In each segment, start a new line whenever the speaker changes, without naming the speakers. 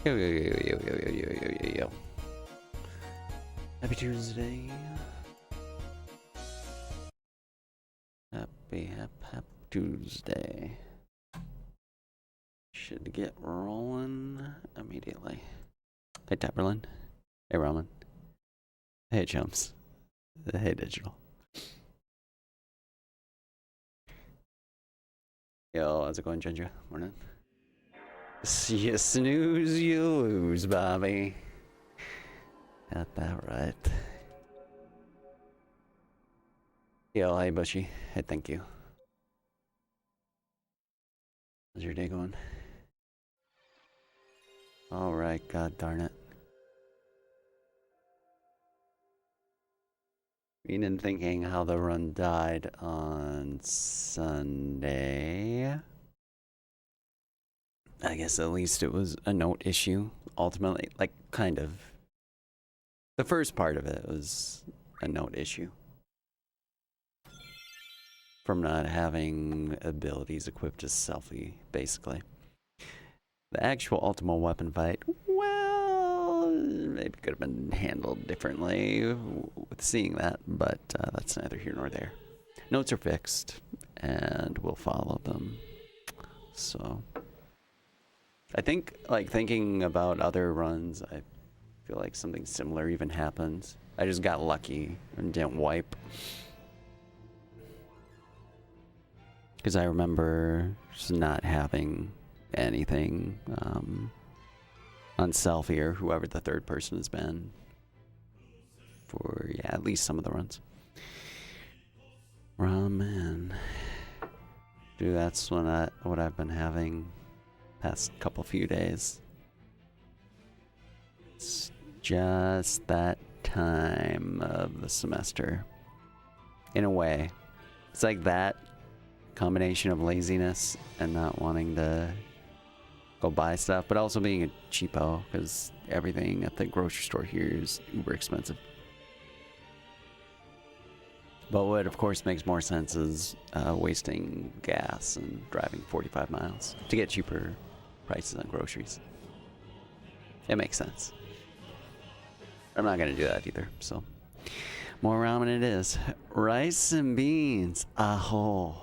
Yo, yo, yo, yo, yo, yo, yo, yo, yo, yo. Happy Tuesday. Happy Tuesday. Should get rolling immediately. Hey, Tapperlin. Hey, Roman. Hey, chumps. Hey, Digital. Yo, how's it going, Ginger? Morning. You snooze, you lose, Bobby. Got that right. Yo, hey, Bushy. Hey, thank you. How's your day going? Alright, god darn it. Meaning thinking how the run died on Sunday. I guess at least it was a note issue. Ultimately, like, kind of. The first part of it was a note issue. From not having abilities equipped as selfie, basically. The actual ultimate weapon fight, well, maybe could have been handled differently with seeing that, but that's neither here nor there. Notes are fixed, and we'll follow them. So, I think, like, thinking about other runs, I feel like something similar even happens. I just got lucky and didn't wipe. Because I remember just not having anything on selfie or whoever the third person has been for, yeah, at least some of the runs. Ramen. Dude, that's what I've been having past few days. It's just that time of the semester. In a way. It's like that combination of laziness and not wanting to go buy stuff, but also being a cheapo because everything at the grocery store here is uber expensive. But what of course makes more sense is wasting gas and driving 45 miles to get cheaper prices on groceries. It makes sense. I'm not gonna do that either, so more ramen it is. Rice and beans. Aho.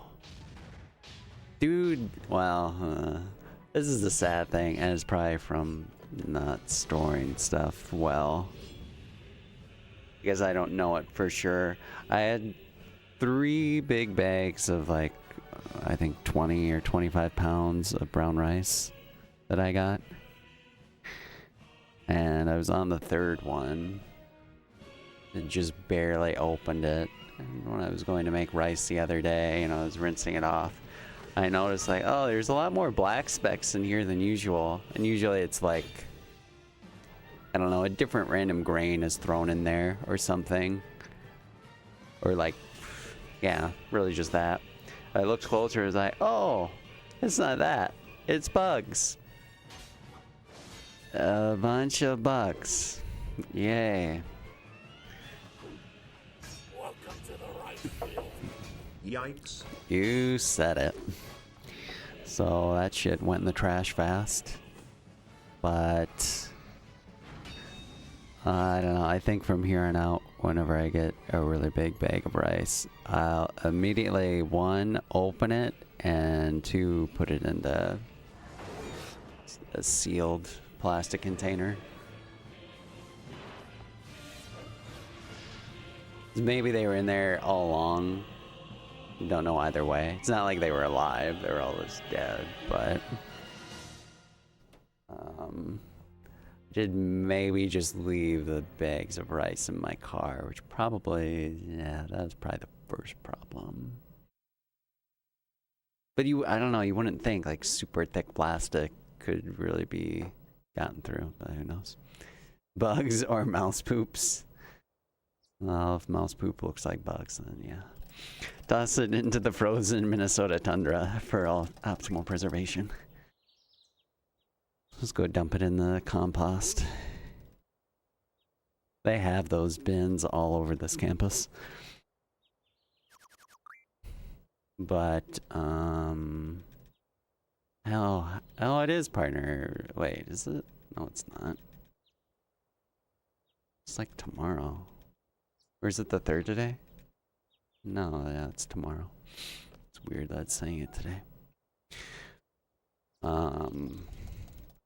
Dude, well, this is the sad thing, and it's probably from not storing stuff well. Because I don't know it for sure. I had 3 big bags of, like, I think 20 or 25 pounds of brown rice that I got. And I was on the 3rd one. And just barely opened it. And when I was going to make rice the other day, and I was rinsing it off, I noticed, like, oh, there's a lot more black specks in here than usual. And usually it's like, I don't know, a different random grain is thrown in there or something. Or like, yeah, really just that. I looked closer, I was like, oh, it's not that. It's bugs. A bunch of bugs. Yay.
Welcome to the rice field. Yikes.
You said it. So that shit went in the trash fast. But I don't know. I think from here on out, whenever I get a really big bag of rice, I'll immediately, 1, open it, and 2, put it into a sealed plastic container. Maybe they were in there all along. Don't know either way. It's not like they were alive. They were all just dead, but did maybe just leave the bags of rice in my car, which probably, yeah, that's probably the first problem. But I don't know, you wouldn't think like super thick plastic could really be gotten through, but who knows. Bugs or mouse poops. Well, if mouse poop looks like bugs, then yeah. Toss it into the frozen Minnesota tundra for all optimal preservation. Let's go dump it in the compost. They have those bins all over this campus. But, oh, it is partner. Wait, is it? No, it's not. It's like tomorrow. Or is it the 3rd today? No, yeah, it's tomorrow. It's weird that it's saying it today. Oh,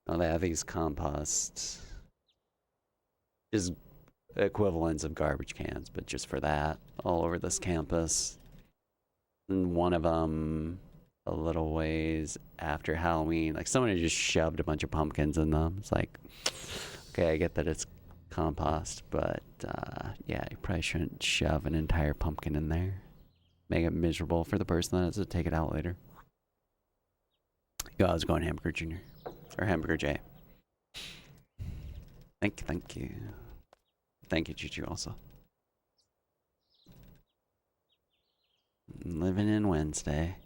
they have these compost, just equivalents of garbage cans, but just for that, all over this campus. And one of them, a little ways after Halloween, like someone had just shoved a bunch of pumpkins in them. It's like, okay, I get that it's compost, but yeah, you probably shouldn't shove an entire pumpkin in there. Make it miserable for the person that has to take it out later. Yo, I was going Hamburger Jr. Or Hamburger J. Thank you, thank you. Thank you, Juju, also. Living in Wednesday.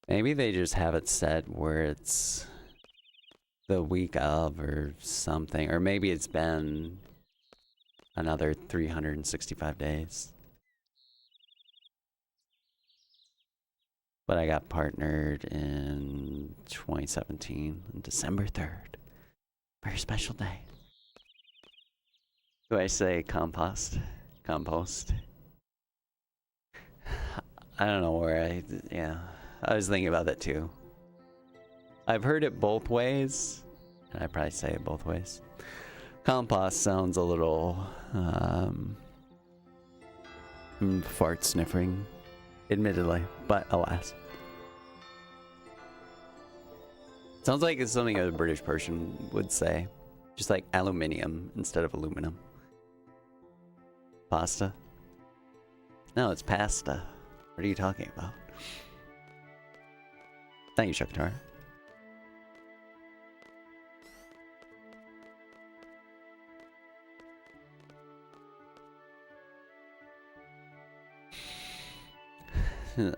Maybe they just have it set where it's the week of or something. Or maybe it's been another 365 days. But I got partnered in 2017, on December 3rd. Very special day. Do I say compost? Compost? I don't know where yeah. I was thinking about that too. I've heard it both ways, and I probably say it both ways. Compost sounds a little, fart sniffing, admittedly, but alas. Sounds like it's something a British person would say. Just like aluminium instead of aluminum. Pasta? No, it's pasta. What are you talking about? Thank you, Shaktar.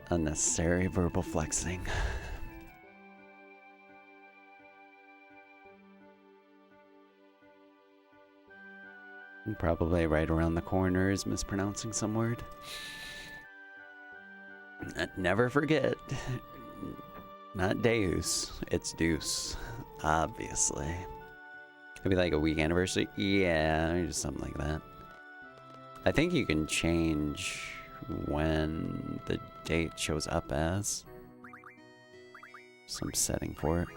Unnecessary verbal flexing. Probably right around the corner is mispronouncing some word. Never forget. Not Deus, it's Deuce. Obviously. Could be like a week anniversary. Yeah, just something like that. I think you can change when the date shows up as. Some setting for it.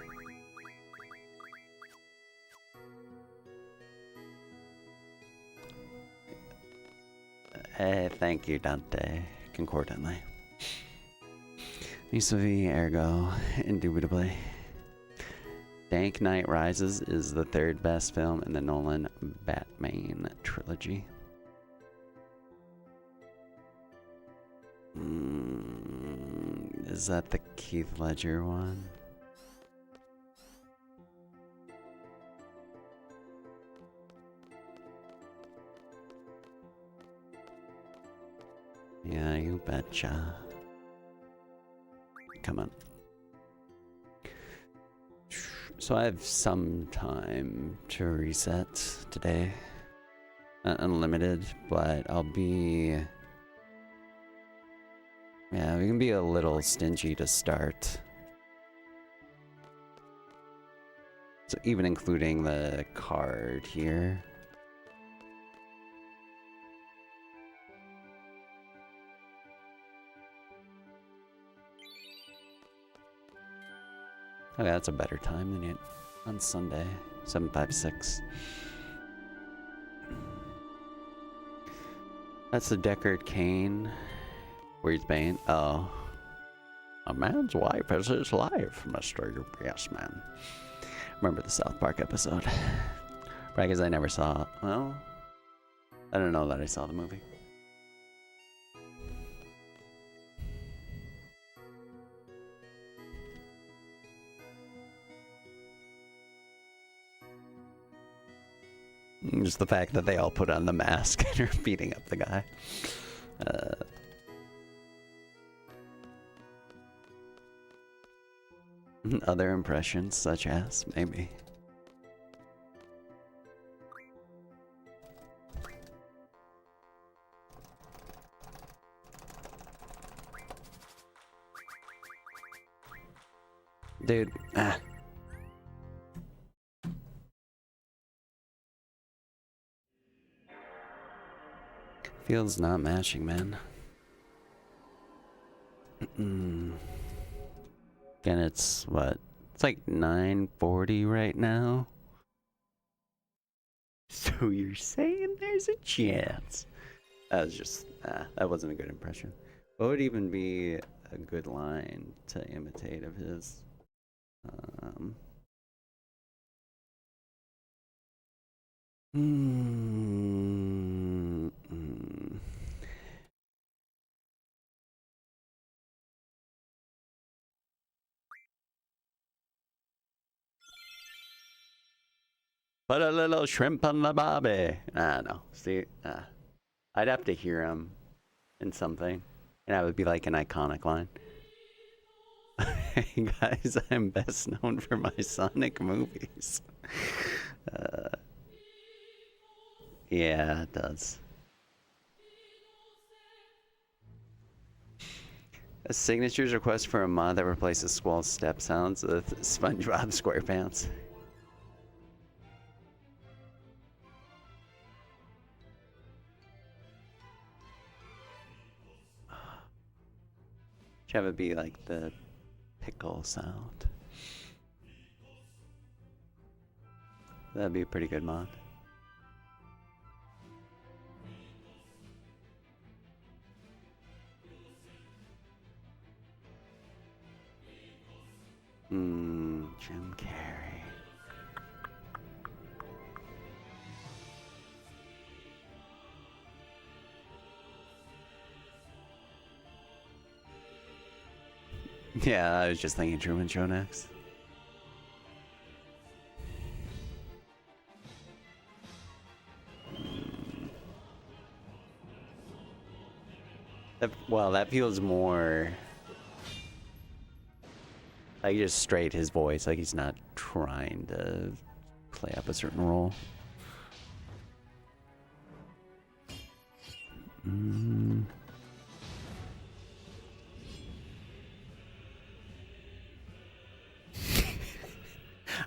Hey, thank you, Dante. Concordantly. Vis ergo, indubitably. Dank Knight Rises is the 3rd best film in the Nolan Batman trilogy. Is that the Keith Ledger one? Yeah, you betcha. Come on. So I have some time to reset today. Not unlimited, but I'll be... Yeah, we can be a little stingy to start. So even including the card here. Okay, that's a better time than it on Sunday. 756. That's the Deckard Cain. Where he's Bane. Oh. A man's wife is his life, Mr. Yes Man. Remember the South Park episode. Right, because I never saw... Well... I don't know that I saw the movie. Just the fact that they all put on the mask and are beating up the guy. Other impressions, such as, maybe. Dude, Field's not matching, man. Again, it's what? It's like 9:40 right now. So you're saying there's a chance? That was just, that wasn't a good impression. What would even be a good line to imitate of his? Put a little shrimp on the bobby. No. See, I'd have to hear him in something, and that would be like an iconic line. Hey guys, I'm best known for my Sonic movies. Yeah, it does. A signatures request for a mod that replaces Squall step sounds with SpongeBob SquarePants. Should have it be like the pickle sound. That'd be a pretty good mod. Jim Carrey. Yeah, I was just thinking Truman Show next. Well, that feels more like just straight his voice, like he's not trying to play up a certain role.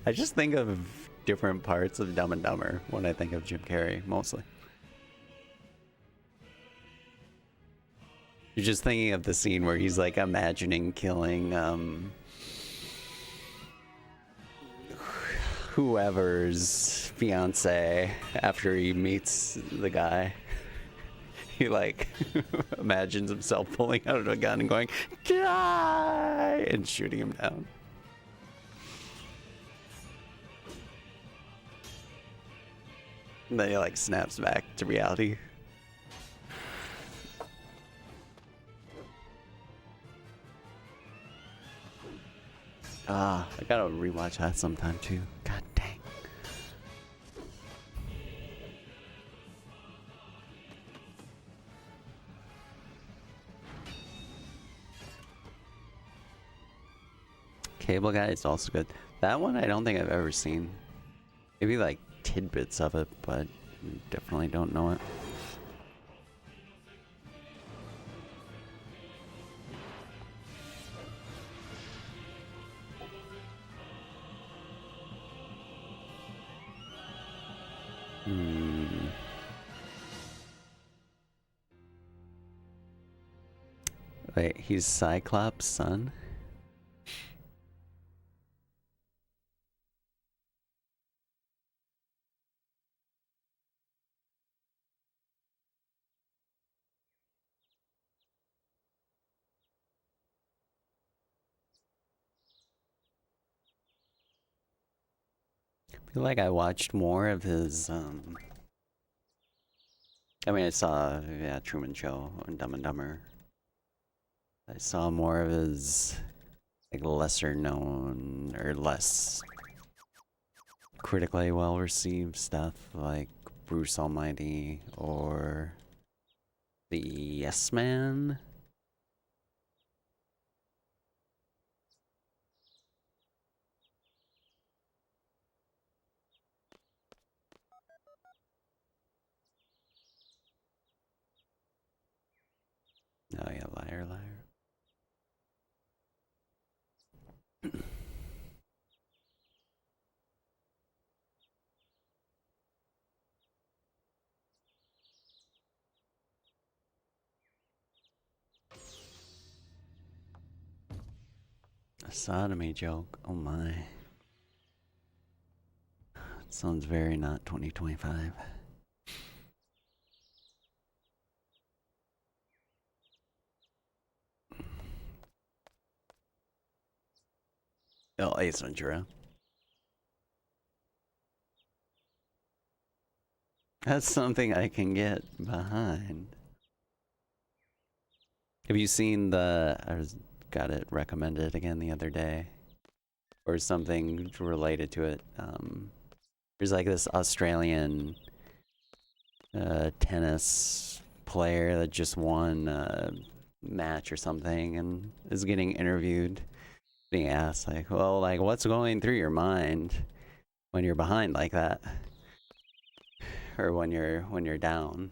I just think of different parts of Dumb and Dumber when I think of Jim Carrey, mostly. You're just thinking of the scene where he's like imagining killing whoever's fiance after he meets the guy. He like imagines himself pulling out a gun and going, "Die!" and shooting him down. And then he like snaps back to reality. I gotta rewatch that sometime too. God dang. Cable Guy is also good. That one I don't think I've ever seen. Maybe like tidbits of it, but definitely don't know it. Wait, he's Cyclops' son? I feel like I watched more of his, I mean, I saw, yeah, Truman Show and Dumb and Dumber. I saw more of his, like, lesser known, or less critically well received stuff, like Bruce Almighty, or The Yes Man. Oh yeah, Liar Liar. A sodomy joke. Oh my. Sounds very not 2025. Oh, Ace Ventura. That's something I can get behind. Have you seen got it recommended again the other day? Or something related to it. There's like this Australian tennis player that just won a match or something and is getting interviewed, being asked like, well, like what's going through your mind when you're behind like that? Or when you're down.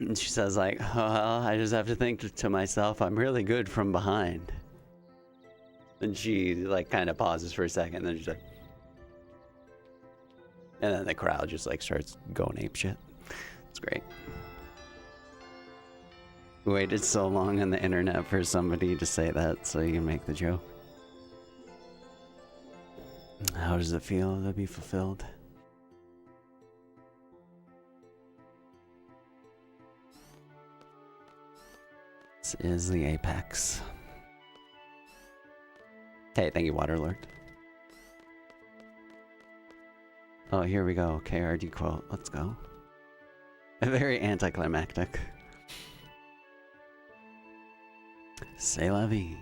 And she says like, well, I just have to think to myself, I'm really good from behind. And she like kind of pauses for a second, and then she's like, and then the crowd just like starts going ape shit. It's great. We waited so long on the internet for somebody to say that so you can make the joke. How does it feel to be fulfilled? This is the apex. Hey, thank you, Waterlord. Oh, here we go. KRD quote. Let's go. Very anticlimactic. C'est la vie.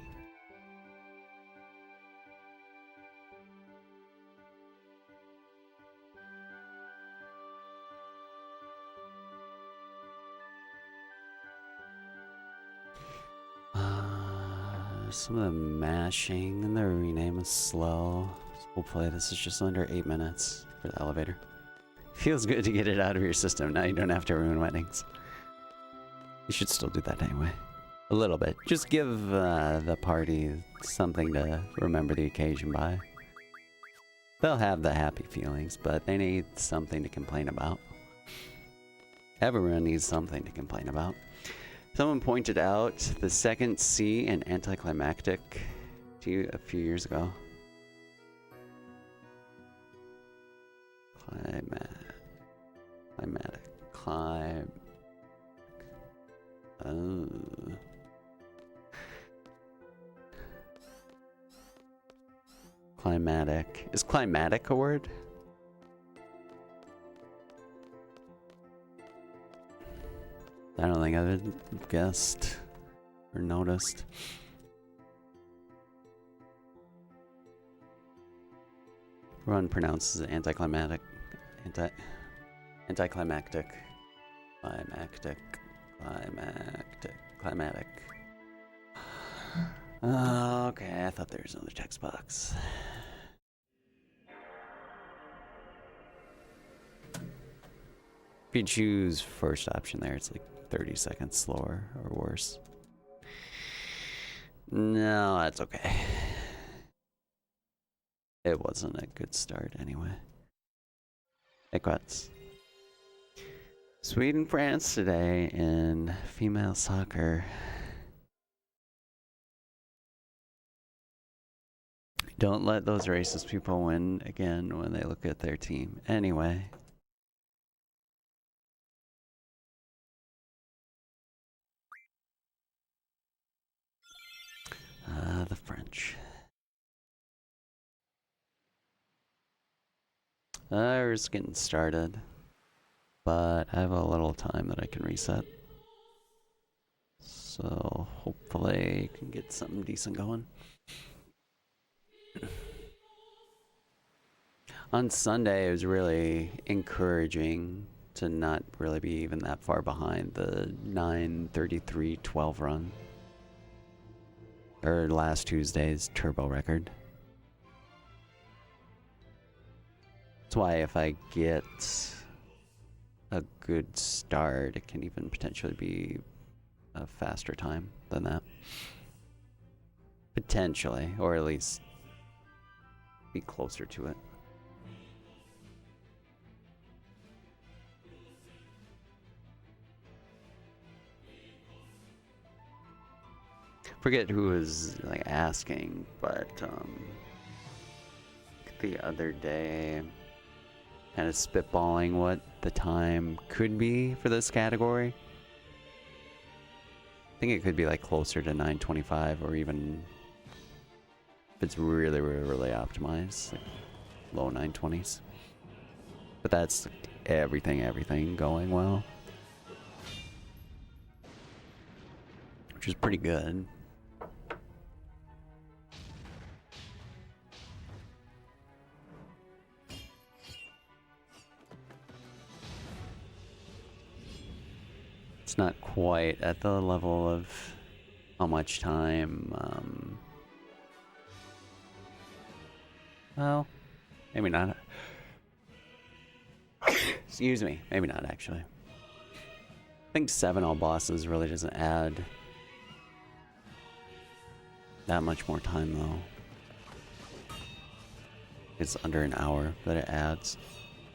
Some of the mashing and the rename is slow. So we'll play this. Is just under 8 minutes for the elevator. Feels good to get it out of your system. Now you don't have to ruin weddings. You should still do that anyway. A little bit. Just give the party something to remember the occasion by. They'll have the happy feelings, but they need something to complain about. Everyone needs something to complain about. Someone pointed out the second C in anticlimactic to you a few years ago. Climatic. Is climatic a word? I don't think I've guessed or noticed. Everyone pronounces it anticlimactic. Anticlimactic. Climatic. Okay, I thought there was another text box. If you choose first option there, it's like 30 seconds slower or worse. No, that's okay. It wasn't a good start anyway. Equats. Sweden, France today in female soccer. Don't let those racist people win again when they look at their team. Anyway. The French. We're just getting started. But I have a little time that I can reset. So hopefully I can get something decent going. On Sunday, it was really encouraging to not really be even that far behind the 9:33:12 run. Or last Tuesday's turbo record. That's why if I get a good start, it can even potentially be a faster time than that. Potentially, or at least be closer to it. Forget who was like asking, but the other day, kind of spitballing what the time could be for this category. I think it could be like closer to 9:25, or even if it's really, really optimized, like low 9:20s. But that's everything going well, which is pretty good. It's not quite at the level of how much time, well, maybe not. Excuse me, maybe not actually. I think 7 all bosses really doesn't add that much more time though. It's under an hour that it adds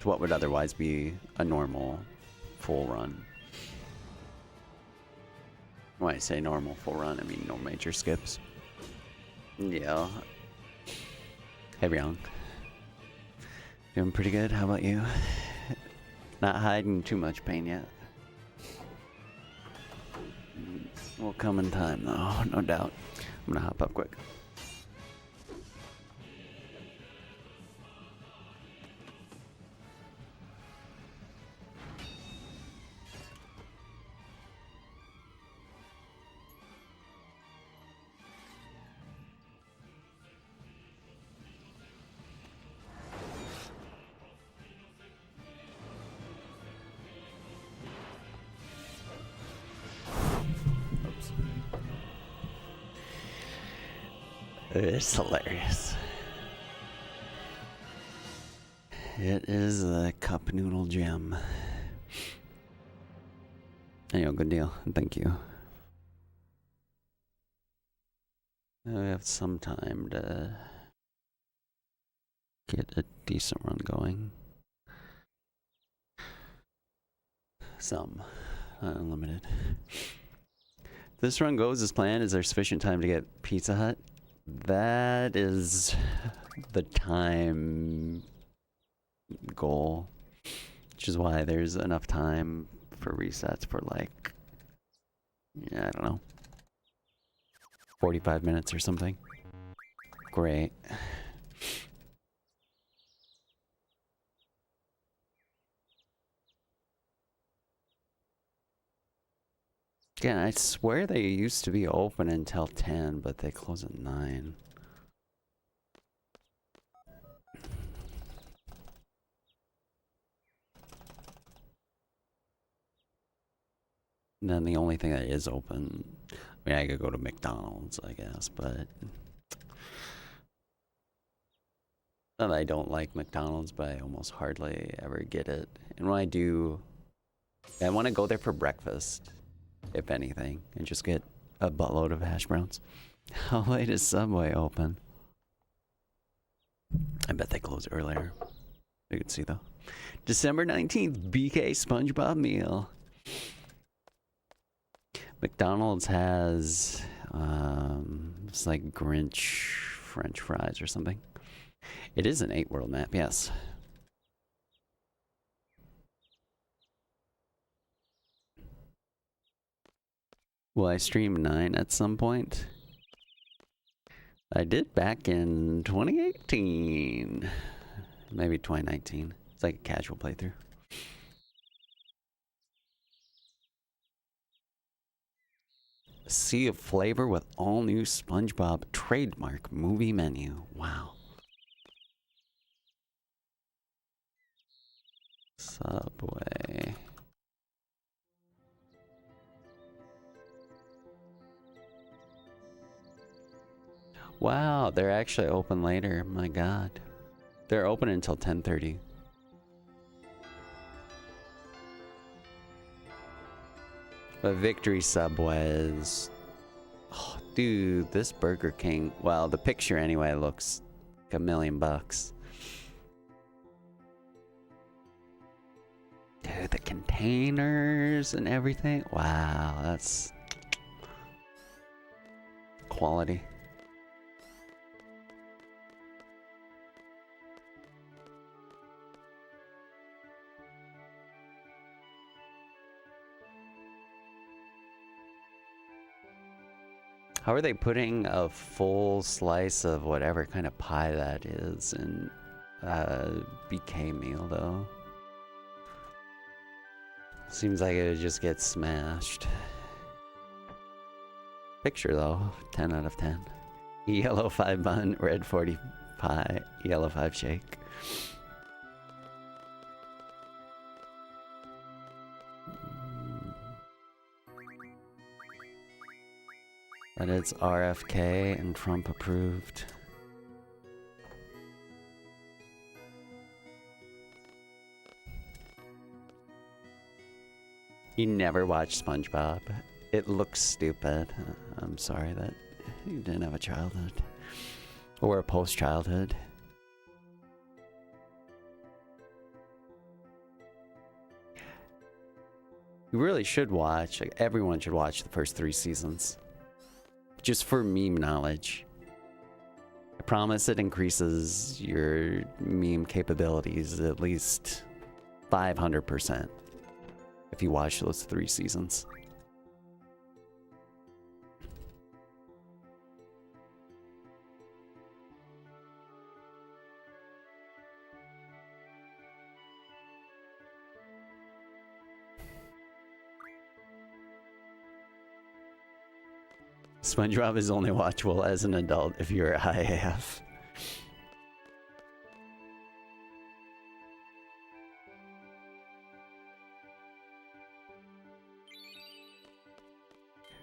to what would otherwise be a normal full run. When I say normal full run, I mean no major skips. Yeah. Hey, Brian. Doing pretty good. How about you? Not hiding too much pain yet. Will come in time, though, no doubt. I'm gonna hop up quick. It's hilarious. It is a cup noodle gem. Hey, good deal. Thank you. We have some time to get a decent run going. Some. Unlimited. If this run goes as planned, is there sufficient time to get Pizza Hut? That is the time goal, which is why there's enough time for resets for like, yeah, I don't know, 45 minutes or something. Great. Again, I swear they used to be open until 10, but they close at 9. And then the only thing that is open, I mean, I could go to McDonald's, I guess, but not that I don't like McDonald's, but I almost hardly ever get it. And when I do, I want to go there for breakfast, if anything, and just get a buttload of hash browns. How late is Subway open? I bet they close earlier. You can see though. December 19th, BK SpongeBob meal. McDonald's has it's like Grinch French fries or something. It is an 8-world map, yes. Will I stream 9 at some point? I did back in 2018. Maybe 2019. It's like a casual playthrough. A sea of flavor with all new SpongeBob trademark movie menu. Wow. Subway. Wow, they're actually open later. My God. They're open until 10:30. But Victory Subways. Oh, dude, this Burger King. Well, the picture anyway looks like $1,000,000. Dude, the containers and everything. Wow, that's quality. How are they putting a full slice of whatever kind of pie that is in BK meal though? Seems like it would just get smashed. Picture though, 10 out of 10. Yellow 5 bun, red 40 pie, yellow 5 shake. And it's RFK and Trump approved. You never watched SpongeBob. It looks stupid. I'm sorry that you didn't have a childhood. Or a post-childhood. You really should watch, like, everyone should watch the first 3 seasons. Just for meme knowledge. I promise it increases your meme capabilities at least 500% if you watch those 3 seasons. SpongeBob is only watchable as an adult if you're high AF.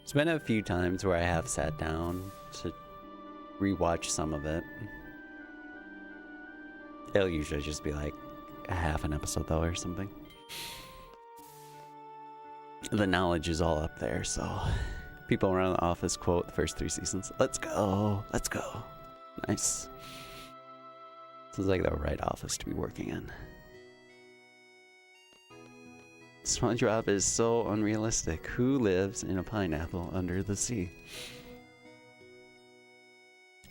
There's been a few times where I have sat down to rewatch some of it. It'll usually just be like a half an episode though or something. The knowledge is all up there, so people around the office quote the first 3 seasons. Let's go, let's go. Nice. This is like the right office to be working in. SpongeBob is so unrealistic. Who lives in a pineapple under the sea?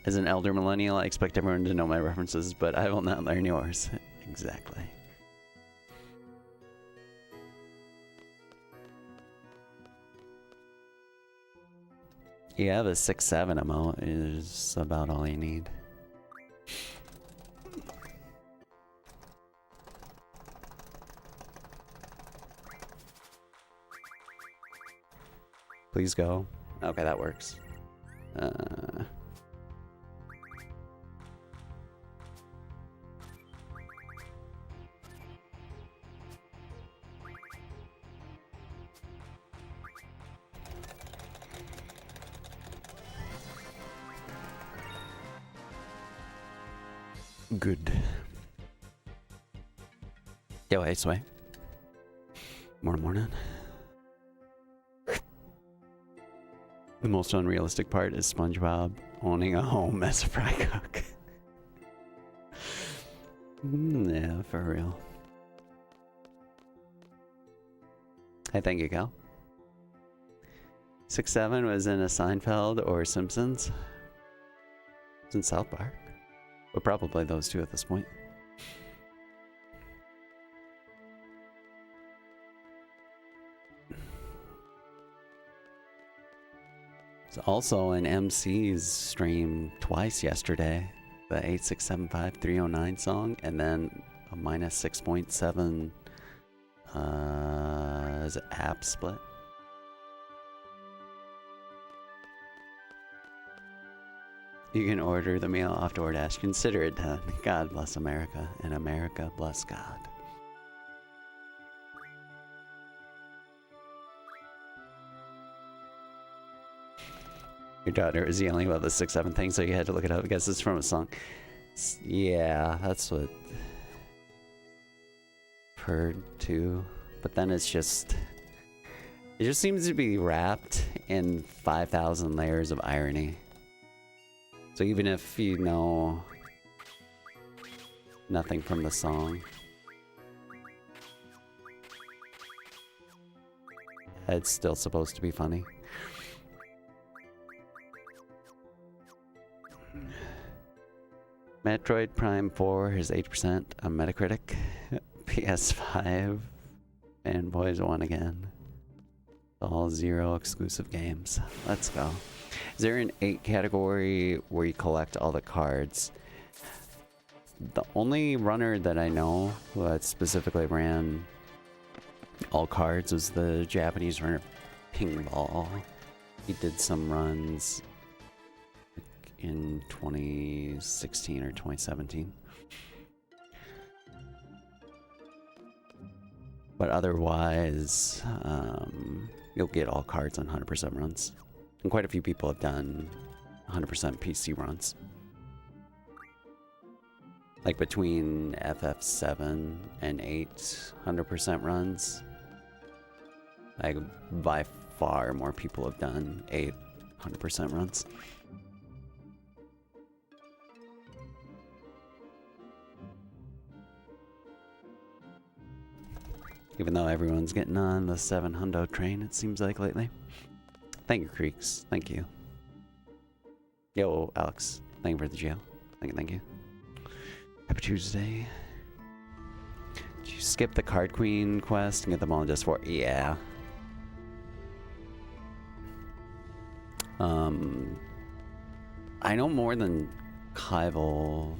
As an elder millennial, I expect everyone to know my references, but I will not learn yours. Exactly. Yeah, the 6-7 amount is about all you need. Please go. Okay, that works. Good. Yo, hey, Sway. Morning. The most unrealistic part is SpongeBob owning a home as a fry cook. Yeah, for real. Hey, thank you, Cal. 6-7 was in a Seinfeld or Simpsons. It's in South Park. But probably those two at this point. It's also in MC's stream twice yesterday. The 8675309 song, and then a minus 6.7 is it app split. You can order the meal off DoorDash. Consider it done. God bless America, and America bless God. Your daughter is yelling about the 6-7 thing, so you had to look it up. I guess it's from a song. Yeah, that's what I've heard too. But then it's just... It just seems to be wrapped in 5,000 layers of irony. So even if you know nothing from the song, it's still supposed to be funny. Metroid Prime 4 has 8% on Metacritic. PS5 fanboys won again. All 0 exclusive games. Let's go. Is there an 8 category where you collect all the cards? The only runner that I know who specifically ran all cards was the Japanese runner Pingball. He did some runs in 2016 or 2017. But otherwise, you'll get all cards on 100% runs. And quite a few people have done 100% PC runs. Like between FF7 and 8 100% runs, like by far more people have done 8 100% runs. Even though everyone's getting on the 7 hundo train, it seems like lately. Thank you, Creeks. Thank you. Yo, Alex. Thank you for the jail. Thank you. Happy Tuesday. Did you skip the Card Queen quest and get them all in just for? Yeah. I know more than Kaivel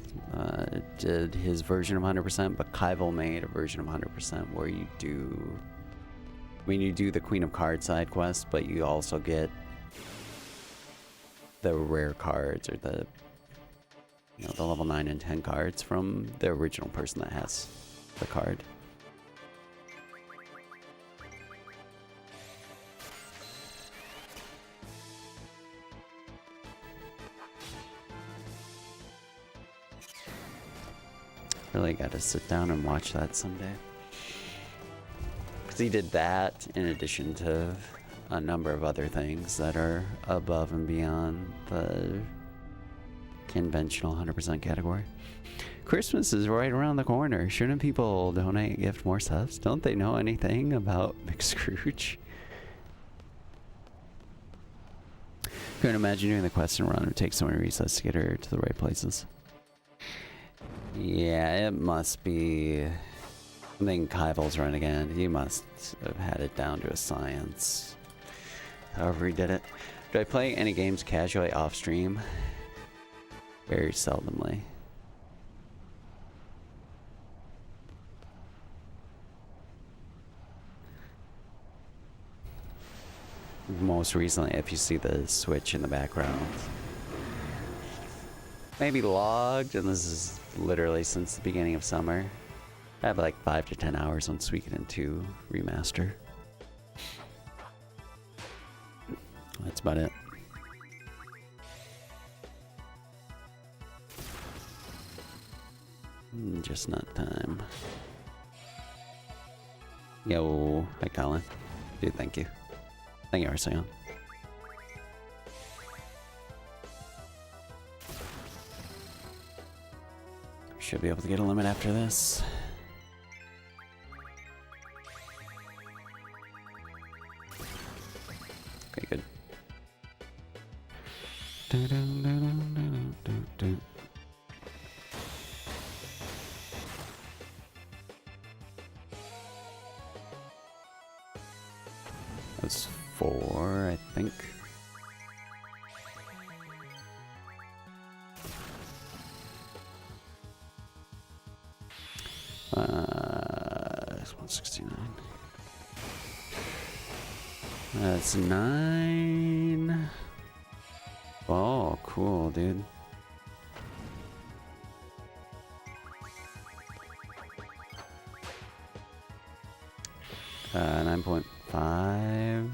did his version of 100%, but Kaivel made a version of 100% where you do... I mean, you do the Queen of Cards side quest, but you also get the rare cards or the, you know, the level 9 and 10 cards from the original person that has the card. Really got to sit down and watch that someday. Because he did that in addition to a number of other things that are above and beyond the conventional 100% category. Christmas is right around the corner. Shouldn't people donate, gift more subs? Don't they know anything about McScrooge? Couldn't imagine doing the quest and run. It would take so many resets to get her to the right places. Yeah, it must be something Kaivel's run again. He must have had it down to a science. However he did it. Do I play any games casually off stream? Very seldomly. Most recently, if you see the Switch in the background. Maybe logged, and this is literally since the beginning of summer. I have like 5 to 10 hours on Suikoden 2 Remaster. That's about it. Just not time. Yo, hi Colin. Dude, thank you. Thank you, Arseon. Should be able to get a limit after this. Okay, good. That's 4, I think. It's 169. That's 9. Oh, cool, dude. Uh, 9.5.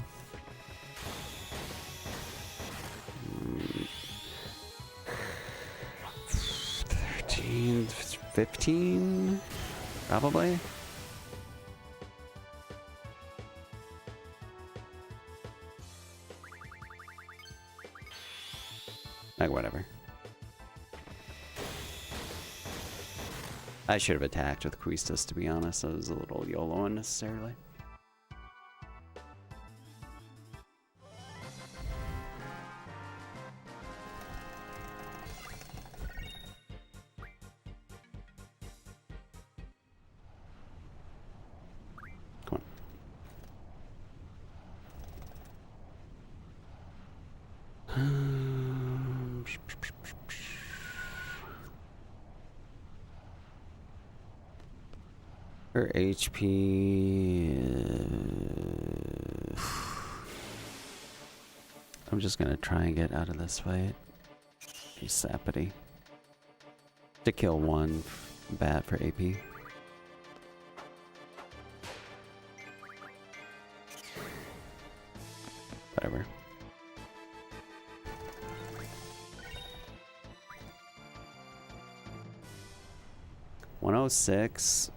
13, 15, probably. Like, whatever. I should have attacked with Quistis, to be honest. I was a little YOLO unnecessarily. Her HP. I'm just gonna try and get out of this fight. He's sappity. To kill one bat for AP. Whatever. $106.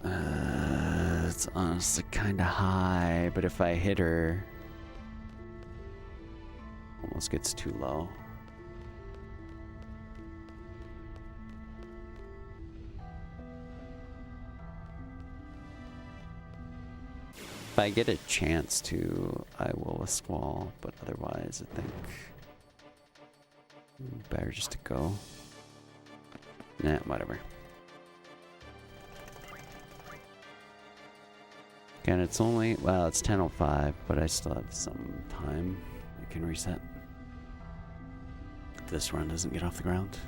It's honestly kind of high, but if I hit her, almost gets too low. If I get a chance to, I will a squall, but otherwise I think better just to go. Nah, whatever. Again, it's only, well, it's 10:05, but I still have some time. I can reset. If this run doesn't get off the ground.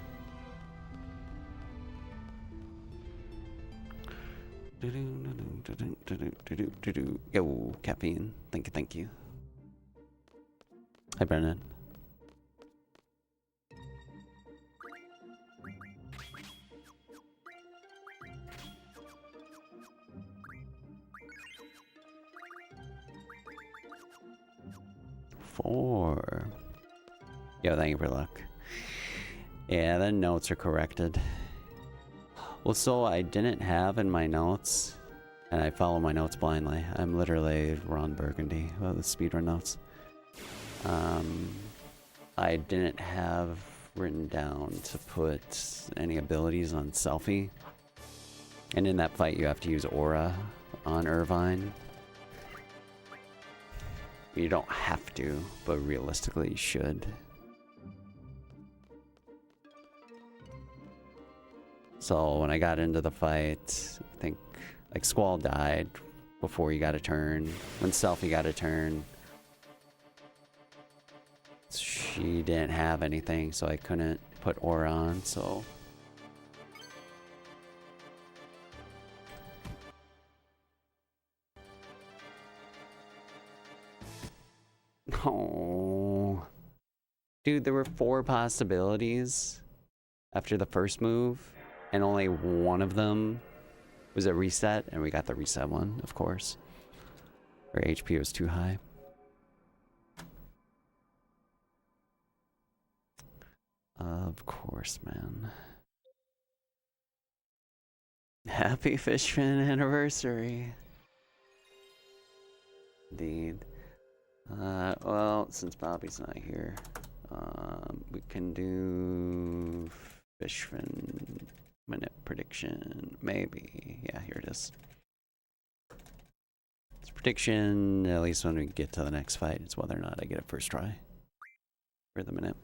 Yo, caffeine. Thank you, thank you. Hi, Brennan. Four. Yo, thank you for luck. Yeah, the notes are corrected. Well, so I didn't have in my notes, and I follow my notes blindly. I'm literally Ron Burgundy about the speedrun notes. I didn't have written down to put any abilities on Selfie. And in that fight, you have to use Aura on Irvine. You don't have to, but realistically you should. So when I got into the fight, I think like Squall died before he got a turn. When Selfie got a turn, she didn't have anything, so I couldn't put Aura on, so... Oh. Dude, there were 4 possibilities after the first move, and only one of them was a reset, and we got the reset one, of course. Our HP was too high. Of course, man. Happy Fishman anniversary. Indeed. Well, since Bobby's not here, we can do Fishman minute prediction. Maybe. Yeah, here it is. It's prediction, at least when we get to the next fight. It's whether or not I get it first try for the minute.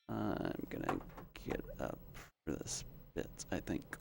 I'm gonna get up for this bit, I think.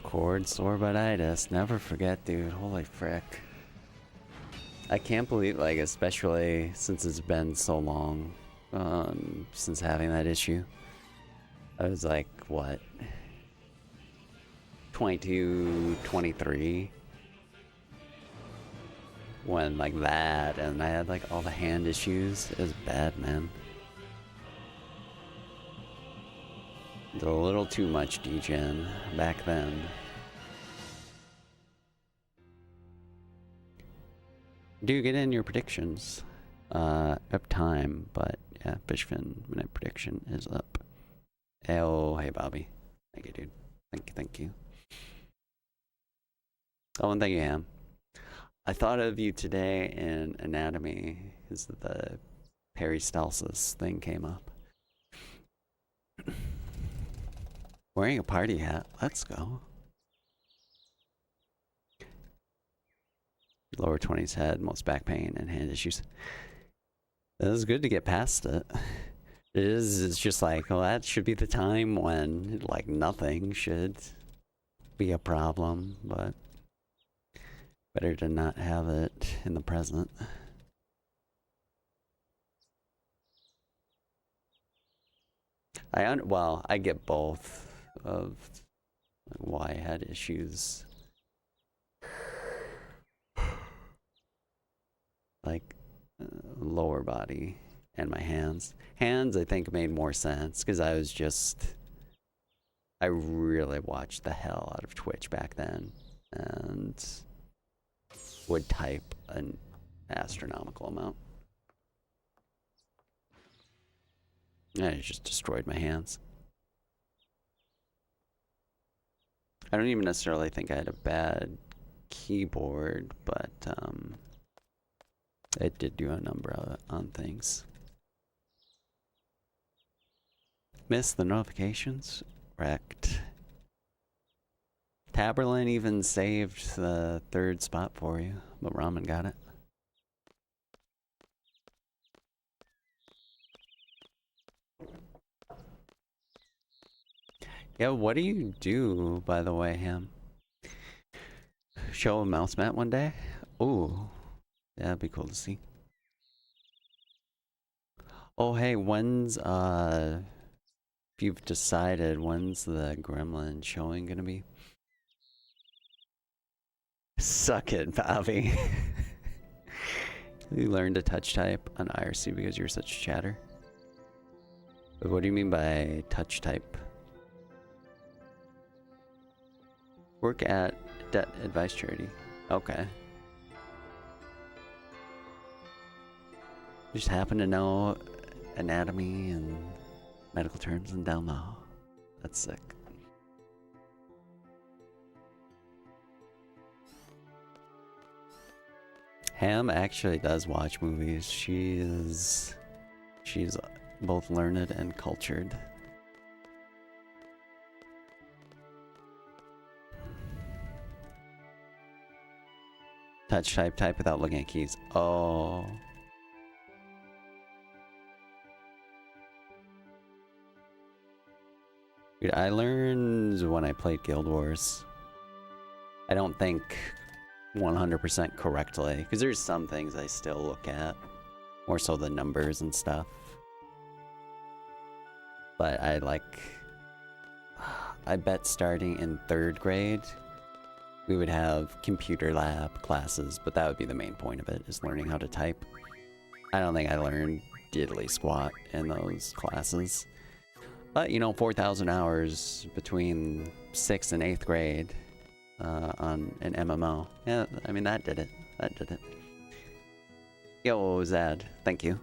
Cord sore butt-itis. Never forget, dude. Holy frick. I can't believe, like, especially since it's been so long since having that issue. I was like, what? 22, 23? When, like, that, and I had, like, all the hand issues. It was bad, man. It was a little too much degen back then. Do get in your predictions. Up time, but yeah, Fishfin minute prediction is up. Oh, hey Bobby. Thank you, dude. Thank you. Oh, and thank you, Ham. I thought of you today in anatomy because the peristalsis thing came up. Wearing a party hat. Let's go. Lower 20s had most back pain and hand issues. It was good to get past it. It's just like, well, that should be the time when, like, nothing should be a problem, but better to not have it in the present. I get both of why I had issues. Like, lower body and my hands. Hands, I think, made more sense because I really watched the hell out of Twitch back then and would type an astronomical amount. And it just destroyed my hands. I don't even necessarily think I had a bad keyboard, but it did do a number on things. Missed the notifications? Wrecked. Taberlin even saved the 3rd spot for you, but Ramen got it. Yeah, what do you do, by the way, Ham? Show a mouse mat one day? Ooh, yeah, that'd be cool to see. Oh, hey, if you've decided, when's the Gremlin showing gonna be? Suck it, Bobby. You learned to touch type on IRC because you're such a chatter. But what do you mean by touch type? Work at Debt Advice Charity. Okay. Just happen to know anatomy and medical terms and down low. That's sick. Ham actually does watch movies. She's both learned and cultured. Touch type without looking at keys. Oh. Dude, I learned when I played Guild Wars. I don't think 100% correctly, because there's some things I still look at, more so the numbers and stuff. But I bet starting in 3rd grade, we would have computer lab classes, but that would be the main point of it, is learning how to type. I don't think I learned diddly squat in those classes. But, 4,000 hours between 6th and 8th grade on an MMO. Yeah, I mean, that did it. Yo, Zad, thank you.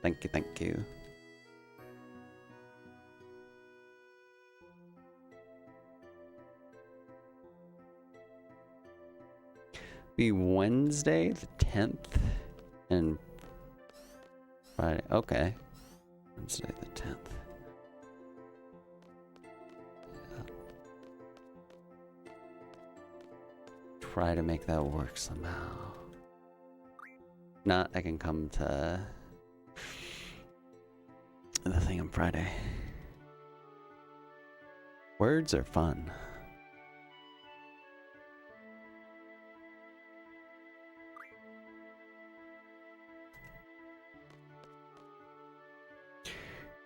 Thank you. Be Wednesday the 10th and Friday. Okay. Wednesday the 10th. Try to make that work somehow. Not, I can come to the thing on Friday. Words are fun.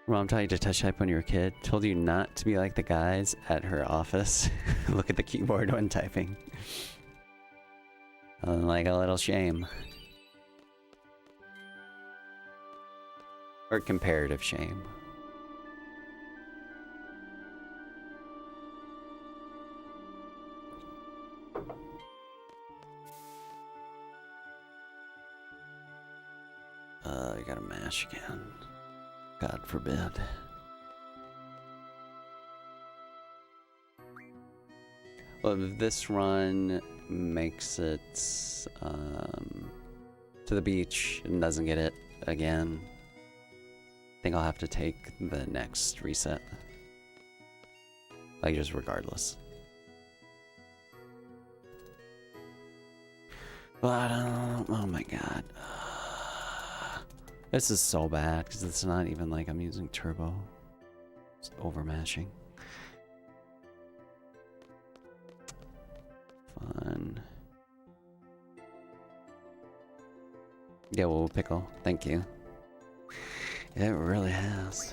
Mom taught you to touch type when you were a kid. Told you not to be like the guys at her office. Look at the keyboard when typing. Like a little shame. Or comparative shame. I gotta mash again. God forbid. Well, if this run makes it to the beach and doesn't get it again, I think I'll have to take the next reset. Like, just regardless. But, oh my god. This is so bad, because it's not even like I'm using turbo. It's overmashing. Fun. Yeah, well, pickle. Thank you. It really has.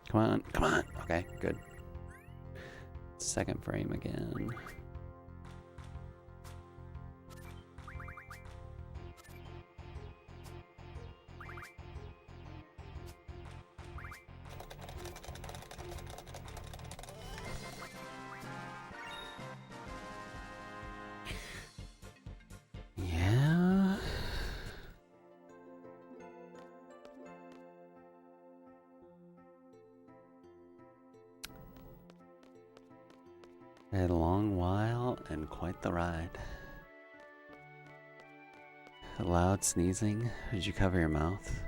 Come on, come on. Okay, good. Second frame again. Yeah. A long while and quite the ride. Loud sneezing? Did you cover your mouth?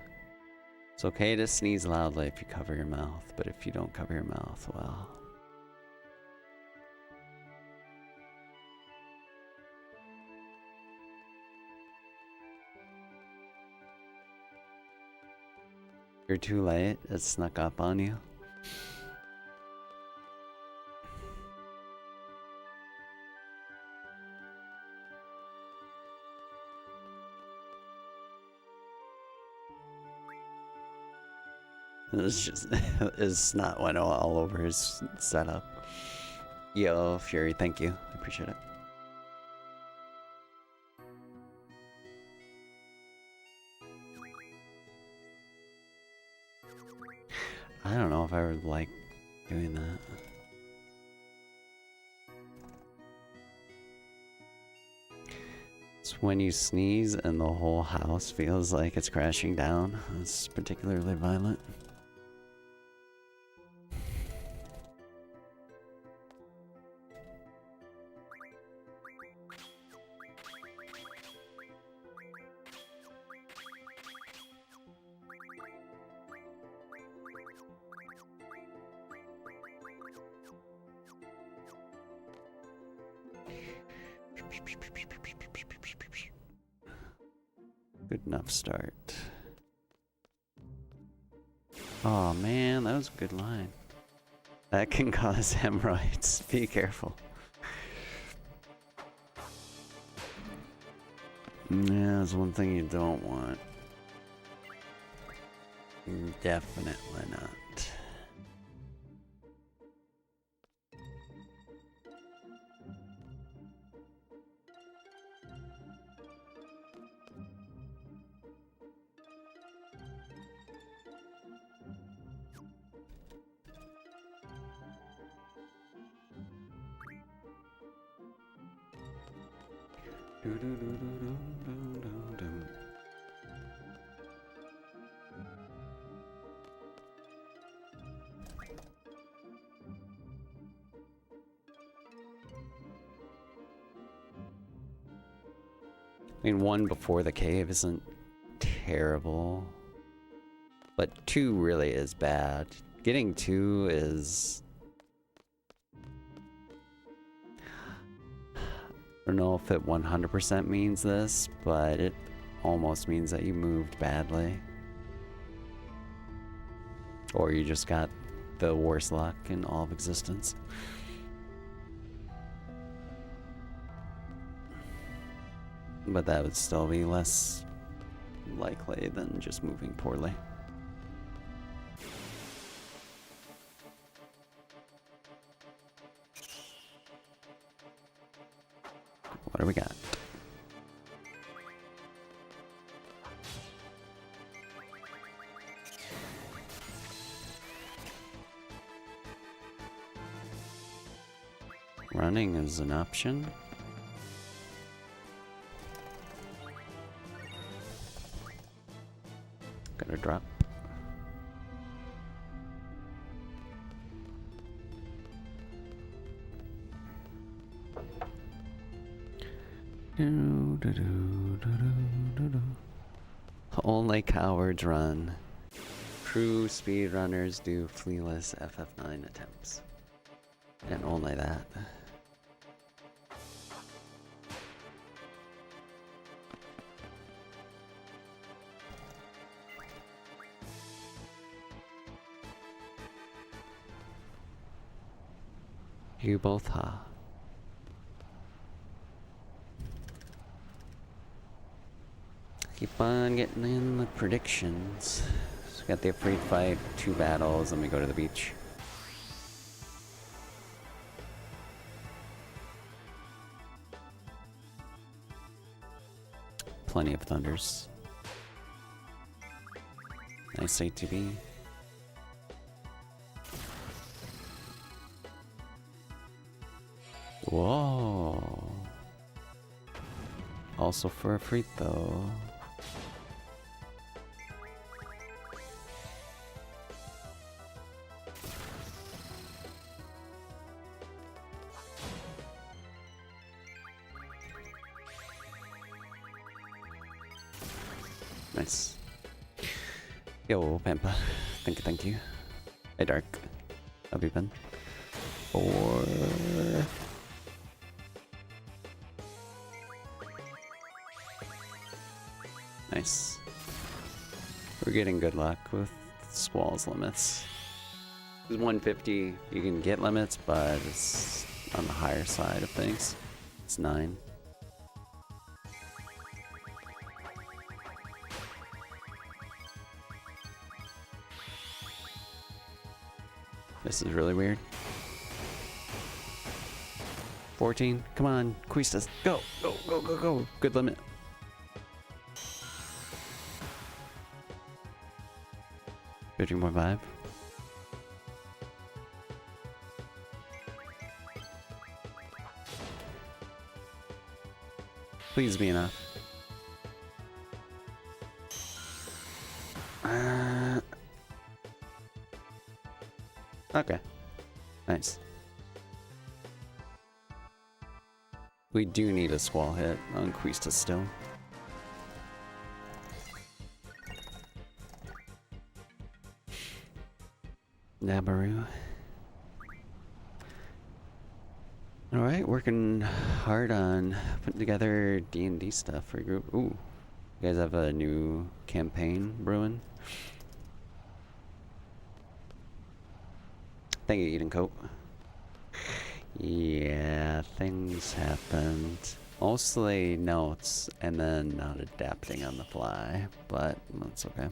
It's okay to sneeze loudly if you cover your mouth, but if you don't cover your mouth, well... You're too late, it snuck up on you. It's just, his snot went all over his setup. Yo, Fury, thank you. I appreciate it. I don't know if I would like doing that. It's when you sneeze and the whole house feels like it's crashing down. It's particularly violent. Good enough start. Oh man, that was a good line. That can cause hemorrhoids. Be careful. Yeah, that's one thing you don't want. Definitely not. I mean, one before the cave isn't terrible, but two really is bad. Getting two is... I don't know if it 100% means this, but it almost means that you moved badly. Or you just got the worst luck in all of existence. But that would still be less likely than just moving poorly. What do we got? Running is an option. Gotta drop. Only cowards run. True speedrunners do flealess FF9 attempts. And only that. You both ha. Keep on getting in the predictions. So we got the Afraid fight, 2 battles, then we go to the beach. Plenty of thunders. Nice ATB. Whoa. Also for a freak though. Nice. Yo, Pampa. Thank you. Hey, Dark. How have you been? 4. Nice. We're getting good luck with Squall's limits. With 150, you can get limits, but it's on the higher side of things. It's 9. This is really weird. 14, come on, Quistas, go, go, go, go, go. Good limit. More 5. Please be enough. Okay. Nice. We do need a Squall hit on Quista still. Nabaru. Alright, working hard on putting together D&D stuff for a group. Ooh, you guys have a new campaign brewing? Thank you, Eden Coat. Yeah, things happened. Mostly notes and then not adapting on the fly, but that's okay.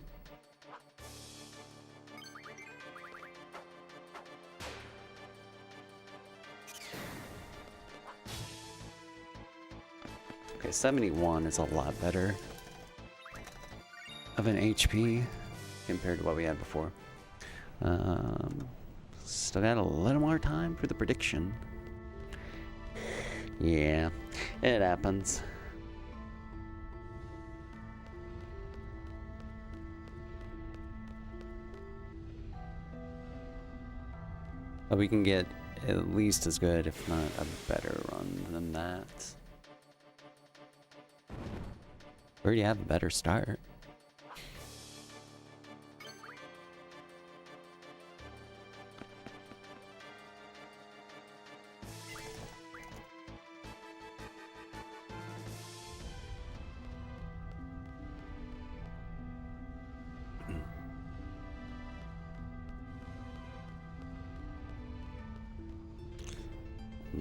Okay, 71 is a lot better of an HP compared to what we had before. Still got a little more time for the prediction. Yeah, it happens. But we can get at least as good, if not a better run than that. We already have a better start.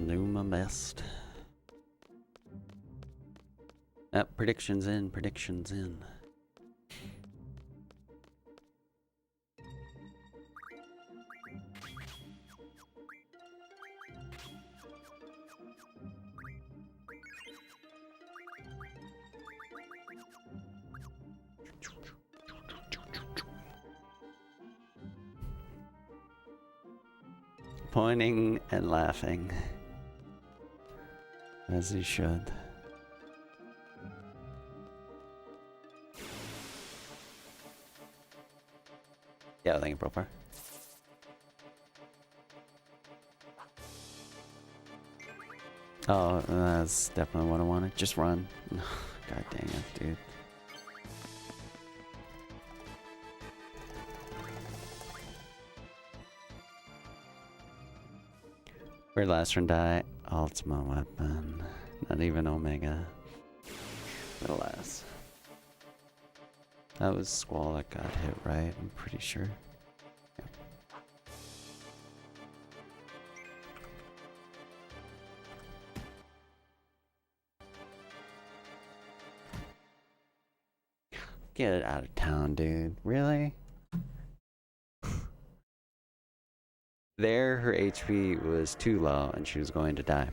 Do my best. Predictions in, predictions in. Pointing and laughing. As he should. Yeah, thank you, Profar. Oh, that's definitely what I wanted. Just run. God dang it, dude. Where'd last run die? Ultimate weapon. Not even Omega. But alas. That was Squall that got hit, right? I'm pretty sure. Get it out of town, dude. Really? There, her HP was too low and she was going to die.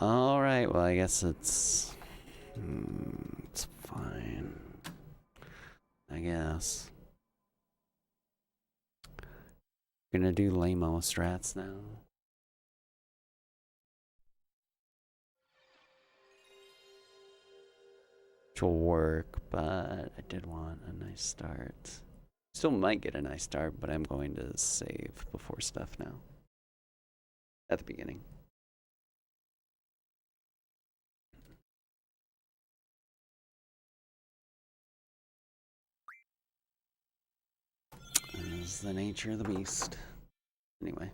Alright, well, I guess it's fine. I guess. Gonna do lame-o strats now. Which will work, but I did want a nice start. Still might get a nice start, but I'm going to save before stuff now. At the beginning. This is the nature of the beast. Anyway.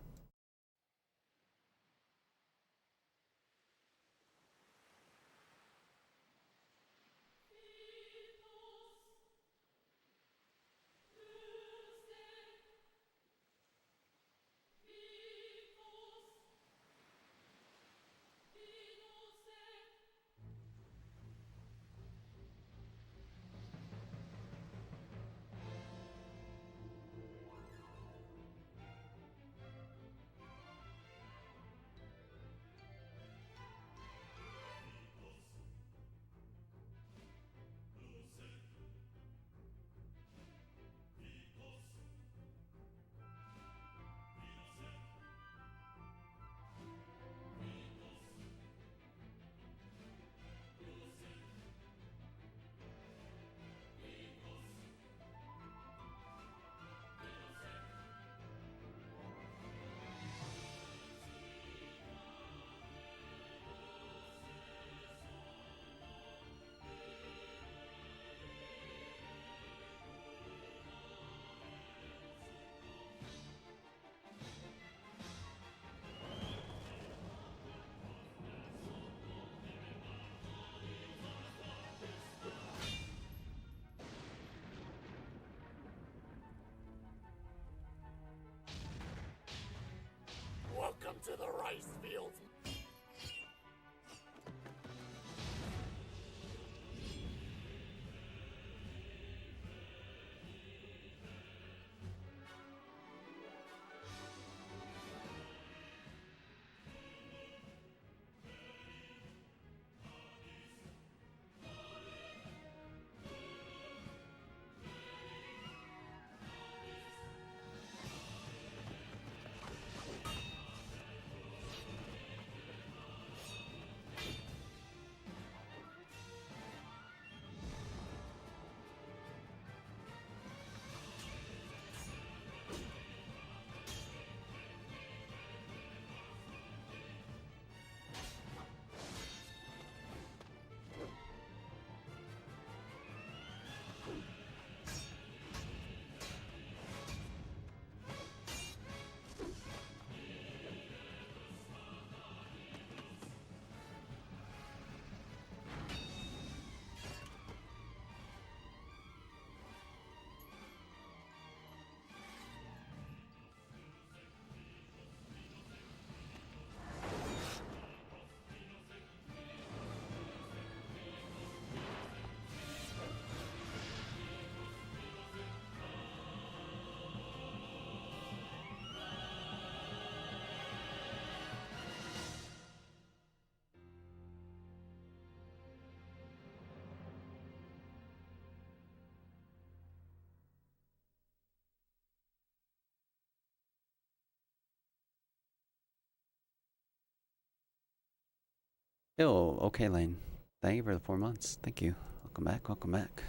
Oh, okay, Lane. Thank you for the 4 months. Thank you. Welcome back. Welcome back.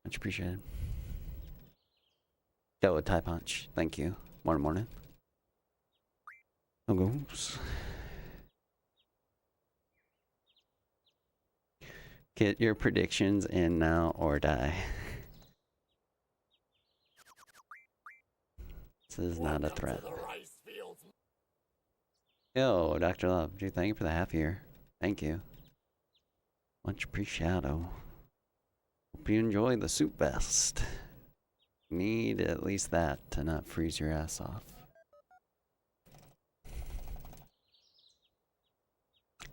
Much appreciated. Go, tie punch. Thank you. Morning, morning. No goes. Get your predictions in now or die. This is not a threat. Yo, Dr. Love, dude, thank you for the half year. Thank you. Much appreciated. Hope you enjoy the soup vest. Need at least that to not freeze your ass off.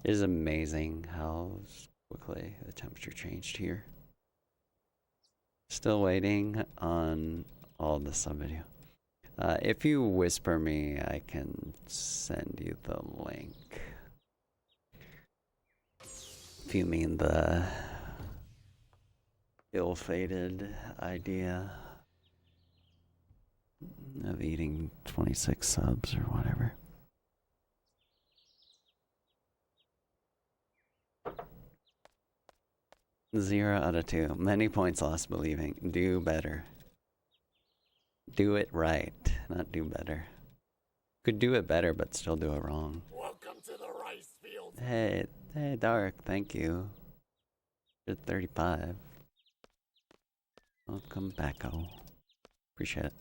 It is amazing how quickly the temperature changed here. Still waiting on all the sub video. If you whisper me, I can send you the link. If you mean the ill-fated idea of eating 26 subs or whatever. Zero out of 2. Many points lost believing. Do better. Do it right, not do better. Could do it better, but still do it wrong.
Welcome to the rice field.
Hey, Dark, thank you. You're 35. Welcome back, appreciate it.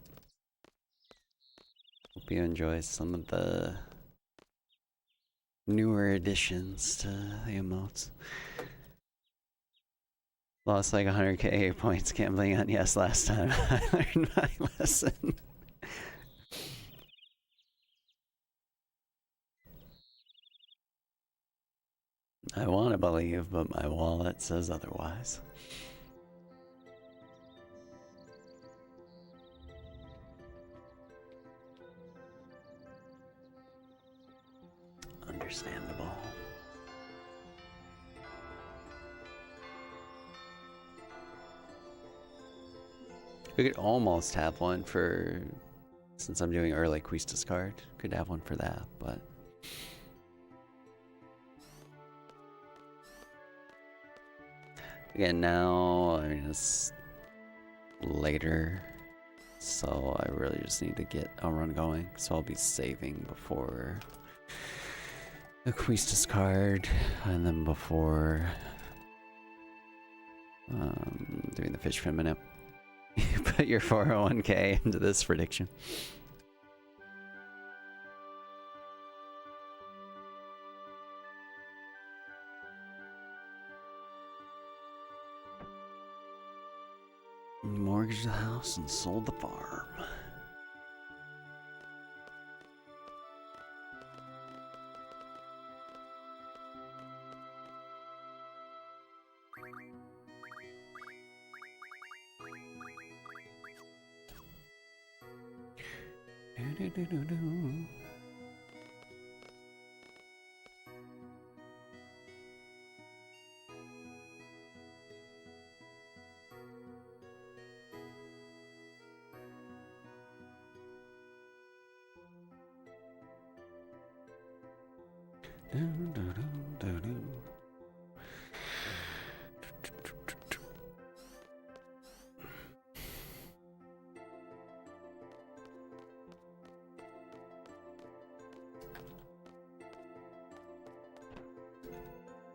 Hope you enjoy some of the newer additions to the emotes. Lost like 100k points gambling on yes last time. I learned my lesson. I want to believe, but my wallet says otherwise. Understandable. We could almost have one for, since I'm doing early quiz discard, could have one for that, but again, now, I mean, it's later, so I really just need to get a run going, so I'll be saving before the quiz discard, and then before doing the fish feminine. You put your 401k into this prediction. Mortgaged the house and sold the farm.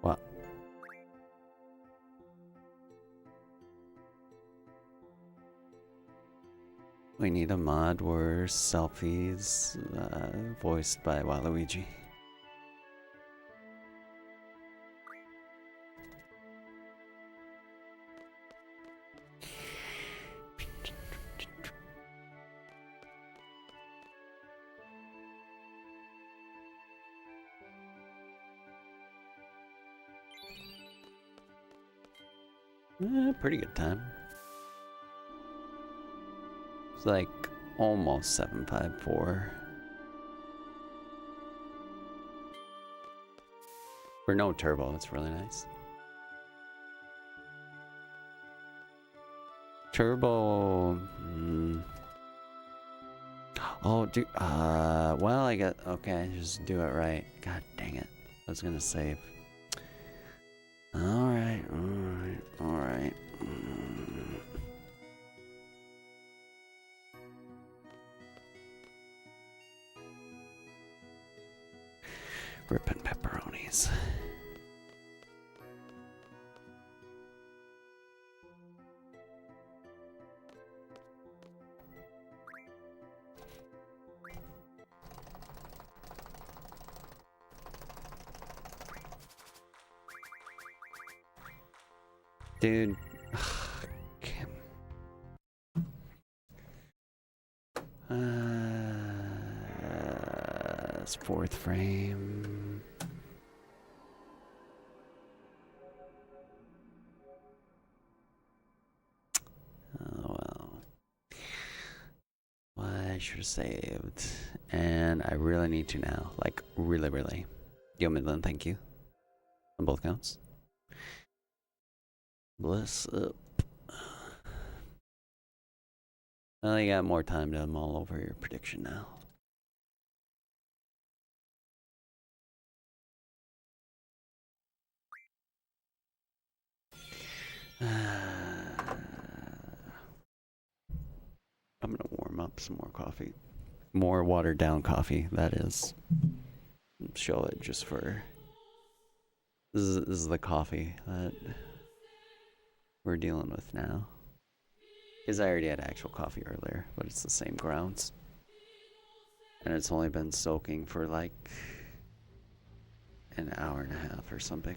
What? We need a mod where selfies voiced by Waluigi. Pretty good time. It's like almost 754. For no turbo, it's really nice. Turbo. Oh, dude. Well, I got. Okay, just do it right. God dang it. I was gonna save. Ripping pepperonis. Dude. Kim. It's fourth frame. Oh well. Well, I should have saved. And I really need to now. Like, really, really. Yo, Midland, thank you. On both counts. Bliss up. Well, you got more time to mull over your prediction now. I'm gonna warm up some more coffee. More watered down coffee, that is. Show it just for... This is the coffee that we're dealing with now. Because I already had actual coffee earlier, but it's the same grounds. And it's only been soaking for like an hour and a half or something.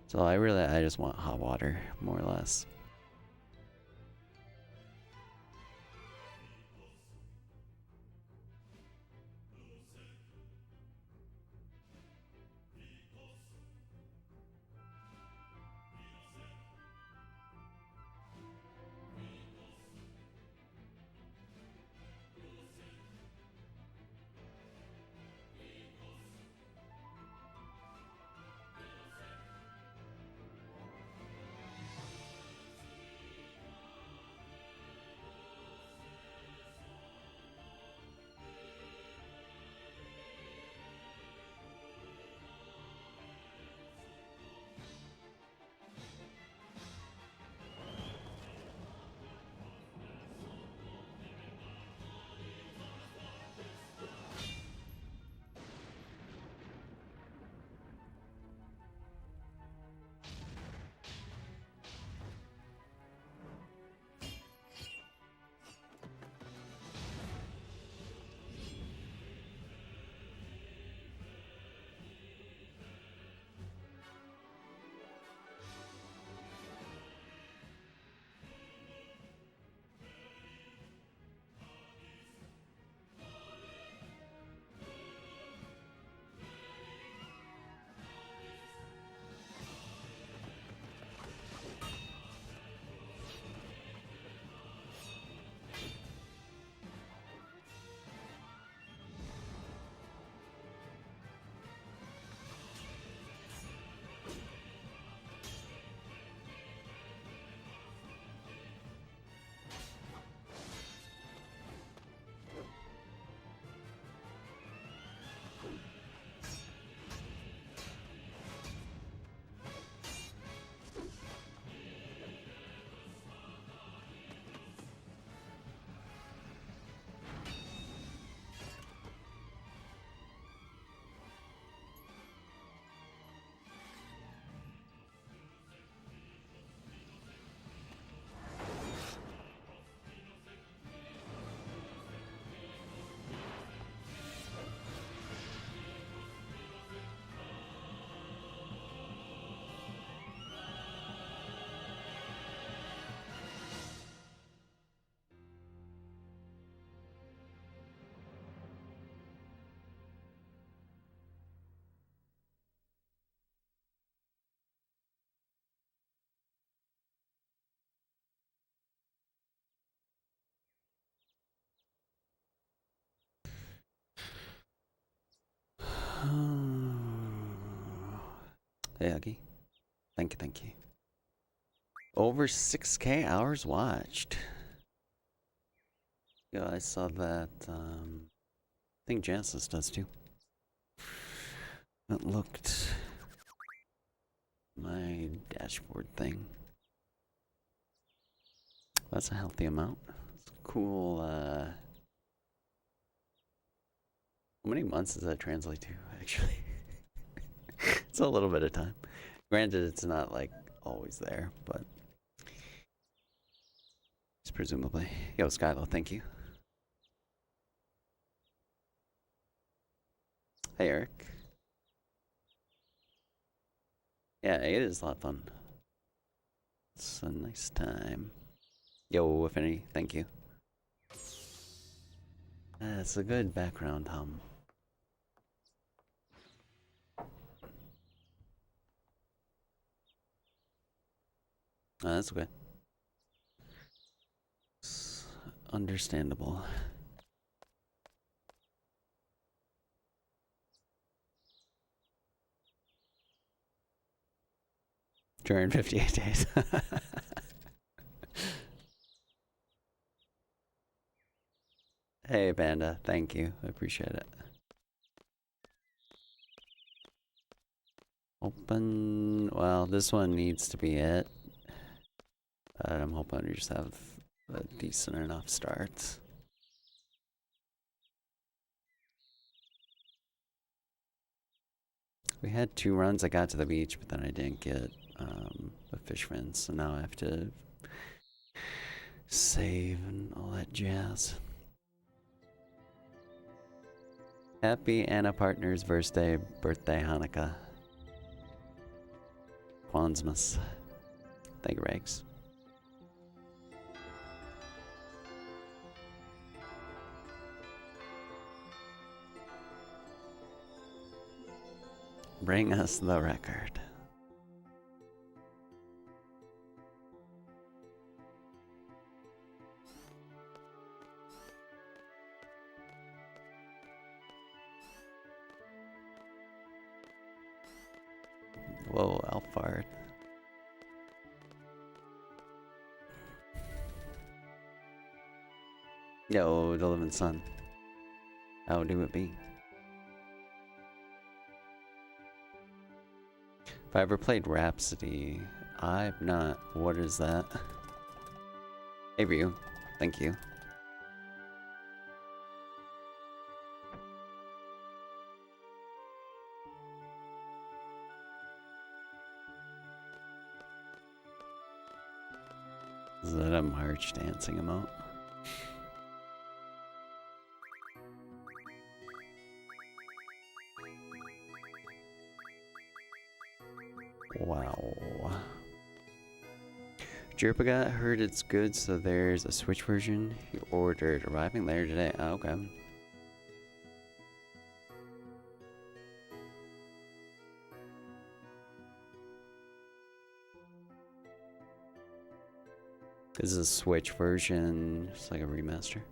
So I just want hot water, more or less. Hey, Huggy. Thank you, thank you. Over 6K hours watched. Yeah, I saw that. I think Genesis does too. It looked my dashboard thing. That's a healthy amount. It's cool. How many months does that translate to, actually? It's a little bit of time. Granted, it's not like always there, but it's presumably. Yo, Skylo, thank you. Hey, Eric. Yeah, it is a lot of fun. It's a nice time. Yo, if any, thank you. That's a good background hum. That's okay. It's understandable. During 58 days. Hey, Panda. Thank you. I appreciate it. Open. Well, this one needs to be it. But I'm hoping to just have a decent enough start. We had 2 runs. I got to the beach, but then I didn't get a fish fin, so now I have to save and all that jazz. Happy Anna Partner's birthday, Hanukkah. Kwanzmas. Thank you, Regs. Bring us the record. Whoa, Alphard. Yo, the living sun. How do it be? If I ever played Rhapsody, I've not. What is that? Hey, Ryu. Thank you. Is that a march dancing emote? Wow. Jerpagat heard it's good, so there's a Switch version he ordered, arriving later today. Oh, okay. This is a Switch version. It's like a remaster.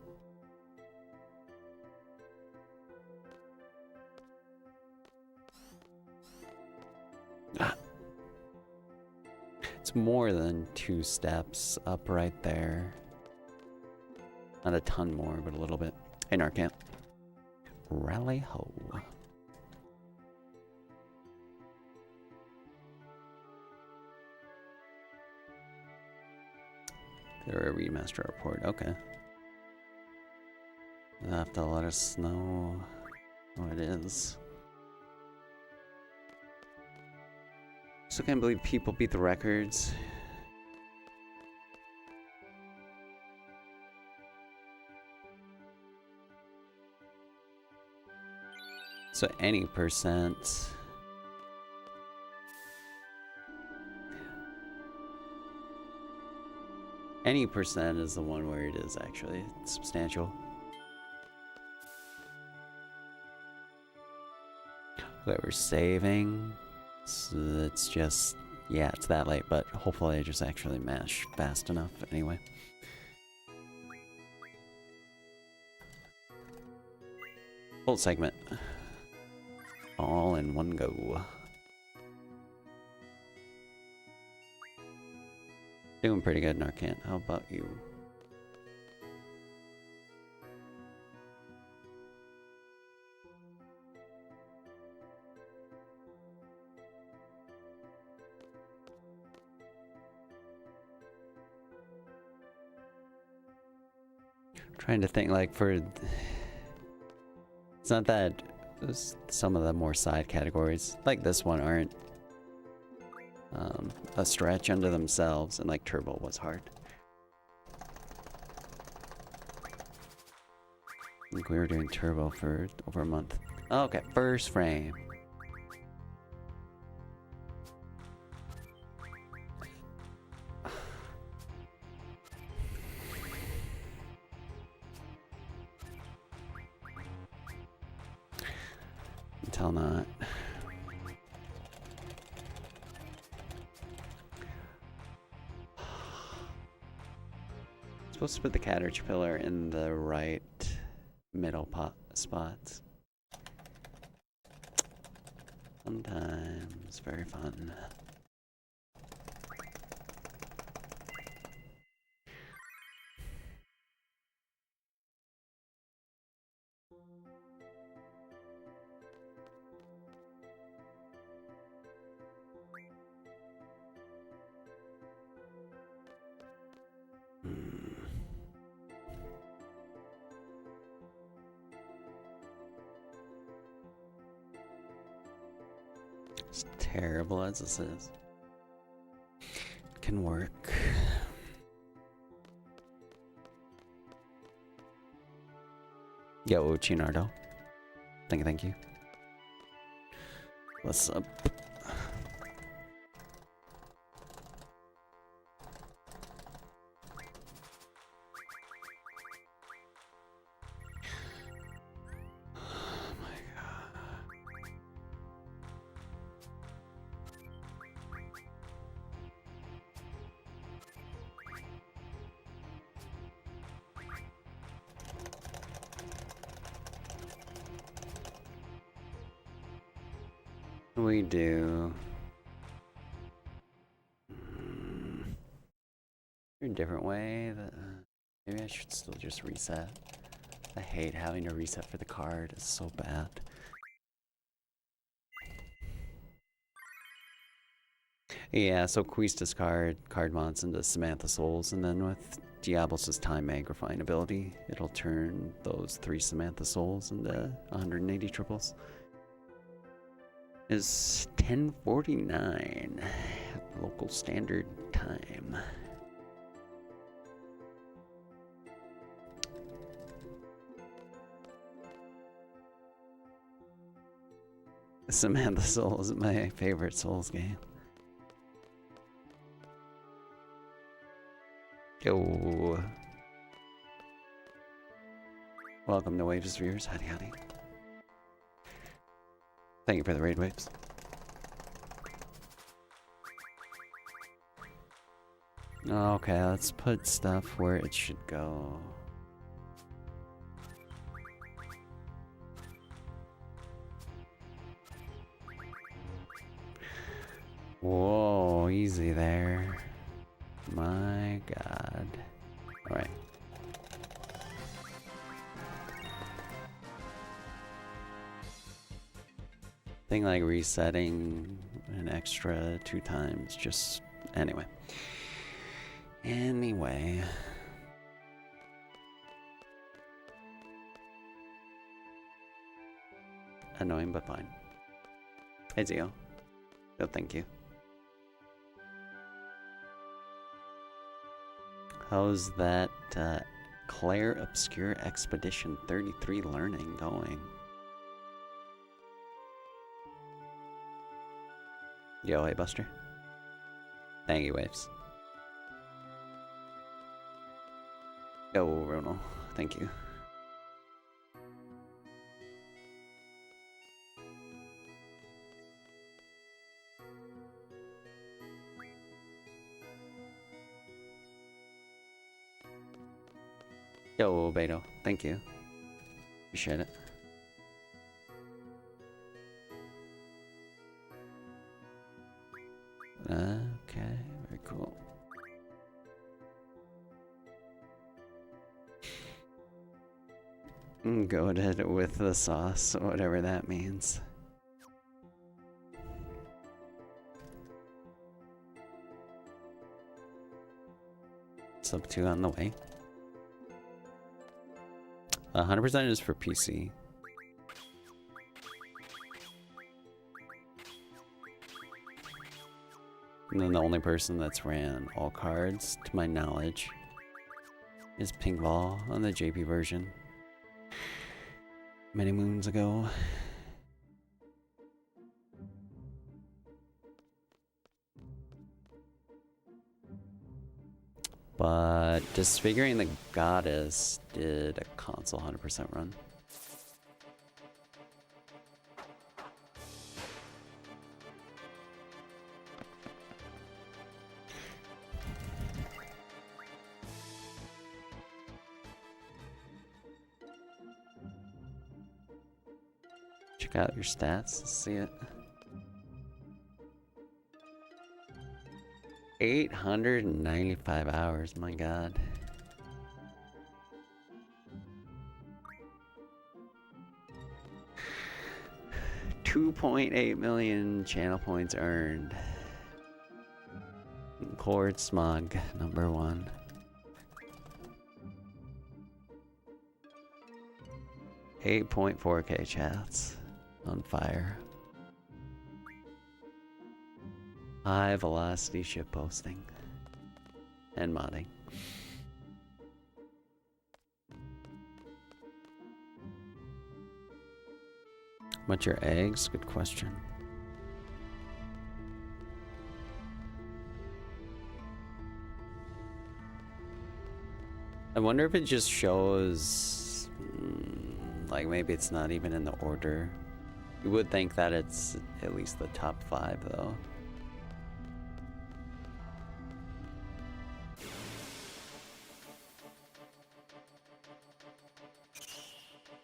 Ah. It's more than 2 steps up right there. Not a ton more, but a little bit. Hey, Narcamp. Rally ho. They're a remaster report. Okay. They'll have to let us know what it is. Still can't believe people beat the records. So any percent. Any percent is the one where it is actually substantial. That we're saving. So it's just, yeah, it's that late, but hopefully I just actually mash fast enough anyway. Full segment. All in one go. Doing pretty good, Narcant. How about you? Trying to think, like, for It's not that some of the more side categories, like this one, aren't a stretch unto themselves, and like Turbo was hard. I think we were doing Turbo for over a month. Oh, okay, first frame. Until not. Supposed to put the caterpillar in the right middle spots. Sometimes very fun. As terrible as this is, it can work. Yo, Chinardo. Thank you. What's up? We do a different way that maybe I should still just reset. I hate having to reset for the card. It's so bad. Yeah, so Quista's card mods into Samantha Souls, and then with Diablos' Time Magnifying ability, it'll turn those 3 Samantha Souls into 180 triples. Is 10:49 local standard time. Samantha Souls is my favorite Souls game. Yo. Welcome to Waves viewers. Howdy howdy. Thank you for the raid waves. Okay, let's put stuff where it should go. Whoa, easy there. My God. All right. Thing like resetting an extra 2 times, just anyway. Annoying, but fine. Hey, Zio. Oh, thank you. How's that Claire Obscure Expedition 33 learning going? Yo, hey Buster. Thank you, Waves. Yo, Ronald. Thank you. Yo, Beto. Thank you. Appreciate it. Okay, very cool. Goated with the sauce, whatever that means. Sub 2 on the way. 100% is for PC. And then the only person that's ran all cards, to my knowledge, is Pinkball on the JP version. Many moons ago. But Disfiguring the Goddess did a console 100% run. Check out your stats, let's see it. 895 hours, my god. $2.8 million channel points earned. Cord Smog, number 1. $8.4K chats on fire. High velocity ship posting and modding. What's your eggs? Good question. I wonder if it just shows, like maybe it's not even in the order. You would think that it's at least the top 5 though.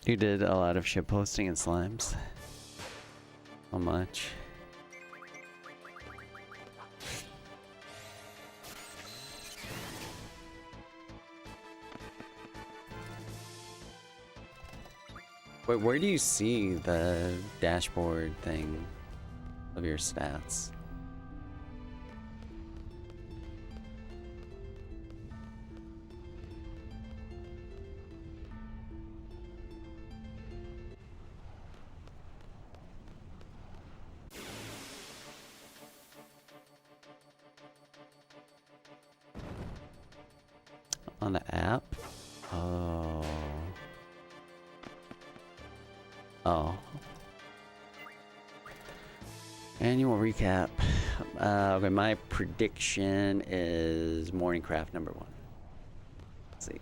You did a lot of ship posting and slimes. How much? Wait, where do you see the dashboard thing of your stats? On the app? Oh. Oh. Annual recap. Okay, my prediction is Morningcraft number 1. Let's see.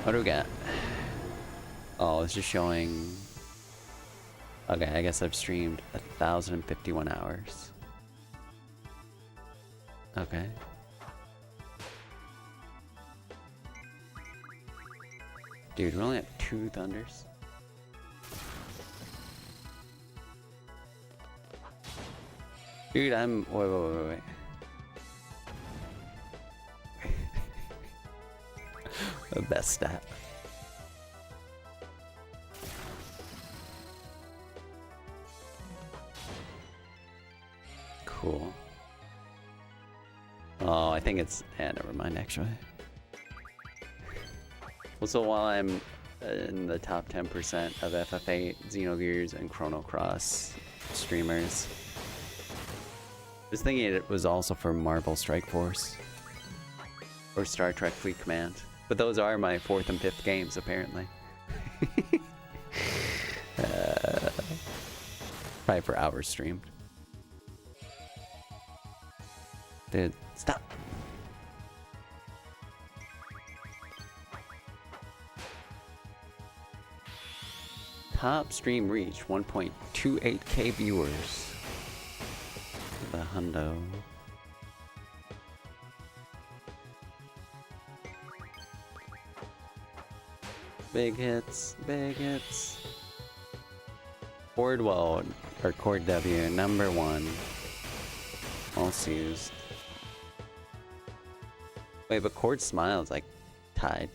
What do we got? Oh, it's just showing. Okay, I guess I've streamed 1,051 hours. Okay. Dude, we're only at 2 thunders. Dude, I'm. Wait. The best stat. Cool. Oh, I think it's. Never mind, actually. Well, so while I'm in the top 10% of FF8, Xenogears, and Chrono Cross streamers, I was thinking it was also for Marvel Strike Force or Star Trek Fleet Command, but those are my 4th and 5th games apparently. Probably for hours streamed. Dude, stop. Top stream reach 1.28K viewers. The hundo. Big hits, big hits. Cordwell or Cord W, number 1. Most used. Wait, but Cord Smile's like tied.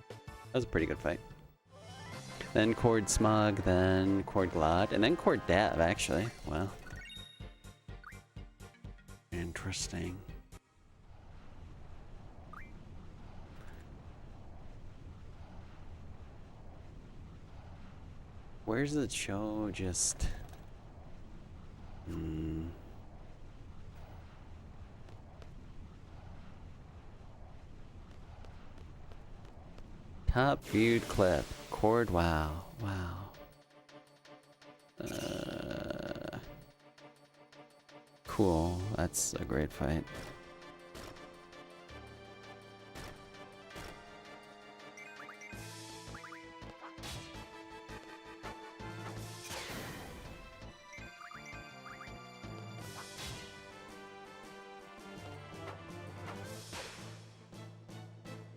That was a pretty good fight. Then Cord Smog, then Cord Glad, and then Cord Dav, actually. Wow. Interesting. Where's the show? Just. Top viewed clip. Cord. Wow. Wow. Cool. That's a great fight.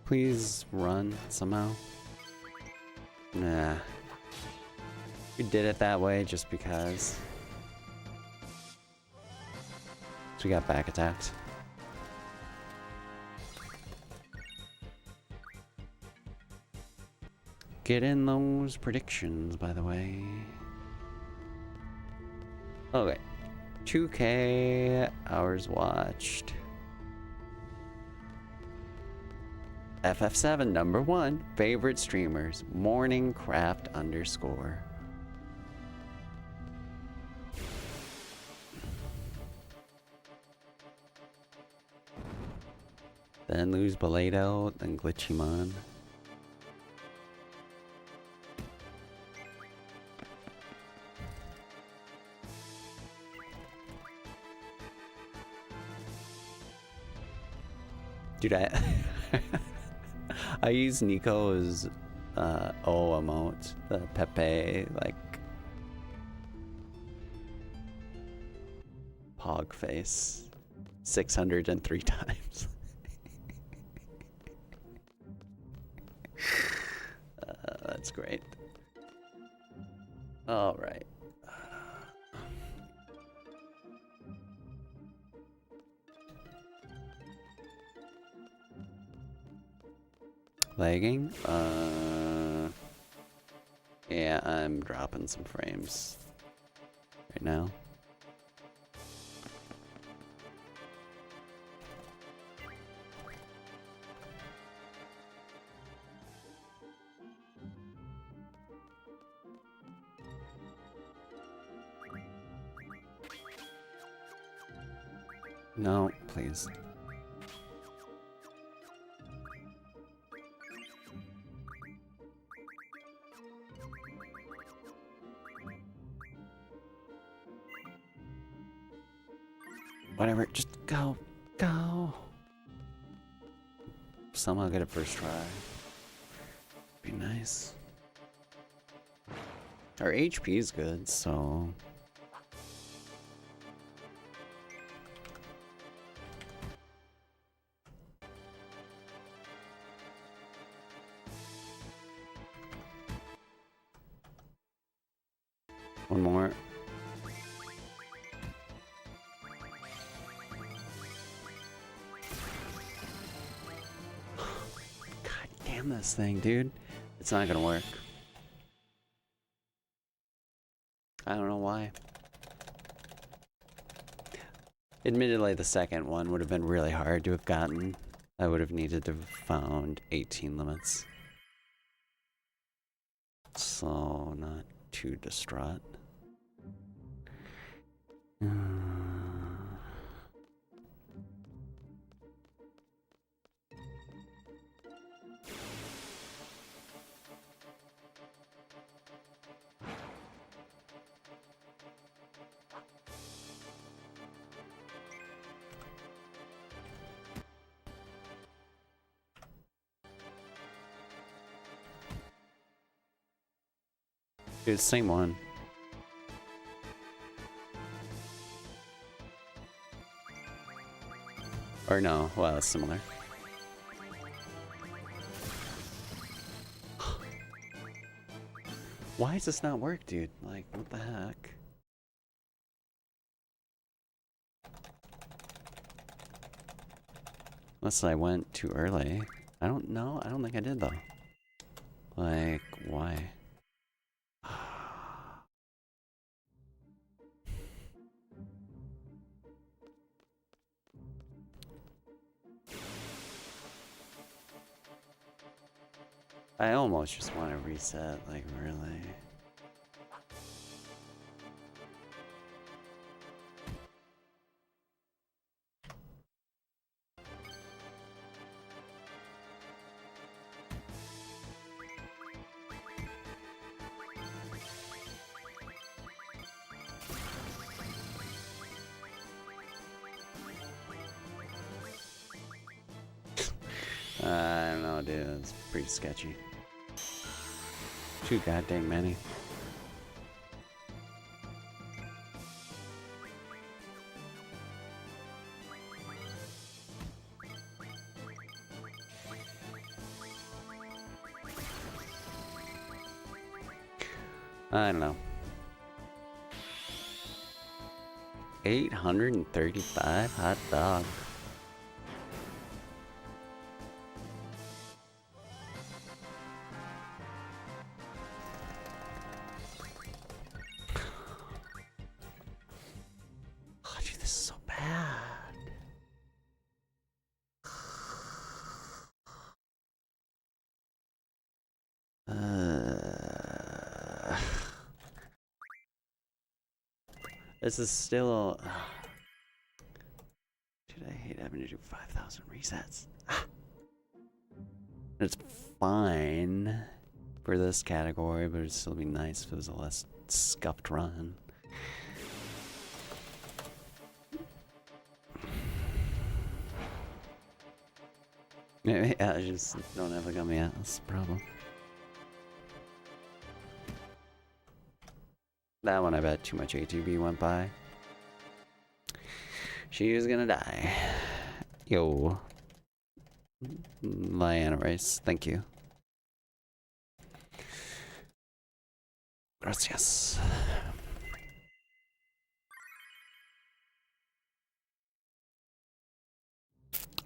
Please run somehow. Nah. We did it that way just because. So we got back attacked. Get in those predictions, by the way. Okay. 2K hours watched. FF7 #1 favorite streamers morningcraft _ then lose Balado, then Glitchymon. Dude, I use Nico's O emote, the Pepe, like pog face 603 times. That's great. All right. Lagging? Yeah, I'm dropping some frames right now. No, please. Whatever, just go. Go. Somehow get it first try. Be nice. Our HP is good, so. One more. God damn this thing, dude. It's not gonna work. I don't know why. Admittedly, the second one would have been really hard to have gotten. I would have needed to have found 18 limits. So, not too distraught. Dude, same one. Or no, well, it's similar. Why does this not work, dude? Like, what the heck? Unless I went too early. I don't know. I don't think I did, though. Like, why? I almost just want to reset, like, really. know, dude. It's pretty sketchy. Too goddamn many. I don't know. 835 hot dog. Oh, dude, this is so bad. This is still. Dude, I hate having to do 5,000 resets. It's fine for this category, but it'd still be nice if it was a less scuffed run. Maybe I just don't have a gummy out. That's the problem. That one, I bet too much ATB went by. She was gonna die. Yo. Lyanna Rice, thank you. Gracias.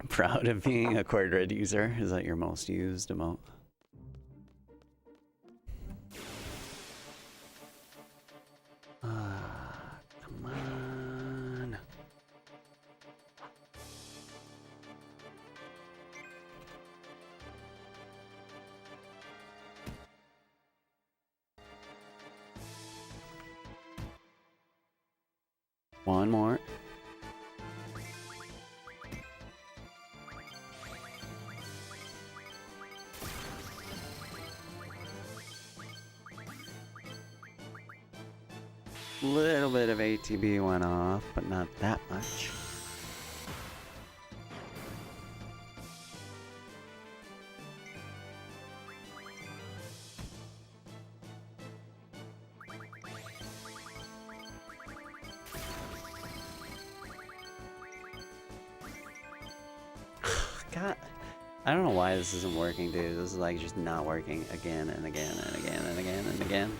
Proud of being a Cord Red user. Is that your most used emote? Come on. One more. Little bit of ATB went off, but not that much. God, I don't know why this isn't working, dude. This is like just not working again and again and again and again and again.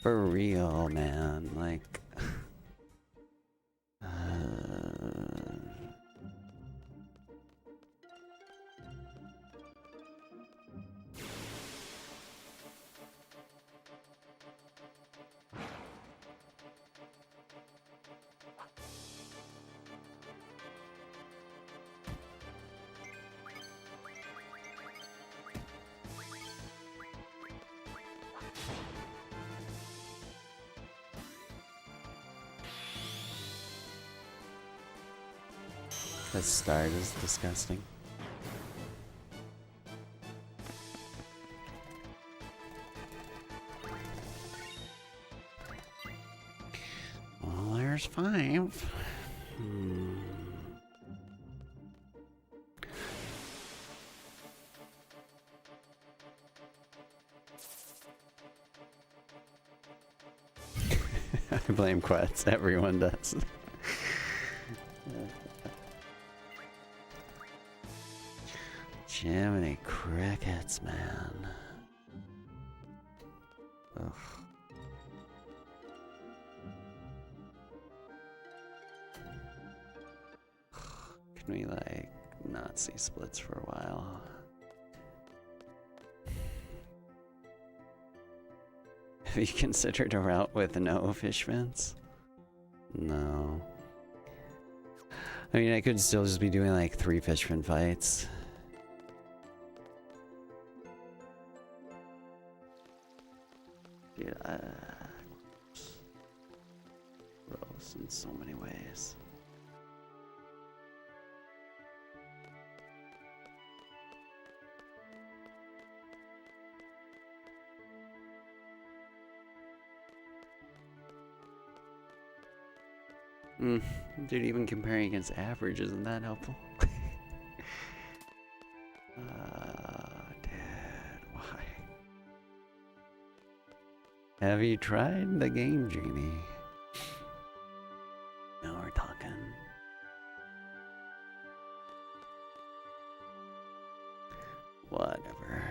For real, man. Like... This start is disgusting. Well, there's 5. I blame Quets. Everyone does. Jiminy crickets, man. Ugh. Can we, like, not see splits for a while? Have you considered a route with no fish vents? No. I mean, I could still just be doing, like, 3 fish fin fights. Dude, gross in so many ways. Dude, even comparing against average isn't that helpful. Dad, why? Have you tried the game, Genie? Now we're talking. Whatever.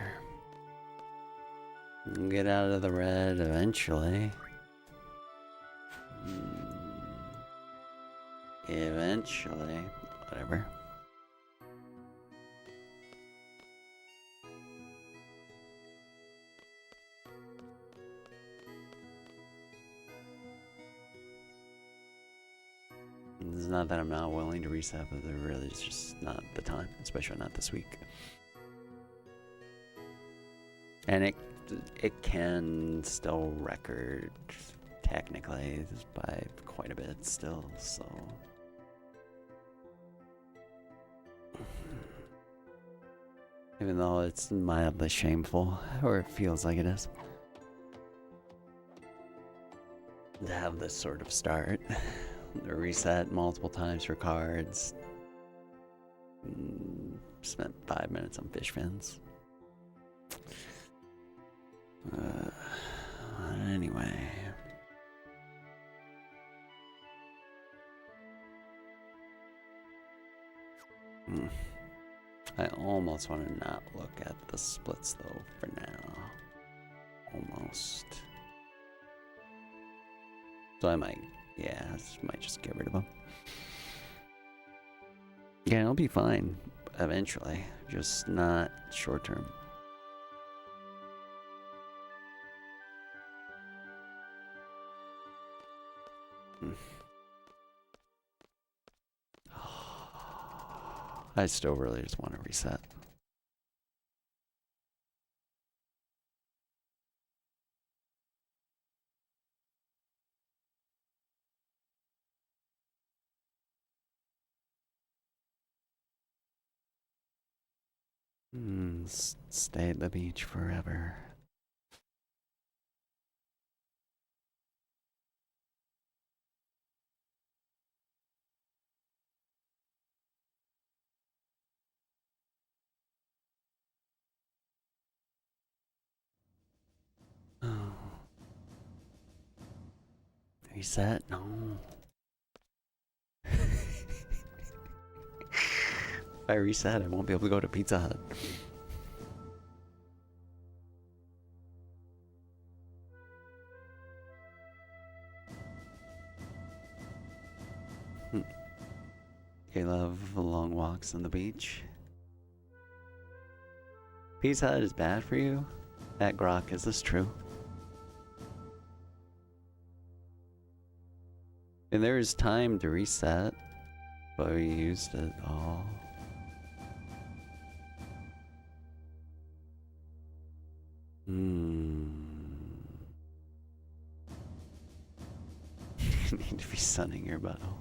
Get out of the red eventually. Eventually. Whatever. It's not that I'm not willing to reset, but there really is just not the time, especially not this week. And it can still record technically by quite a bit still, so even though it's mildly shameful, or it feels like it is, to have this sort of start. The reset multiple times for cards. Spent 5 minutes on fish fins. Anyway. I almost want to not look at the splits though for now. Almost. So I might just get rid of them. Yeah, it'll be fine eventually, just not short term. I still really just want to reset. Stay at the beach forever. Oh. Reset? No. If I reset, I won't be able to go to Pizza Hut. You love long walks on the beach? Pizza Hut is bad for you? At Grok, is this true? And there is time to reset, but we used it all. You need to be sunning your butthole.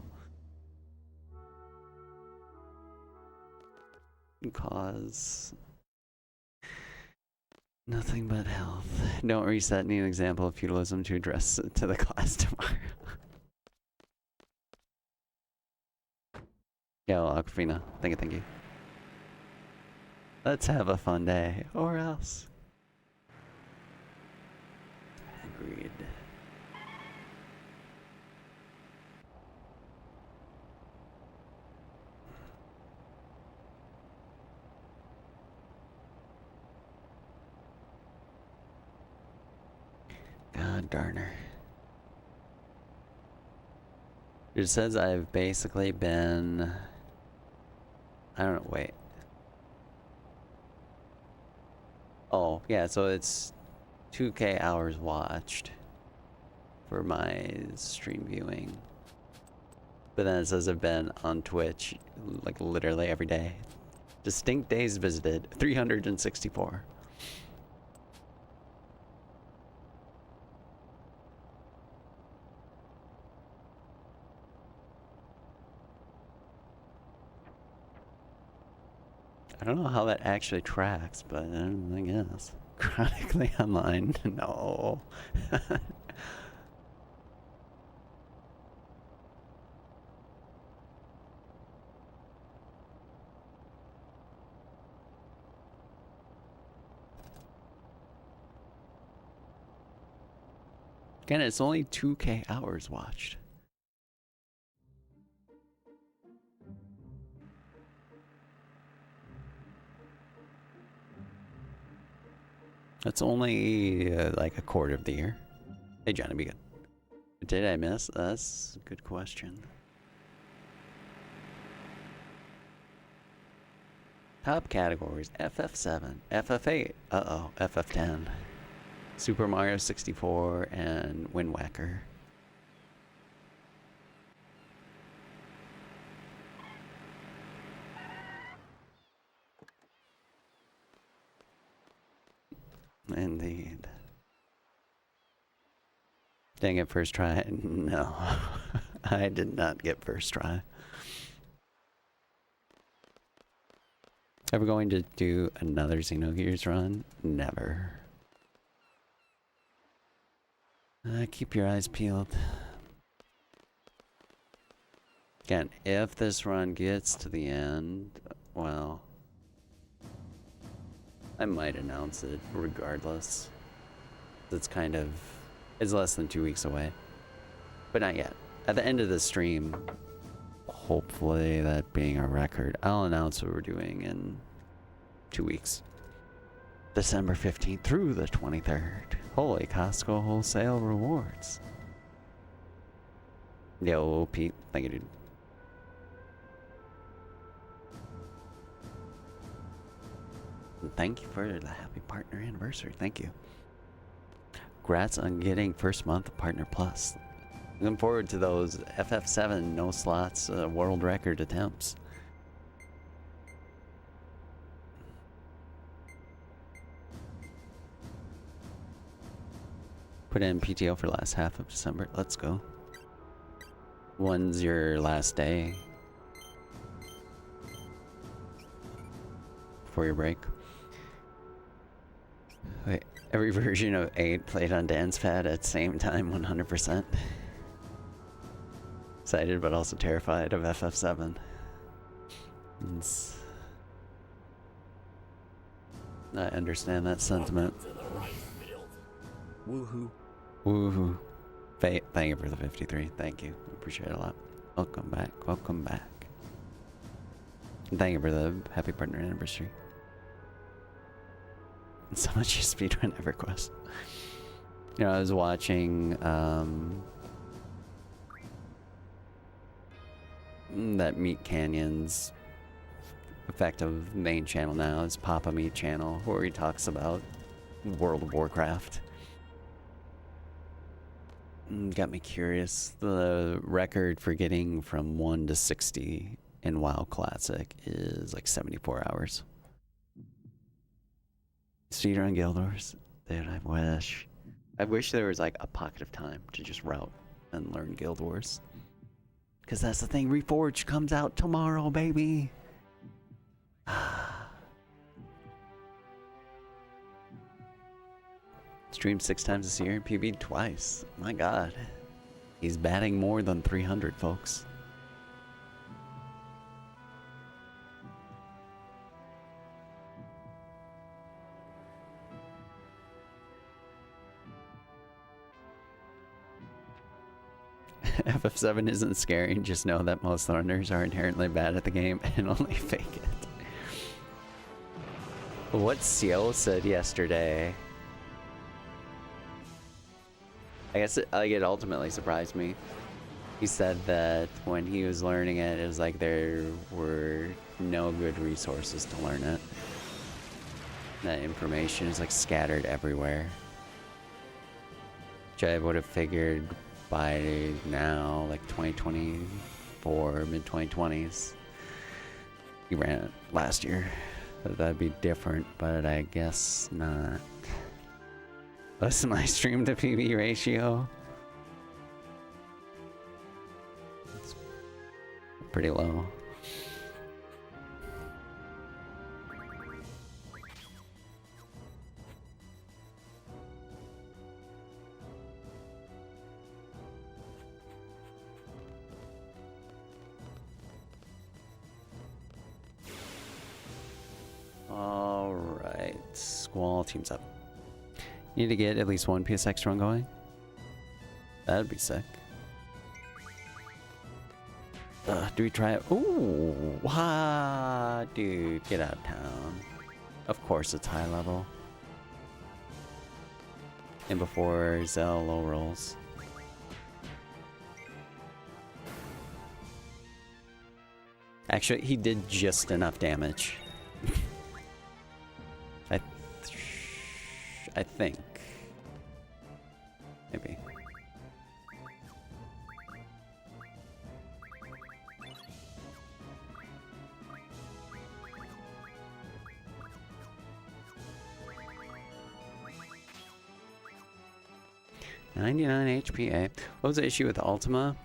Cause nothing but health. Don't reset. Need an example of feudalism to address to the class tomorrow. Yeah, well, Aquafina. Thank you. Let's have a fun day, or else. Agreed. God darn her. It says I've basically been... I don't know, wait. Oh, yeah, so it's 2K hours watched for my stream viewing. But then it says I've been on Twitch, like, literally every day. Distinct days visited, 364. I don't know how that actually tracks, but I guess. Chronically online? No. Again, it's only 2K hours watched. That's only like a quarter of the year. Hey, Johnny, be good. Did I miss? That's a good question. Top categories: FF7, FF8, FF10, Super Mario 64, and Wind Wacker. Indeed. Dang it, first try? No. I did not get first try. Ever going to do another Xenogears run? Never. Keep your eyes peeled. Again, if this run gets to the end, well, I might announce it regardless. It's kind of, it's less than 2 weeks away. But not yet. At the end of the stream, hopefully that being a record, I'll announce what we're doing in 2 weeks. December 15th through the 23rd. Holy Costco wholesale rewards. Yo, Pete. Thank you, dude. And thank you for the happy partner anniversary. Thank you. Congrats on getting first month of Partner Plus. Looking forward to those FF7 no slots world record attempts. Put in PTO for last half of December. Let's go. When's your last day before your break? Wait, every version of 8 played on Dancepad at the same time, 100%. Excited but also terrified of FF7. I understand that sentiment.
Woohoo.
Woohoo. Thank you for the 53. Thank you. Appreciate it a lot. Welcome back. Welcome back. And thank you for the happy partner anniversary. And so much you speedrun EverQuest. You know, I was watching that Meat Canyon's effective main channel now is Papa Meat channel, where he talks about World of Warcraft. Got me curious. The record for getting from 1 to 60 in WoW Classic is like 74 hours. Speedrun Guild Wars. Dude, I wish there was like a pocket of time to just route and learn Guild Wars. Because that's the thing, Reforged comes out tomorrow, baby. Streamed 6 times this year and PB'd twice. My god. He's batting more than 300, folks. FF7 isn't scary, just know that most learners are inherently bad at the game and only fake it. What Sio said yesterday, I guess it ultimately surprised me. He said that when he was learning it, it was like there were no good resources to learn it. That information is like scattered everywhere. Which I would have figured by now, like 2024, mid-2020s. He ran it last year. That'd be different, but I guess not. What's my stream to PB ratio? It's pretty low. All right, Squall teams up. Need to get at least one PSX run going. That'd be sick. Do we try it? Ooh, dude, get out of town. Of course it's high level. And before Zell low rolls. Actually, he did just enough damage. I think. Maybe. $99 HPA. What was the issue with Ultima?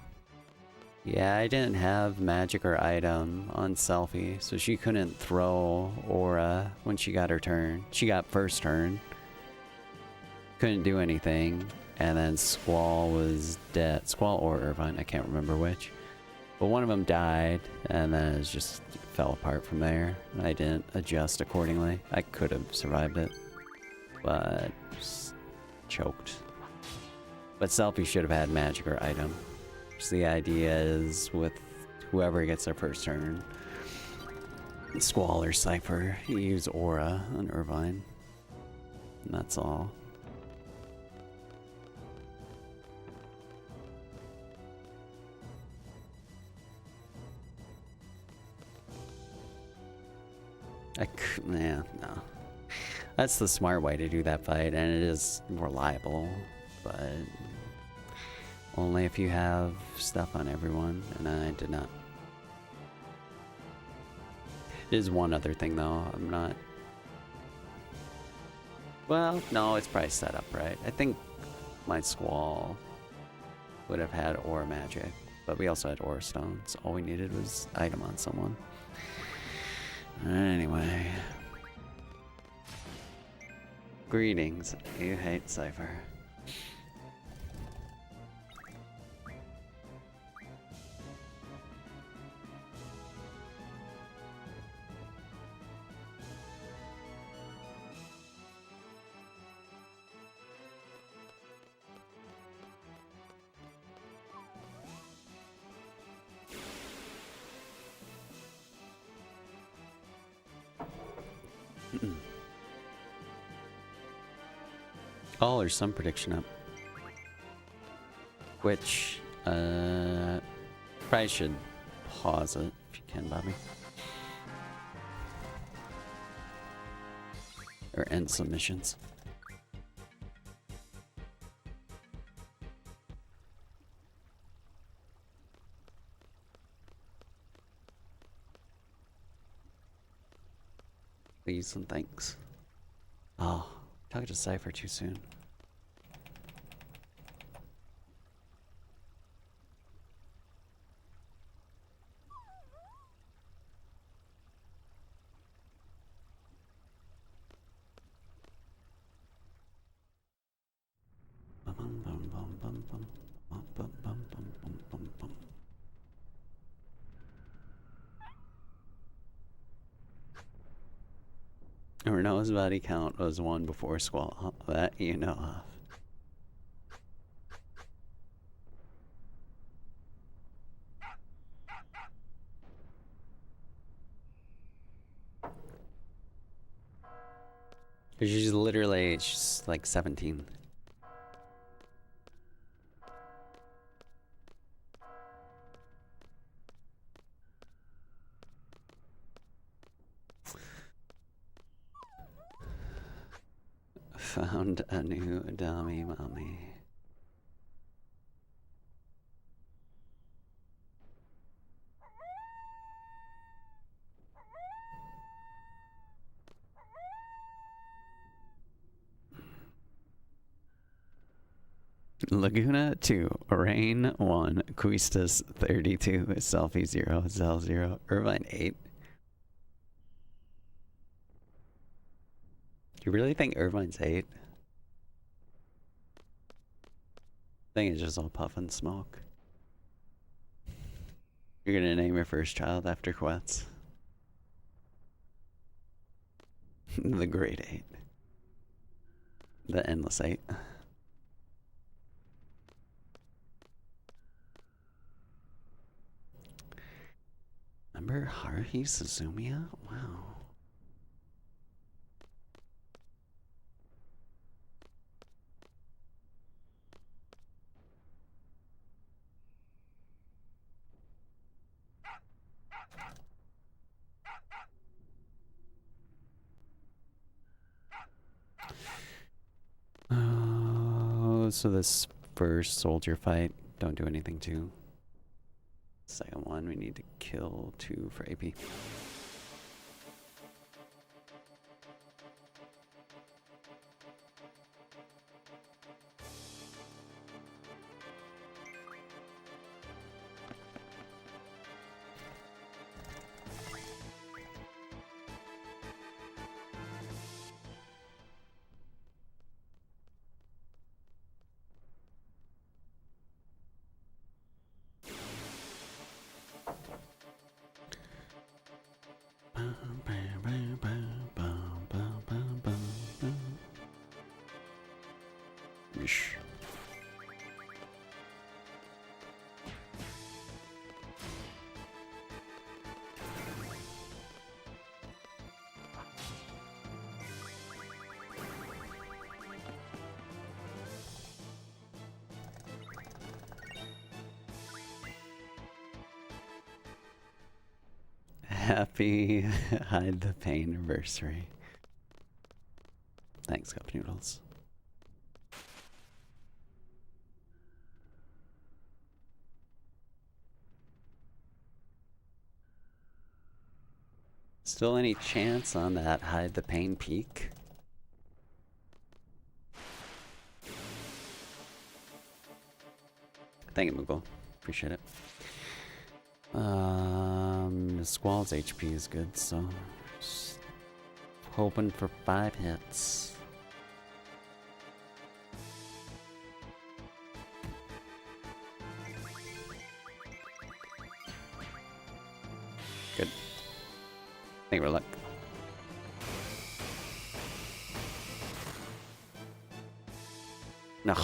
Yeah, I didn't have magic or item on Selfie, so she couldn't throw Aura when she got her turn. She got first turn. Couldn't do anything. And then Squall was dead. Squall or Irvine, I can't remember which. But one of them died, and then it just fell apart from there. I didn't adjust accordingly. I could have survived it, but just choked. But Selfie should have had magic or item. So the idea is with whoever gets their first turn, Squall or Cypher, you use Aura on Irvine. And that's all. Yeah, no. That's the smart way to do that fight, and it is reliable, but only if you have stuff on everyone, and I did not. There's one other thing though, I'm not... Well, no, it's probably set up right. I think my Squall would have had Aura Magic, but we also had Aura Stones. All we needed was item on someone. Anyway. Greetings, you hate Cypher. Oh, there's some prediction up. Which, probably should pause it if you can, Bobby. Or end submissions. Please and thanks. Oh, talking to Cypher too soon. Renault's body count was one before Squall. That you know of. She's literally, she's like 17. Found a new dummy mommy. Laguna 2, Rain 1, Quistas 32, Selfie 0, Zell 0, Irvine 8. You really think Irvine's 8? I think it's just all puff and smoke. You're gonna name your first child after Quetz. The Great 8. The Endless 8. Remember Haruhi Suzumiya? Wow. Oh, so this first soldier fight, don't do anything to. Second one, we need to kill 2 for AP. Yeesh. Happy Hide the Pain anniversary. Thanks, Cup Noodles. Still any chance on that Hide the Pain peak? Thank you, Moogle. Appreciate it. The Squall's HP is good, so just hoping for 5 hits. Good. Think we're luck. No,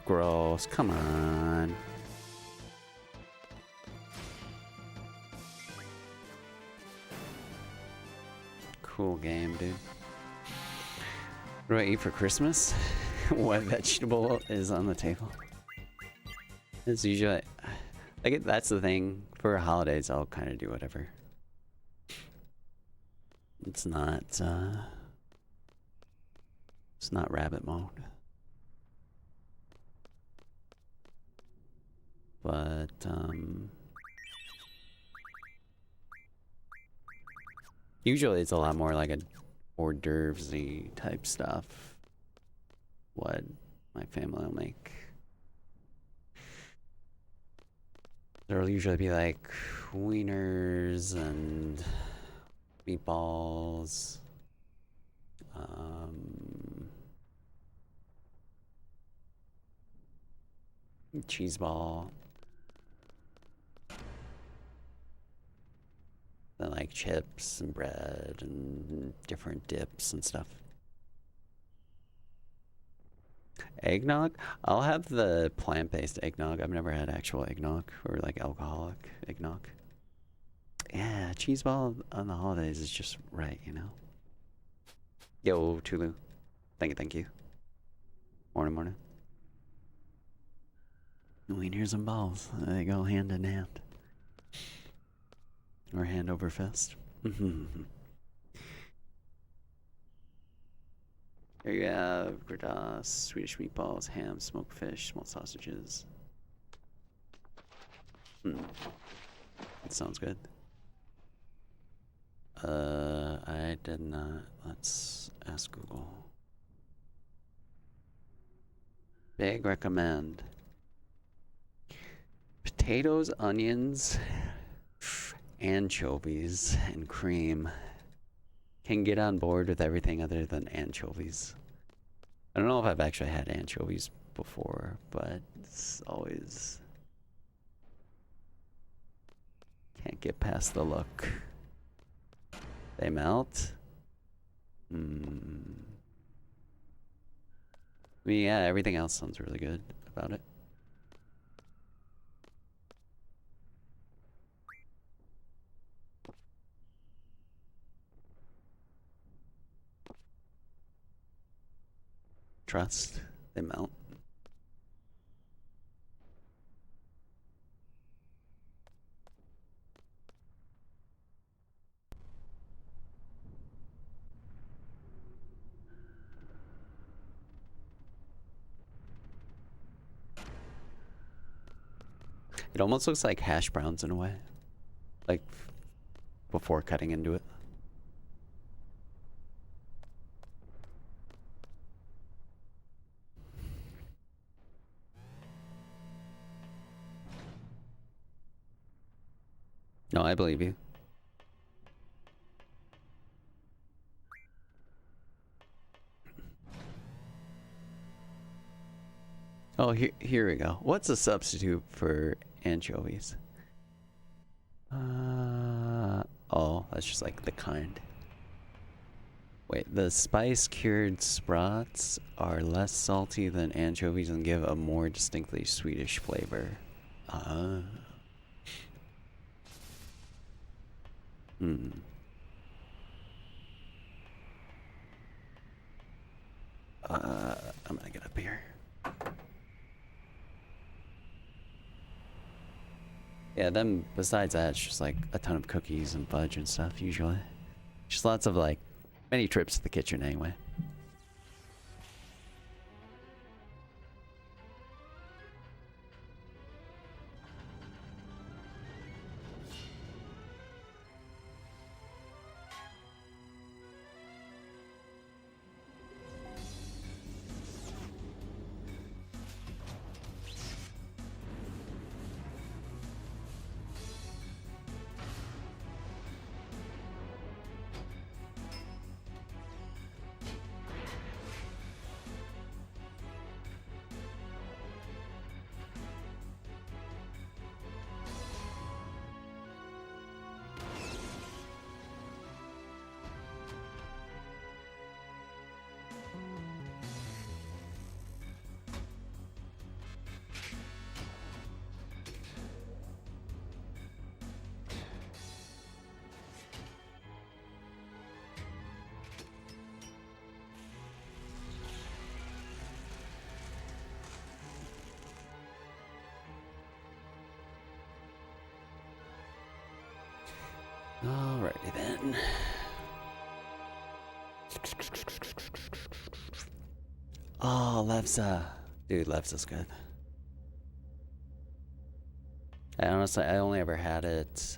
gross. Come on. Cool game, dude. What do I eat for Christmas? What vegetable is on the table? It's usually like that's the thing for holidays. I'll kind of do whatever. It's not rabbit mode. But usually it's a lot more like a hors d'oeuvres-y type stuff. What my family will make. There'll usually be like wieners and meatballs, cheese ball, then like chips and bread and different dips and stuff. Eggnog? I'll have the plant-based eggnog. I've never had actual eggnog or like alcoholic eggnog. Yeah, cheese ball on the holidays is just right, you know? Yo, Tulu. Thank you. Morning. Wieners and balls. They go hand in hand. Or hand over fist. Here you have gradas, Swedish meatballs, ham, smoked fish, small sausages. That sounds good. I did not. Let's ask Google. Big recommend. Potatoes, onions, anchovies, and cream. Can get on board with everything other than anchovies. I don't know if I've actually had anchovies before, but it's always can't get past the look. They melt. I mean, yeah, everything else sounds really good about it. trust. They melt. It almost looks like hash browns in a way. Like before cutting into it. No, I believe you. Oh, here we go. What's a substitute for anchovies? Oh, that's just like the kind. Wait, the spice cured sprats are less salty than anchovies and give a more distinctly Swedish flavor. I'm gonna get up here. Yeah, then besides that, it's just like a ton of cookies and fudge and stuff, usually. Just lots of like, many trips to the kitchen anyway. Alrighty then. Oh, Levza. Dude, Levza's good. I honestly, I only ever had it,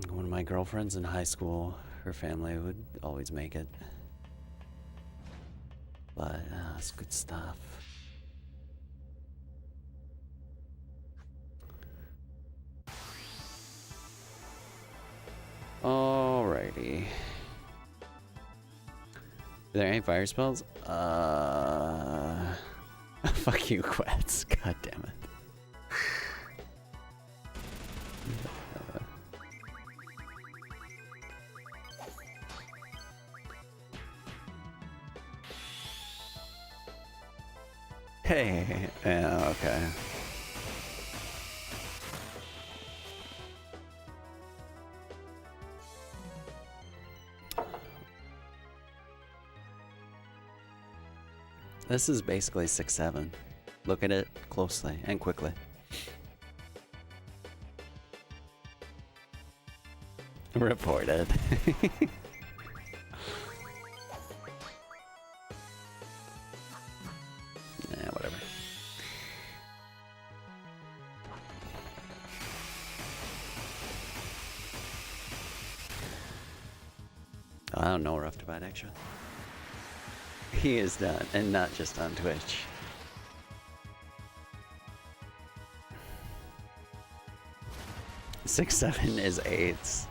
one of my girlfriends in high school, her family would always make it. But, it's good stuff. Alrighty. Are there any fire spells? Fuck you, Quets. God damn it. Hey, yeah, okay. This is basically 6-7. Look at it closely and quickly. Reported. Whatever. I don't know rough to bad actually. He is done, and not just on Twitch. 6-7 is 8s.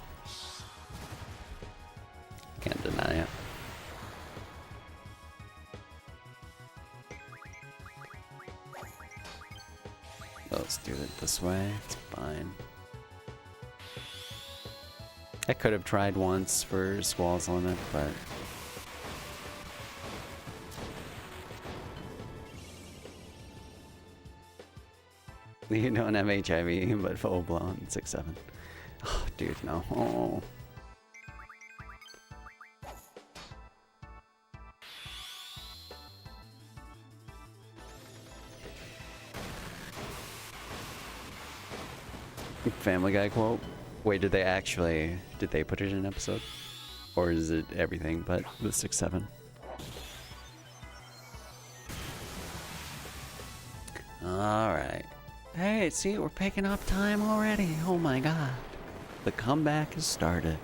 Can't deny it. Let's do it this way. It's fine. I could have tried once for Squall's Limit, but you don't have HIV, but full blown 6-7. Oh, dude, no. Oh. Family Guy quote. Wait, did they put it in an episode? Or is it everything but the 6-7? Alright. Hey, see, we're picking up time already. Oh my god. The comeback has started.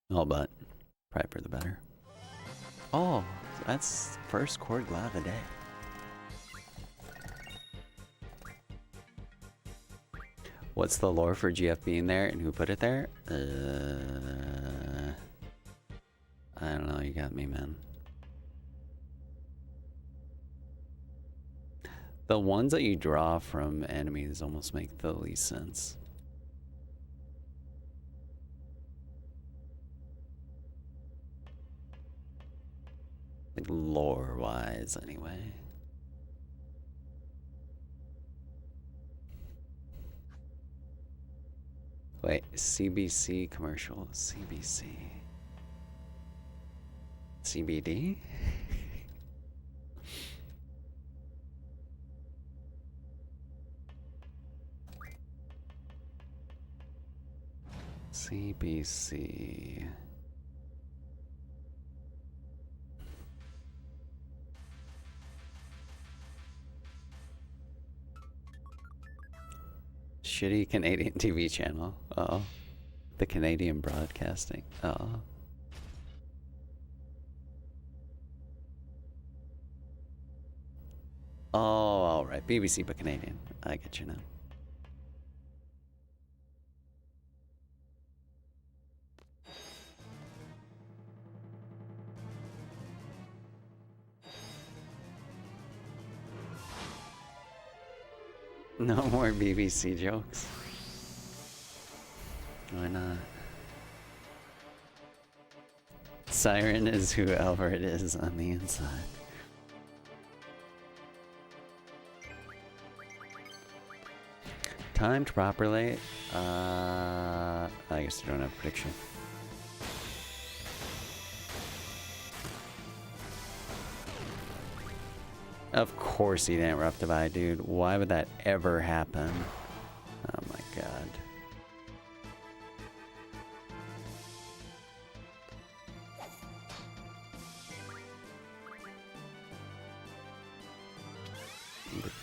Oh, but probably for the better. Oh, that's first cord glad of the day. What's the lore for GF being there and who put it there? I don't know, you got me, man. The ones that you draw from enemies almost make the least sense. Like lore-wise, anyway. Wait, CBC commercial, CBC. CBD? CBC. Shitty Canadian TV channel. Uh-oh. The Canadian broadcasting. Uh-oh. Oh, alright. BBC but Canadian. I get you now. No more BBC jokes. Why not? Siren is whoever it is on the inside. Timed properly. I guess you don't have a prediction. Of course he didn't Reptify, dude. Why would that ever happen? Oh my god.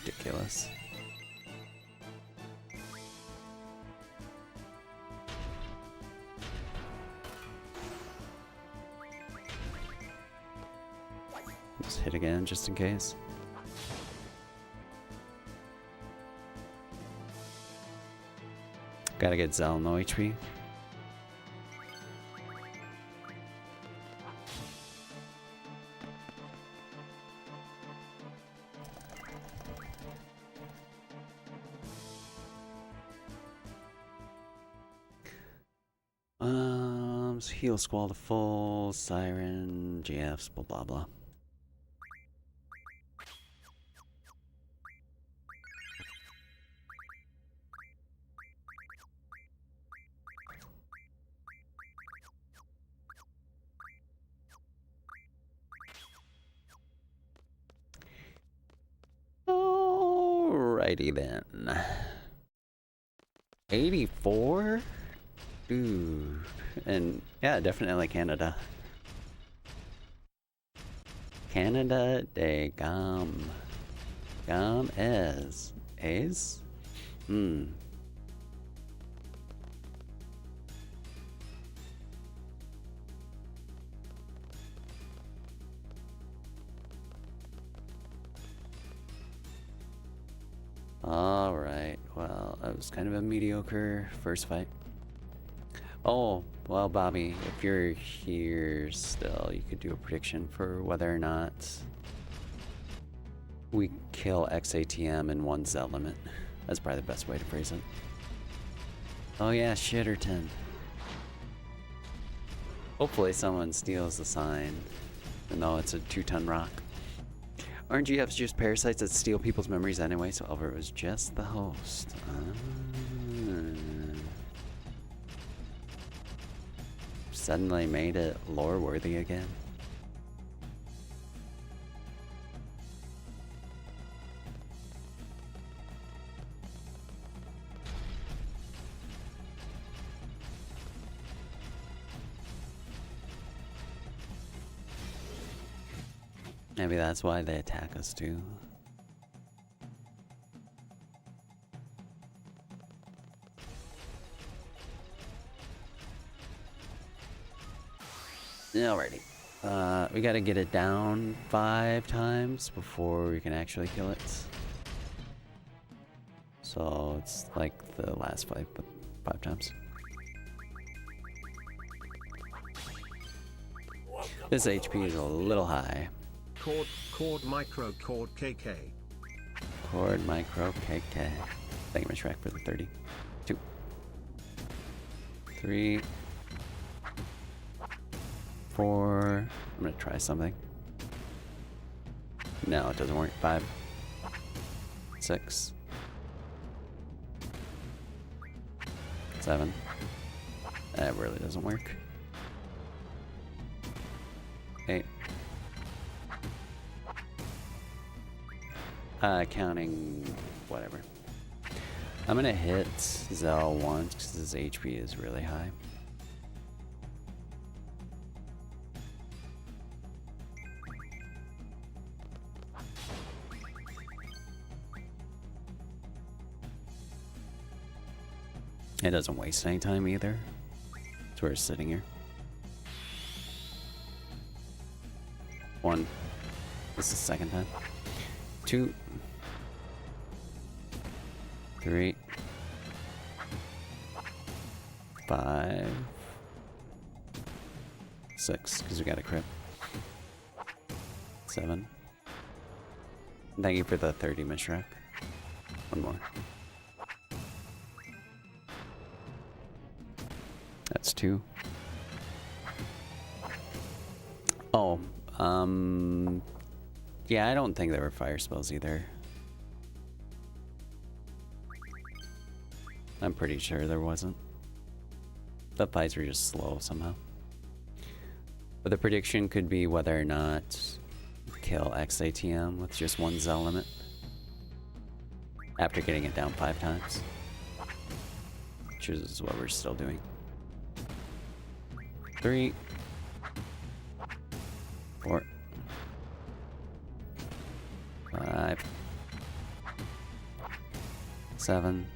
Ridiculous. Just hit again, just in case. Gotta get Zell no HP. Heal Squall to full, Siren, GFs, blah blah blah. Alrighty then. 84? Dude. And yeah, definitely Canada. Canada de Gam. Gam es. Es? Hmm. Alright, well, that was kind of a mediocre first fight. Oh, well, Bobby, if you're here still, you could do a prediction for whether or not we kill XATM in one Zell limit. That's probably the best way to phrase it. Oh yeah, Shitterton. Hopefully someone steals the sign, even though it's a 2-ton rock. Aren't GFs just parasites that steal people's memories anyway? So Albert was just the host. suddenly made it lore worthy again. Maybe that's why they attack us too. Alrighty. We gotta get it down 5 times before we can actually kill it. So it's like the last fight, but 5 times. This HP is a little high.
Chord micro chord KK.
Chord micro KK. Thank you, Mr. Shrek, for the 30. 2. 3. 4. I'm gonna try something. No, it doesn't work. 5. 6. 7. That really doesn't work. 8. Counting whatever. I'm gonna hit Zell once because his HP is really high. It doesn't waste any time either. So we're sitting here. 1. This is the second time. 2. 3. 5. 6, because we got a crit. 7. Thank you for the 30, Miss Shrek. 1 more. That's 2. Oh, yeah, I don't think there were fire spells either. I'm pretty sure there wasn't. The fights were just slow somehow. But the prediction could be whether or not kill XATM with just 1 Zell limit after getting it down 5 times, which is what we're still doing. 3. 4. 5. 7.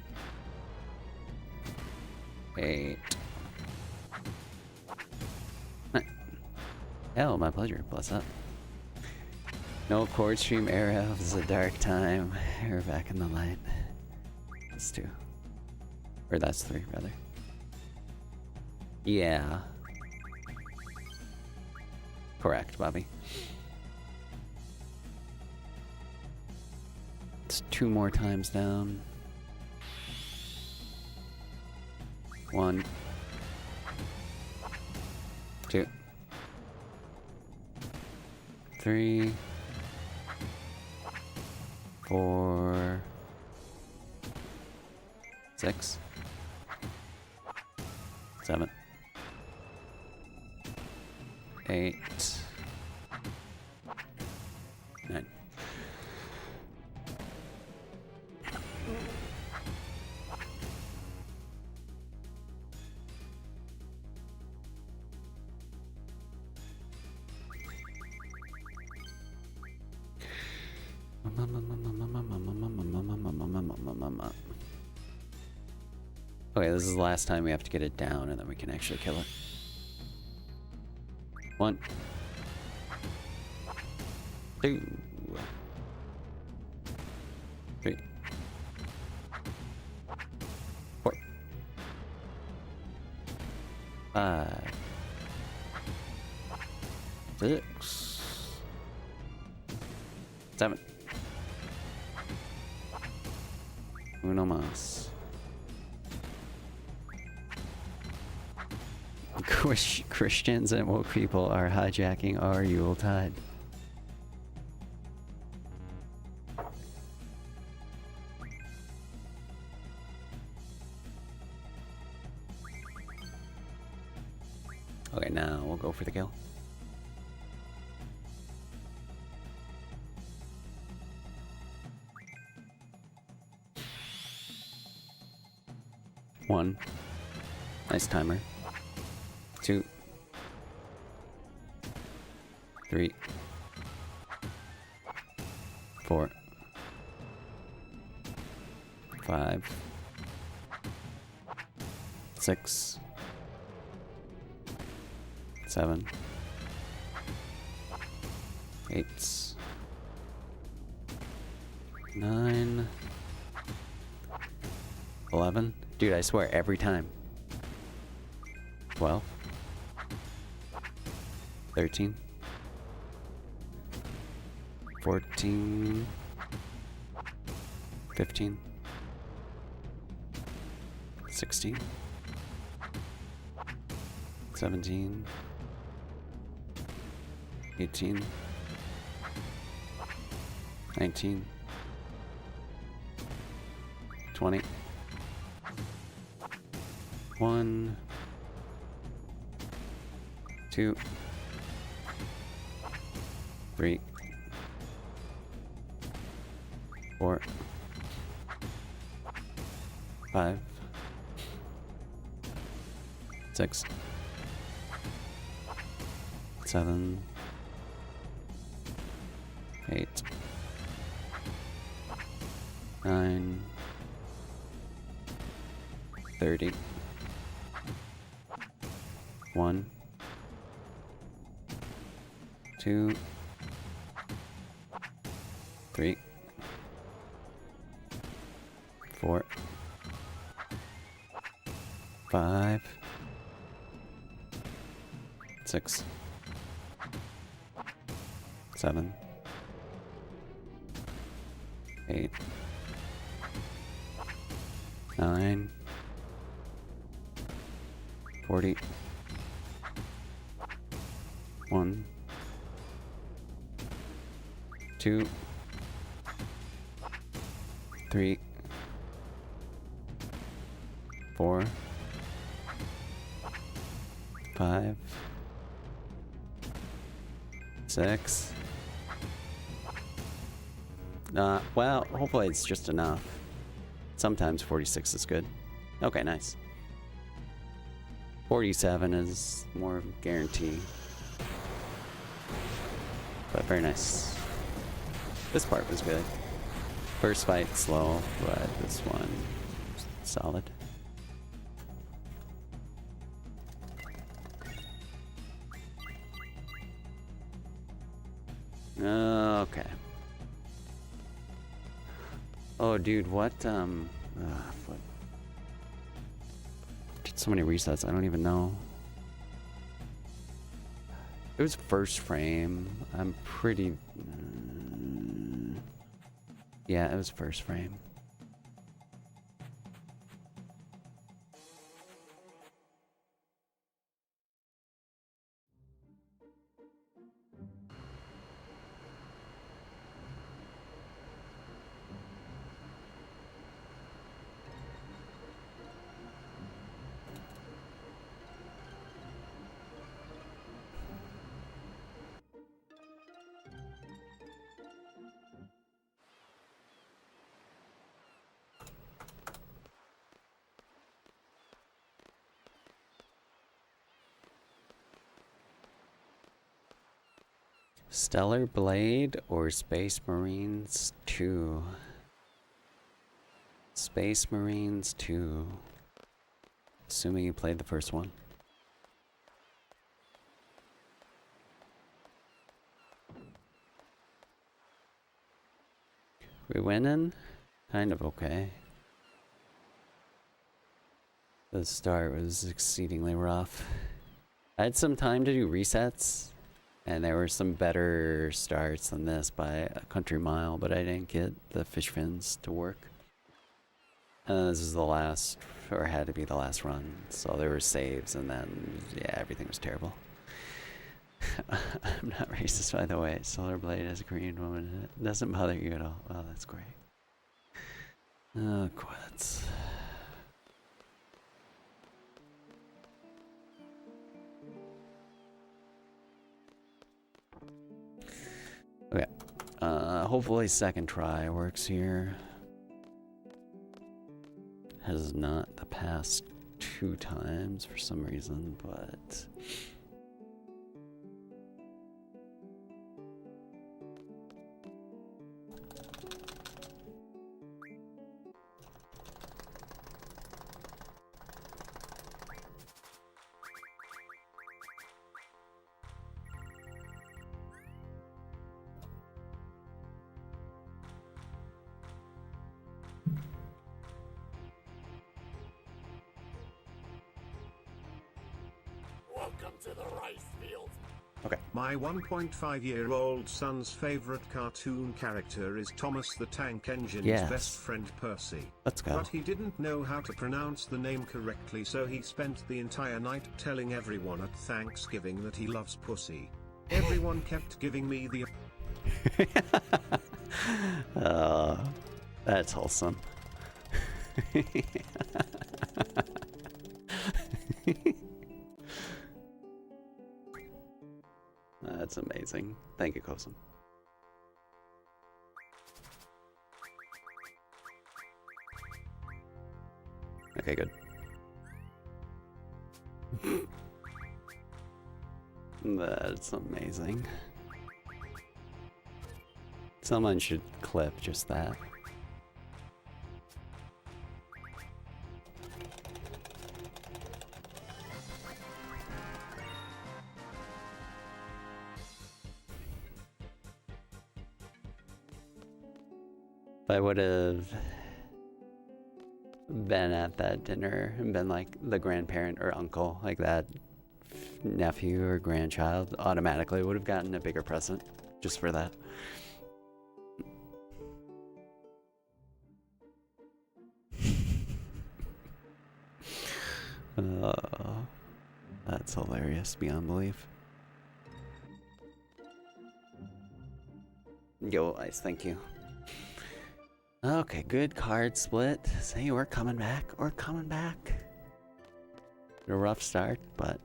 8. 9. Hell, my pleasure. Bless up. No chord stream era. This is a dark time. We're back in the light. That's 2. Or that's 3, rather. Yeah. Correct, Bobby. It's 2 more times down. 1. 2. 3. 4. 6. 7. 8. 9. Okay, this is the last time we have to get it down, and then we can actually kill it. 1. 2. 3. 4. 5. 6. 7. Uno más. Christians and woke people are hijacking our Yuletide. Okay, now we'll go for the kill. One. Nice timer. 2. 3. 4. 5. 6. 7. 8. 9. 11. Dude, I swear, every time. 12. 13. 14. 15. 16. 17. 18. 19. 20. 1. 2. 3. 4. 5. 6. 7. 8. 9. 30. 1. 2. 3. 4. 5. 6. 7. 8. 9. 40. 1. 2. 3. 4. 5. 6. Well, hopefully it's just enough. Sometimes 46 is good. Okay, nice. 47 is more of a guarantee. But very nice. This part was good. First fight slow, but this one solid. Okay. Oh, dude, what, what? Did so many resets, I don't even know. It was first frame. I'm pretty... yeah, it was first frame. Stellar Blade or Space Marines 2? Space Marines 2. Assuming you played the first one. We winning? Kind of okay. The start was exceedingly rough. I had some time to do resets, and there were some better starts than this by a country mile, but I didn't get the fish fins to work. This is the last, or had to be the last run, so there were saves, and then, yeah, everything was terrible. I'm not racist, by the way. Solar Blade has a Korean woman. It doesn't bother you at all. Oh, that's great. Oh, quits. Hopefully second try works here. Has not the past 2 times for some reason, but...
Welcome to the rice field.
My 1.5-year-old son's favorite cartoon character is Thomas the Tank Engine's
Yes.
best friend Percy.
Let's go.
But he didn't know how to pronounce the name correctly, so he spent the entire night telling everyone at Thanksgiving that he loves pussy. Everyone kept giving me the...
That's wholesome. That's amazing. Thank you, Kosum. Okay, good. That's amazing. Someone should clip just that. If I would have been at that dinner and been like the grandparent or uncle, like that nephew or grandchild, automatically would have gotten a bigger present just for that. That's hilarious beyond belief. Yo, Ice, thank you. Okay, good card split. Say we're coming back. We're coming back. A rough start, but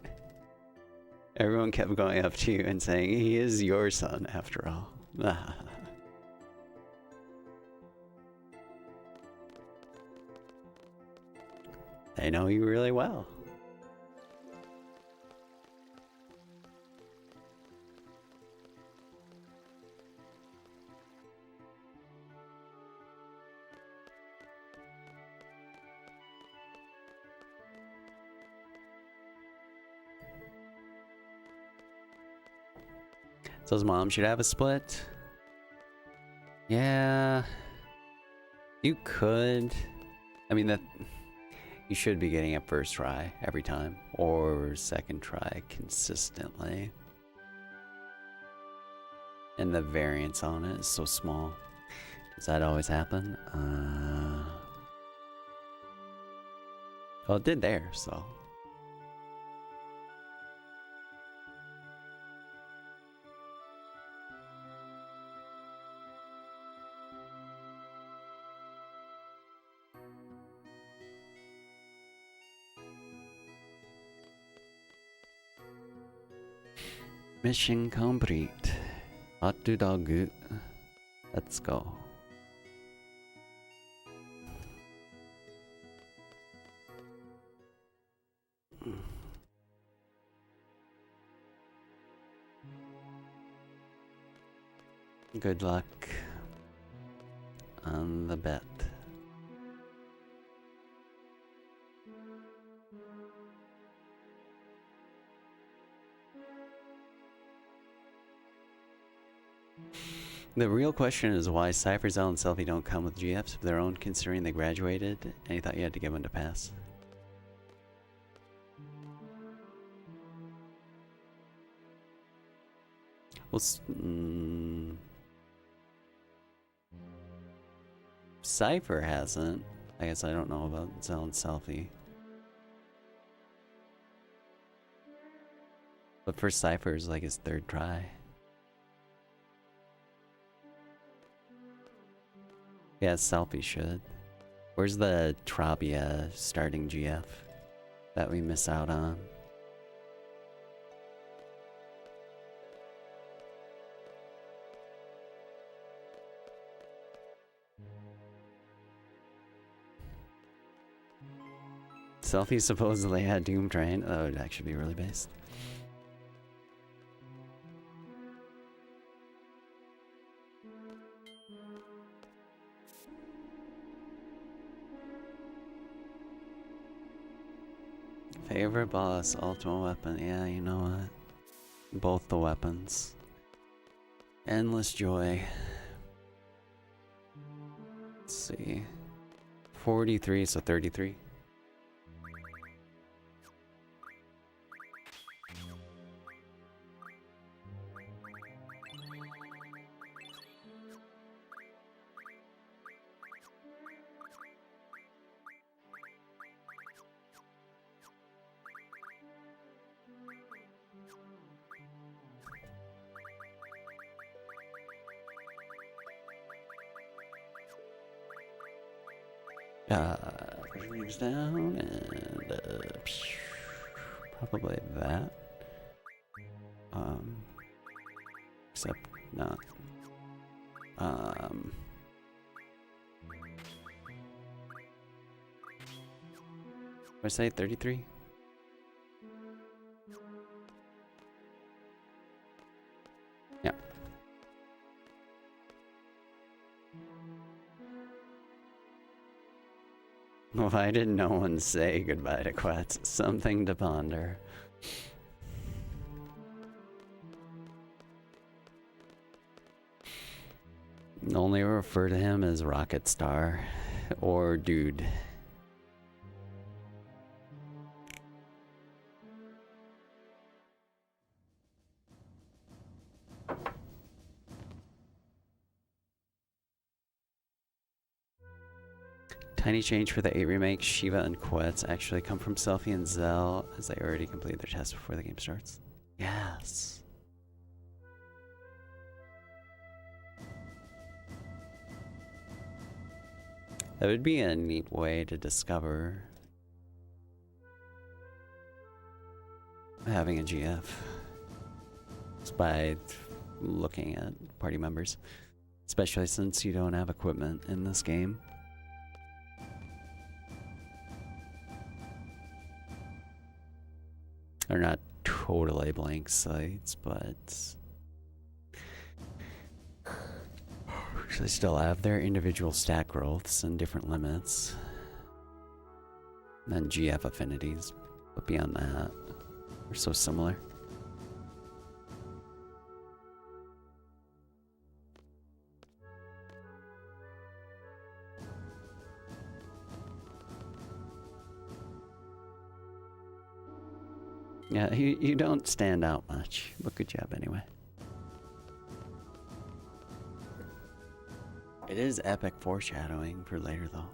everyone kept going up to you and saying he is your son after all. They know you really well. So his mom should have a split. Yeah, you could. I mean, that you should be getting it first try every time, or second try consistently. And the variance on it is so small. Does that always happen? Well, it did there, so. Mission complete. Hot dog. Let's go. Good luck on the bet. The real question is why Cypherzel and Selfie don't come with GFs of their own, considering they graduated and you thought you had to give one to pass. Well, Cypher hasn't. I guess I don't know about Zell and Selfie. But for Cypher is like his third try. Yeah, Selfie should. Where's the Trabia starting GF that we miss out on? Selfie supposedly had Doom Train. That would actually be really based. Favorite boss, ultimate weapon. Yeah, you know what? Both the weapons. Endless joy. Let's see. 43, so 33. Moves down and probably that. Except not. I say 33. Yeah. Why did no one say goodbye to Quetz? Something to ponder. Only refer to him as Rocket Star or Dude. Tiny change for the 8 remake. Shiva and Quetz actually come from Selfie and Zell, as they already completed their test before the game starts. Yes. That would be a neat way to discover having a GF. Just by looking at party members. Especially since you don't have equipment in this game. They're not totally blank sites, but they still have their individual stat growths and different limits. And then GF affinities, but beyond that, they're so similar. Yeah, you don't stand out much, but good job anyway. It is epic foreshadowing for later though.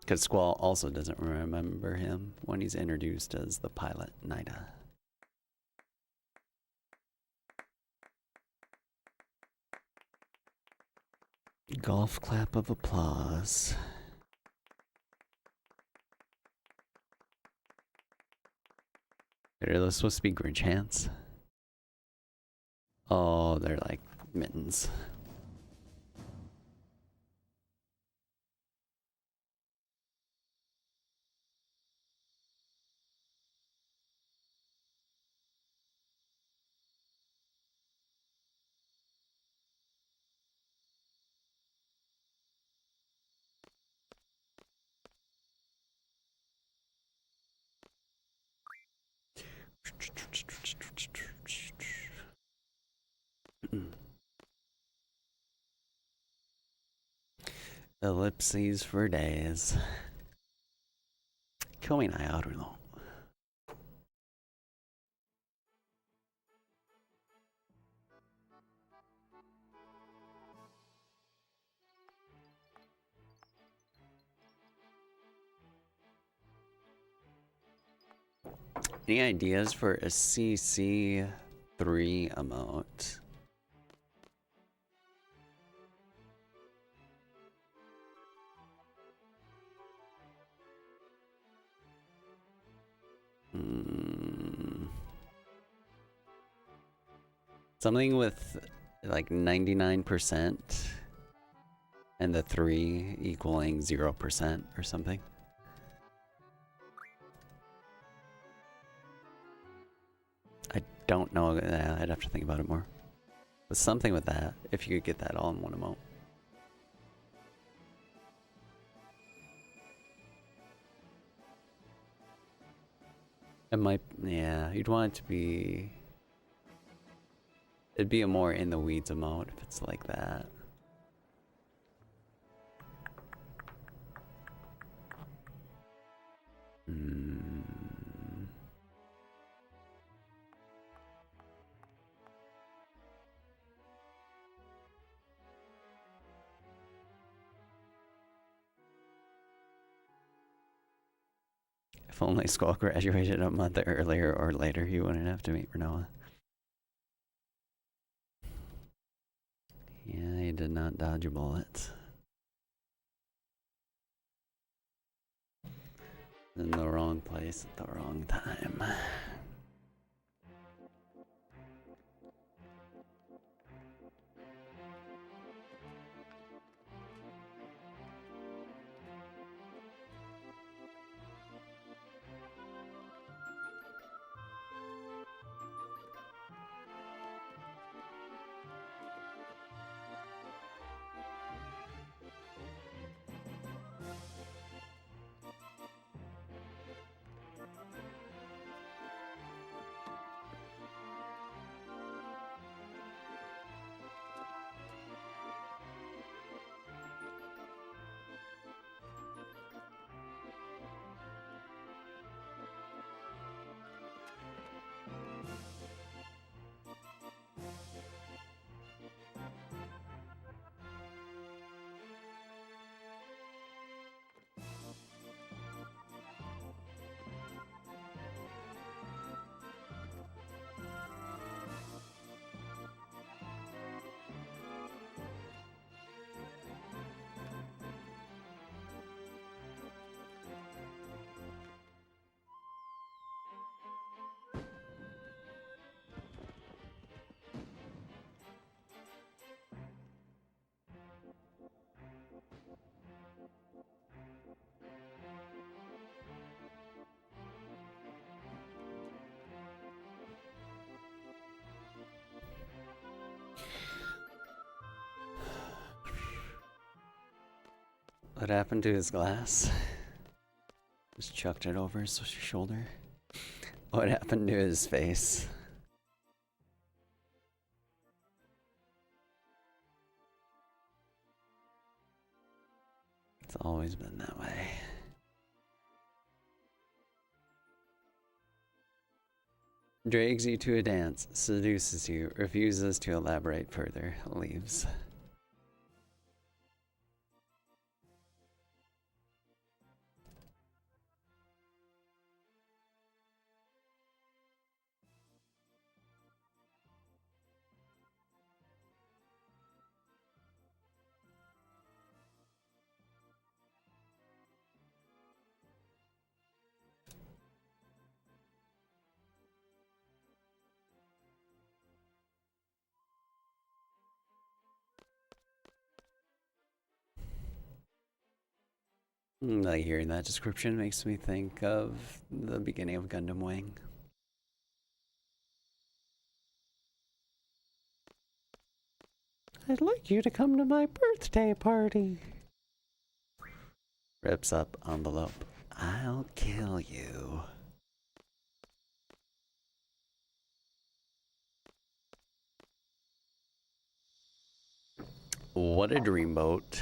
Because Squall also doesn't remember him when he's introduced as the pilot, Nida. Golf clap of applause. Are those supposed to be Grinch hands? Oh, they're like mittens. Ellipses for days. Kill me now, though. Any ideas for a CC3 emote? Something with like 99% and the 3 equaling 0% or something. don't know. I'd have to think about it more. But something with that, if you could get that all in one emote. It might, yeah, you'd want it to be... It'd be a more in the weeds emote if it's like that. If only Squall graduated a month earlier or later, you wouldn't have to meet Renoa. Yeah, he did not dodge a bullet. In the wrong place at the wrong time. What happened to his glass? Just chucked it over his shoulder. What happened to his face? It's always been that way. Drags you to a dance, seduces you, refuses to elaborate further, leaves. Like hearing that description makes me think of the beginning of Gundam Wing. I'd like you to come to my birthday party. Rips up envelope. I'll kill you. What a dreamboat.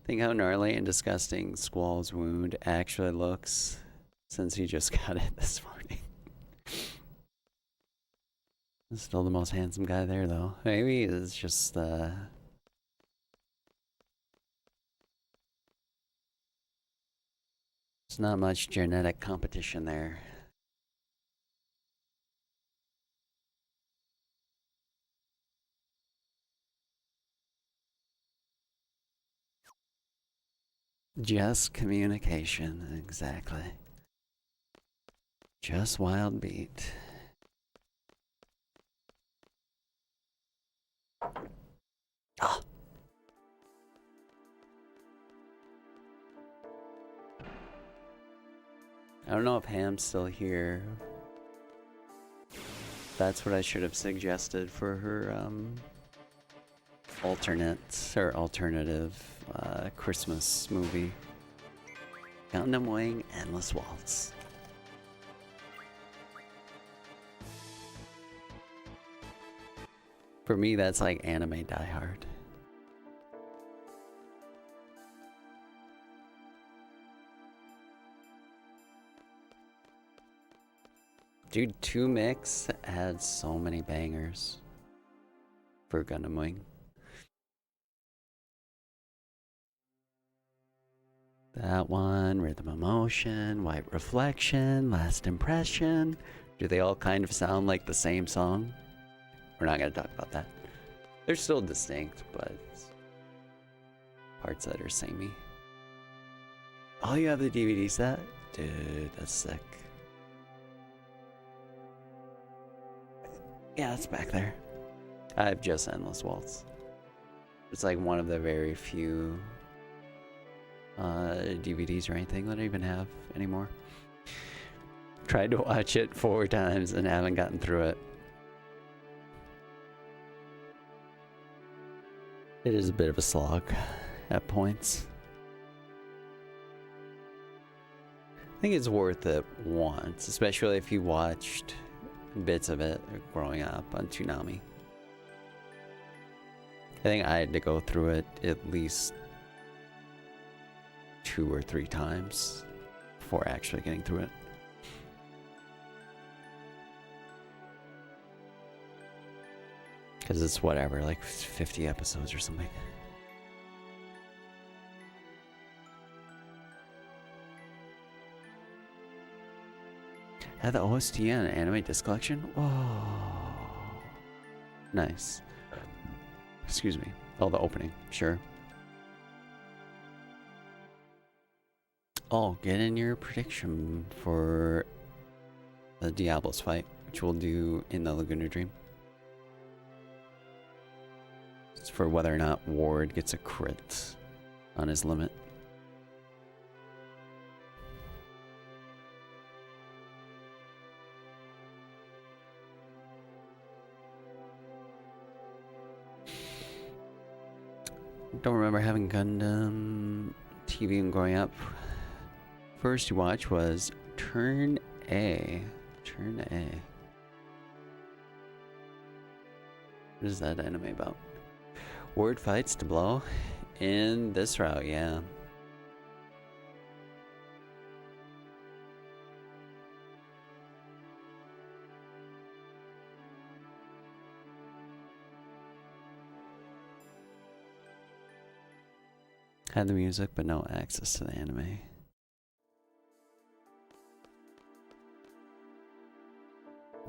Think how gnarly and disgusting Squall's wound actually looks since he just got it this morning. He's still the most handsome guy there, though. Maybe it's just, there's not much genetic competition there. Just communication, exactly. Just wild beat. Ah. I don't know if Ham's still here. That's what I should have suggested for her alternative Christmas movie. Gundam Wing Endless Waltz. For me, that's like anime Die Hard. Dude, 2 Mix had so many bangers for Gundam Wing. That one, Rhythm of Motion, White Reflection, Last Impression. Do they all kind of sound like the same song? We're not going to talk about that. They're still distinct, but parts that are samey. Oh, you have the DVD set? Dude, that's sick. Yeah, it's back there. I have just Endless Waltz. It's like one of the very few DVDs or anything that I even have anymore. Tried to watch it 4 times and haven't gotten through it. It is a bit of a slog at points. I think it's worth it once, especially if you watched bits of it growing up on Toonami. I think I had to go through it at least 2 or 3 times before actually getting through it. Because it's whatever, like 50 episodes or something. Had the OST and anime disc collection? Whoa. Nice. Excuse me. Oh, the opening. Sure. Oh, get in your prediction for the Diablos fight, which we'll do in the Laguna Dream. It's for whether or not Ward gets a crit on his limit. Don't remember having Gundam TV and growing up. First you watch was Turn A. Turn A. What is that anime about? Ward fights to blow in this route, yeah. Had the music, but no access to the anime.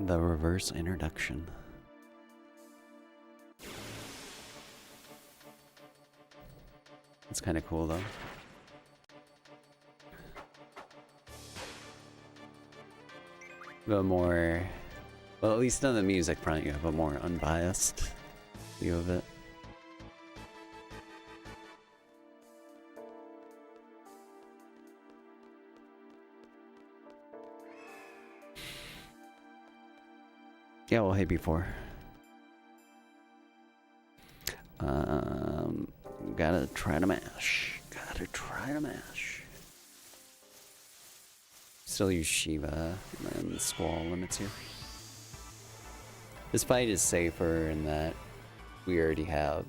The reverse introduction. It's kind of cool though. The more, well, at least on the music front, you have a more unbiased view of it. Yeah, well, hey, before. Gotta try to mash. Gotta try to mash. Still use Shiva and the Squall limits here. This fight is safer in that we already have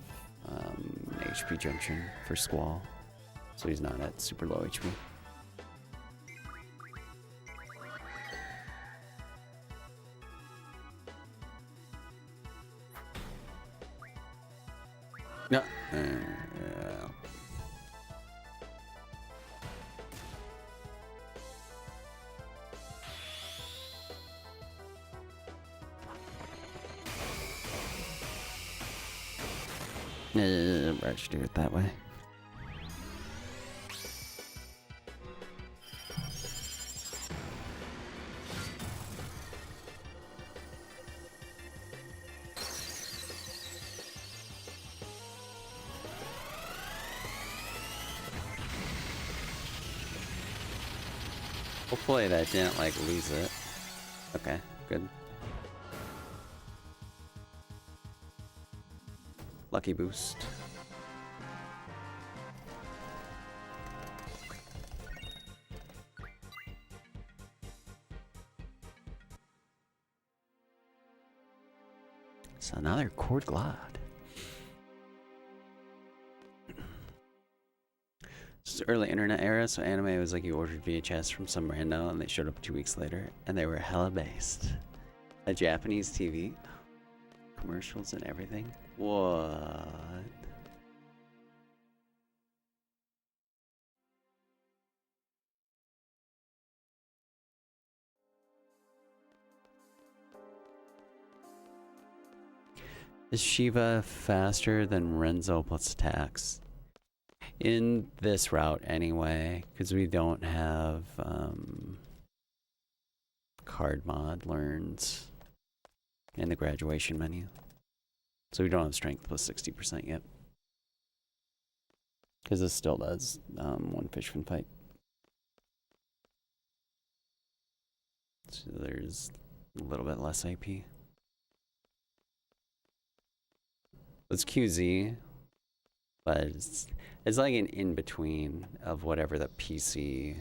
HP junction for Squall, so he's not at super low HP. No. I should do it that way. Hopefully that didn't like lose it. Okay, good. Lucky boost. So another cord glide. This is early internet era, so anime was like you ordered VHS from some rando and they showed up 2 weeks later and they were hella based. A Japanese TV, commercials and everything. What? Is Shiva faster than Renzo plus attacks? In this route anyway, because we don't have card mod learns in the graduation menu. So we don't have strength plus 60% yet. Because this still does one fishman fight. So there's a little bit less AP. It's QZ, but it's like an in-between of whatever the PC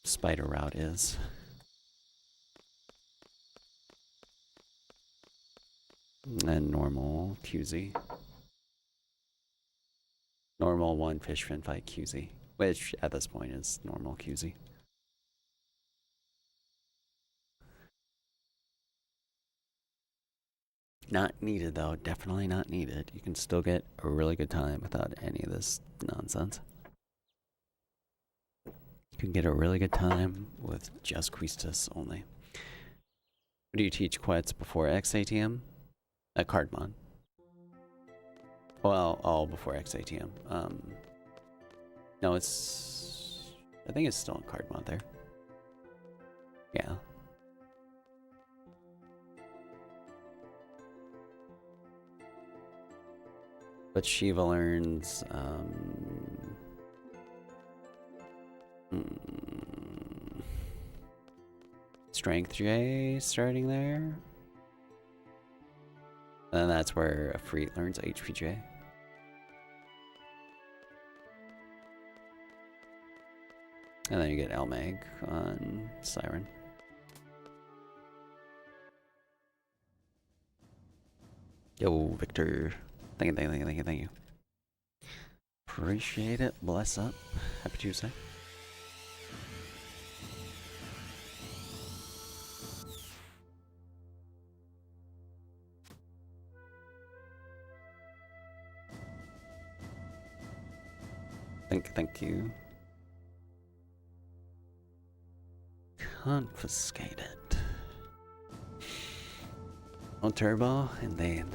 spider route is. And normal QZ. Normal one fish fin fight QZ, which at this point is normal QZ. Not needed though, definitely not needed. You can still get a really good time without any of this nonsense. You can get a really good time with just Quistis only. Do you teach quets before XATM? At Cardmon. Well, all before XATM. No, it's... I think it's still in Cardmon there. Yeah. But Shiva learns Strength J starting there. And that's where a Freet learns HPJ. And then you get Elmag on Siren. Yo, Victor. Thank you. Appreciate it. Bless up. Happy Tuesday. Thank you. Confiscated. On turbo, indeed.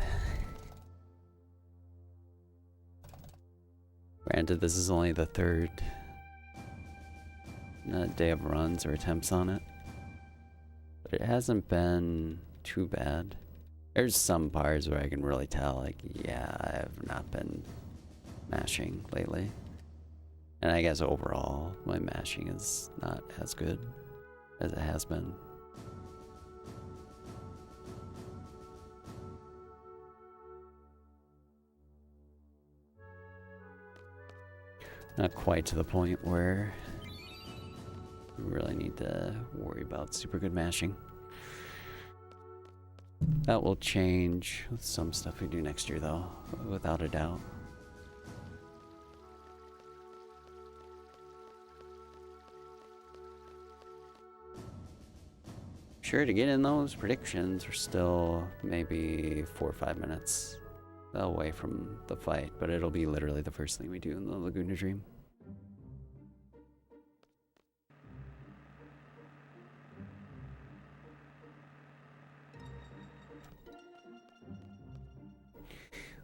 Granted, this is only the third day of runs or attempts on it, but it hasn't been too bad. There's some parts where I can really tell, like, yeah, I have not been mashing lately. And I guess overall, my mashing is not as good as it has been. Not quite to the point where we really need to worry about super good mashing. That will change with some stuff we do next year though, without a doubt. Sure, to get in those predictions, we're still maybe 4 or 5 minutes away from the fight, but it'll be literally the first thing we do in the Laguna Dream.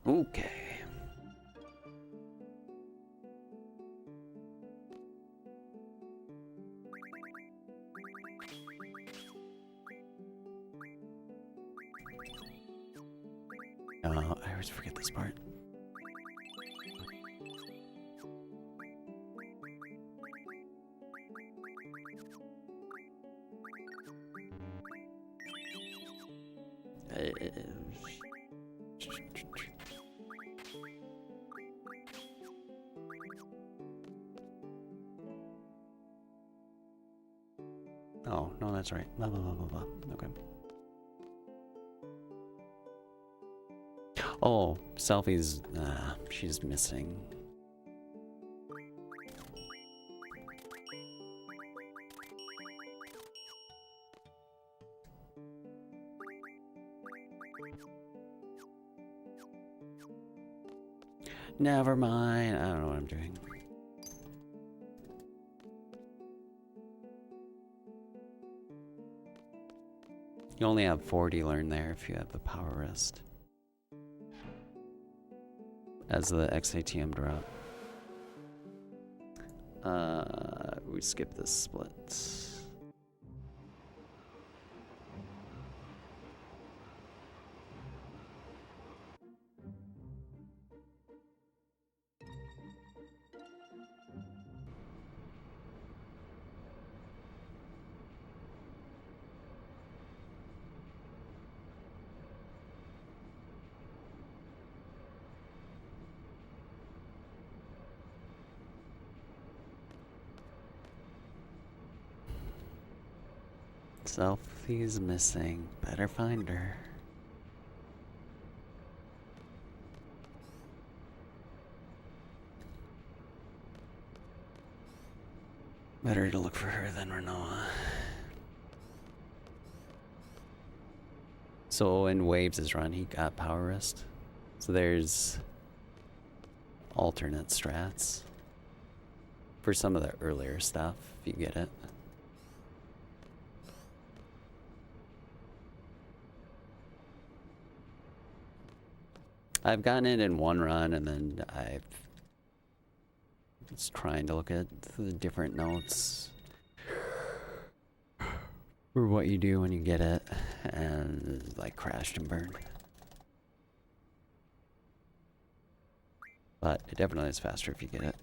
Okay. I always forget this part. Oh, no, that's right. Blah, blah, blah, blah, blah. Okay. Oh, Selfie's, she's missing. Never mind. I don't know what I'm doing. You only have 40 learn there if you have the power wrist. As the XATM drop. We skip this split. Selfie's missing. Better find her. Better to look for her than Renoa. So in Waves' run, he got power wrist. So there's alternate strats for some of the earlier stuff, if you get it. I've gotten it in one run, and then I've just trying to look at the different notes for what you do when you get it, and like crashed and burned. But it definitely is faster if you get it.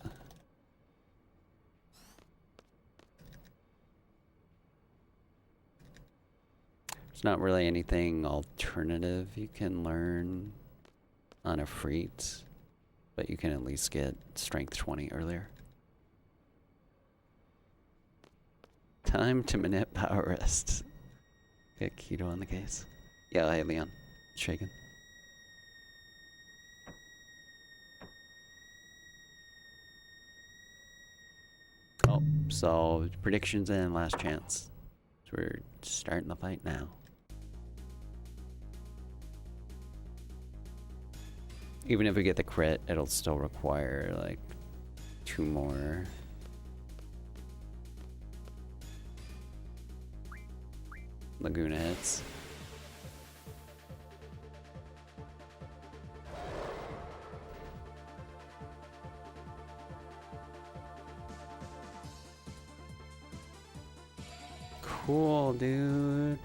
There's not really anything alternative you can learn on a Freet, but you can at least get strength 20 earlier. Time to minute power rest. Get keto on the case. Yeah, hey Leon. Shaking. Oh, so predictions and last chance. So we're starting the fight now. Even if we get the crit, it'll still require like 2 more. Laguna hits. Cool, dude.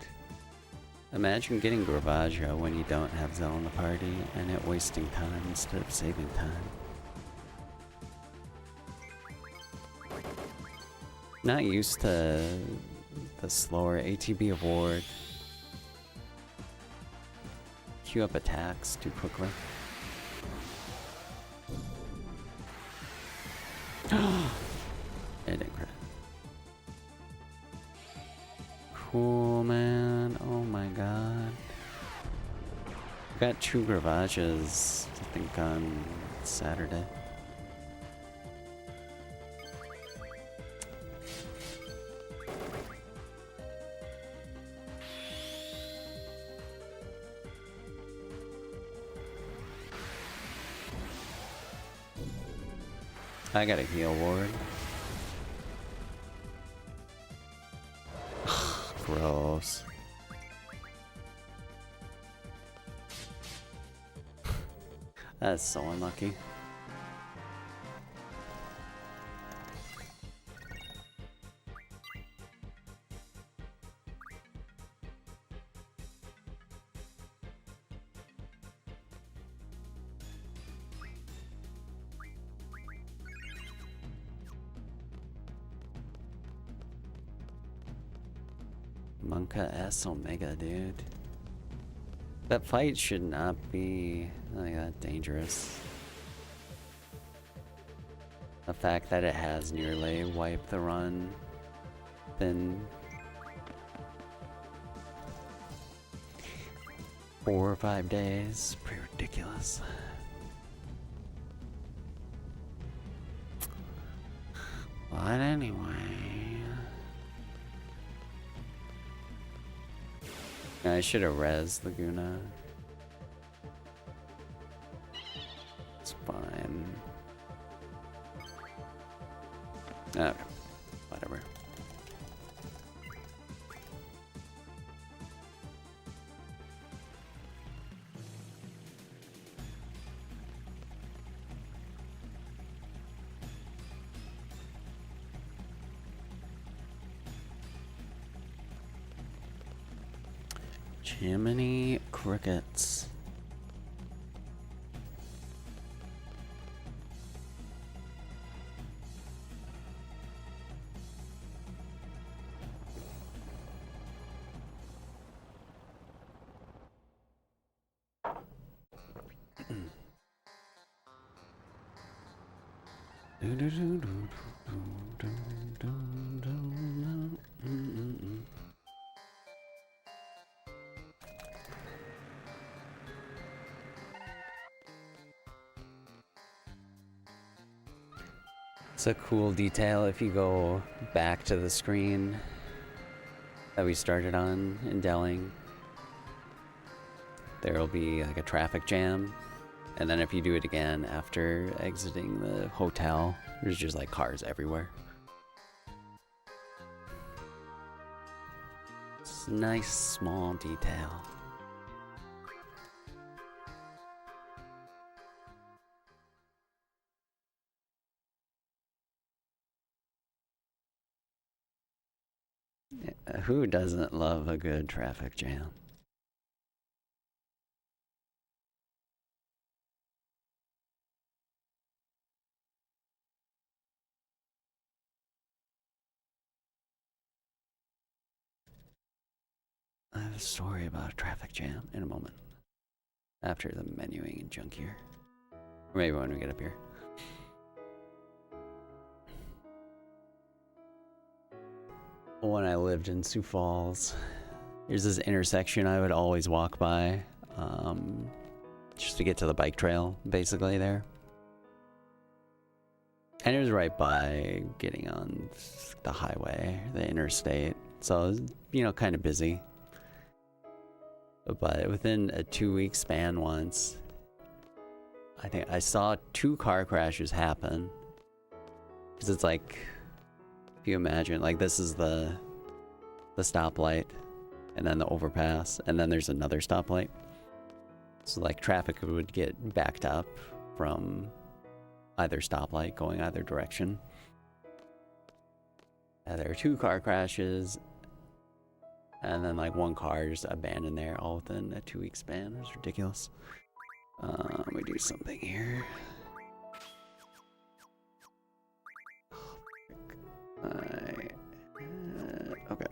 Imagine getting Gravaggio when you don't have Zell in the party and it wasting time instead of saving time. Not used to the slower ATB award. Queue up attacks too quickly. It didn't crit. Cool, man. Oh my god. Got 2 Gravages, I think, on Saturday. I got a heal ward. Gross. That's so unlucky. Monka S Omega, dude. That fight should not be like that dangerous. The fact that it has nearly wiped the run, been 4 or 5 days, pretty ridiculous. But anyway, I should have rezzed Laguna. It's fine. Okay, whatever. Jiminy crickets. It's a cool detail if you go back to the screen that we started on in Delling. There will be like a traffic jam, and then if you do it again after exiting the hotel, there's just like cars everywhere. It's a nice small detail. Who doesn't love a good traffic jam? I have a story about a traffic jam in a moment. After the menuing and junk here. Or maybe when we get up here. When I lived in Sioux Falls, there's this intersection I would always walk by, just to get to the bike trail, basically there. And it was right by getting on the highway, the interstate, so it was, you know, kind of busy. But within a 2-week span once, I think I saw 2 car crashes happen. Because it's like, if you imagine, like this is the stoplight, and then the overpass, and then there's another stoplight. So like traffic would get backed up from either stoplight going either direction. And there are 2 car crashes, and then like 1 car just abandoned there all within a 2-week span. It was ridiculous. Let me do something here. Okay.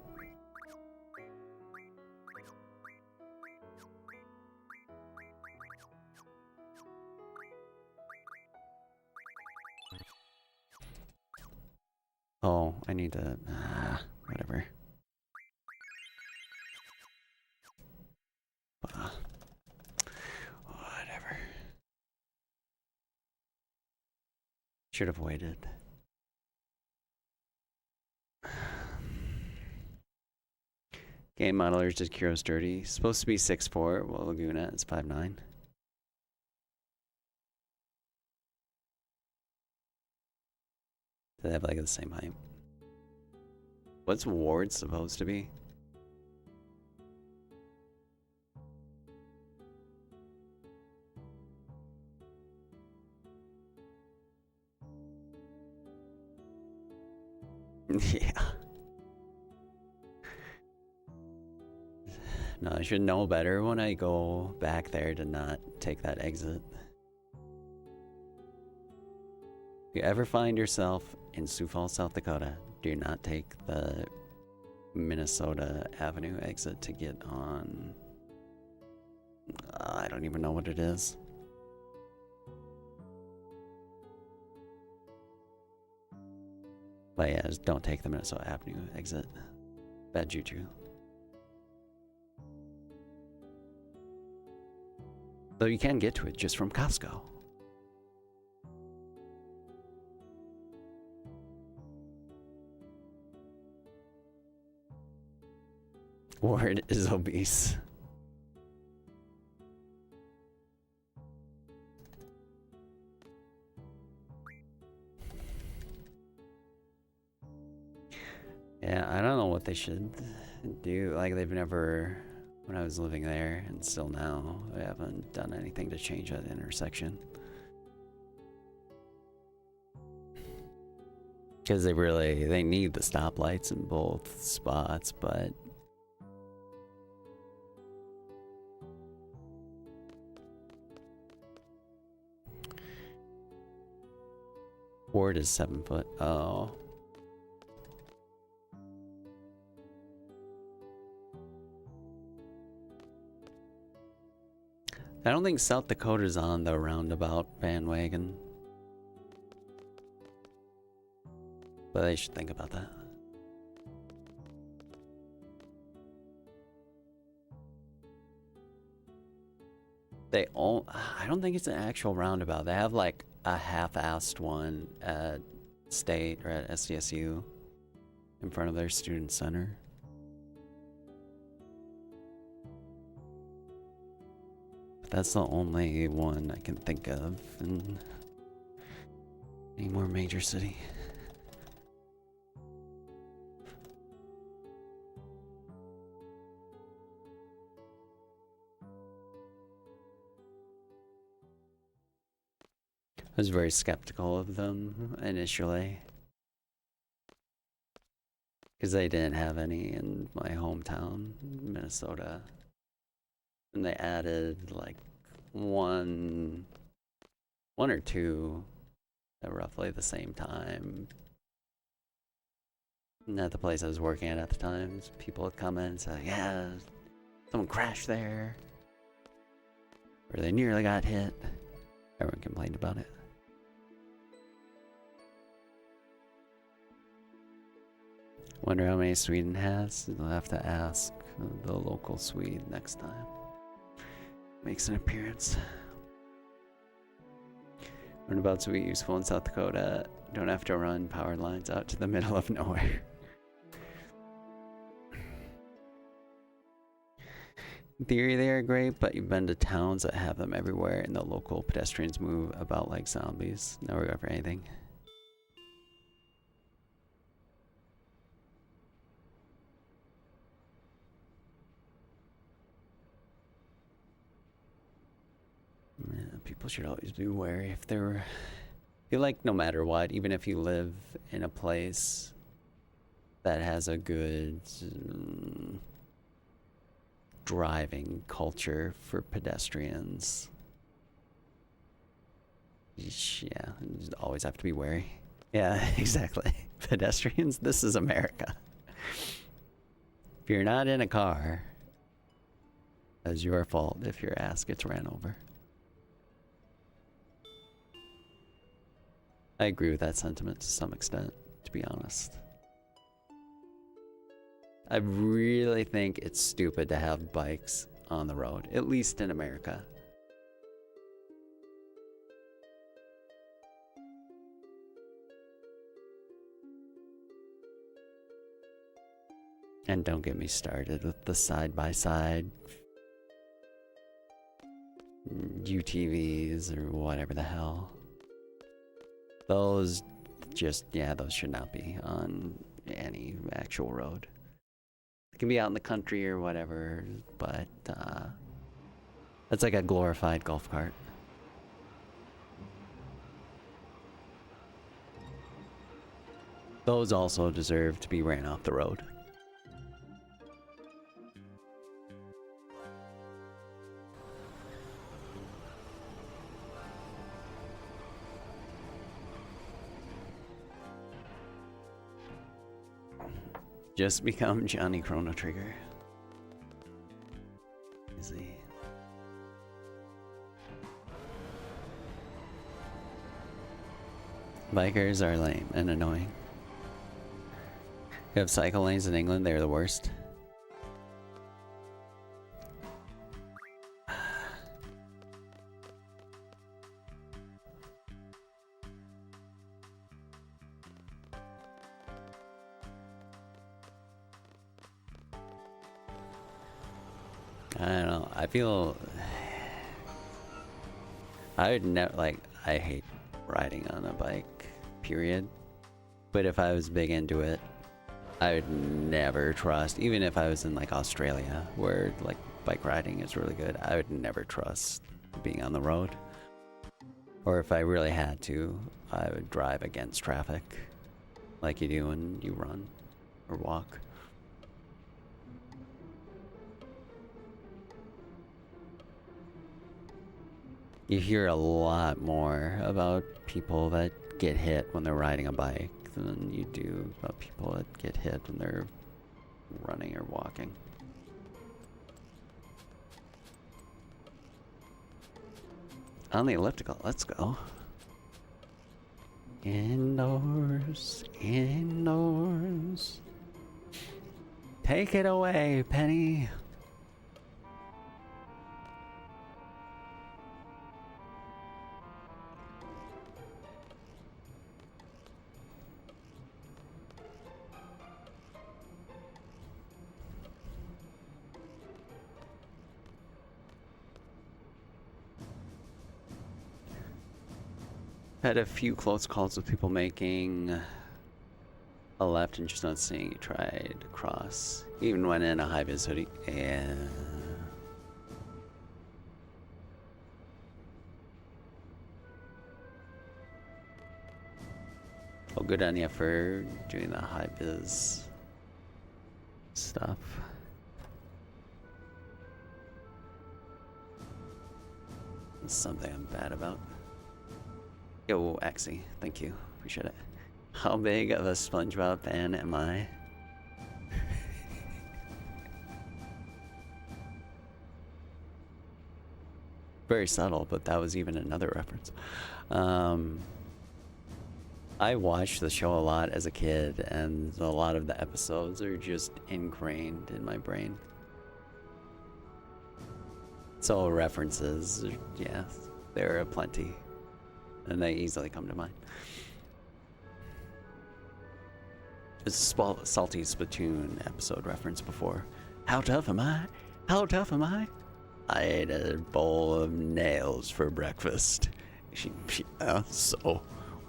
Oh, I need to... whatever. Whatever. Should have waited. Game modelers did Kuro sturdy. Supposed to be 6'4", well Laguna is 5'9". Do they have like the same height? What's Ward supposed to be? Yeah. No, I should know better when I go back there to not take that exit. If you ever find yourself in Sioux Falls, South Dakota, do not take the Minnesota Avenue exit to get on I don't even know what it is. But yeah, just don't take the Minnesota Avenue exit. Bad juju. Though you can get to it just from Costco. Ward is obese. Yeah, I don't know what they should do. Like, they've never, when I was living there, and still now, they haven't done anything to change that intersection. Because they need the stoplights in both spots, but Ward is 7 foot. Oh. I don't think South Dakota's on the roundabout bandwagon. But they should think about that. I don't think it's an actual roundabout. They have like a half-assed one at State or at SDSU in front of their student center. But that's the only one I can think of in any more major city. I was very skeptical of them initially because they didn't have any in my hometown, Minnesota. And they added like one or two at roughly the same time. And at the place I was working at the time, people would come in and say, yeah, someone crashed there. Or they nearly got hit. Everyone complained about it. Wonder how many Sweden has? You'll have to ask the local Swede next time. Makes an appearance. Roundabouts will be useful in South Dakota. Don't have to run power lines out to the middle of nowhere. In theory, they are great, but you've been to towns that have them everywhere, and the local pedestrians move about like zombies. No regard for anything. Yeah, people should always be wary if they're... I feel like no matter what, even if you live in a place that has a good driving culture for pedestrians, yeah, you always have to be wary. Yeah, exactly. Pedestrians, this is America. If you're not in a car, it's your fault if your ass gets ran over. I agree with that sentiment to some extent, to be honest. I really think it's stupid to have bikes on the road, at least in America. And don't get me started with the side-by-side UTVs or whatever the hell. Those those should not be on any actual road. It can be out in the country or whatever, but that's like a glorified golf cart. Those also deserve to be ran off the road. Just become Johnny Chrono Trigger. Easy. Bikers are lame and annoying. You have cycle lanes in England, they're the worst. I don't know. I feel I would never like. I hate riding on a bike, period. But if I was big into it, I would never trust. Even if I was in like Australia, where like bike riding is really good, I would never trust being on the road. Or if I really had to, I would drive against traffic, like you do when you run or walk. You hear a lot more about people that get hit when they're riding a bike than you do about people that get hit when they're running or walking. On the elliptical, let's go. Indoors, indoors. Take it away, Penny. Had a few close calls with people making a left and just not seeing you try to cross, even when in a high-vis hoodie. And oh, good on you for doing the high-vis stuff. It's something I'm bad about. Yo, Axie, thank you. Appreciate it. How big of a SpongeBob fan am I? Very subtle, but that was even another reference. I watched the show a lot as a kid, and a lot of the episodes are just ingrained in my brain. So references, yeah, there are plenty. And they easily come to mind. It's a salty Splatoon episode reference before. How tough am I? How tough am I? I ate a bowl of nails for breakfast. So,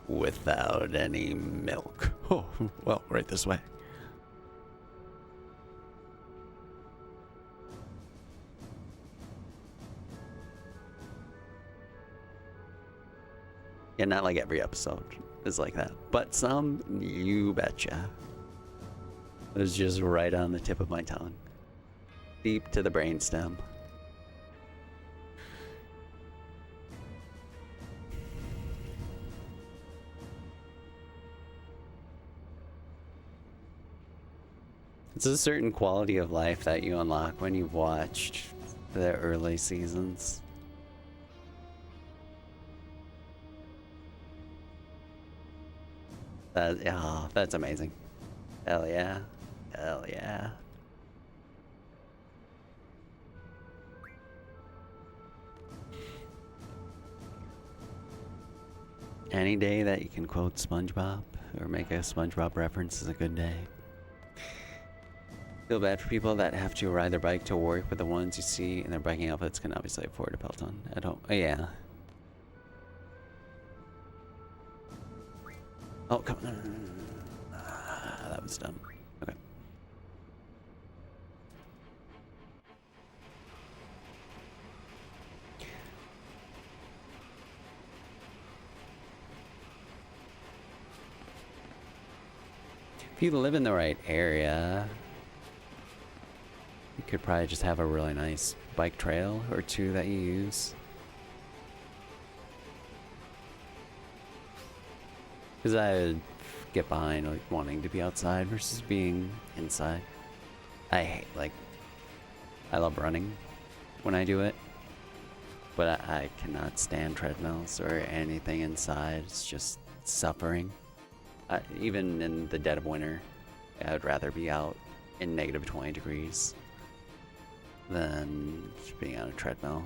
without any milk. Oh, well, right this way. Yeah, not like every episode is like that, but some, you betcha. It was just right on the tip of my tongue. Deep to the brainstem. It's a certain quality of life that you unlock when you've watched the early seasons. Oh, that's amazing. Hell yeah. Hell yeah. Any day that you can quote SpongeBob or make a SpongeBob reference is a good day. Feel bad for people that have to ride their bike to work, but the ones you see in their biking outfits can obviously afford a Peloton at home. Oh, yeah. Oh, come on. That was dumb. Okay. If you live in the right area, you could probably just have a really nice bike trail or two that you use. Because I would get behind like wanting to be outside versus being inside. I love running when I do it, but I cannot stand treadmills or anything inside. It's suffering. Even in the dead of winter, I would rather be out in negative 20 degrees than just being on a treadmill.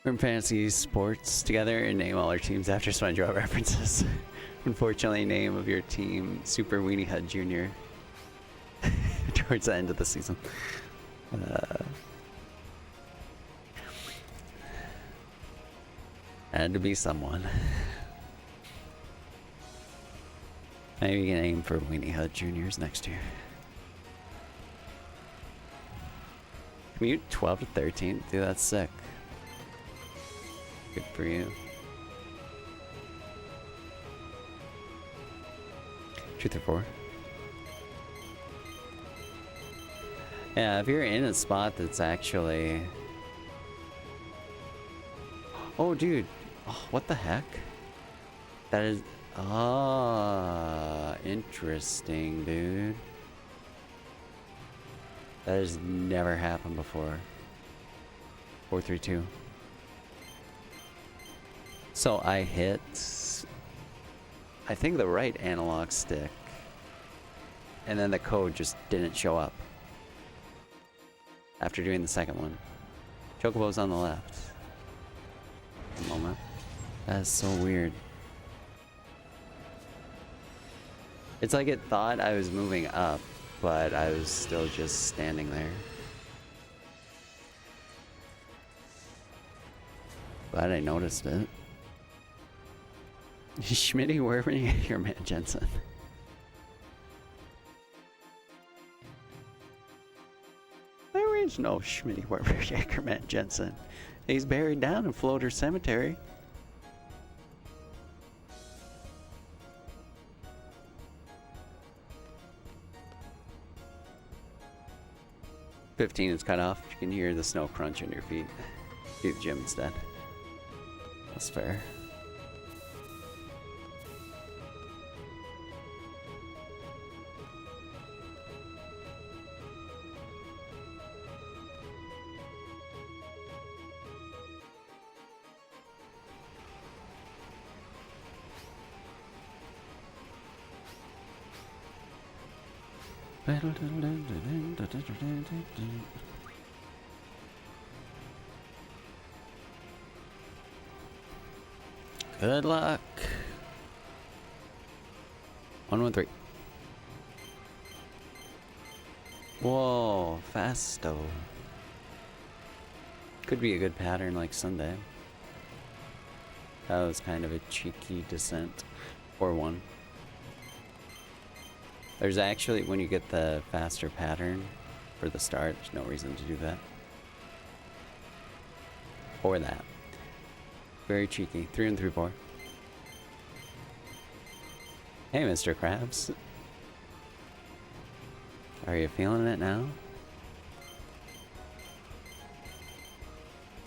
We're in fantasy sports together and name all our teams after SpongeBob references. Unfortunately, name of your team Super Weenie Hut Jr. towards the end of the season. Had to be someone. Maybe you can aim for Weenie Hut Juniors next year. Commute 12 to 13? Dude, that's sick. Good for you. Truth or 4? Yeah, if you're in a spot that's actually... Oh, dude. Oh, what the heck? That is... Ah, interesting, dude. That has never happened before. 432. So I hit... I think the right analog stick. And then the code just didn't show up. After doing the second one. Chocobo's on the left. A moment. That is so weird. It's like it thought I was moving up, but I was still just standing there. Glad I noticed it. Schmitty, where were you here, man, Jensen? There is no Schmitty Werber Jagerman Jensen. He's buried down in Floater Cemetery. $15 is cut off. You can hear the snow crunch under your feet. Do the gym instead. That's fair. Good luck. 113. Whoa, fasto. Could be a good pattern like Sunday. That was kind of a cheeky descent. Or one. There's actually, when you get the faster pattern for the start, there's no reason to do that. Or that. Very cheeky. 3 and 3, 4. Hey, Mr. Krabs. Are you feeling it now?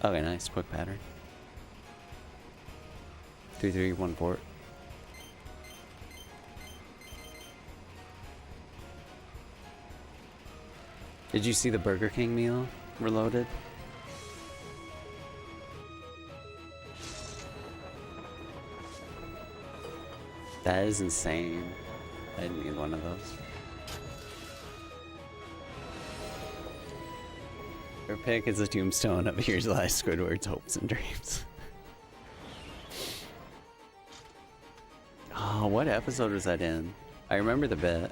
Okay, nice. Quick pattern. 3, 3, 1, 4. Did you see the Burger King meal reloaded? That is insane. I didn't need one of those. Your pick is a tombstone of Here's Life, Squidward's hopes and dreams. Oh, what episode was that in? I remember the bit.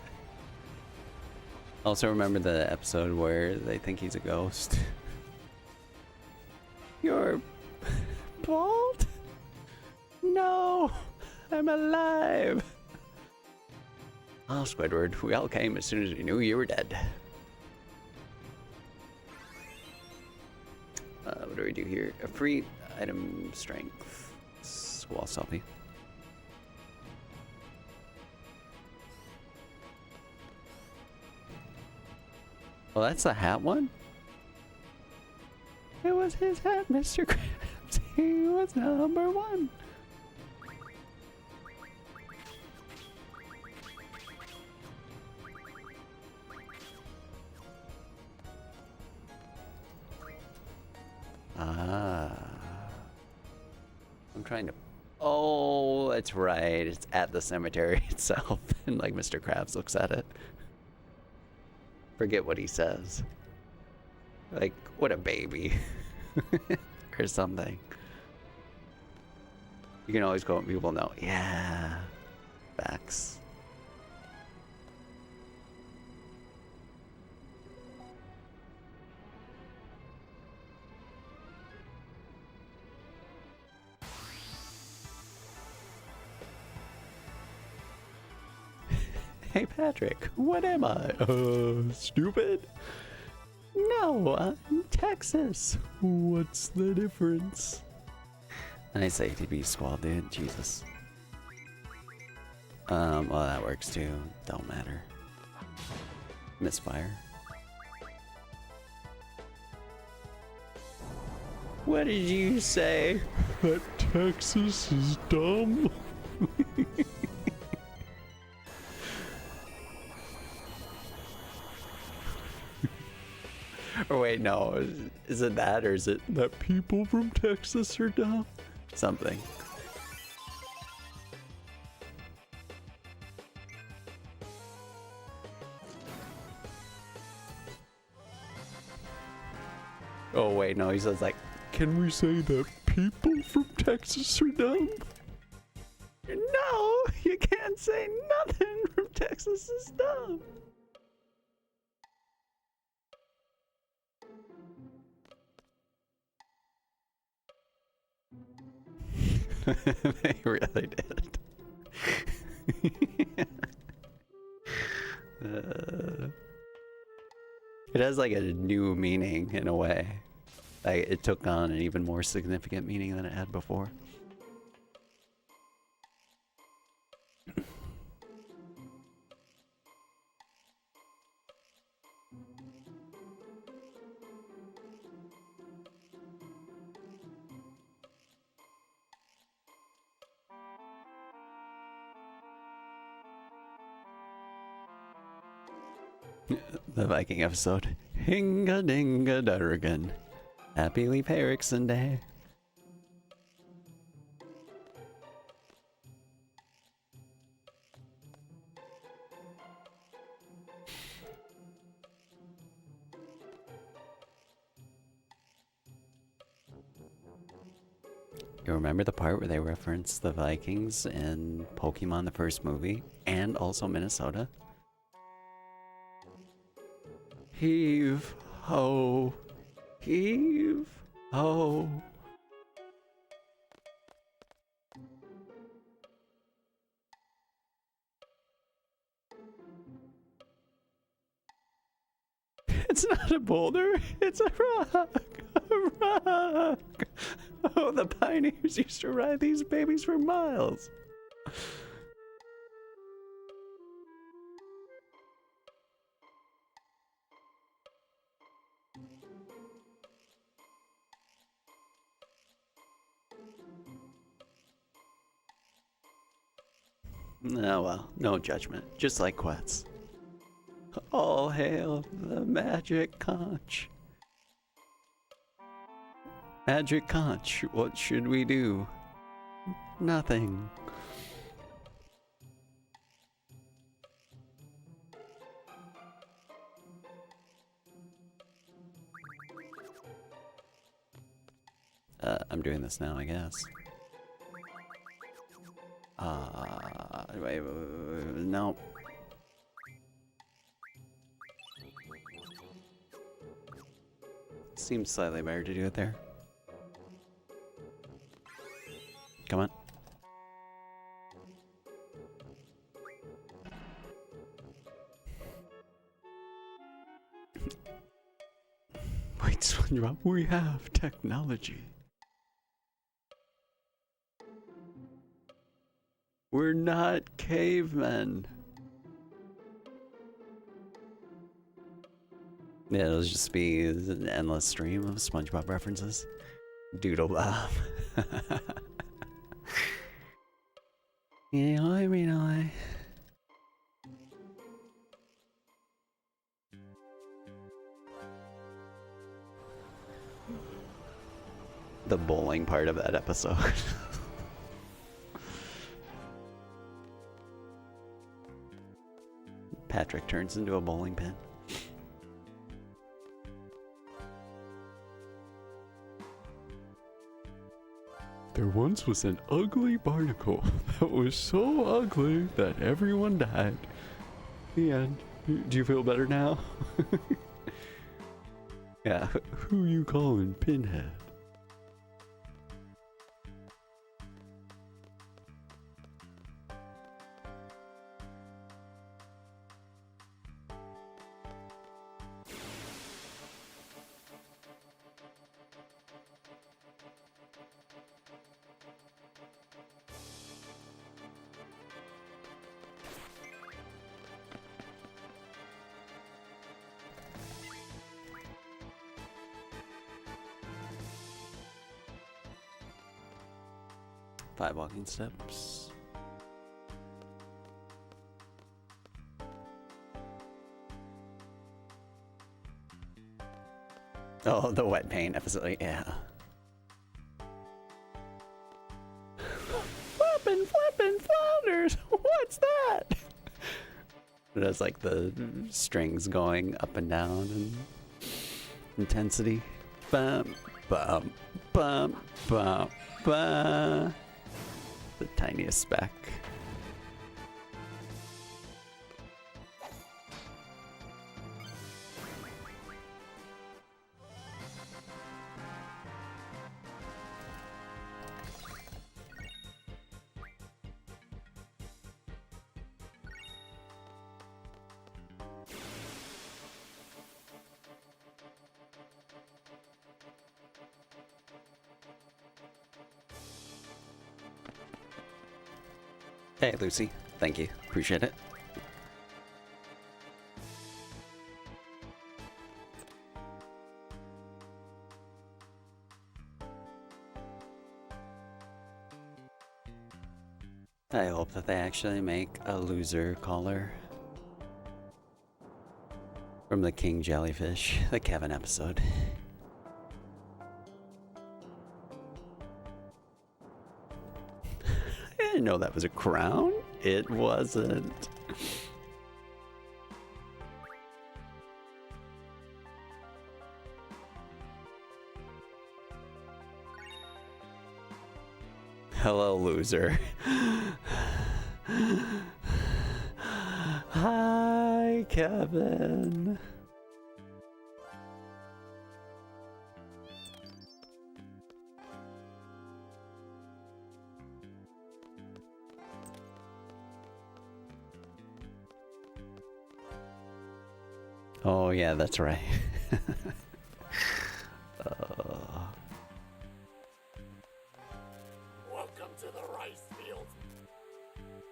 Also remember the episode where they think he's a ghost. You're bald? No, I'm alive. Oh, Squidward, we all came as soon as we knew you were dead. What do we do here? A free item strength. Squall Selfie. Well, that's the hat one? It was his hat, Mr. Krabs. He was number 1. trying to... Oh, that's right. It's at the cemetery itself. And like Mr. Krabs looks at it. Forget what he says. Like, what a baby. Or something. You can always go and people know. Yeah. Facts. Hey Patrick, what am I? Stupid? No, I'm Texas. What's the difference? Nice ATB squad, dude. Jesus. Well, that works too. Don't matter. Misfire. What did you say? That Texas is dumb? Or wait, no. Is it that, or is it that people from Texas are dumb? Something. Oh wait, no, he says like, can we say that people from Texas are dumb? No, you can't say nothing from Texas is dumb. They really did. It has like a new meaning in a way. Like it took on an even more significant meaning than it had before. The Viking episode. Hinga dinga durgan. Happy Leif Erikson Day. You remember the part where they reference the Vikings in Pokemon the first movie and also Minnesota? Heave ho, heave ho. It's not a boulder, it's a rock, a rock. Oh, the pioneers used to ride these babies for miles. Oh well, no judgment, just like Quetz. All hail the magic conch. Magic conch, what should we do? Nothing. I'm doing this now, I guess. Wait, no. Seems slightly better to do it there. Come on. Wait, SpongeBob, we have technology. We're not cavemen. Yeah, it'll just be an endless stream of SpongeBob references. Doodle Bob. Yeah, I mean, the bowling part of that episode. Patrick turns into a bowling pin. There once was an ugly barnacle that was so ugly that everyone died. The end. Do you feel better now? Yeah, who you calling Pinhead? Five walking steps. Oh, the wet paint episode, yeah. Flippin', flounders! What's that? It has like the strings going up and down and intensity. Bum, bum, bum, bum, bum. The tiniest speck. Hey, Lucy. Thank you. Appreciate it. I hope that they actually make a loser caller from the King Jellyfish, the Kevin episode. I didn't know that was a crown. It wasn't. Hello, loser. Hi, Kevin. Oh, yeah, that's right.
Welcome to the rice field.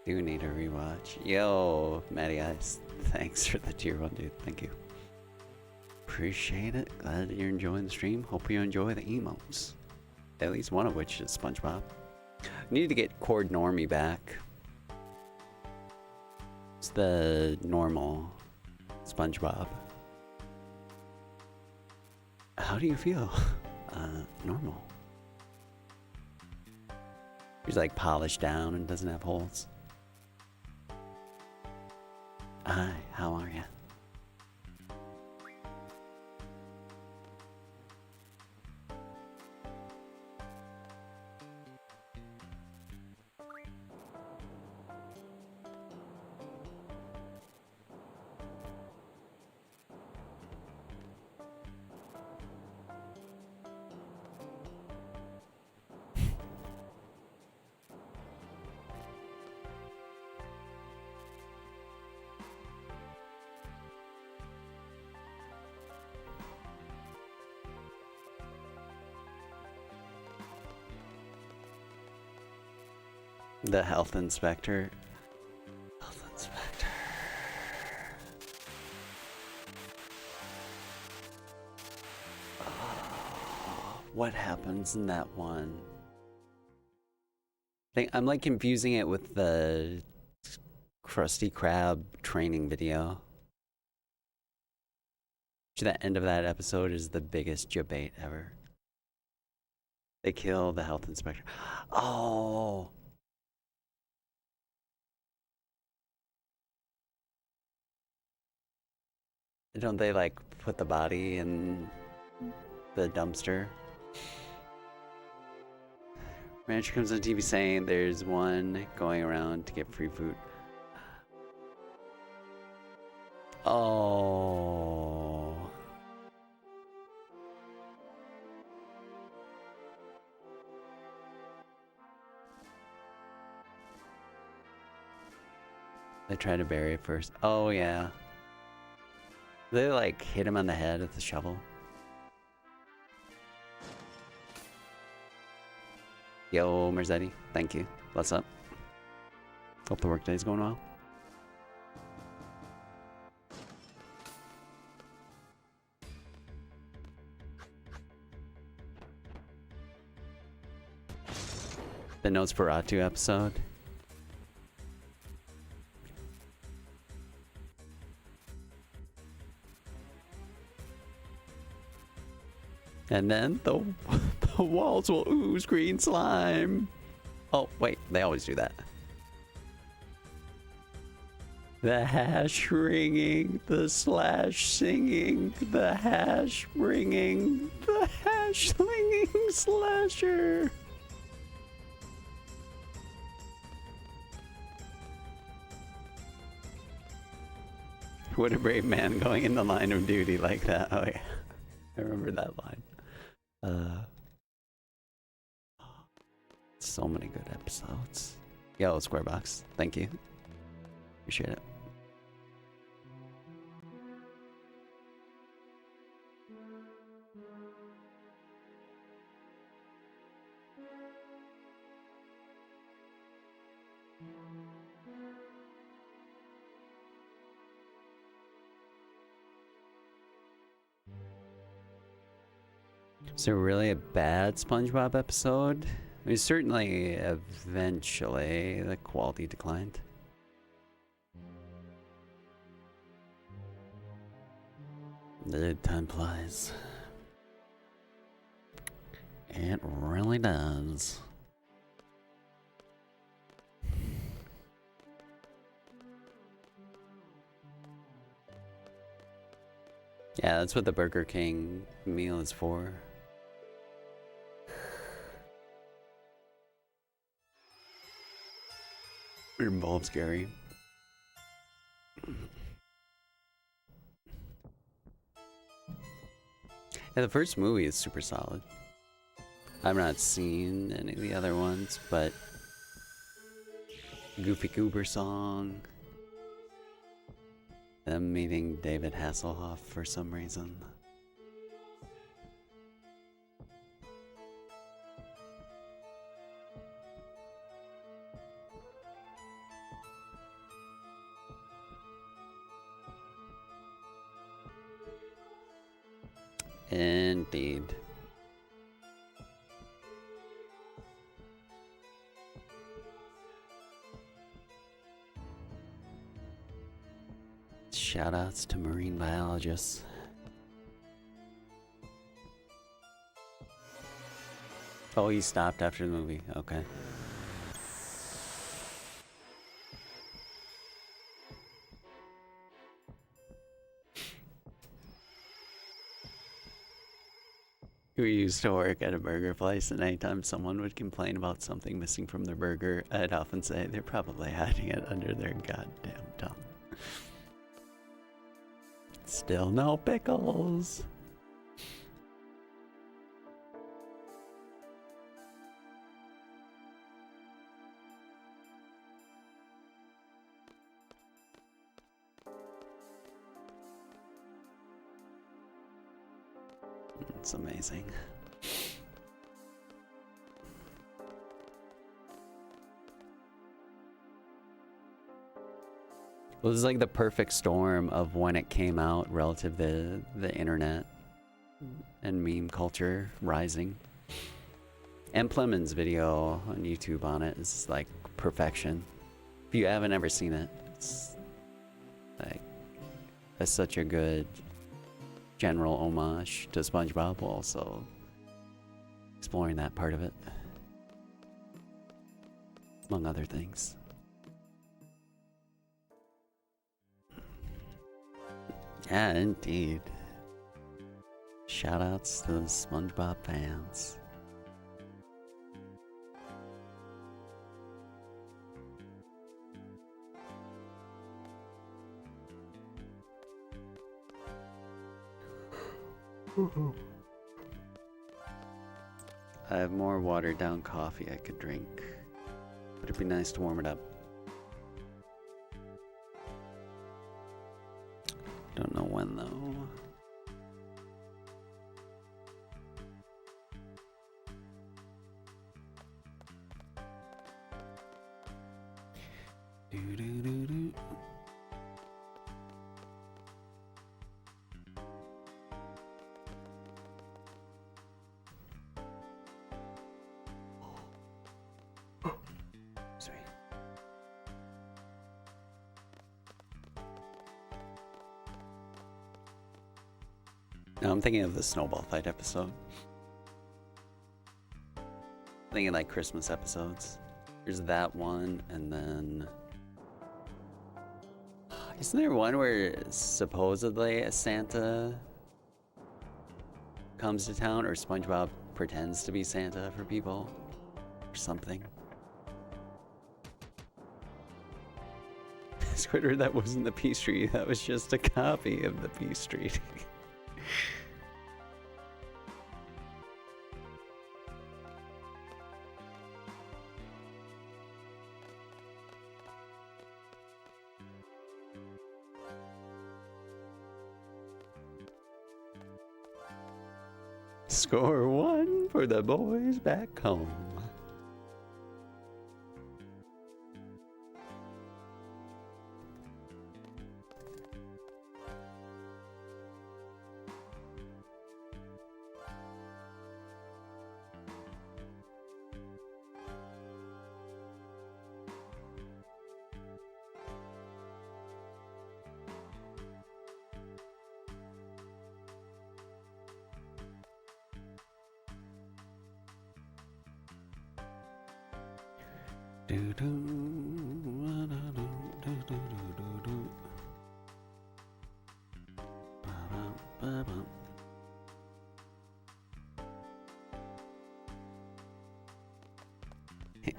Do need a rewatch. Yo, Matty Ice. Thanks for the tier 1, dude. Thank you. Appreciate it. Glad that you're enjoying the stream. Hope you enjoy the emotes. At least one of which is SpongeBob. Need to get Cord Normie back. It's the normal SpongeBob. How do you feel? Normal. He's like polished down and doesn't have holes. Hi, how are ya? The health inspector. Health inspector. Oh, what happens in that one? I'm like confusing it with the Krusty Krab training video. The end of that episode is the biggest debate ever. They kill the health inspector. Oh. Don't they like put the body in the dumpster? Rancher comes on TV saying there's one going around to get free food. Oh. They try to bury it first. Oh, yeah. They like hit him on the head with the shovel. Yo, Merzetti, thank you. What's up? Hope the workday's going well. The Nosferatu episode. And then the walls will ooze green slime. Oh, wait, they always do that. The hash ringing, the slash singing, the hash ringing, the hash slinging slasher. What a brave man going in the line of duty like that. Oh yeah, I remember that line. So many good episodes. Yo, Squarebox, thank you. Appreciate it. Is there really a bad SpongeBob episode? I mean, certainly, eventually, the quality declined. The time flies. It really does. Yeah, that's what the Burger King meal is for. It involves Gary. Yeah, the first movie is super solid. I've not seen any of the other ones, but Goofy Goober song, them meeting David Hasselhoff for some reason. Indeed. Shoutouts to marine biologists. Oh, he stopped after the movie. Okay. We used to work at a burger place, and anytime someone would complain about something missing from their burger, I'd often say they're probably hiding it under their goddamn tongue. Still no pickles. It's amazing. It was like the perfect storm of when it came out relative to the internet and meme culture rising. And Plemon's video on YouTube on it is like perfection. If you haven't ever seen it, it's like that's such a good general homage to SpongeBob, while also exploring that part of it, among other things. Yeah, indeed. Shoutouts to the SpongeBob fans. I have more watered down coffee I could drink, but it'd be nice to warm it up. Don't know when though. Do-do-do-do. Sorry. No, I'm thinking of the snowball fight episode. Thinking like Christmas episodes. There's that one, and then isn't there one where supposedly a Santa comes to town, or SpongeBob pretends to be Santa for people, or something? Squidward, that wasn't the Peace Tree. That was just a copy of the Peace Tree. Score one for the boys back home.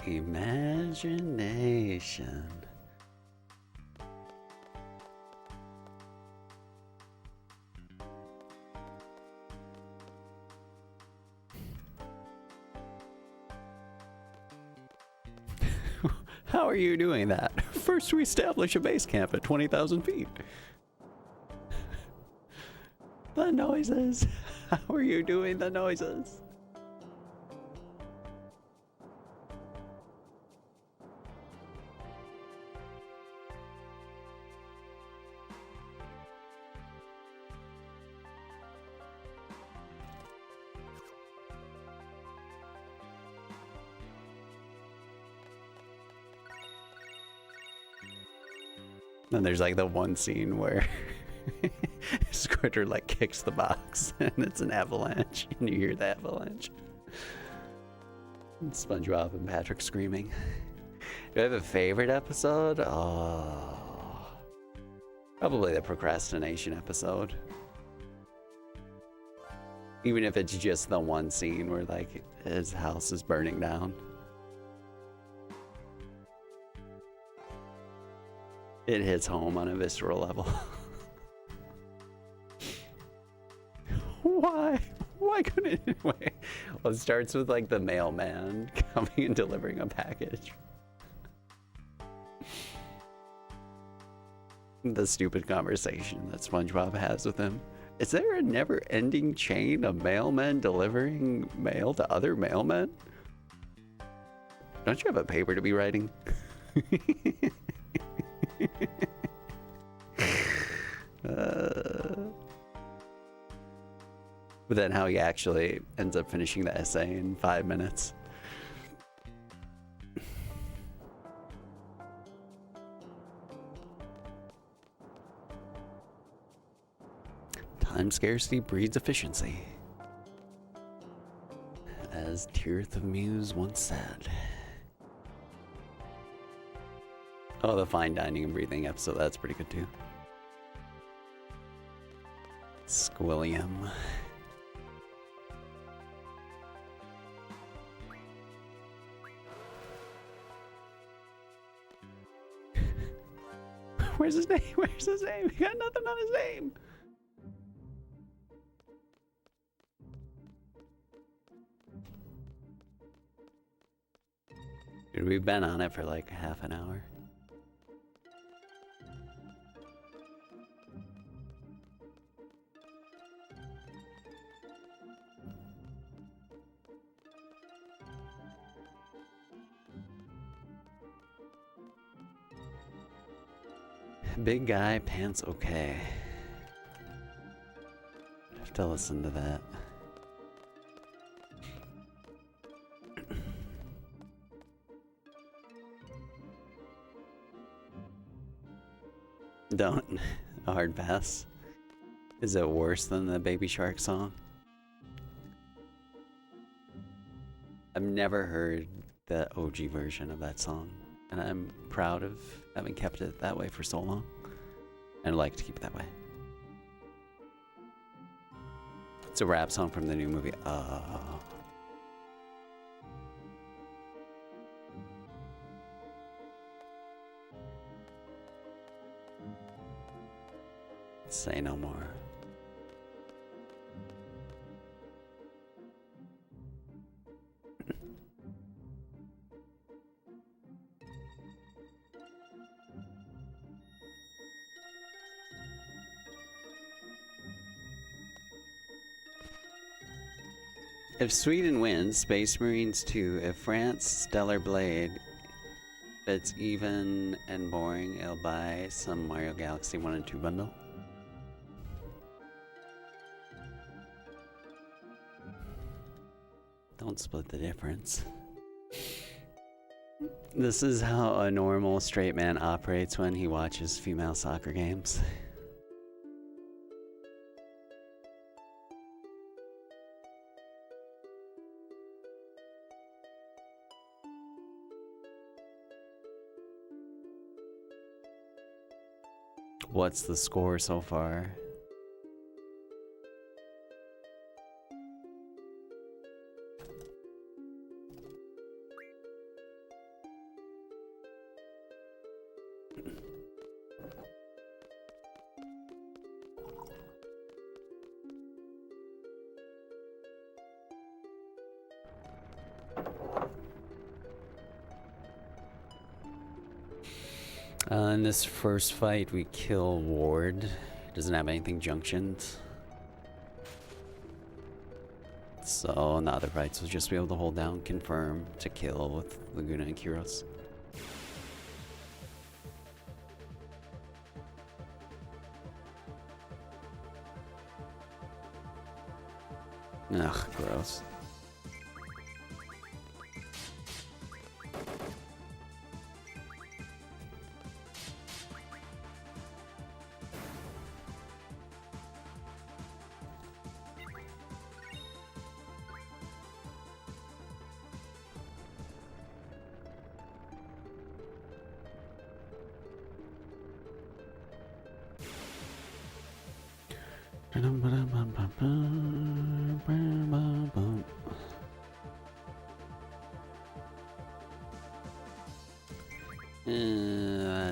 Imagination. How are you doing that? First, we establish a base camp at 20,000 feet. The noises. How are you doing the noises? Then there's like the one scene where Squidward like kicks the box and it's an avalanche and you hear the avalanche. And SpongeBob and Patrick screaming. Do I have a favorite episode? Oh, probably the procrastination episode. Even if it's just the one scene where like his house is burning down. It hits home on a visceral level. Why? Why couldn't it? Wait. Well, it starts with like the mailman coming and delivering a package. The stupid conversation that SpongeBob has with him. Is there a never-ending chain of mailmen delivering mail to other mailmen? Don't you have a paper to be writing? But then how he actually ends up finishing the essay in 5 minutes. Time scarcity breeds efficiency, as Tirith of Muse once said. Oh, the fine dining and breathing episode, that's pretty good too. Squilliam. Where's his name? Where's his name? He got nothing on his name. Dude, we've been on it for like half an hour. Big guy, pants okay. I have to listen to that. Don't. A hard pass. Is it worse than the Baby Shark song? I've never heard the OG version of that song, and I'm proud of having kept it that way for so long, and I'd like to keep it that way. It's a rap song from the new movie. Say no more. If Sweden wins, Space Marines 2. If France, Stellar Blade. If it's even and boring, I'll buy some Mario Galaxy 1 and 2 bundle. Don't split the difference. This is how a normal straight man operates when he watches female soccer games. What's the score so far? In this first fight, we kill Ward. He doesn't have anything junctioned. So in the other fights, we'll just be able to hold down, confirm, to kill with Laguna and Kyros. Ugh, gross.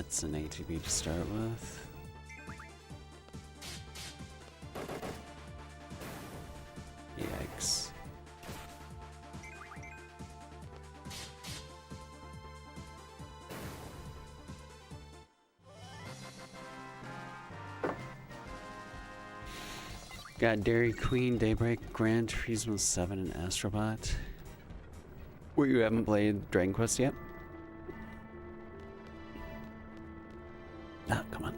That's an ATB to start with. Yikes. Got Dairy Queen, Daybreak, Gran Turismo 7, and Astrobot. Where you haven't played Dragon Quest yet? Ah, come on.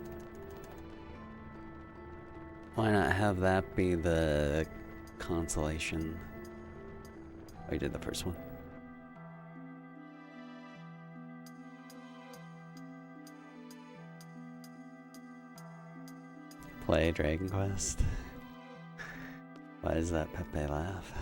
Why not have that be the consolation? Oh, you did the first one. Play Dragon Quest. Why does that Pepe laugh?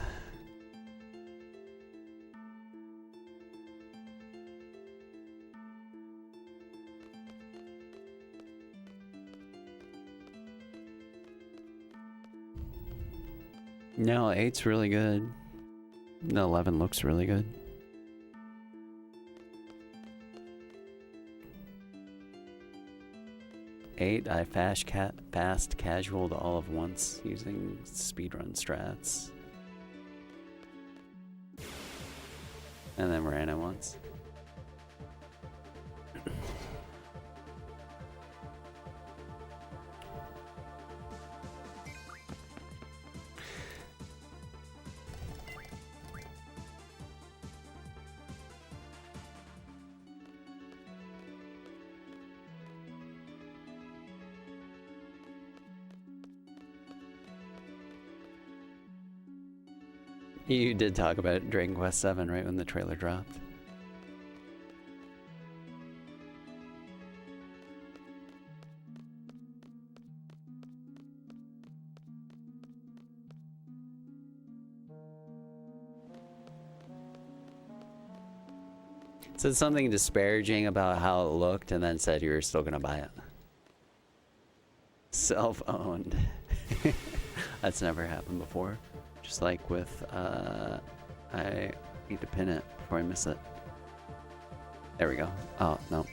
No, 8's really good. No, 11 looks really good. Eight, I fast casualed all of once using speedrun strats. And then ran it once. You did talk about Dragon Quest VII, right, when the trailer dropped? Said something disparaging about how it looked and then said you were still gonna buy it. Self-owned. That's never happened before. Just like with, I need to pin it before I miss it. There we go. Oh, no.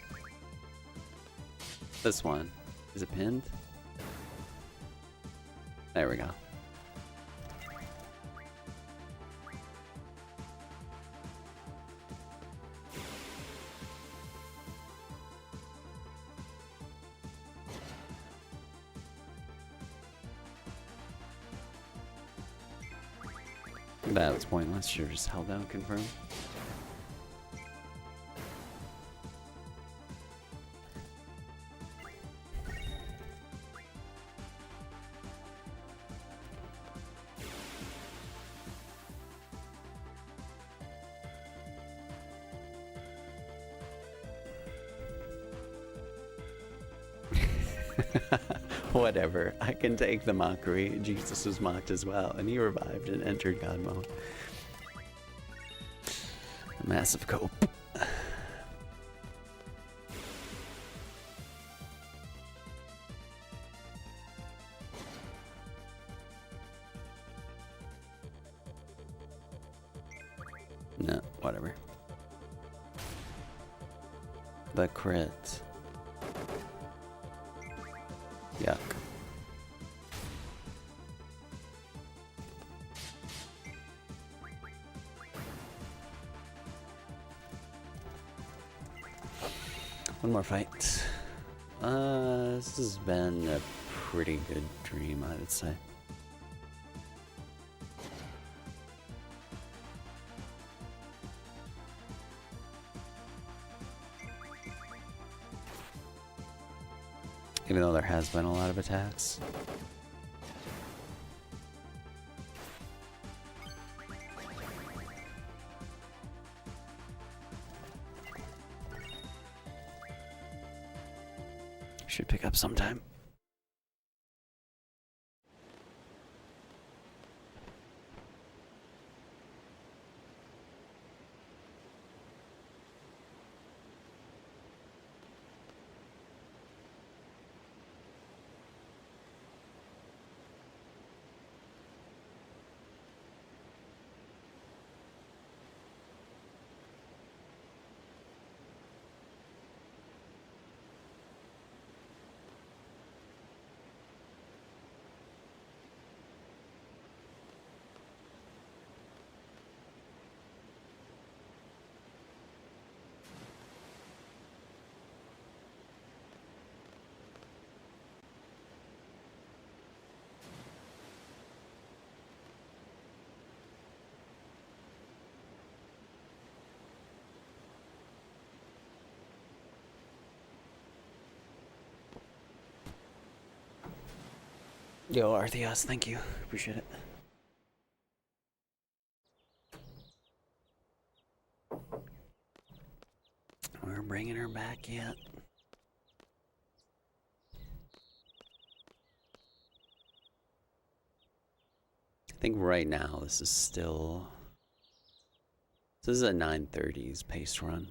This one. Is it pinned? There we go. That was pointless. Should have just held down confirm. Whatever. I can take the mockery. Jesus was mocked as well, and he revived and entered God mode. A massive cope. No, whatever. The crit. Yuck. One more fight. This has been a pretty good dream, I would say. Even though there has been a lot of attacks. Should pick up sometime. Yo, Artheos, thank you. Appreciate it. We're bringing her back yet. I think right now this is still... This is a 9:30s pace run.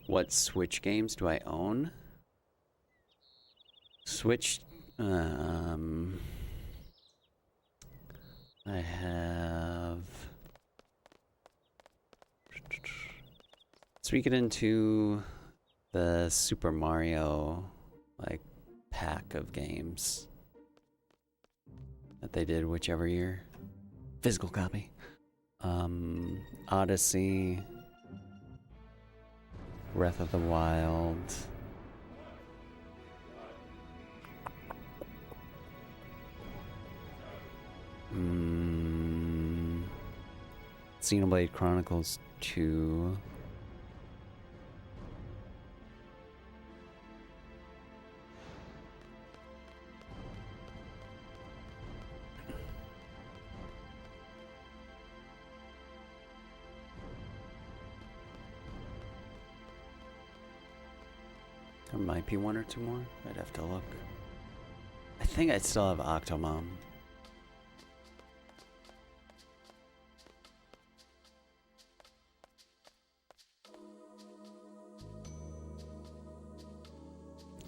What Switch games do I own? Switch. I have. So we get into the Super Mario like pack of games that they did whichever year. Physical copy. Odyssey, Breath of the Wild. Xenoblade Chronicles 2. There might be one or two more. I'd have to look. I think I still have Octomom.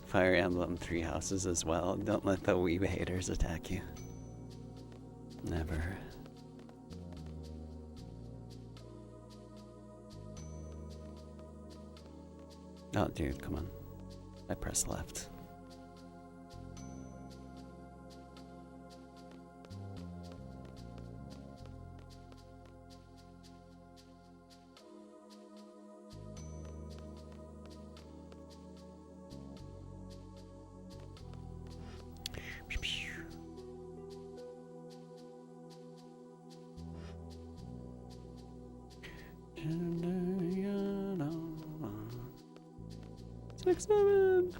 Fire Emblem Three Houses as well. Don't let the weeb haters attack you. Never. Oh, dude, come on. I pressed left. Six, 7.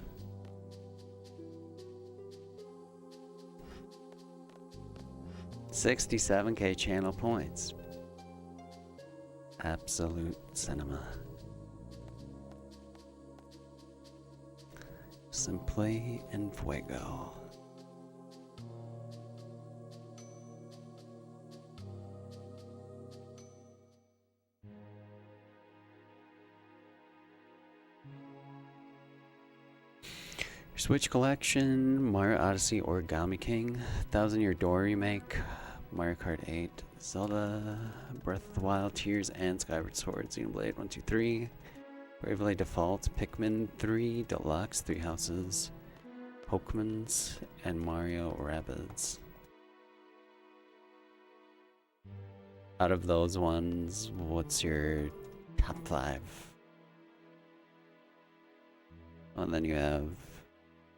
$67K channel points. Absolute cinema. Simply en fuego. Switch Collection, Mario Odyssey, Origami King, 1000 Year Door Remake, Mario Kart 8, Zelda, Breath of the Wild, Tears, and Skyward Sword, Xenoblade 1, 2, 3, Bravely Default, Pikmin 3, Deluxe, Three Houses, Pokemon's, and Mario Rabbids. Out of those ones, what's your top 5? Oh, and then you have...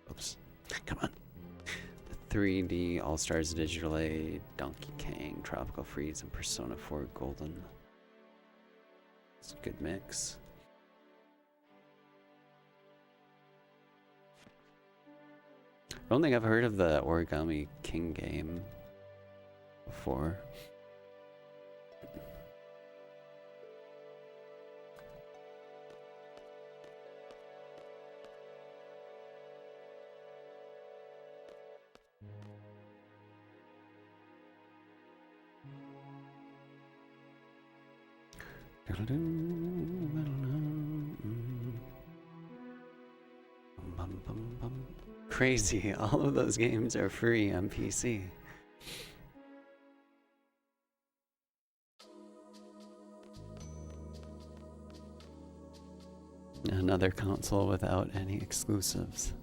Oops. Come on. The 3D All-Stars Digital Aid, Donkey Kong, Tropical Freeze, and Persona 4 Golden. It's a good mix. I don't think I've heard of the Origami King game before. Crazy, all of those games are free on PC. Another console without any exclusives.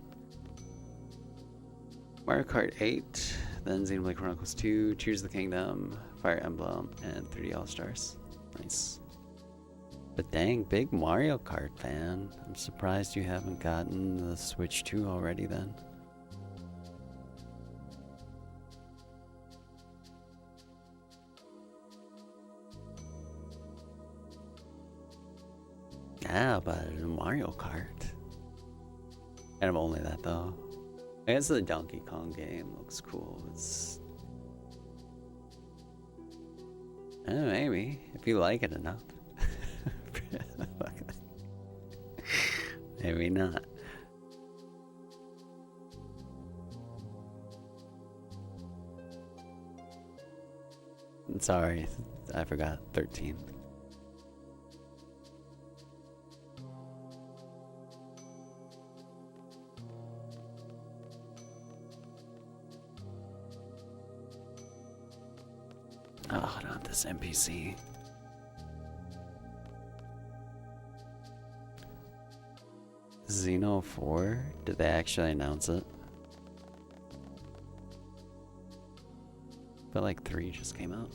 Mario Kart 8, then Xenoblade Chronicles 2, Tears of the Kingdom, Fire Emblem, and 3D All-Stars. Nice. But dang, big Mario Kart fan. I'm surprised you haven't gotten the Switch 2 already then. Yeah, but Mario Kart. Kind of only that though. I guess the Donkey Kong game looks cool. It's... maybe, if you like it enough. Maybe not. Sorry, I forgot. 13. Oh, not this NPC. Xeno 4? Did they actually announce it? But like 3 just came out.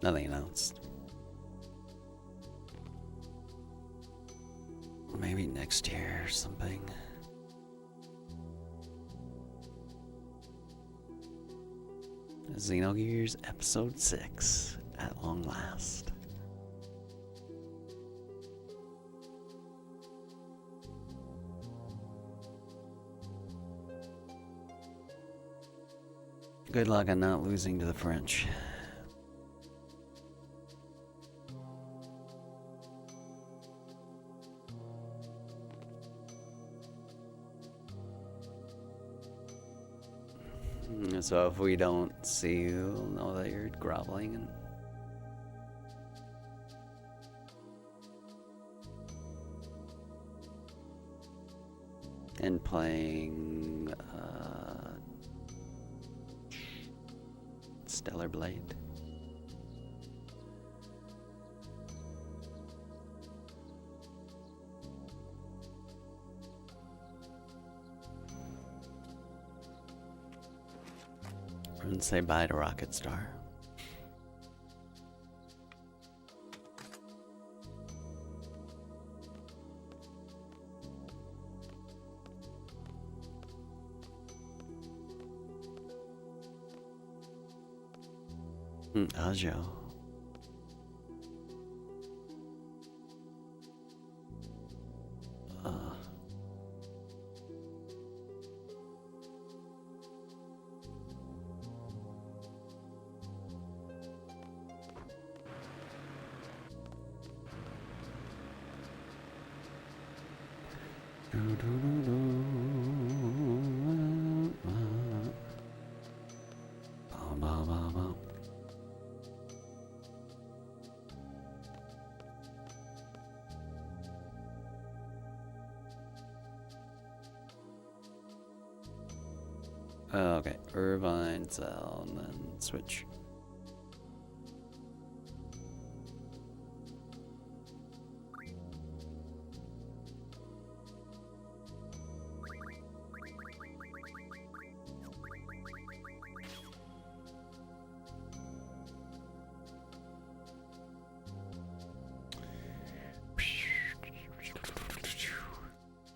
Nothing announced. Maybe next year or something. Xenogears Episode 6 at long last. Good luck on not losing to the French. So if we don't see you, we'll know that you're groveling and playing Stellar Blade. And say bye to Rocket Star. Ajo. Okay, Irvine, Cell, and then switch.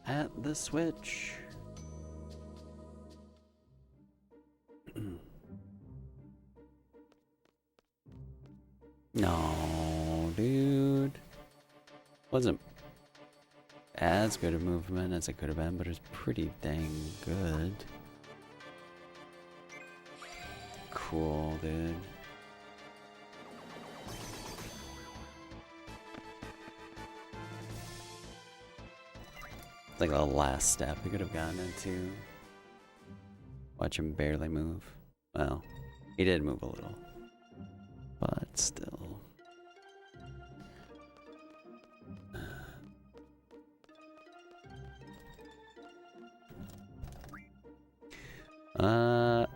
At the switch. No, dude. Wasn't as good a movement as it could have been, but it was pretty dang good. Cool, dude. It's like the last step we could have gotten into. Watch him barely move. Well, he did move a little. But still.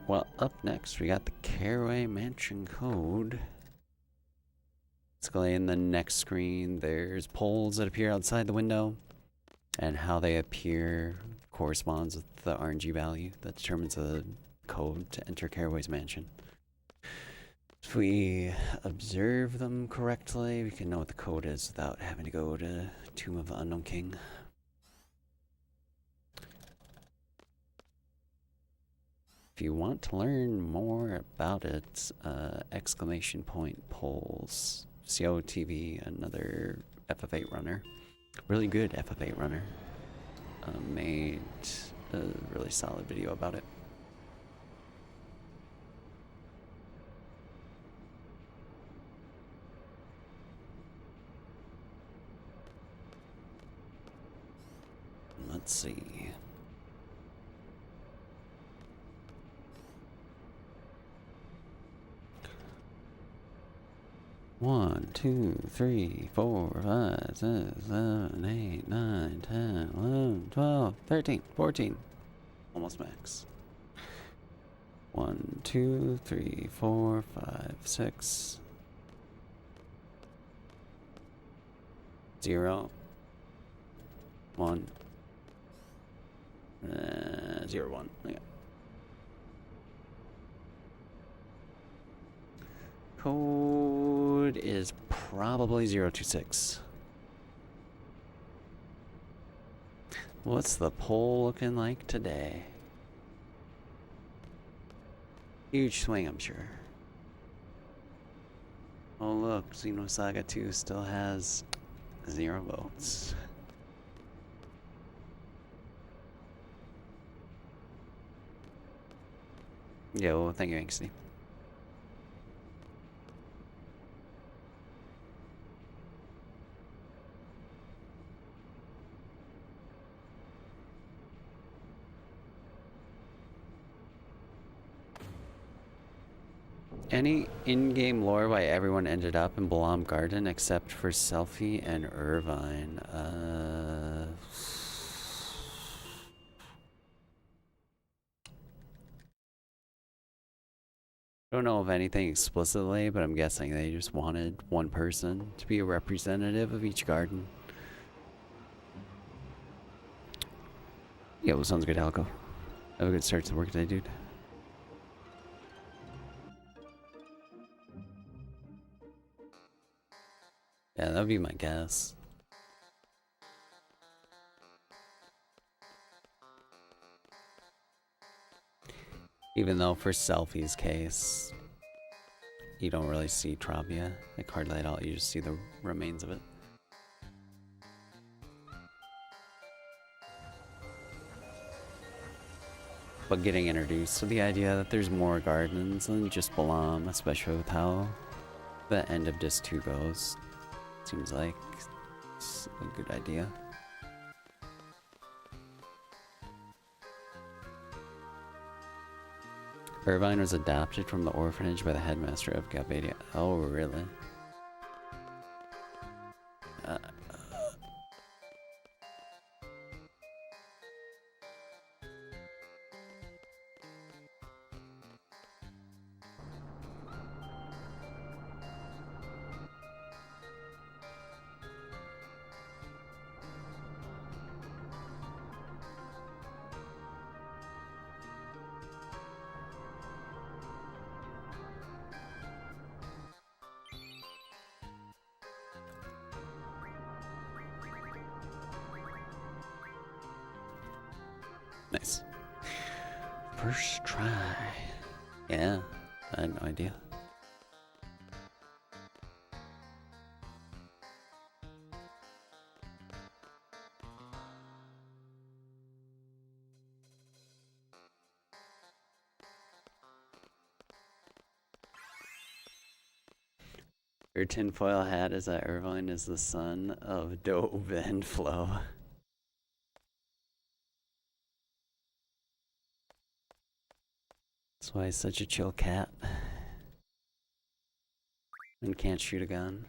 Well, up next we got the Caraway Mansion code. Basically, in the next screen, there's polls that appear outside the window, and how they appear corresponds with the RNG value that determines the code to enter Caraway's Mansion. If we observe them correctly, we can know what the code is without having to go to Tomb of the Unknown King. If you want to learn more about it, exclamation point polls. COTV, another FF8 runner. Really good FF8 runner. Made a really solid video about it. Let's see. One, 2, 3, 4, 5, 6, 7, 8, 9, 10, 11, 12, 13, 14. Almost max. 1, 2, 3, 4, 5, 6. 0. 1. 0, 1. Yeah. Code is probably 026. What's the poll looking like today? Huge swing, I'm sure. Oh look, Xenosaga 2 still has 0 votes. Yeah, well, thank you, Angsty. Any in-game lore why everyone ended up in Balam Garden except for Selfie and Irvine? I don't know of anything explicitly, but I'm guessing they just wanted one person to be a representative of each garden. Yeah, well, sounds good, Alco. Have a good start to the work today, dude. Yeah, that would be my guess. Even though for Selfie's case, you don't really see Travia, like hardly at all. You just see the remains of it. But getting introduced to the idea that there's more gardens than just Balam, especially with how the end of Disc 2 goes, seems like it's a good idea. Irvine was adopted from the orphanage by the headmaster of Galbadia. Oh, really? Nice. First try. Yeah, I had no idea. Your tinfoil hat is that Irvine is the son of Dove and Flo. That's why he's such a chill cat. And can't shoot a gun.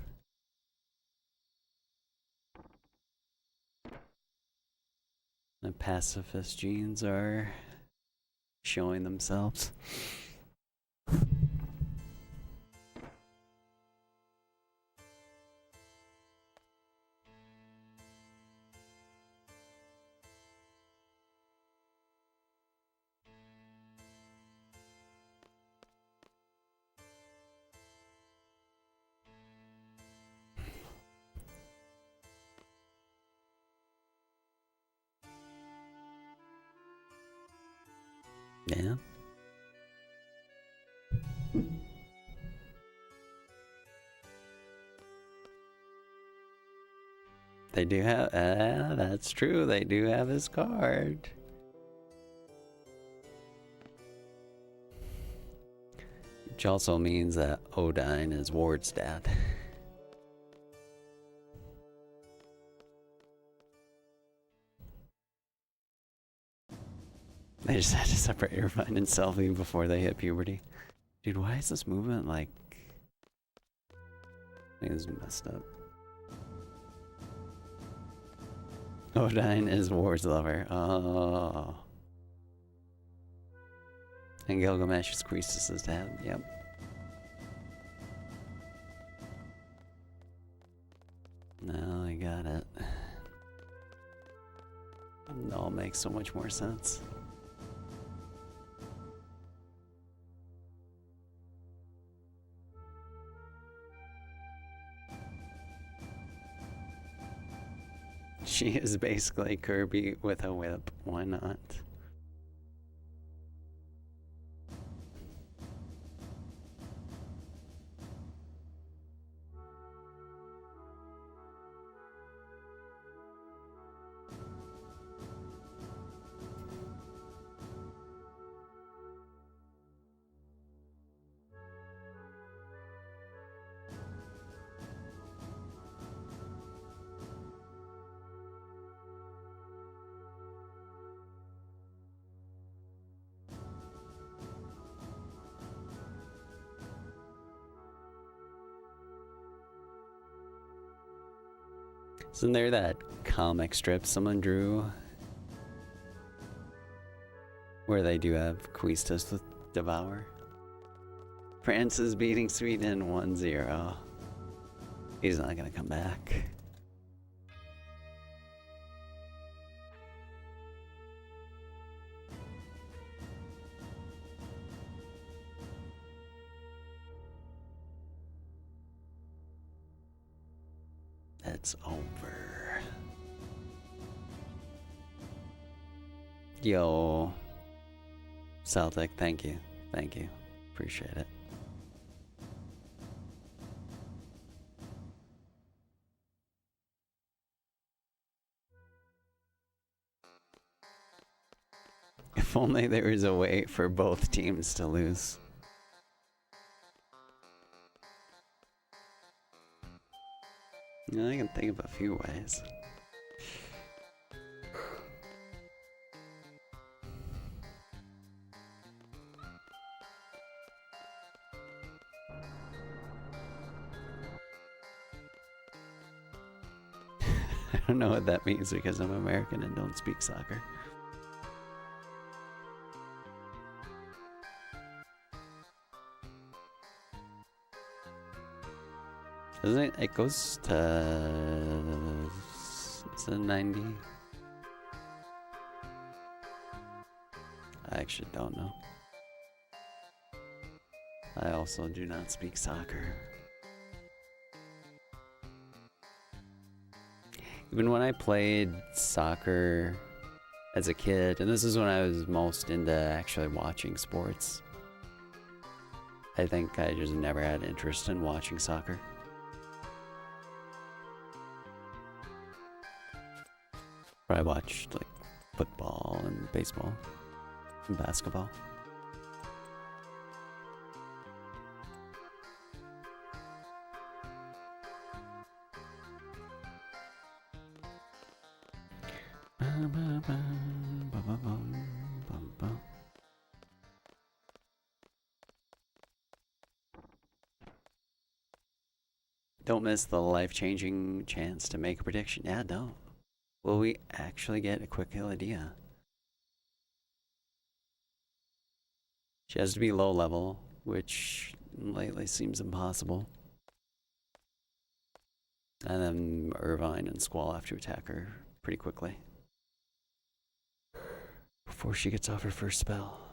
The pacifist genes are showing themselves. Yeah. They do have, that's true, they do have his card. Which also means that Odine is Ward's dad. They just had to separate Irvine and Selfie before they hit puberty. Dude, why is this movement like... I think this is messed up. Odine is War's lover. Oh. And Gilgamesh is Croesus's dad. Yep. No, I got it. It all makes so much more sense. She is basically Kirby with a whip. Why not? Isn't there that comic strip someone drew where they do have Quistas with Devour? France is beating Sweden 1-0. He's not gonna come back. It's over. Yo. Celtic, thank you. Thank you. Appreciate it. If only there was a way for both teams to lose. I can think of a few ways. I don't know what that means because I'm American and don't speak soccer. Doesn't it? It goes to... Is it 90? I actually don't know. I also do not speak soccer. Even when I played soccer as a kid, and this is when I was most into actually watching sports, I think I just never had interest in watching soccer. I watched like football and baseball and basketball. Don't miss the life-changing chance to make a prediction. Yeah, don't. Will we actually get a quick kill idea? She has to be low level, which lately seems impossible. And then Irvine and Squall have to attack her pretty quickly before she gets off her first spell.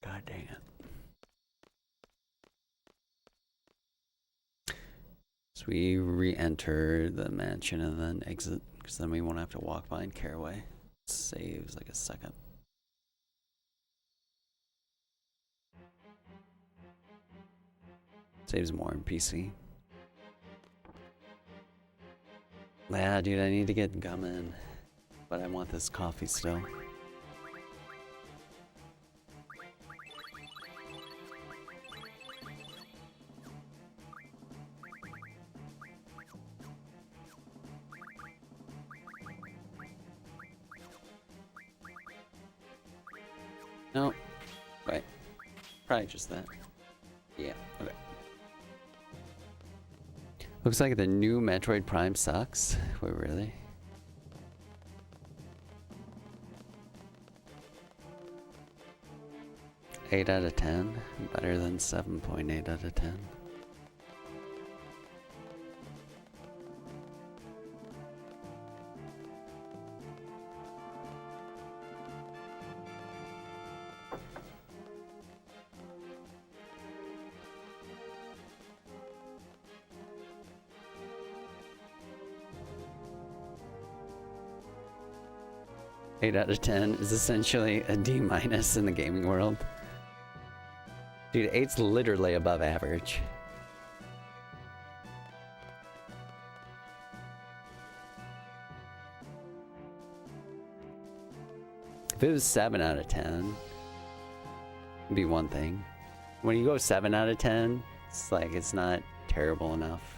God dang it. So we re-enter the mansion and then exit, because then we won't have to walk behind Caraway. Saves like a second. Saves more in PC. Yeah, dude, I need to get gum in. But I want this coffee still. No. Right. Probably just that. Yeah, okay. Looks like the new Metroid Prime sucks. Wait, really? Eight out of 10? Better than 7.8 out of 10. Eight out of 10 is essentially a D- in the gaming world. Dude, 8's literally above average. If it was 7 out of 10, it'd be one thing. When you go 7 out of 10, it's like it's not terrible enough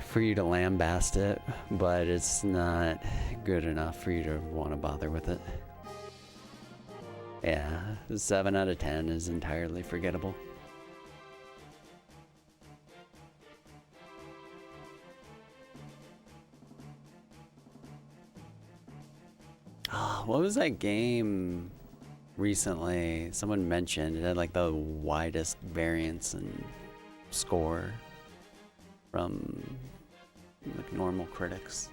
for you to lambast it, but it's not good enough for you to want to bother with it. Yeah, 7 out of 10 is entirely forgettable. Oh, what was that game recently? Someone mentioned it had like the widest variance in score from like normal critics.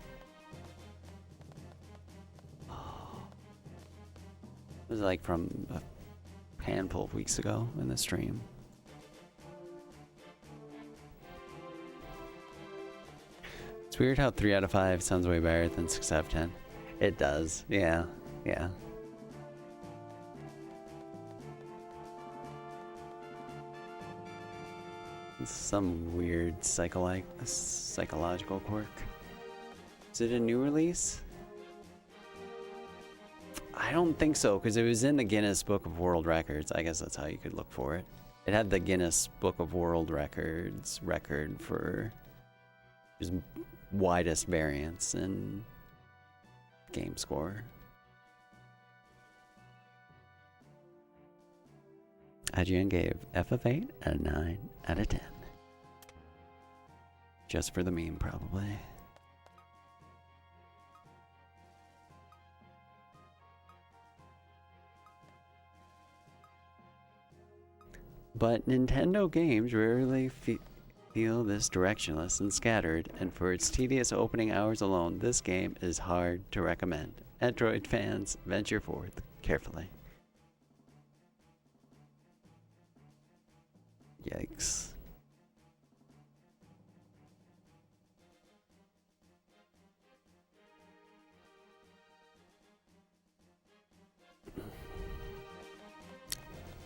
It was like from a handful of weeks ago in the stream. It's weird how 3 out of 5 sounds way better than 6 out of 10. It does, yeah, yeah. It's some weird psychological quirk. Is it a new release? I don't think so, because it was in the Guinness Book of World Records. I guess that's how you could look for it. It had the Guinness Book of World Records record for just widest variance in game score. IGN gave F of 8 a 9 out of 10. Just for the meme, probably. But Nintendo games rarely feel this directionless and scattered, and for its tedious opening hours alone, this game is hard to recommend. Android fans, venture forth carefully. Yikes.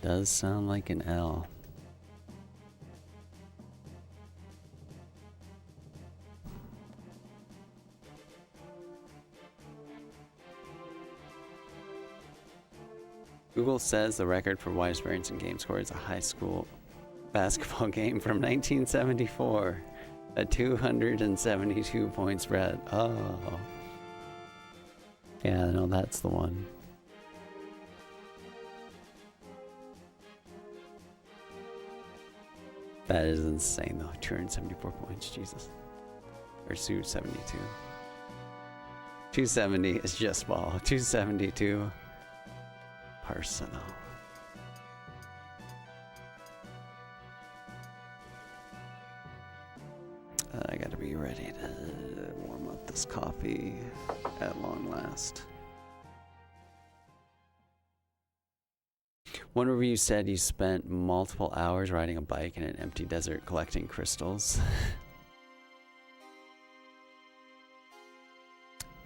Does sound like an L. Google says the record for widest variance in game score is a high school basketball game from 1974. A 272 point spread. Oh. Yeah, no, that's the one. That is insane though. 274 points, Jesus. Or 272. 270 is just ball. 272. Personal. I gotta be ready to warm up this coffee at long last. One review said you spent multiple hours riding a bike in an empty desert collecting crystals.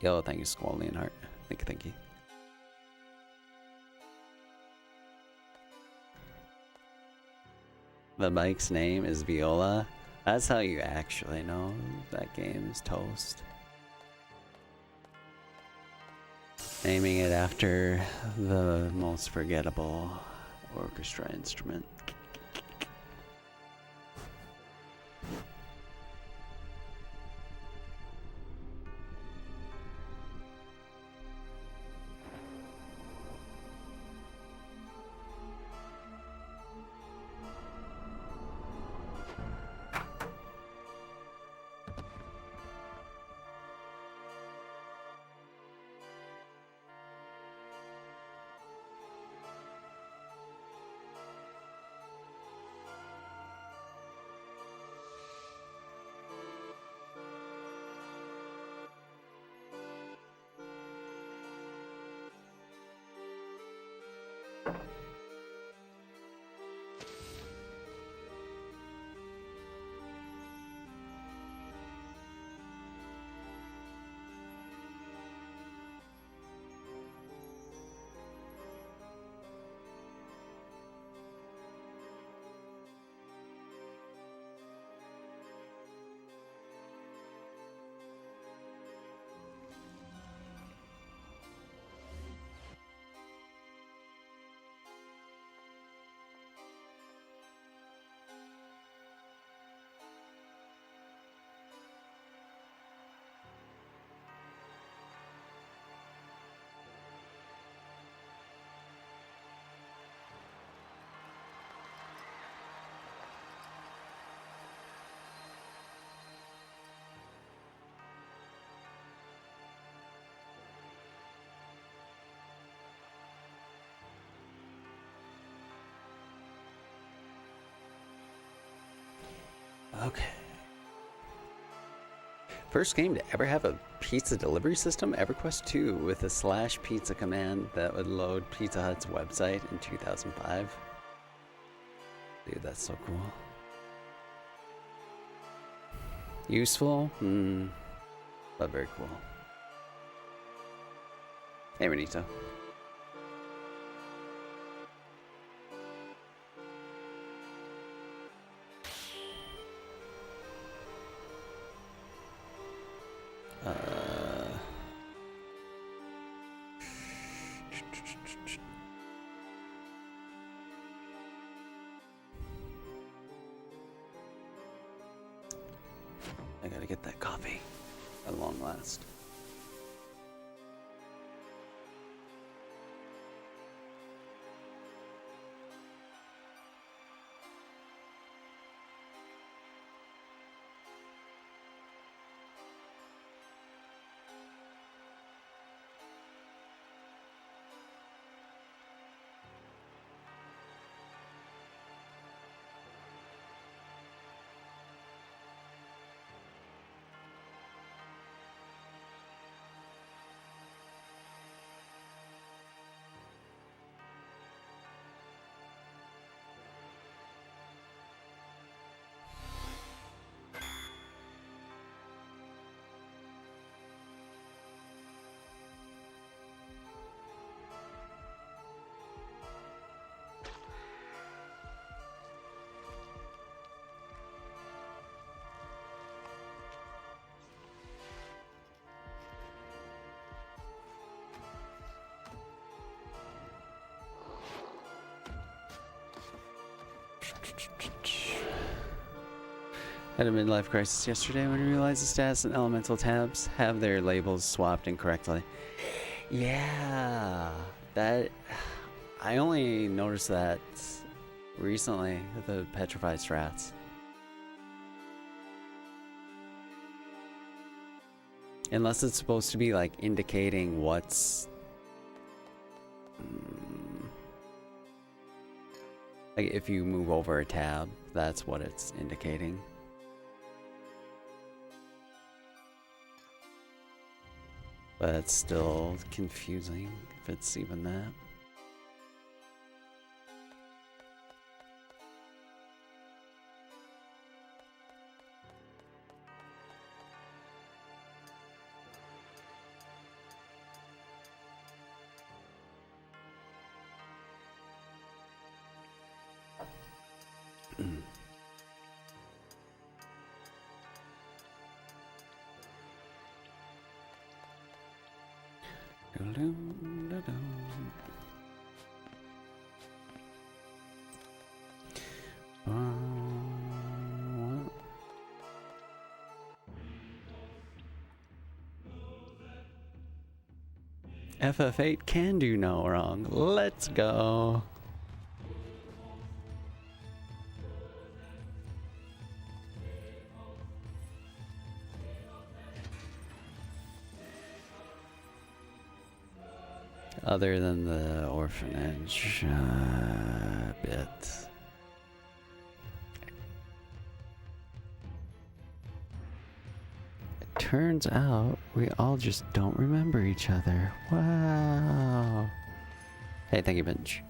Yo, thank you, Squall Leonhardt. Thank you. The bike's name is Viola. That's how you actually know that game is toast. Naming it after the most forgettable orchestra instrument. Okay. First game to ever have a pizza delivery system, EverQuest 2, with a /pizza command that would load Pizza Hut's website in 2005. Dude, that's so cool. Useful? But very cool. Hey, Renito. I gotta get that coffee at long last. Had a midlife crisis yesterday when I realized the status and elemental tabs have their labels swapped incorrectly. Yeah, that I only noticed that recently with the petrified strats. Unless it's supposed to be like indicating what's like if you move over a tab, that's what it's indicating. But it's still confusing if it's even that. FF8 can do no wrong. Let's go. Other than the orphanage bit. It turns out we all just don't remember each other. Wow. Hey, thank you, Bench.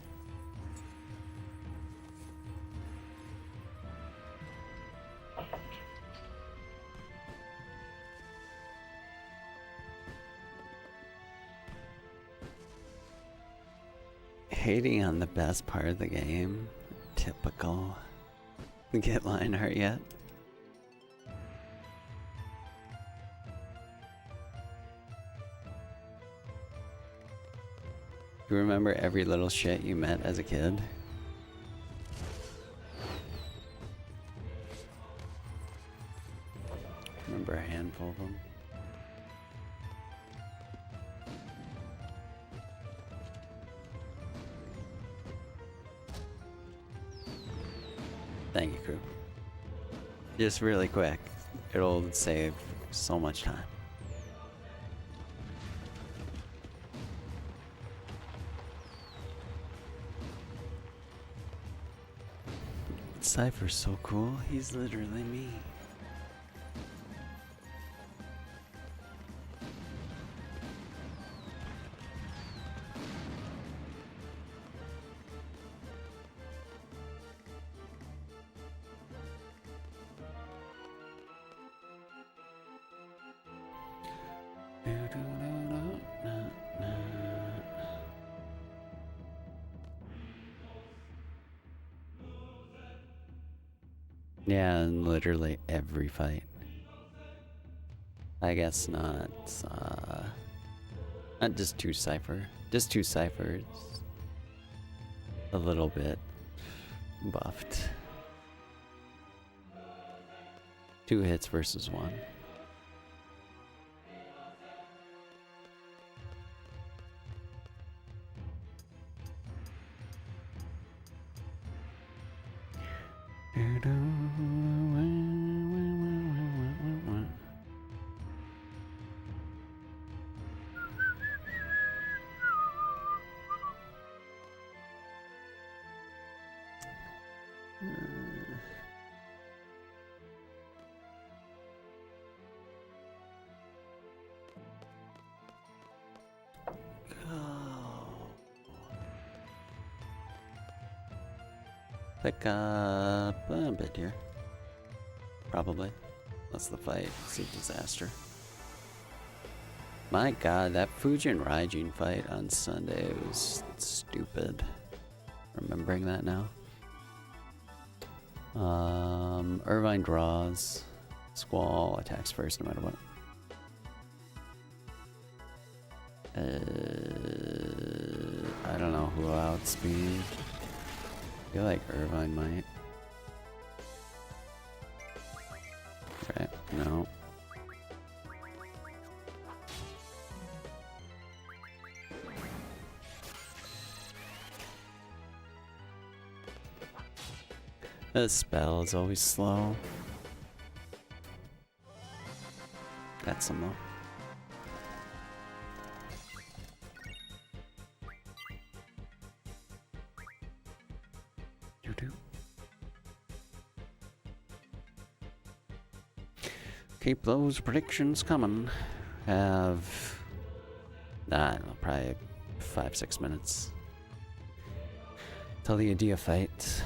Hating on the best part of the game. Typical. Get line art yet? You remember every little shit you met as a kid? Remember a handful of them? Thank you, crew. Just really quick. It'll save so much time. Cypher's so cool. He's literally me. Yeah, in literally every fight. I guess not just two Cypher. Just two Cyphers. A little bit buffed. 2 hits versus 1. Pick up a bit here. Probably. That's the fight. It's a disaster. My god, that Fujin Raijin fight on Sunday was stupid. Remembering that now. Irvine draws. Squall attacks first no matter what. I don't know who outspeed. I feel like Irvine might. Right, no. The spell is always slow. That's some low. Keep those predictions coming. Have I don't know, probably 5-6 minutes till the idea fight.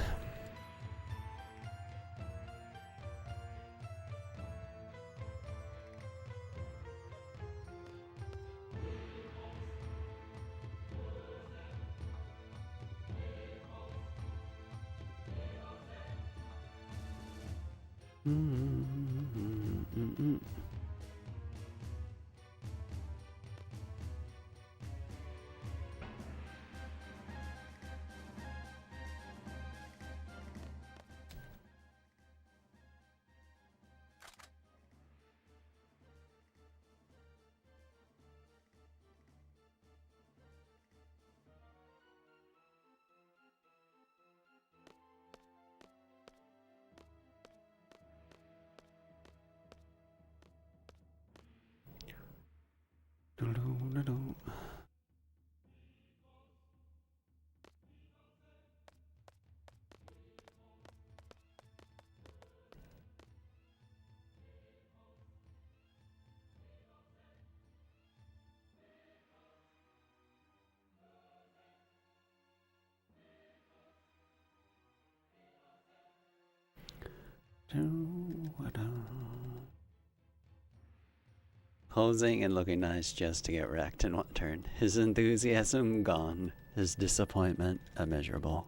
Posing and looking nice just to get wrecked in one turn. His enthusiasm gone. His disappointment immeasurable.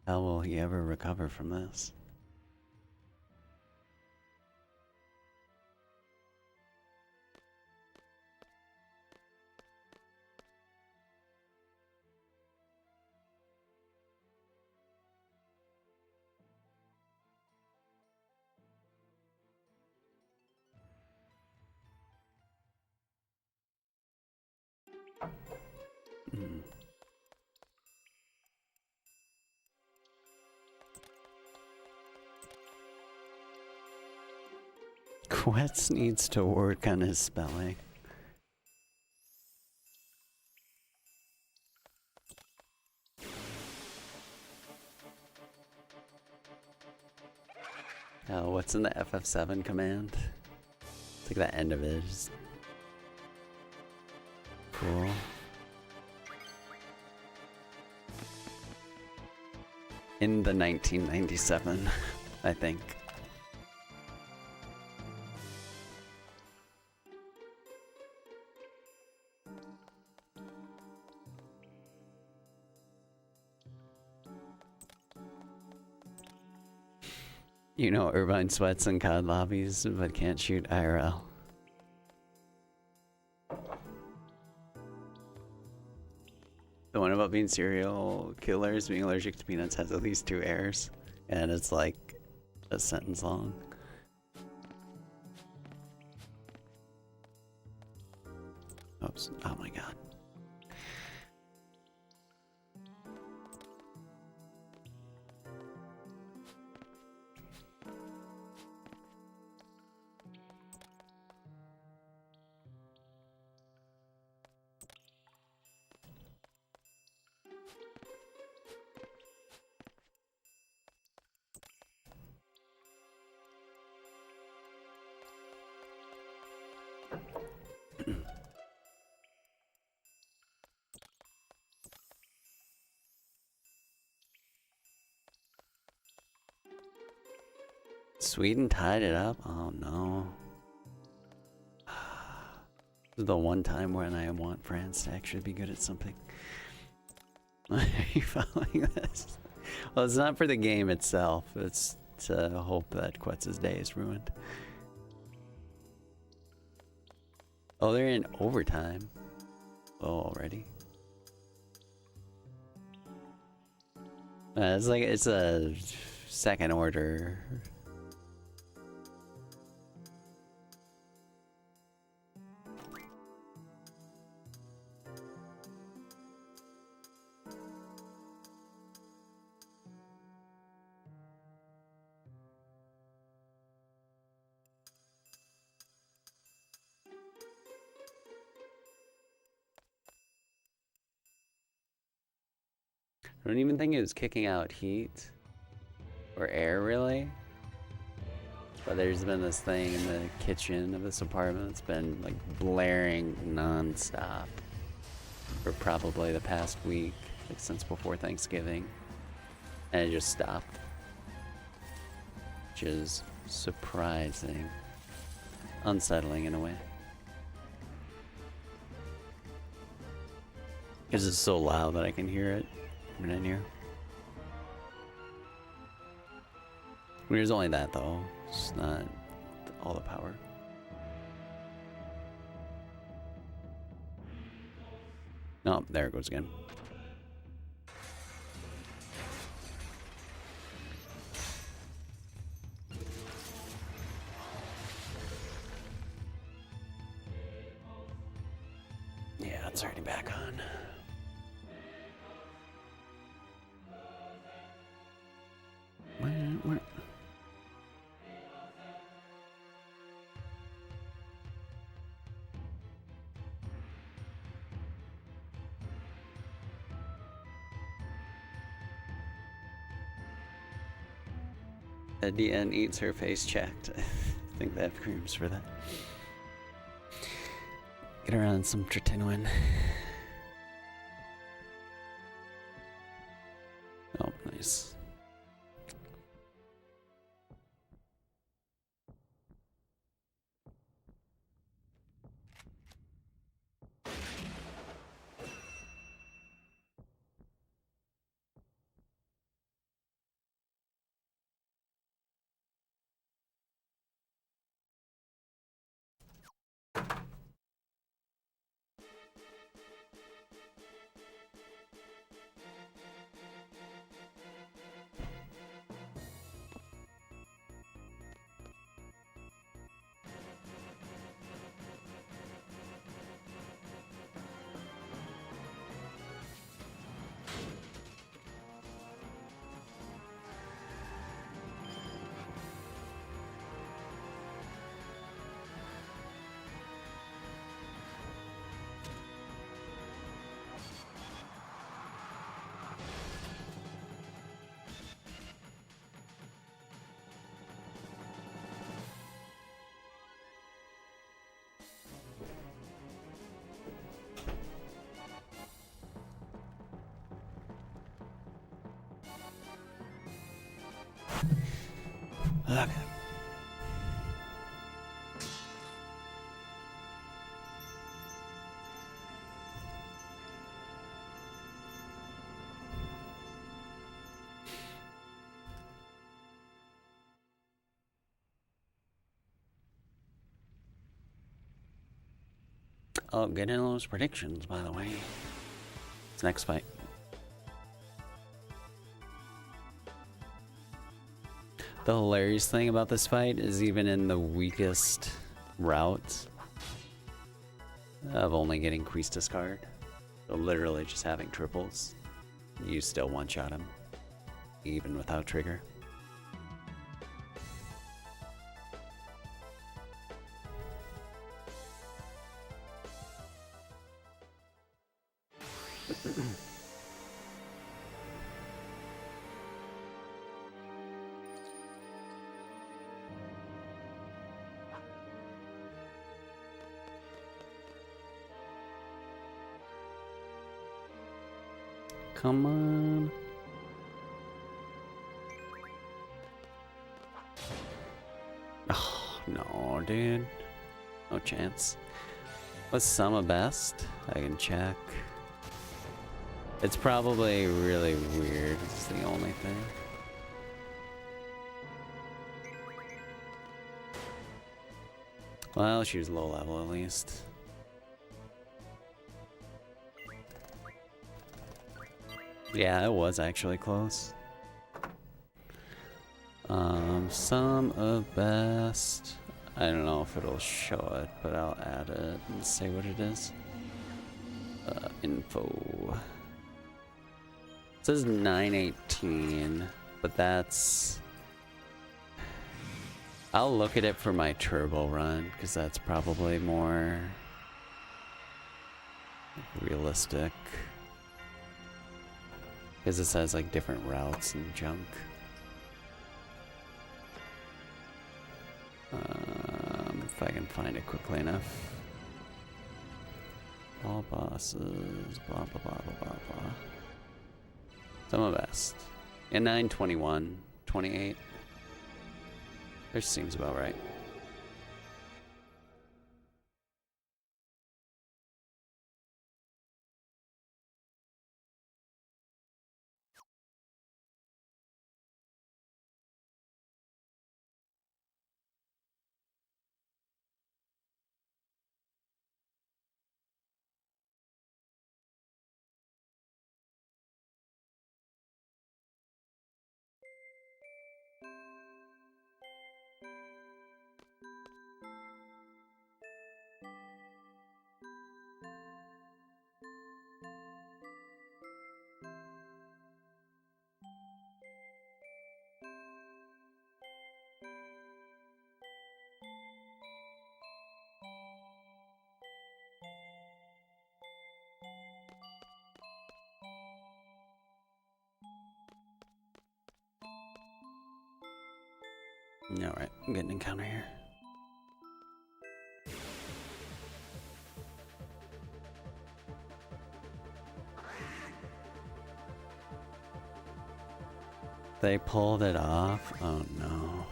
How will he ever recover from this? Quetz needs to work on his spelling. Oh, what's in the FF7 command? It's like the end of it. Just cool. In the 1997, I think. You know, Irvine sweats in COD lobbies, but can't shoot IRL. The one about being serial killers, being allergic to peanuts, has at least 2 errors, and it's like a sentence long. Oops, oh my god. Sweden tied it up? Oh no. This is the one time when I want France to actually be good at something. Are you following this? Well, it's not for the game itself. It's to hope that Quetz's day is ruined. Oh, they're in overtime. Oh, already? It's like, it's a second order. I don't even think it was kicking out heat or air, really. But there's been this thing in the kitchen of this apartment that's been like blaring non-stop for probably the past week, like since before Thanksgiving, and it just stopped, which is surprising, unsettling in a way, because it's so loud that I can hear it from in here. There's only that though. It's not all the power. Oh, there it goes again. Yeah, it's already back on. Where? DN eats her face checked. I think they have creams for that. Get her on some tretinoin. Oh, nice. Okay. Oh, get in those predictions, by the way. It's next fight. The hilarious thing about this fight is even in the weakest routes of only getting Quistis card, so literally just having triples, you still one-shot him, even without trigger. Come on. Oh, no, dude. No chance. What's Summa best? I can check. It's probably really weird. It's the only thing. Well, she was low level at least. Yeah, it was actually close. Some of best. I don't know if it'll show it, but I'll add it and say what it is. Info. It says 918, but that's... I'll look at it for my turbo run, because that's probably more realistic. Because it says like different routes and junk. If I can find it quickly enough. All bosses, blah blah blah blah blah blah. Some of best. In 921, 28. This seems about right. Alright, I'm getting an encounter here. They pulled it off? Oh no.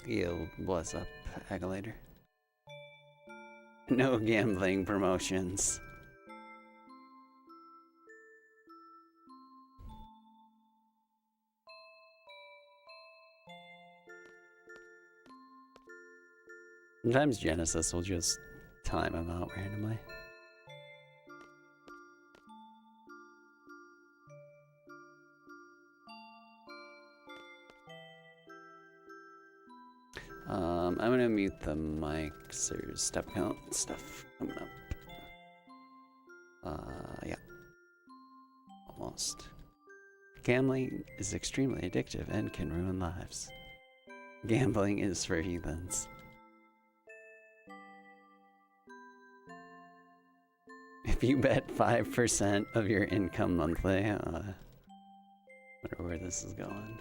Yo, what's up, Agulator? No gambling promotions. Sometimes Genesis will just time them out randomly. I'm gonna mute the mics. There's step count stuff coming up. Yeah. Almost. Gambling is extremely addictive and can ruin lives. Gambling is for heathens. If you bet 5% of your income monthly, wonder where this is going.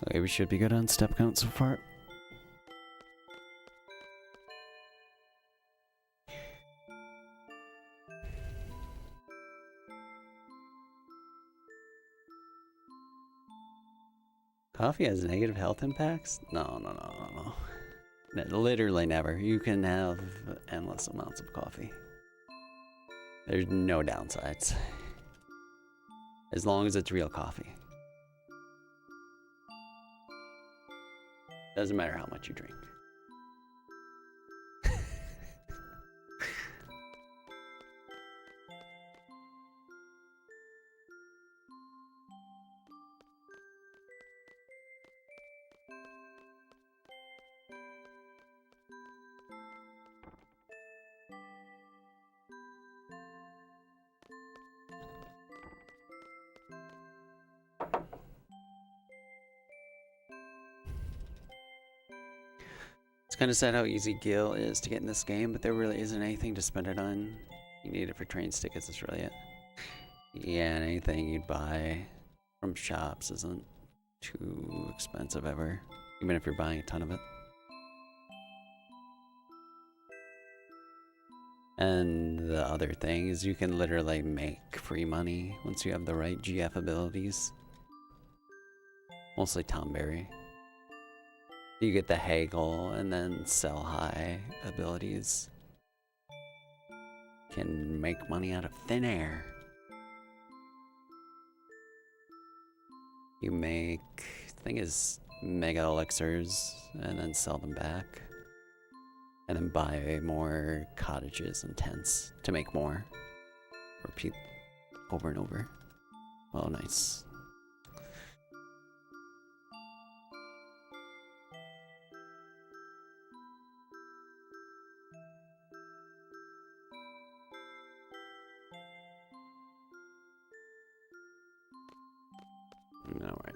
Okay, we should be good on step count so far. Coffee has negative health impacts? No. Literally never. You can have endless amounts of coffee. There's no downsides. As long as it's real coffee. Doesn't matter how much you drink. It's kind of sad how easy Gil is to get in this game, but there really isn't anything to spend it on. You need it for train tickets, that's really it. Yeah, and anything you'd buy from shops isn't too expensive ever, even if you're buying a ton of it. And the other thing is you can literally make free money once you have the right GF abilities. Mostly Tomberry. You get the haggle and then sell high abilities. Can make money out of thin air. You make, the thing is, mega elixirs and then sell them back. And then buy more cottages and tents to make more. Repeat over and over. Oh, nice. All right.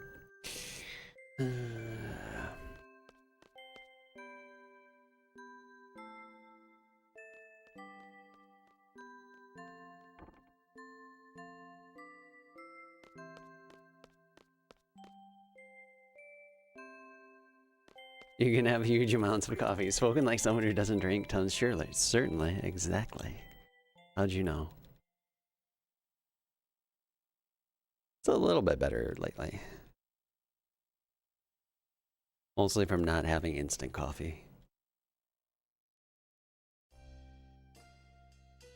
You can have huge amounts of coffee. Spoken like someone who doesn't drink tons, surely. Certainly, exactly. How'd you know? It's a little bit better lately. Mostly from not having instant coffee.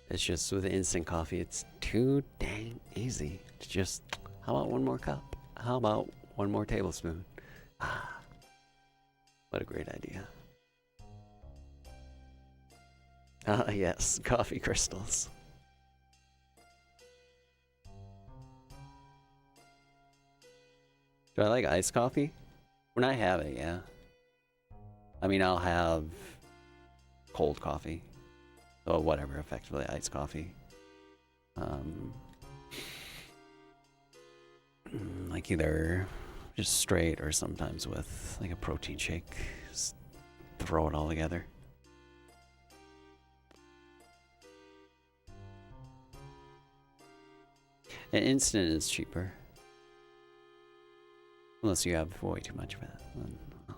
It's just with instant coffee, it's too dang easy to just, how about one more cup? How about one more tablespoon? Ah, what a great idea. Ah, yes, coffee crystals. Do I like iced coffee? When I have it, yeah. I mean, I'll have cold coffee. Or whatever, effectively iced coffee. Like either just straight or sometimes with like a protein shake. Just throw it all together. And instant is cheaper. Unless you have way too much of it. Then, oh.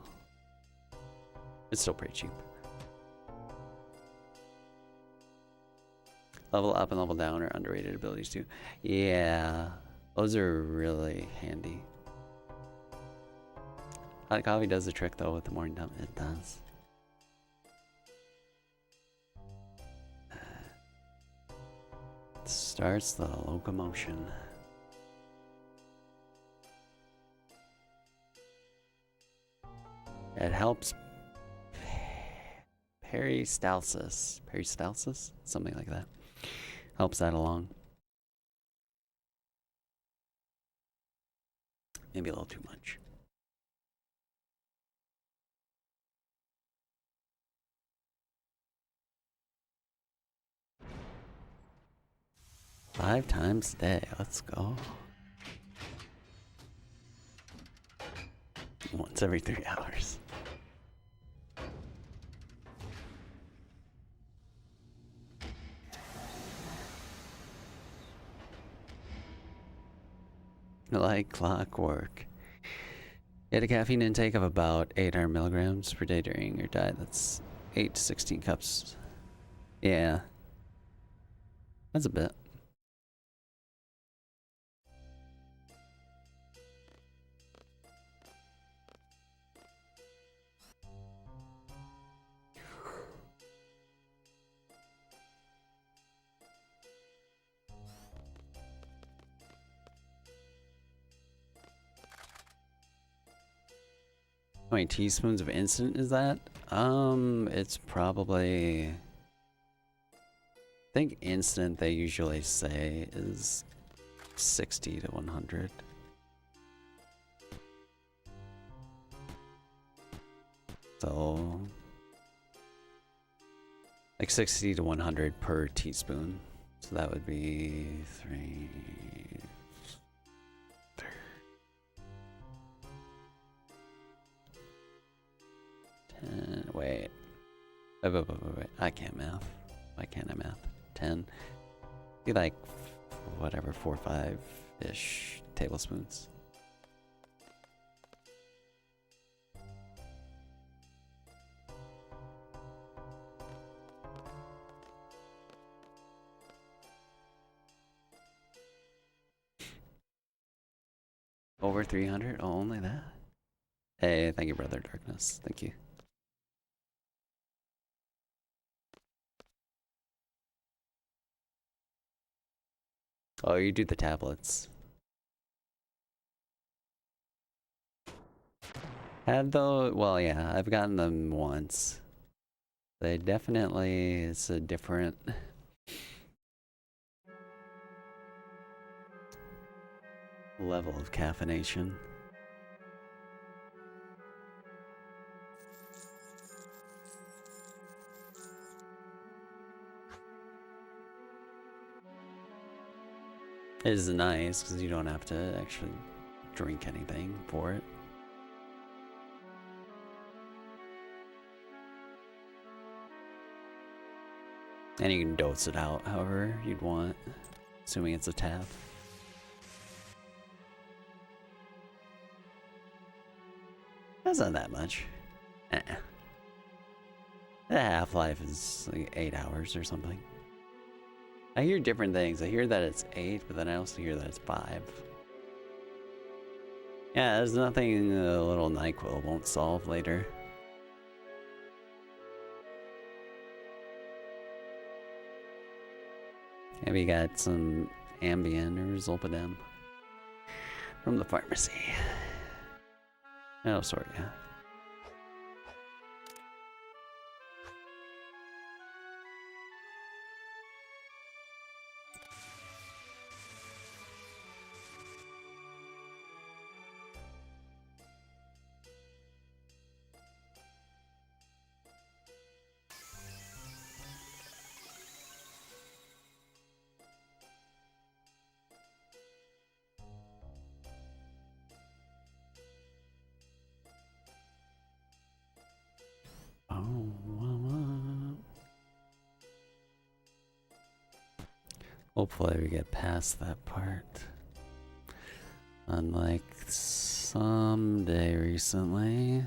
It's still pretty cheap. Level up and level down are underrated abilities too. Yeah, those are really handy. Hot coffee does the trick though with the morning dump. It does. It starts the locomotion. It helps peristalsis, something like that. Helps that along. Maybe a little too much. Five times a day. Let's go. Once every 3 hours. Like clockwork. Get a caffeine intake of about 800 milligrams per day during your diet. That's 8 to 16 cups. Yeah. That's a bit. How many teaspoons of instant is that? It's probably... I think instant they usually say is 60 to 100. So... like 60 to 100 per teaspoon. So that would be 3... Wait. Wait. I can't math. Why can't I math? 10. Be like, whatever, 4 or 5-ish tablespoons. Over 300? Oh, only that? Hey, thank you, Brother Darkness. Thank you. Oh, you do the tablets. Well, yeah, I've gotten them once. They definitely, it's a different... level of caffeination. It is nice because you don't have to actually drink anything for it. And you can dose it out however you'd want, assuming it's a tap. That's not that much. Eh. The half-life is like 8 hours or something. I hear different things. I hear that it's 8, but then I also hear that it's 5. Yeah, there's nothing a little NyQuil won't solve later. Maybe you got some Ambien or Zolpidem from the pharmacy. Oh, sorry, yeah. Hopefully we get past that part. Unlike someday recently.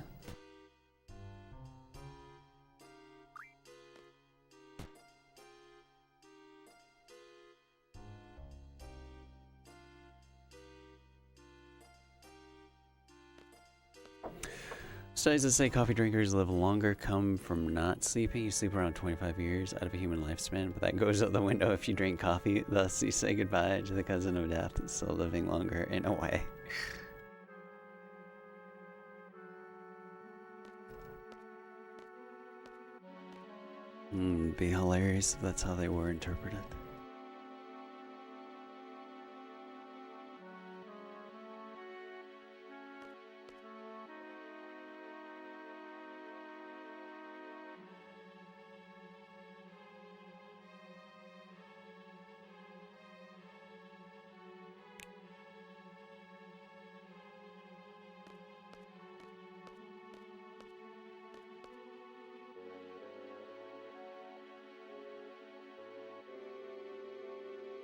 Studies that say coffee drinkers live longer come from not sleeping. You sleep around 25 years out of a human lifespan, but that goes out the window if you drink coffee. Thus, you say goodbye to the cousin of death, still living longer in a way. Be hilarious if that's how they were interpreted.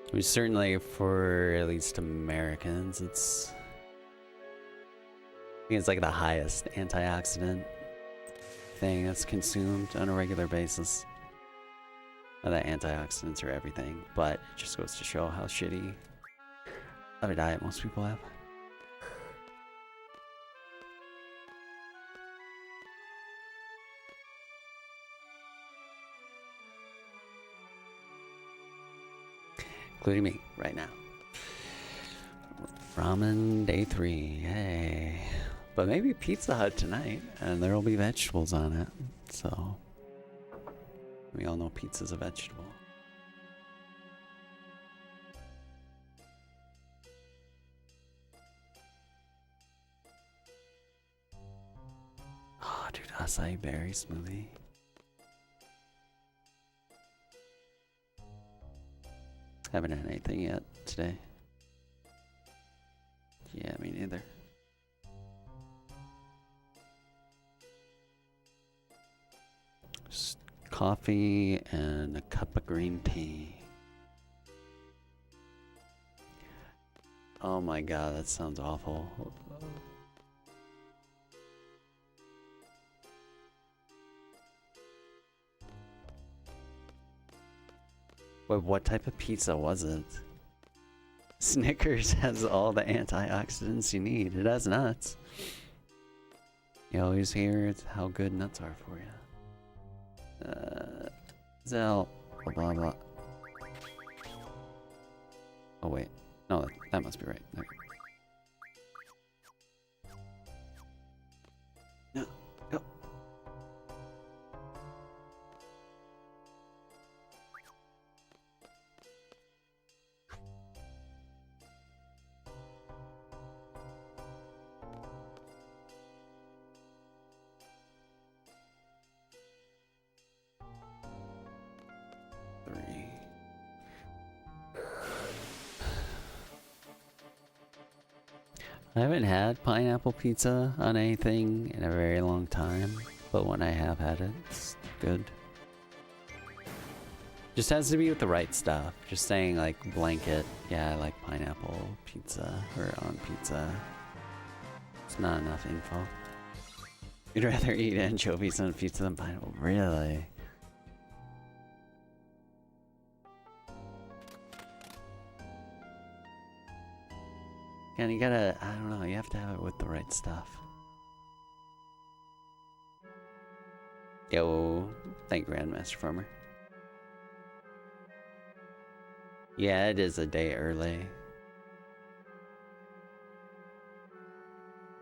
I mean, certainly for at least Americans, I think it's like the highest antioxidant thing that's consumed on a regular basis. Not that antioxidants are everything, but it just goes to show how shitty of a diet most people have. Including me, right now. Ramen day 3, hey. But maybe Pizza Hut tonight, and there will be vegetables on it, so. We all know pizza's a vegetable. Oh, dude, acai berry smoothie. Haven't had anything yet today. Yeah, me neither. Just coffee and a cup of green tea. Oh my god, that sounds awful. Wait, what type of pizza was it? Snickers has all the antioxidants you need. It has nuts. You always hear how good nuts are for you. Zell, blah blah blah. Oh wait, no, that must be right. There. No, go. I haven't had pineapple pizza on anything in a very long time, but when I have had it, it's good. Just has to be with the right stuff. Just saying like blanket, yeah, I like pineapple pizza or on pizza. It's not enough info. You'd rather eat anchovies on pizza than pineapple? Really? And you gotta, I don't know, you have to have it with the right stuff. Yo, thank you, Grandmaster Farmer. Yeah, it is a day early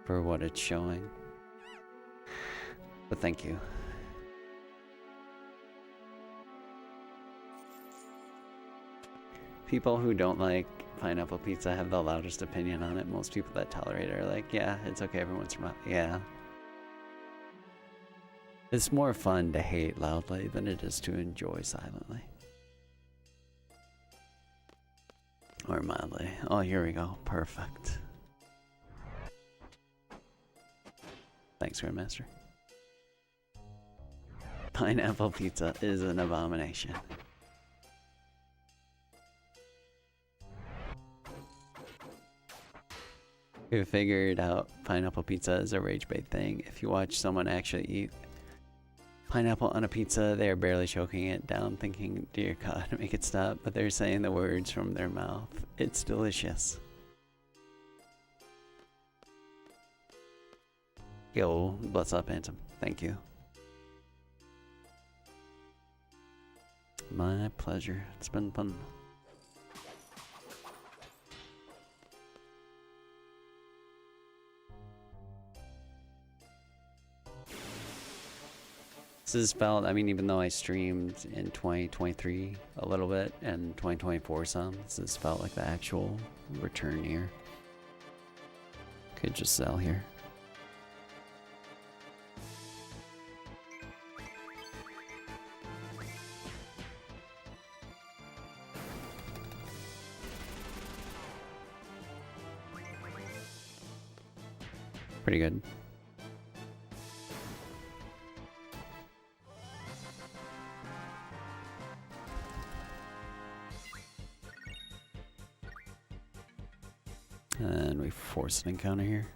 for what it's showing. But thank you. People who don't like pineapple pizza have the loudest opinion on it. Most people that tolerate it are like, yeah, it's okay every once in a while. Yeah. It's more fun to hate loudly than it is to enjoy silently. Or mildly. Oh, here we go. Perfect. Thanks, Grandmaster. Pineapple pizza is an abomination. We figured out pineapple pizza is a rage bait thing. If you watch someone actually eat pineapple on a pizza, they are barely choking it down, thinking, dear God, make it stop. But they're saying the words from their mouth. It's delicious. Yo, bless up, Anthem. Thank you. My pleasure. It's been fun. This is felt, I mean, even though I streamed in 2023 a little bit and 2024 some, this has felt like the actual return year. Could just sell here. Pretty good. And we force an encounter here.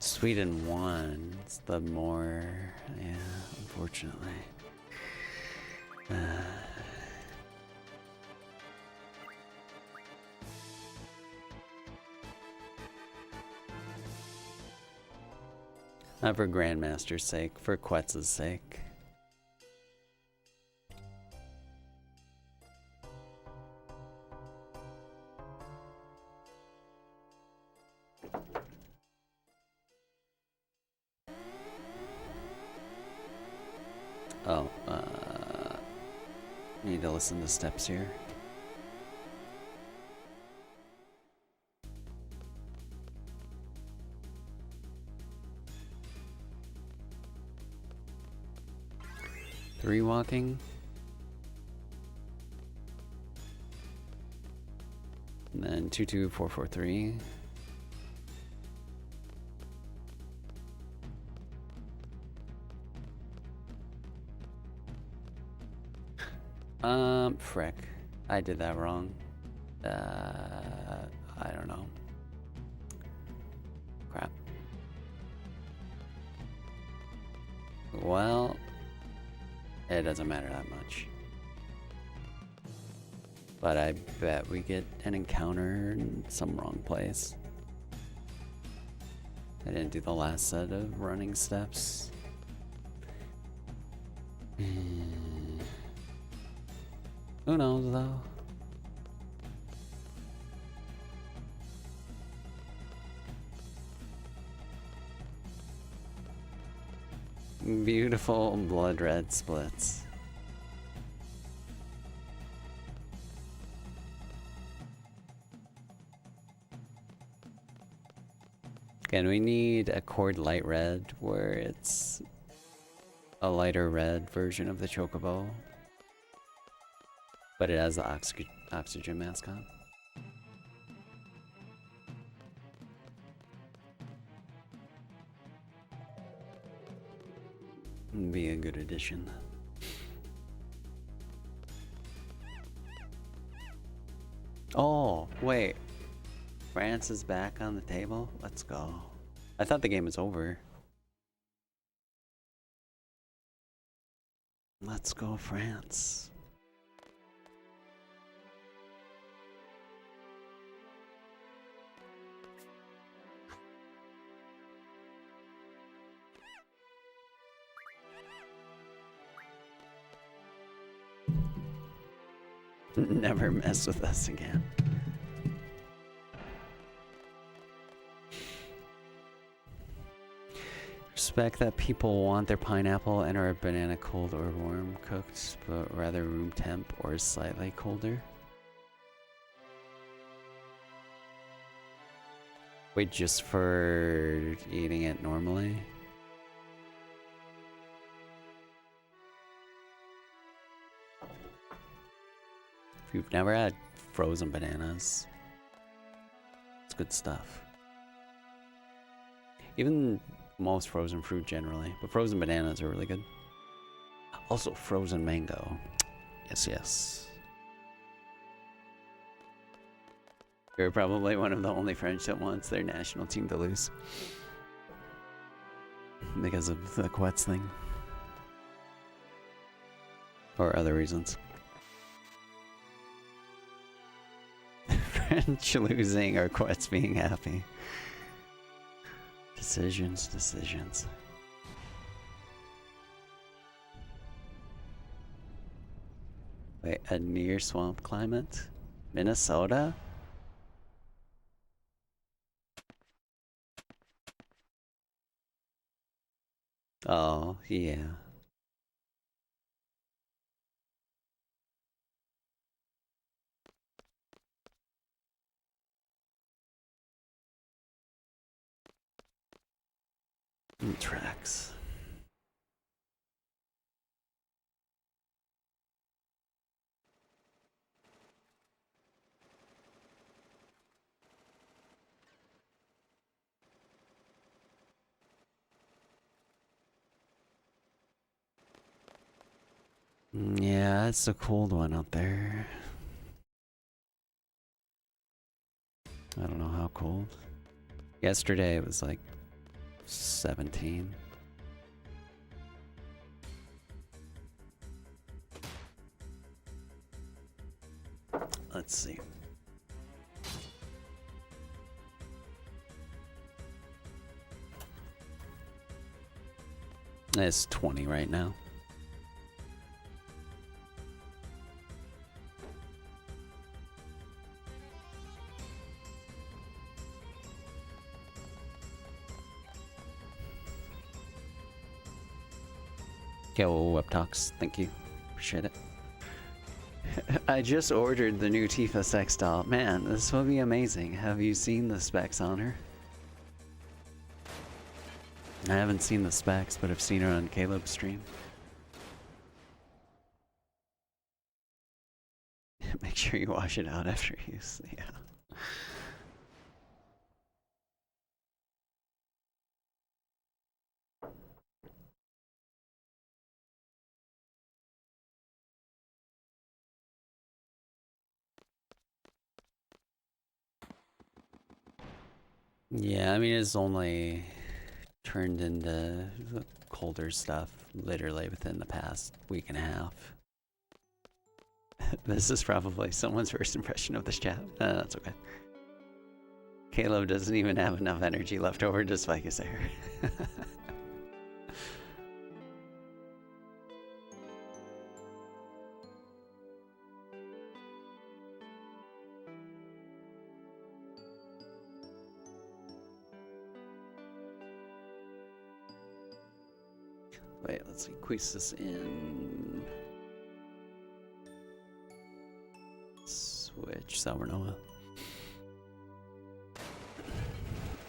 Sweden won. It's the more, yeah, unfortunately. Not for Grandmaster's sake, for Quetz's sake. Oh, need to listen to steps here. Three walking. And then 22443. Frick. I did that wrong. I don't know. Crap. Well, it doesn't matter that much. But I bet we get an encounter in some wrong place. I didn't do the last set of running steps. Who knows, though? Beautiful blood red splits. Again, we need a cord light red where it's a lighter red version of the Chocobo. But it has the oxygen mask on. Be a good addition. Oh, wait. France is back on the table. Let's go. I thought the game was over. Let's go, France. Never mess with us again. Respect that people want their pineapple and or banana cold or warm cooked, but rather room temp or slightly colder. Wait, just for eating it normally? If you've never had frozen bananas, it's good stuff. Even most frozen fruit generally, but frozen bananas are really good. Also frozen mango. Yes, yes. You're probably one of the only French that wants their national team to lose. Because of the Quets thing. Or other reasons. French losing or Quets being happy. Decisions, decisions. Wait, a near swamp climate? Minnesota? Oh, yeah. Tracks. Yeah, it's a cold one out there. I don't know how cold. Yesterday it was like 17. Let's see. It's 20 right now. Okay, well, web talks. Thank you. Appreciate it. I just ordered the new Tifa sex doll. Man, this will be amazing. Have you seen the specs on her? I haven't seen the specs, but I've seen her on Caleb's stream. Make sure you wash it out after use. Yeah. Yeah, I mean, it's only turned into colder stuff literally within the past week and a half. This is probably someone's first impression of this chat. That's okay. Caleb doesn't even have enough energy left over to spike his hair. Wait, let's squeeze this in. Switch sour Noah.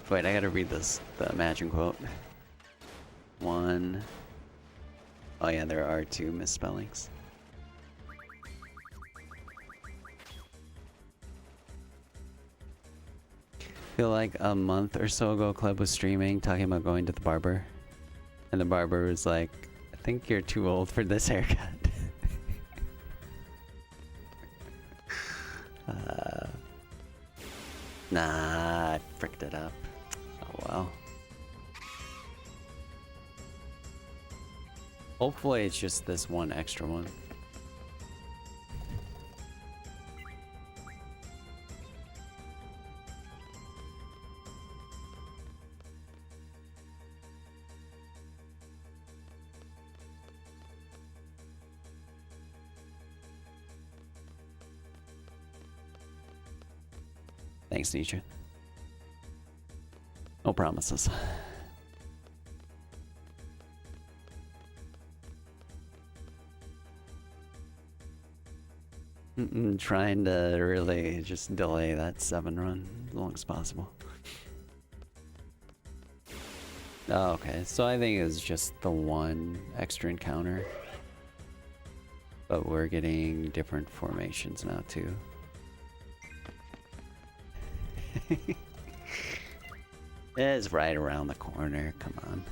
Wait, I gotta read this, the matching quote. One. Oh yeah, there are two misspellings. Feel like a month or so ago, Club was streaming, talking about going to the barber. And the barber was like, I think you're too old for this haircut. Nah, I fricked it up. Oh well. Hopefully it's just this one extra one. Thanks, Nietzsche. No promises. Trying to really just delay that 7 run as long as possible. Oh, okay, so I think it's just the one extra encounter. But we're getting different formations now too. It's right around the corner, come on.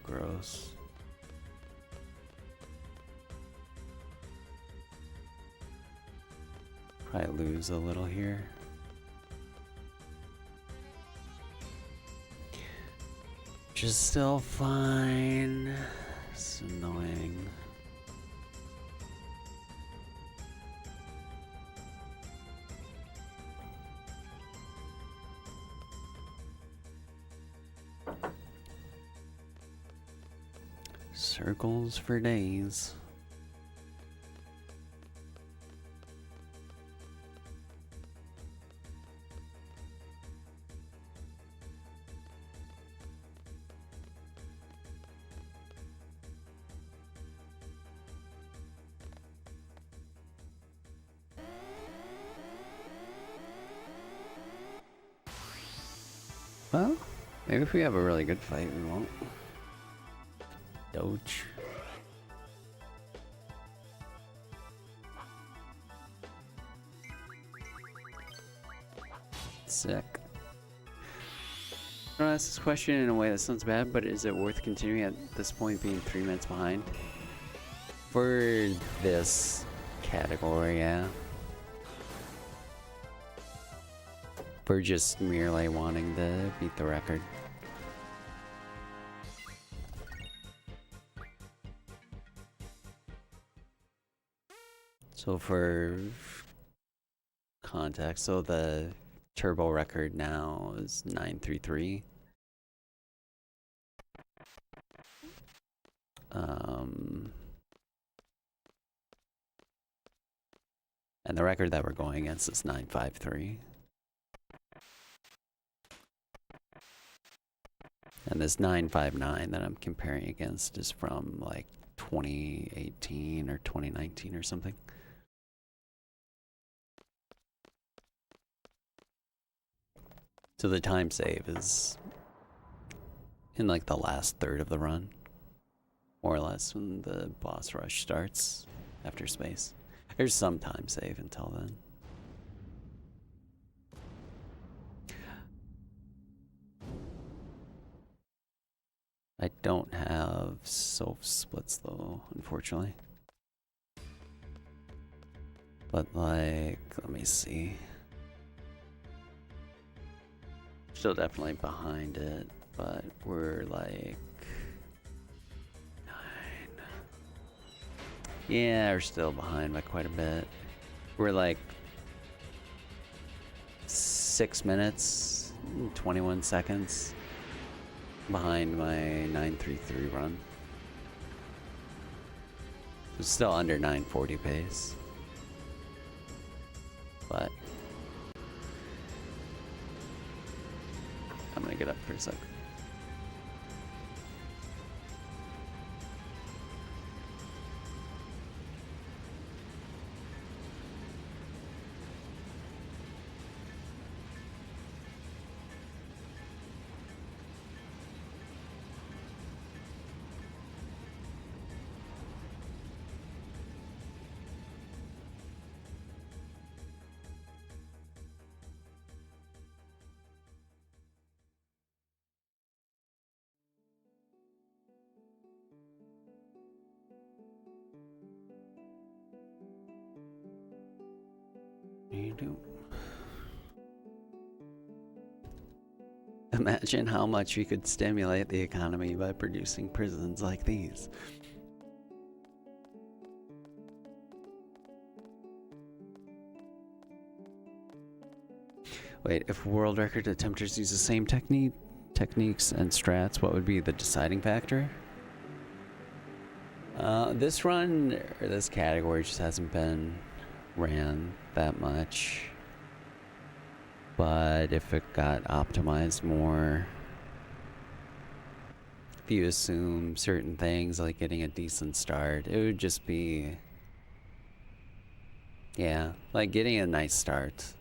Gross. Probably lose a little here. Which is still fine. It's annoying. Circles for days. Well, maybe if we have a really good fight, we won't. Doge. Sick. I'll ask this question in a way that sounds bad, but is it worth continuing at this point being 3 minutes behind? For this category, yeah. For just merely wanting to beat the record. So for context, so the turbo record now is 933. And the record that we're going against is 953. And this 959 that I'm comparing against is from like 2018 or 2019 or something. So the time save is in like the last third of the run, more or less, when the boss rush starts after space. There's some time save until then. I don't have self splits though, unfortunately. But like, let me see. Still definitely behind it, but we're like 9. Yeah, we're still behind by quite a bit. We're like 6 minutes, 21 seconds behind my 9:33 run. It's still under 9:40 pace. But I'm gonna get up for a sec. You do. Imagine how much we could stimulate the economy by producing prisons like these. Wait, if world record attempters use the same techniques and strats, what would be the deciding factor? This run, or this category, just hasn't been ran that much. But if it got optimized more, if you assume certain things like getting a decent start, it would just be, yeah, like getting a nice start.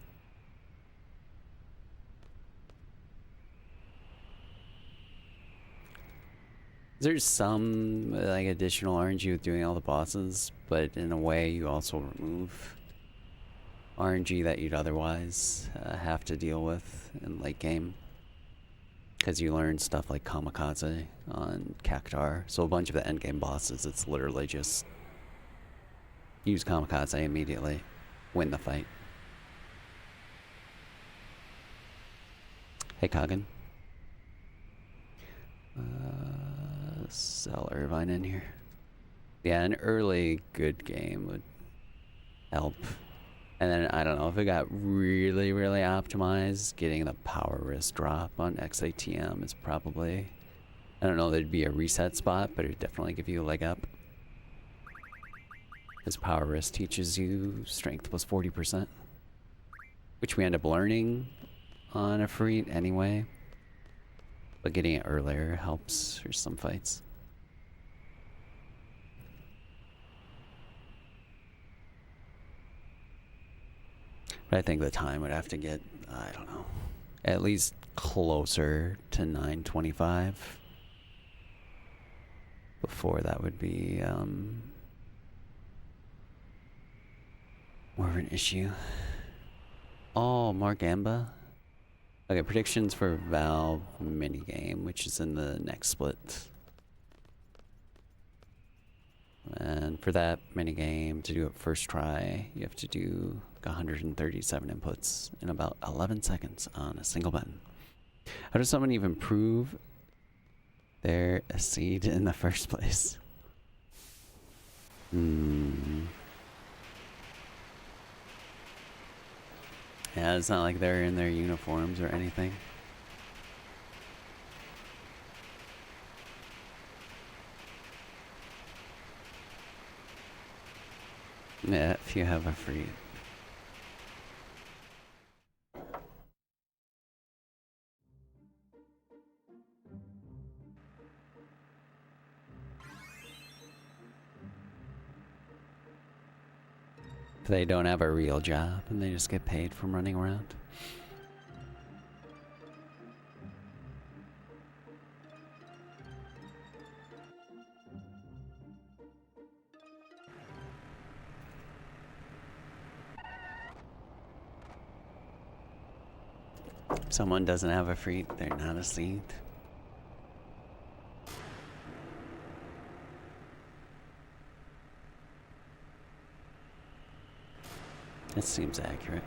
There's some like additional RNG with doing all the bosses, but in a way you also remove RNG that you'd otherwise have to deal with in late game, because you learn stuff like Kamikaze on Cactar. So a bunch of the end game bosses, it's literally just use Kamikaze immediately, win the fight. Hey Kagan. Sell Irvine in here. Yeah, an early good game would help. And then, I don't know, if it got really, really optimized, getting the power wrist drop on XATM is probably, I don't know, there'd be a reset spot, but it'd definitely give you a leg up. Because power wrist teaches you strength plus 40%, which we end up learning on a free anyway. But getting it earlier helps for some fights. But I think the time would have to get, I don't know, at least closer to 9:25 before that would be more of an issue. Oh, Mark Gamba. Okay, predictions for Valve minigame, which is in the next split. And for that minigame, to do it first try, you have to do 137 inputs in about 11 seconds on a single button. How does someone even prove they're a seed in the first place? Yeah, it's not like they're in their uniforms or anything. Yeah, if you have a free... If they don't have a real job and they just get paid from running around. If someone doesn't have a free, they're not a seed. It seems accurate.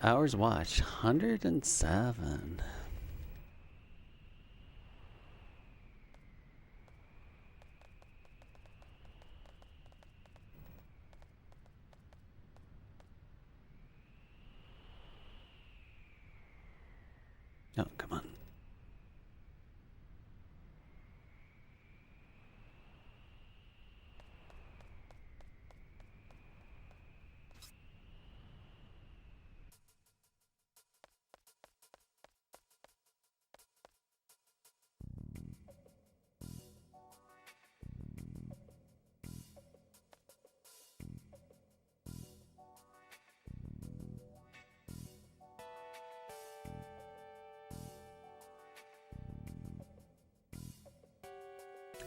Hours watched, 107. Oh, come on.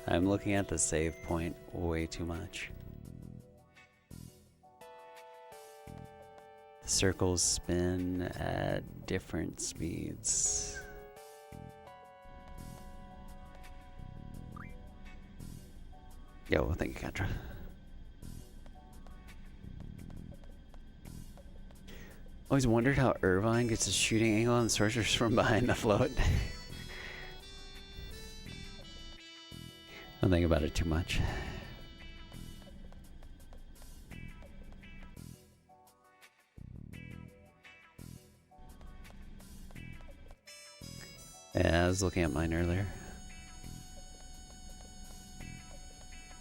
I'm looking at the save point way too much. The circles spin at different speeds. Yo, thank you, Katra. Always wondered how Irvine gets his shooting angle on sorcerers from behind the float. Don't think about it too much. Yeah, I was looking at mine earlier.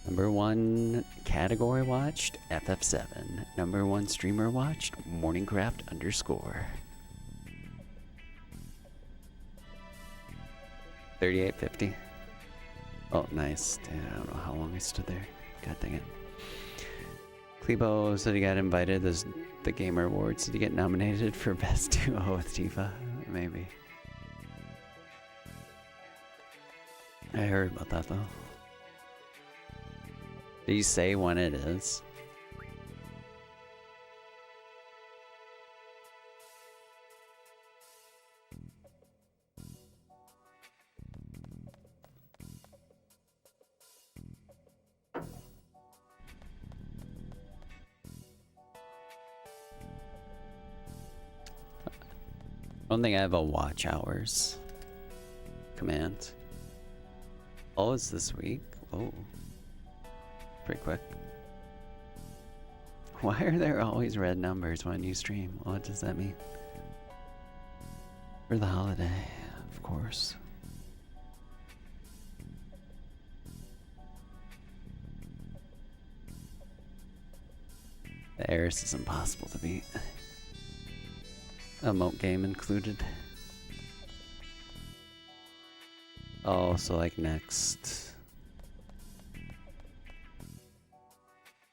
Number 1 category watched, FF7. Number 1 streamer watched, Morningcraft _ 3850. Oh, nice. Dude, I don't know how long I stood there. God dang it. Klebo said he got invited to the Gamer Awards. Did he get nominated for Best Duo with Tifa? Maybe. I heard about that though. Did you say when it is? I don't think I have a watch hours command. Oh, it's this week? Oh. Pretty quick. Why are there always red numbers when you stream? What does that mean? For the holiday, of course. The Eris is impossible to beat. Emote game included. Oh, so like next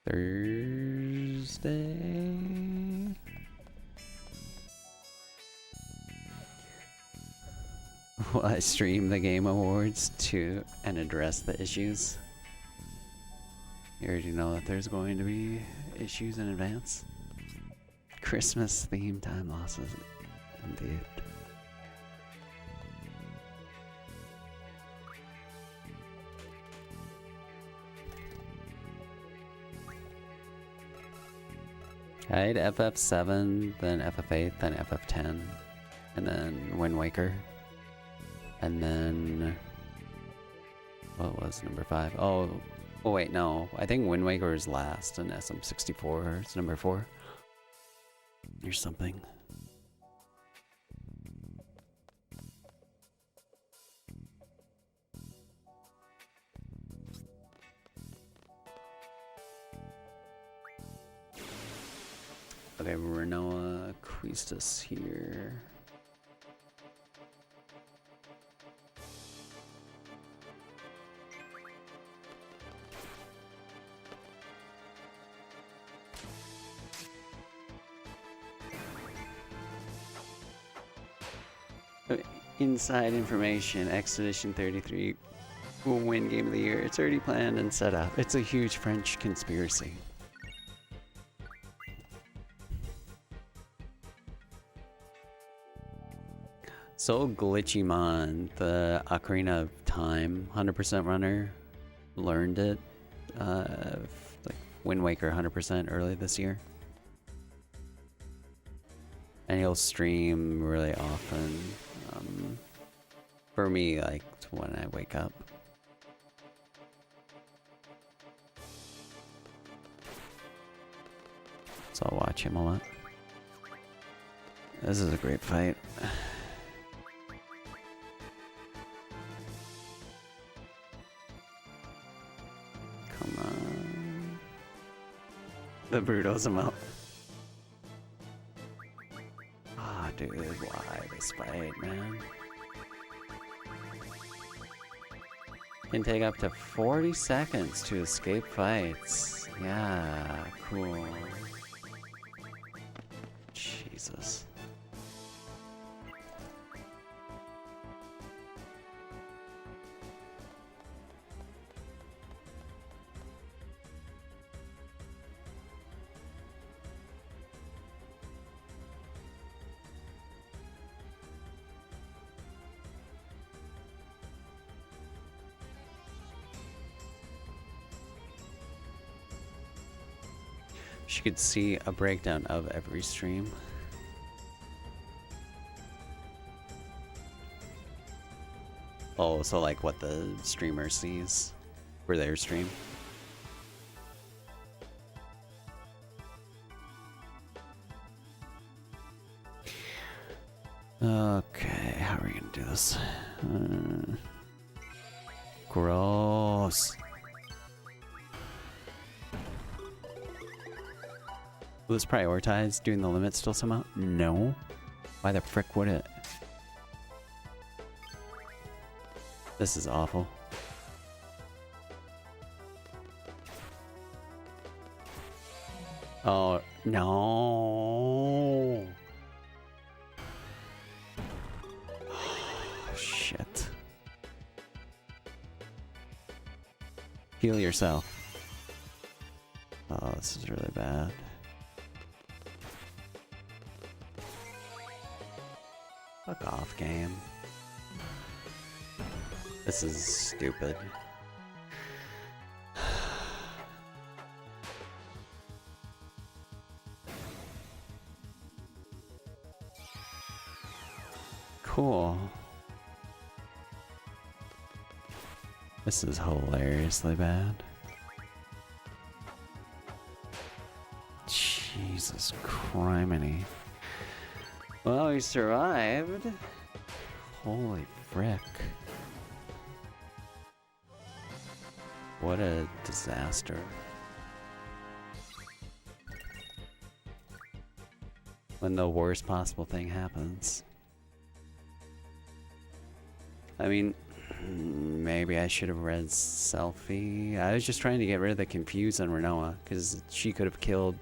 Thursday? Will I stream the Game Awards to and address the issues? You already know that there's going to be issues in advance. Christmas theme time losses, indeed. Alright, FF7, then FF8, then FF10, and then Wind Waker, and then what was number 5? Oh wait, no, I think Wind Waker is last, and SM64 is number 4. Or something. Okay, Renoa Quistis here. Inside information, Expedition 33 will win Game of the Year. It's already planned and set up. It's a huge French conspiracy. So Glitchymon, the Ocarina of Time 100% runner, learned it. Like Wind Waker 100% early this year. And he'll stream really often. For me, like when I wake up. So I'll watch him a lot. This is a great fight. Come on. The Bruto's him out. Ah, dude, why this fight, man? Can take up to 40 seconds to escape fights. Yeah, cool. Jesus. You could see a breakdown of every stream. Oh, so like what the streamer sees for their stream. Okay, how are we gonna do this? Gross. Will this prioritize doing the limit still somehow? No. Why the frick would it? This is awful. Oh, no. Oh, shit. Heal yourself. Oh, this is really bad. Fuck off, game. This is stupid. Cool. This is hilariously bad. Jesus criminy. Well, we survived. Holy frick. What a disaster. When the worst possible thing happens. I mean, maybe I should have read Selfie. I was just trying to get rid of the confuse on Renoa, because she could have killed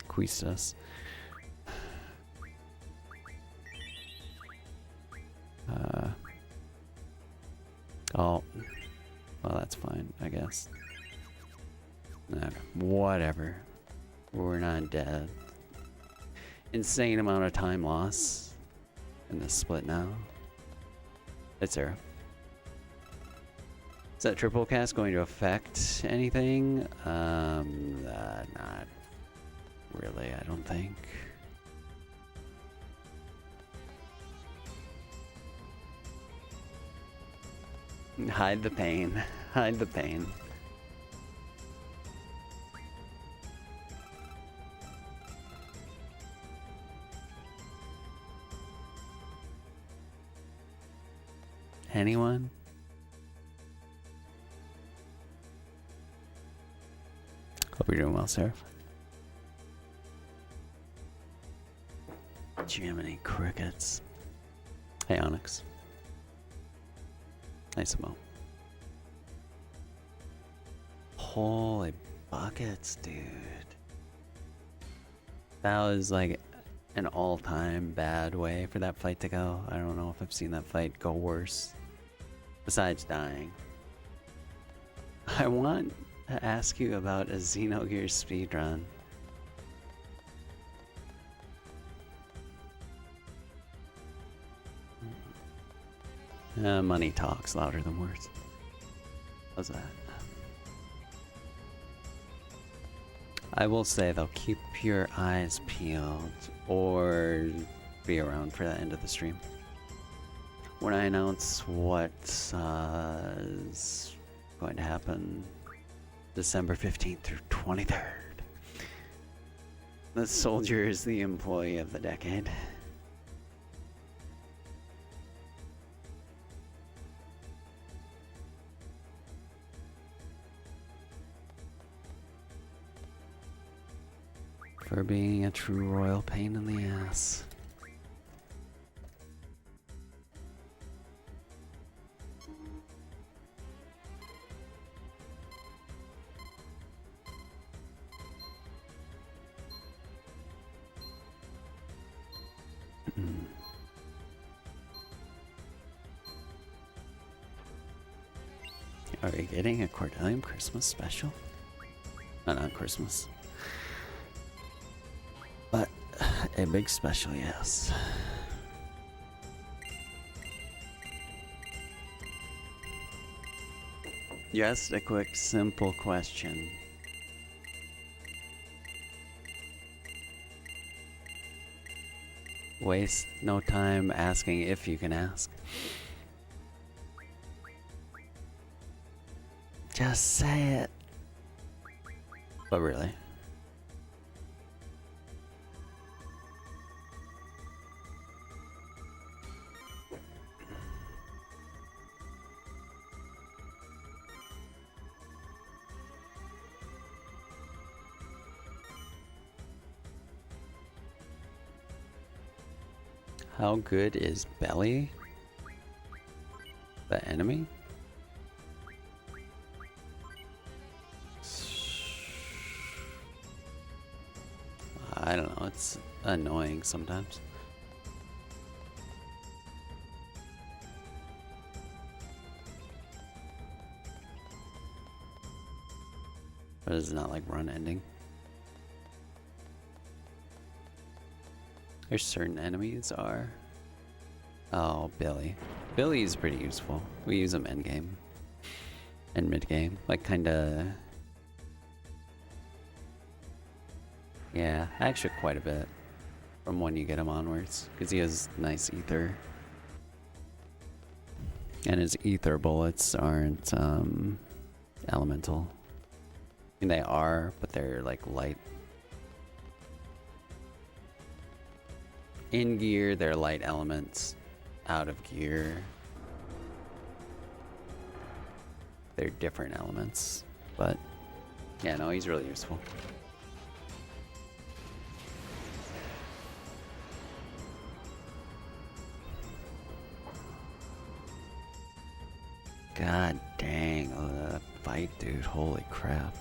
Quistas. Oh, well, that's fine, I guess. Whatever. We're not dead. Insane amount of time loss in this split now. It's Sarah. Is that triple cast going to affect anything? Not really, I don't think. Hide the pain. Hide the pain. Anyone? Hope you're doing well, Sarah. Jiminy crickets. Hey, Onyx. Nice Mo. Holy buckets, dude. That was like an all-time bad way for that fight to go. I don't know if I've seen that fight go worse. Besides dying. I want to ask you about a Xenogears speedrun. Money talks louder than words. How's that? I will say though, keep your eyes peeled or be around for the end of the stream. When I announce what's is going to happen December 15th through 23rd. The soldier is the employee of the decade. For being a true royal pain in the ass. Are we getting a Cordelium Christmas special? Oh, not Christmas. But a big special, yes. Just a quick, simple question. Waste no time asking if you can ask. Just say it. But really? How good is Belly? The enemy? I don't know, it's annoying sometimes. But it's not like run ending. There's certain enemies are. Oh, Billy. Billy is pretty useful. We use him end game and mid game, like kinda. Yeah, actually quite a bit from when you get him onwards, because he has nice ether, and his ether bullets aren't elemental. I mean, they are, but they're like light. In gear, they're light elements. Out of gear, they're different elements. But yeah, no, he's really useful. God dang, that fight, dude. Holy crap.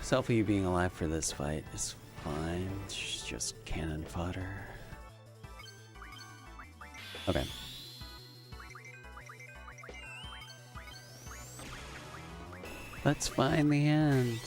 Selfie being alive for this fight is fine. It's just cannon fodder. Okay. Let's find the end.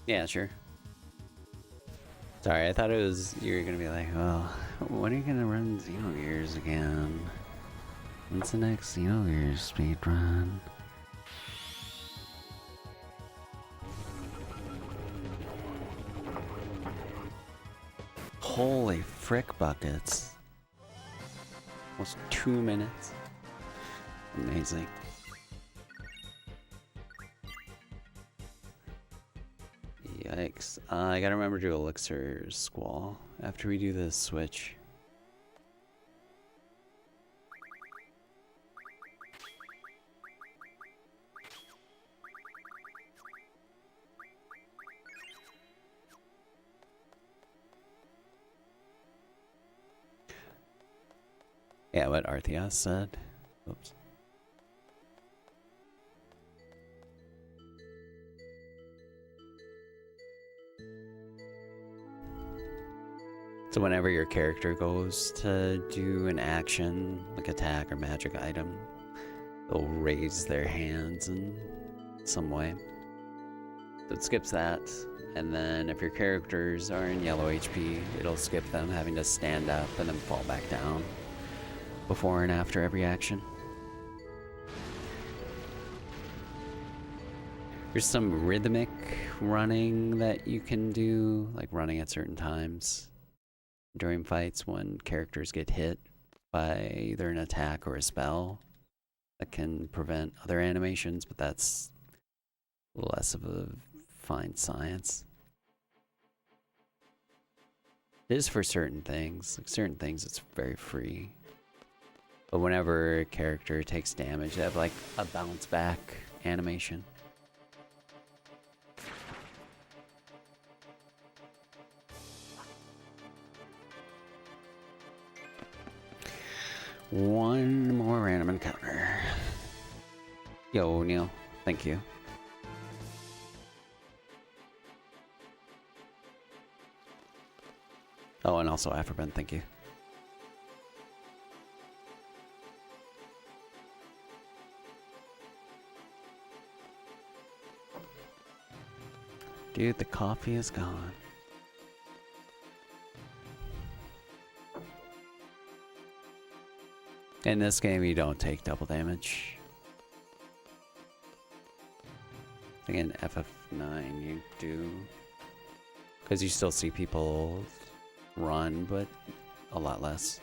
Yeah, sure. Sorry, I thought it was you were gonna be like, well, when are you gonna run Xenogears again? When's the next Xenogears speedrun? Holy frick buckets. Almost 2 minutes. Amazing. I gotta remember to do Elixir Squall after we do the switch. Yeah, what Artheos said. Oops. So whenever your character goes to do an action, like attack or magic item, they'll raise their hands in some way. So it skips that, and then if your characters are in yellow HP, it'll skip them having to stand up and then fall back down before and after every action. There's some rhythmic running that you can do, like running at certain times during fights when characters get hit by either an attack or a spell that can prevent other animations, but that's less of a fine science. It is for certain things. Like certain things it's very free. But whenever a character takes damage, they have like a bounce back animation. One more random encounter. Yo, Neil. Thank you. Oh, and also Afroben, thank you. Dude, the coffee is gone. In this game, you don't take double damage. I think in FF9 you do. Because you still see people run, but a lot less.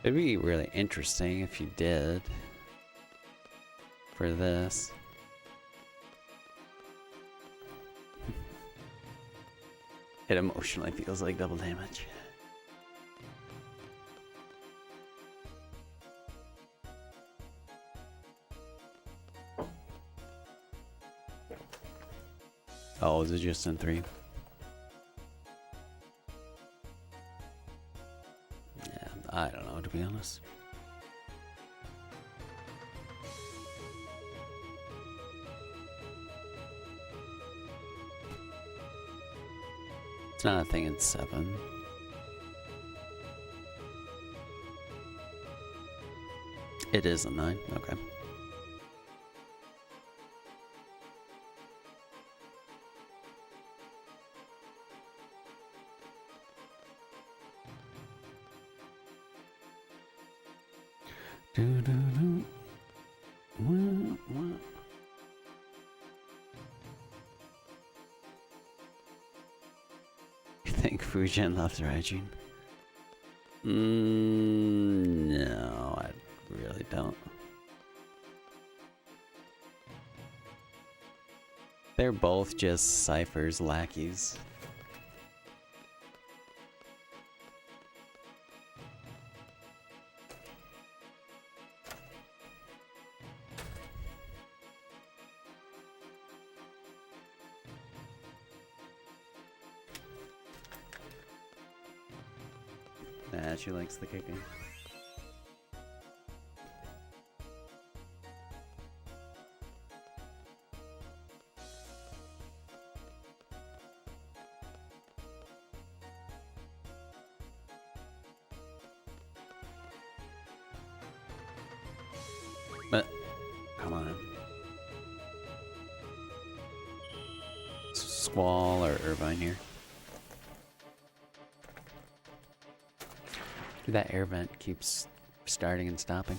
It'd be really interesting if you did for this. It emotionally feels like double damage. Oh, is it just in 3? Yeah, I don't know, to be honest. It's not a thing in 7. It is a 9, okay. You think Fujin loves Raijin? No, I really don't. They're both just Cypher's lackeys. Nah, she likes the kicking. But, come on. Squall or Irvine here. That air vent keeps starting and stopping.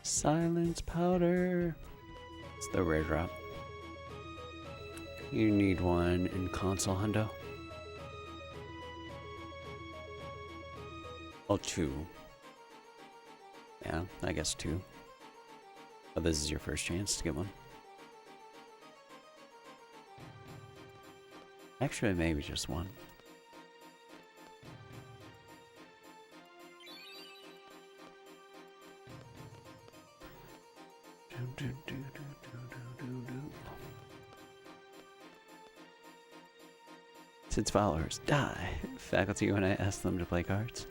Silence powder. It's the rare drop. You need one in console, hundo. Oh, 2. Yeah, I guess 2. But this is your first chance to get one. Actually, maybe just 1. Since followers die, faculty when I ask them to play cards.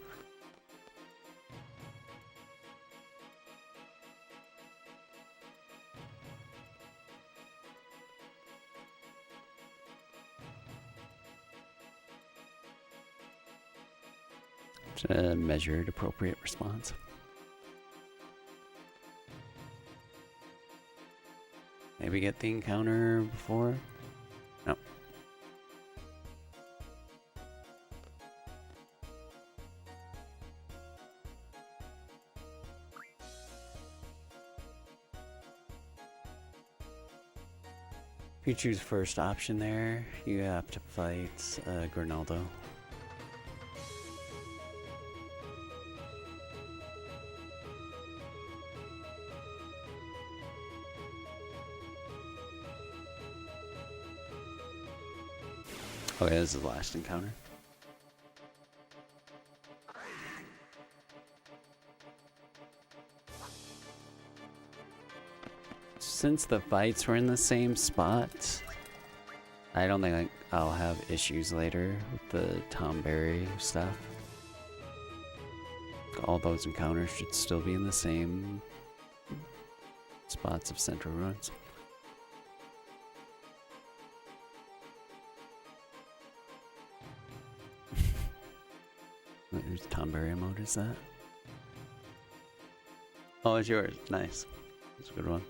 It's a measured, appropriate response. Maybe get the encounter before? No. If you choose first option there, you have to fight Grinaldo. Okay, this is the last encounter. Since the fights were in the same spot, I don't think I'll have issues later with the Tom Berry stuff. All those encounters should still be in the same spots of Central Ruins. Whose Tom Berry mode is that? Oh, it's yours. Nice. That's a good one.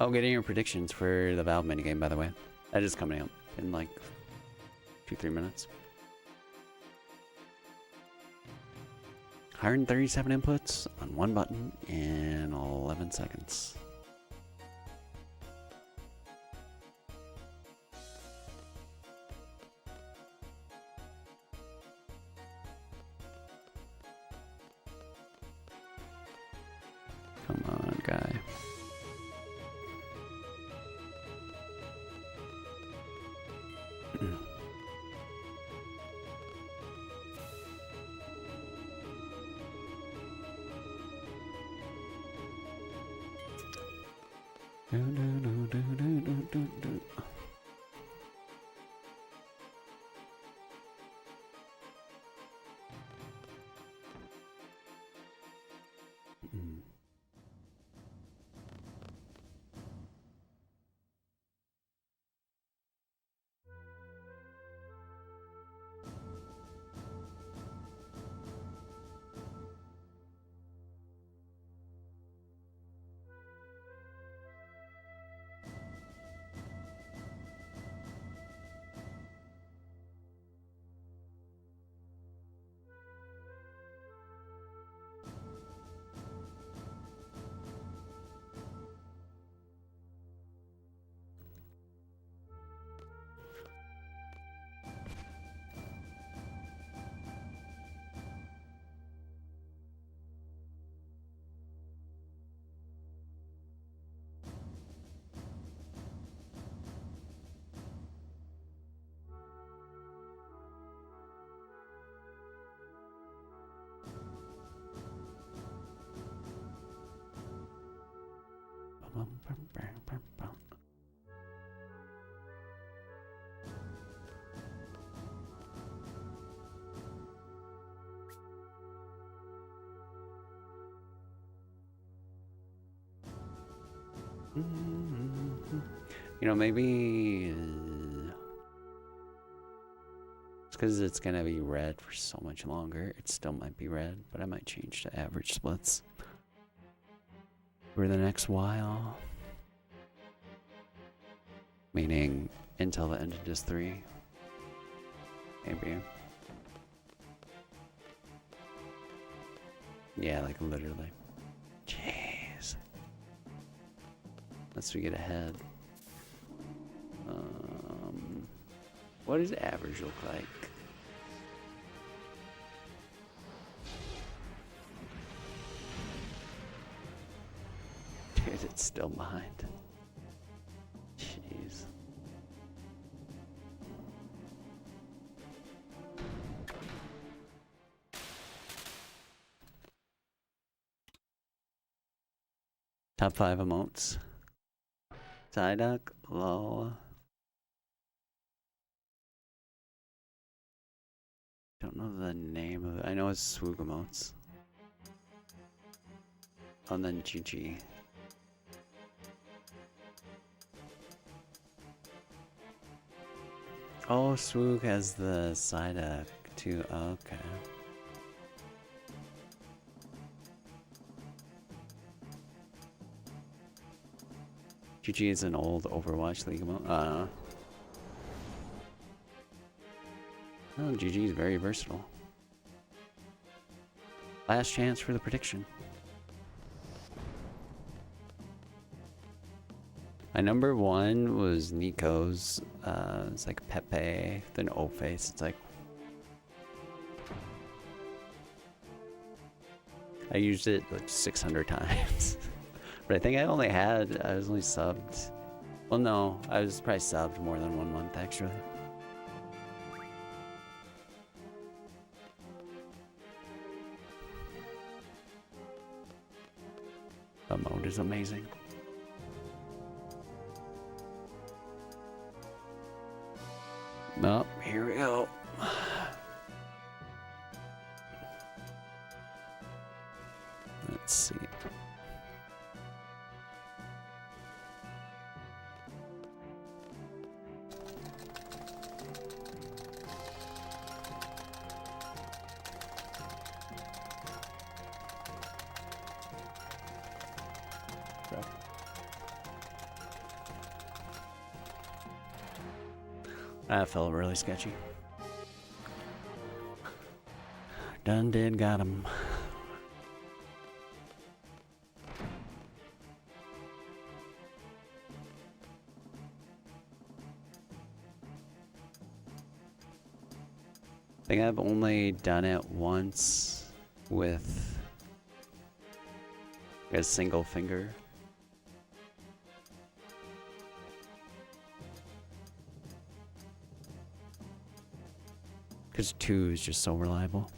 Oh, getting your predictions for the Valve minigame, by the way. That is coming up in like 2-3 minutes. 137 inputs on 1 button in 11 seconds. Come on, guy. You know, maybe it's because it's gonna be red for so much longer. It still might be red, but I might change to average splits for the next while. Meaning until the end of just 3. Maybe. Yeah, like literally. Jeez. Unless we get ahead. What does average look like? Dude, it's still behind. Jeez. Top 5 emotes. Psyduck, lol. Don't know the name of it. I know it's Swoog emotes. And then GG. Oh, Swoog has the Psyduck too. Okay. GG is an old Overwatch League emote. Oh, GG is very versatile. Last chance for the prediction. My number 1 was Nico's. It's like Pepe, then O-Face. It's like... I used it like 600 times. But I think I was only subbed. Well, no, I was probably subbed more than 1 month actually. The mode is amazing. Oh, here we go. Let's see. That felt really sketchy. Done did got him. I think I've only done it once with a single finger. Because 2 is just so reliable.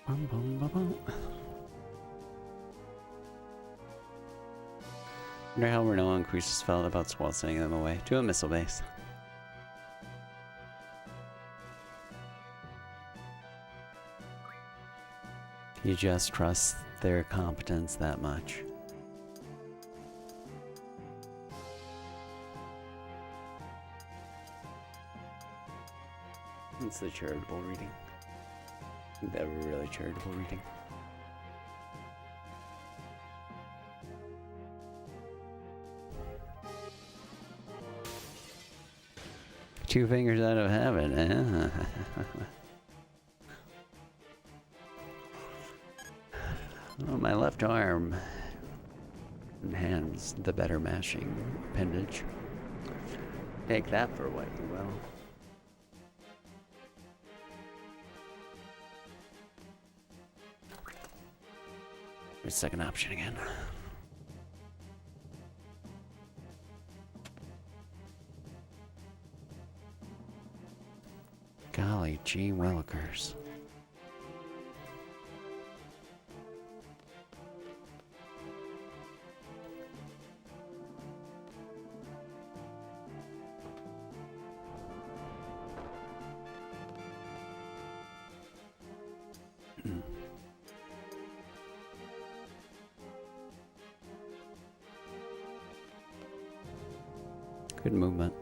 Bum, bum, bum, bum. Wonder how Renault and Cruises felt about Squall sending them away to a missile base. You just trust their competence that much. It's the charitable reading. The really charitable reading. Two fingers out of heaven, eh? Well, my left arm enhances the better mashing appendage. Take that for what you will. Here's the second option again. Golly gee willikers. Good movement.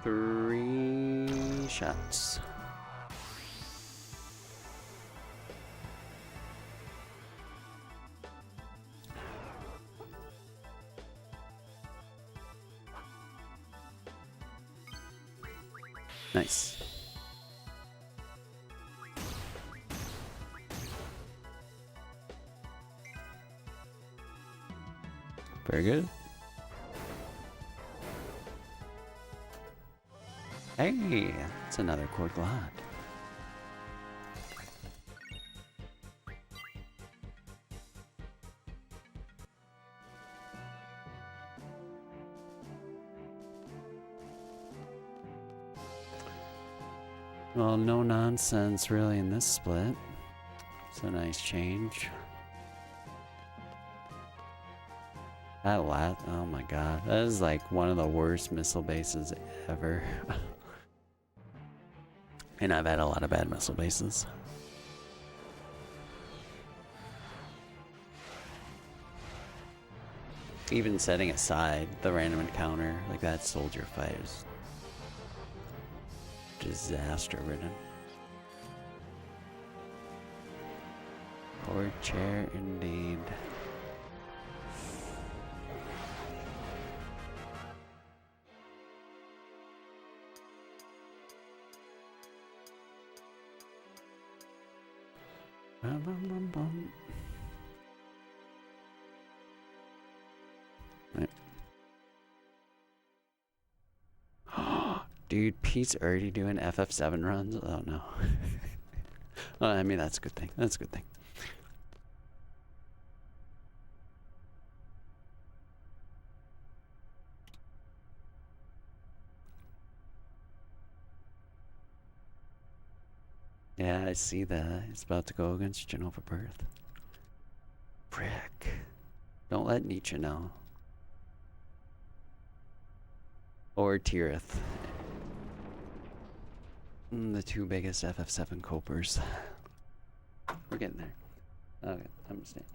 Three shots. Nice. Very good. Hey, it's another cord glide. Well, no nonsense really in this split. It's a nice change. That oh my god, that is like one of the worst missile bases ever. And I've had a lot of bad missile bases. Even setting aside the random encounter, like that soldier fight is disaster ridden. Poor chair indeed. Bum, bum, bum, bum. Right. Dude, Pete's already doing FF7 runs? Oh no. Well, I mean, that's a good thing. That's a good thing. Yeah, I see that. He's about to go against Genova Birth. Frick. Don't let Nietzsche know. Or Tirith. The two biggest FF7 copers. We're getting there. Okay, I'm gonna stand.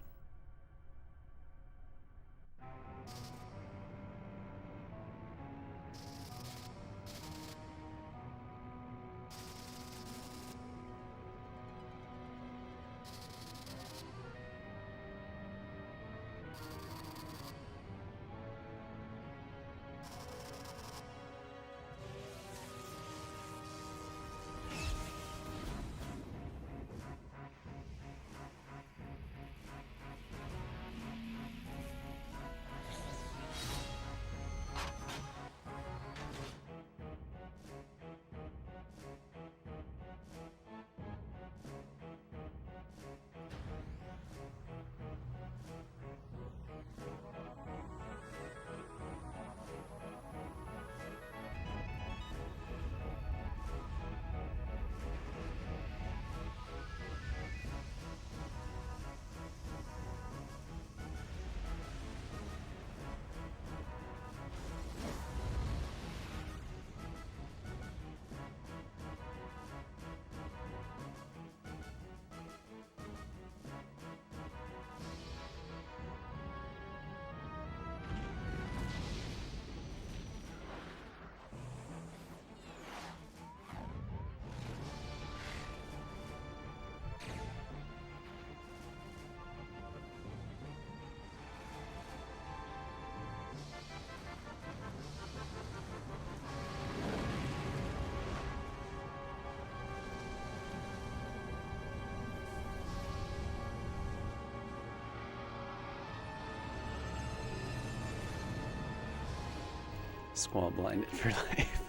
Squall blinded for life.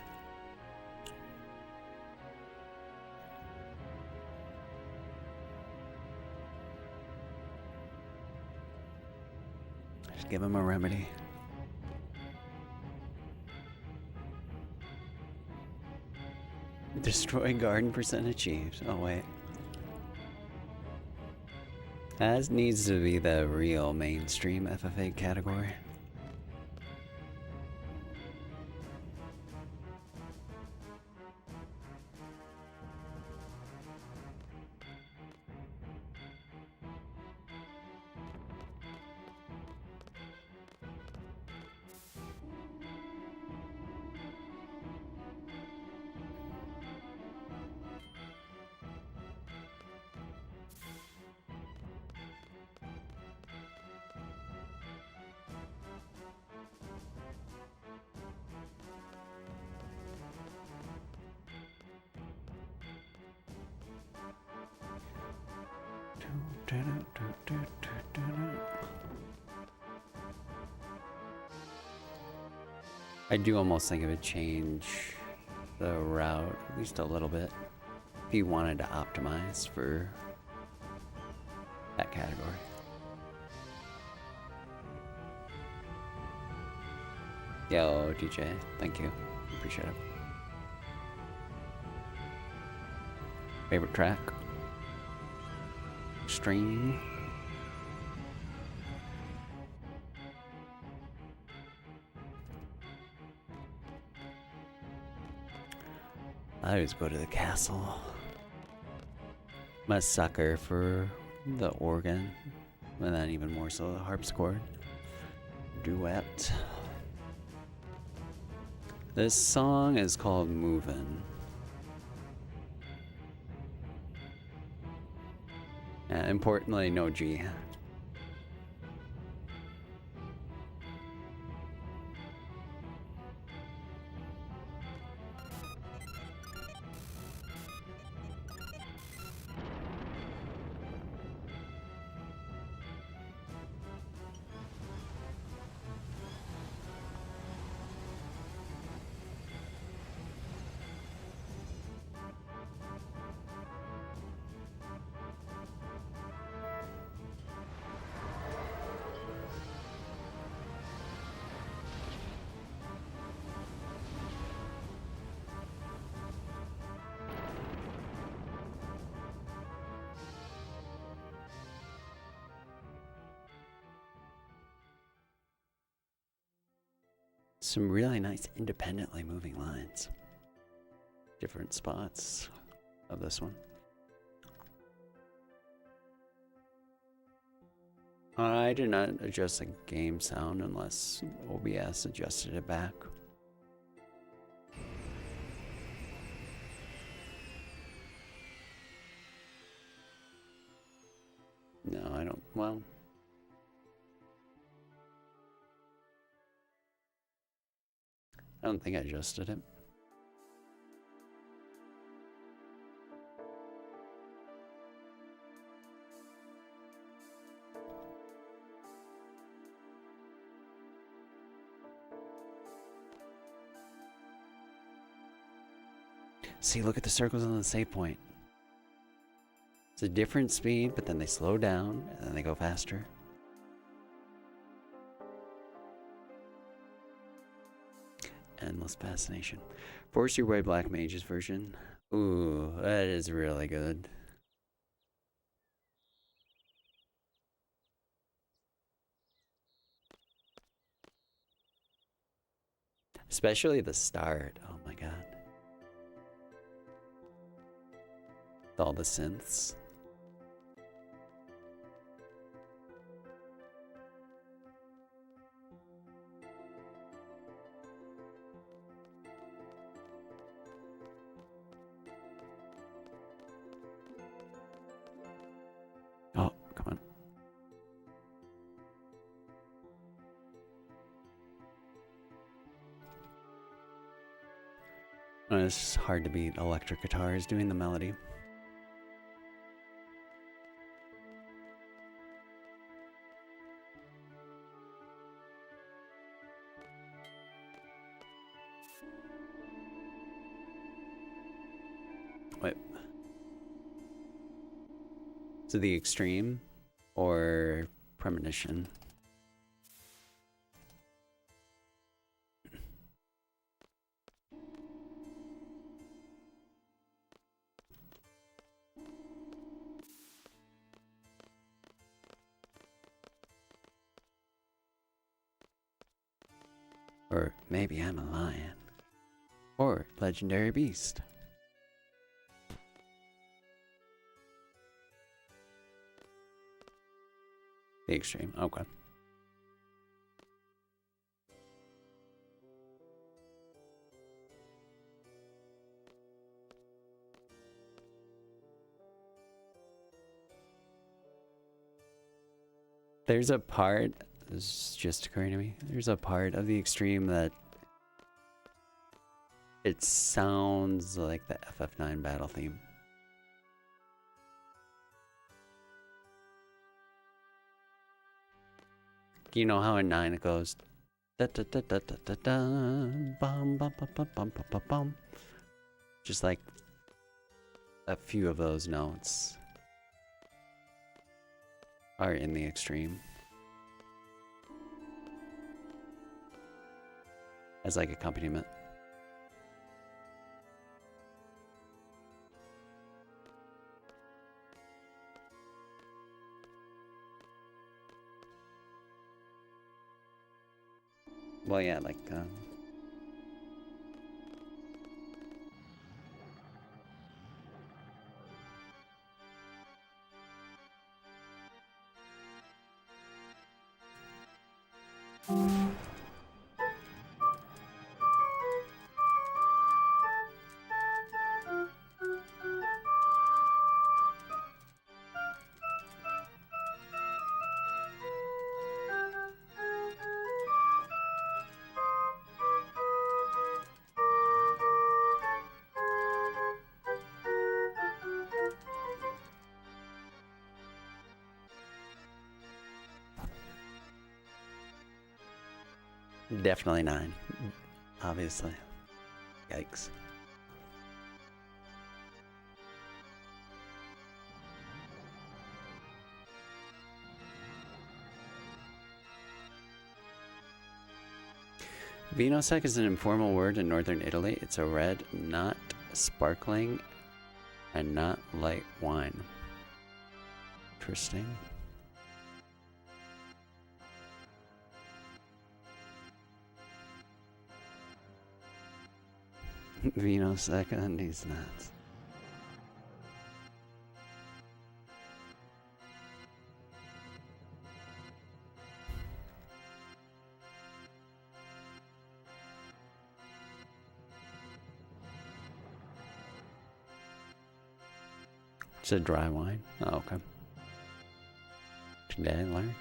Just give him a remedy. Destroy garden percent achieved. Oh wait. That needs to be the real mainstream FFA category. I do almost think it would change the route at least a little bit if you wanted to optimize for that category. Yo, DJ, thank you. Appreciate it. Favorite track? Stream? I always go to the castle. I'm a sucker for the organ, and then even more so the harpsichord. Duet. This song is called Movin'. And importantly, no G. Some really nice independently moving lines. Different spots of this one. I did not adjust the game sound unless OBS adjusted it back. No, I don't. Well, I don't think I adjusted it. See, look at the circles on the save point. It's a different speed, but then they slow down and then they go faster. Endless Fascination. Force Your Way Black Mage's version. Ooh, that is really good. Especially the start. Oh my god. With all the synths. Oh, come on. Oh, it's hard to beat electric guitars doing the melody. Wait. So the extreme or premonition? Or maybe I'm a lion. Or legendary beast. The extreme, okay. There's a part, this is just occurring to me, there's a part of the extreme that it sounds like the FF9 battle theme. You know how in 9 it goes da da da da da da da bum bum bum bum bum bum bum. Just like a few of those notes are in the extreme as like accompaniment. Well, yeah, like definitely 9, obviously. Yikes. Vinosec is an informal word in northern Italy. It's a red, not sparkling, and not light wine. Interesting. Vinosec on these nuts. It's a dry wine. Oh, okay. Today I learned.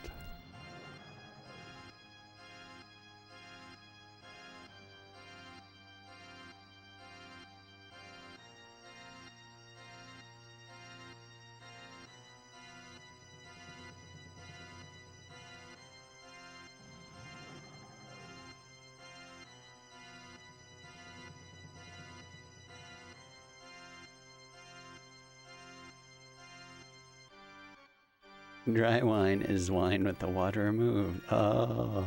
Dry wine is wine with the water removed. Oh.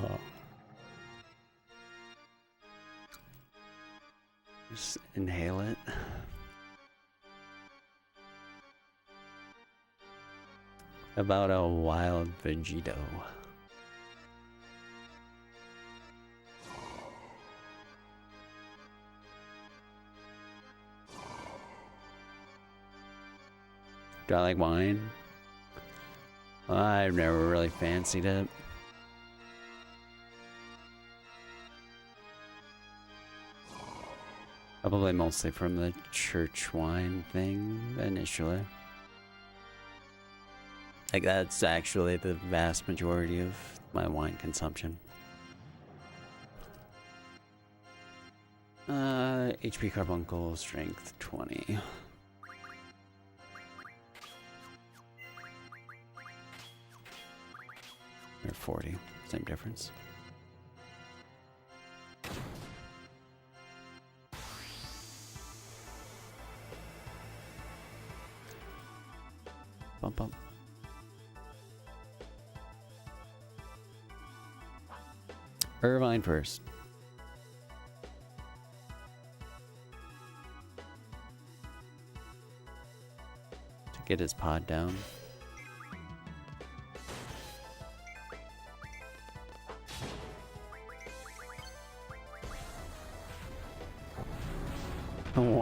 Just inhale it. About a wild Vegito. Do I like wine? I've never really fancied it. Probably mostly from the church wine thing initially. Like that's actually the vast majority of my wine consumption. HP carbuncle, strength 20. Or 40, same difference. Bump, bump. Irvine first. To get his pod down.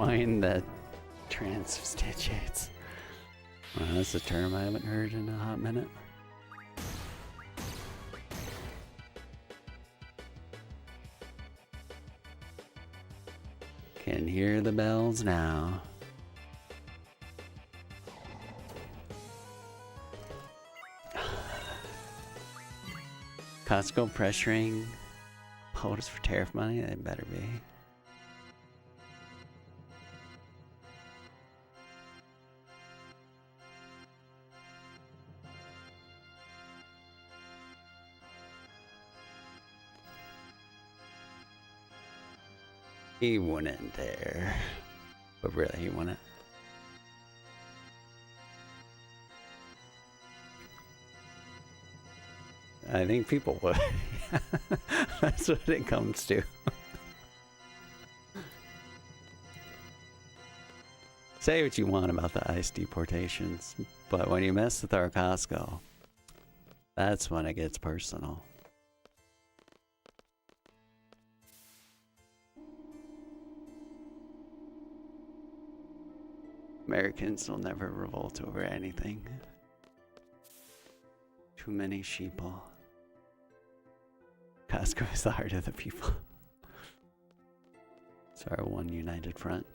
coin that transubstantiates. Well, that's a term I haven't heard in a hot minute. Can hear the bells now. Costco pressuring POTUS for tariff money? They better be. He wouldn't dare. But really, he wouldn't. I think people would. That's what it comes to. Say what you want about the ICE deportations, but when you mess with our Costco, that's when it gets personal. Americans will never revolt over anything. Too many sheeple. Costco is the heart of the people. It's our one united front.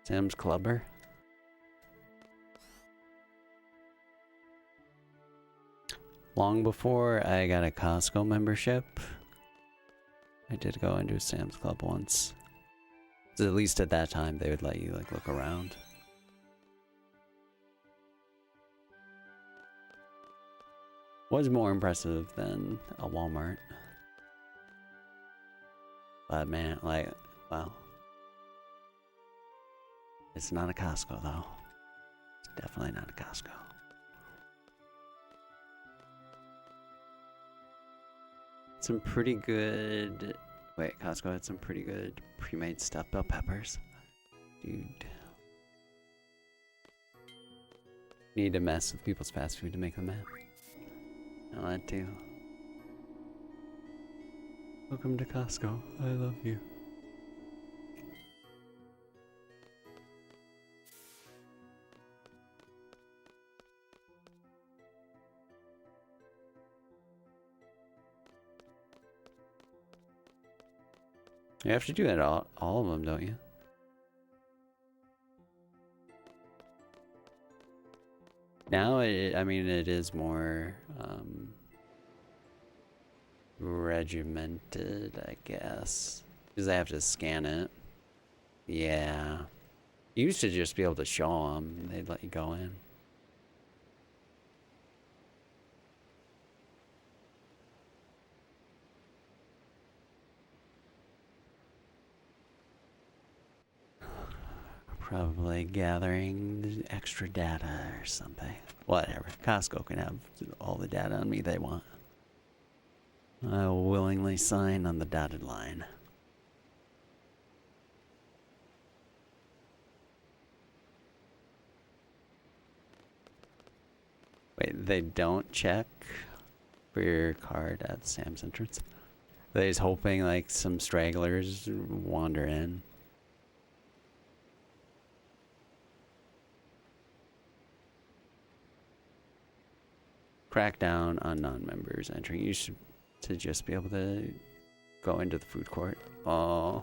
Sam's Clubber. Long before I got a Costco membership, I did go into a Sam's Club once. At least at that time, they would let you like look around. Was more impressive than a Walmart. But man, like, wow. It's not a Costco though. It's definitely not a Costco. Some pretty good... Wait, Costco had some pretty good pre-made stuffed bell peppers. Dude. Need to mess with people's fast food to make them mad. I that too. Welcome to Costco. I love you. You have to do that all of them, don't you? Now, I mean, it is more regimented, I guess. Because I have to scan it. Yeah. You used to just be able to show them. They'd let you go in. Probably gathering extra data or something. Whatever. Costco can have all the data on me they want. I will willingly sign on the dotted line. Wait, they don't check for your card at the Sam's entrance? They're just hoping like some stragglers wander in. Crackdown on non-members entering. You should to just be able to go into the food court. Oh.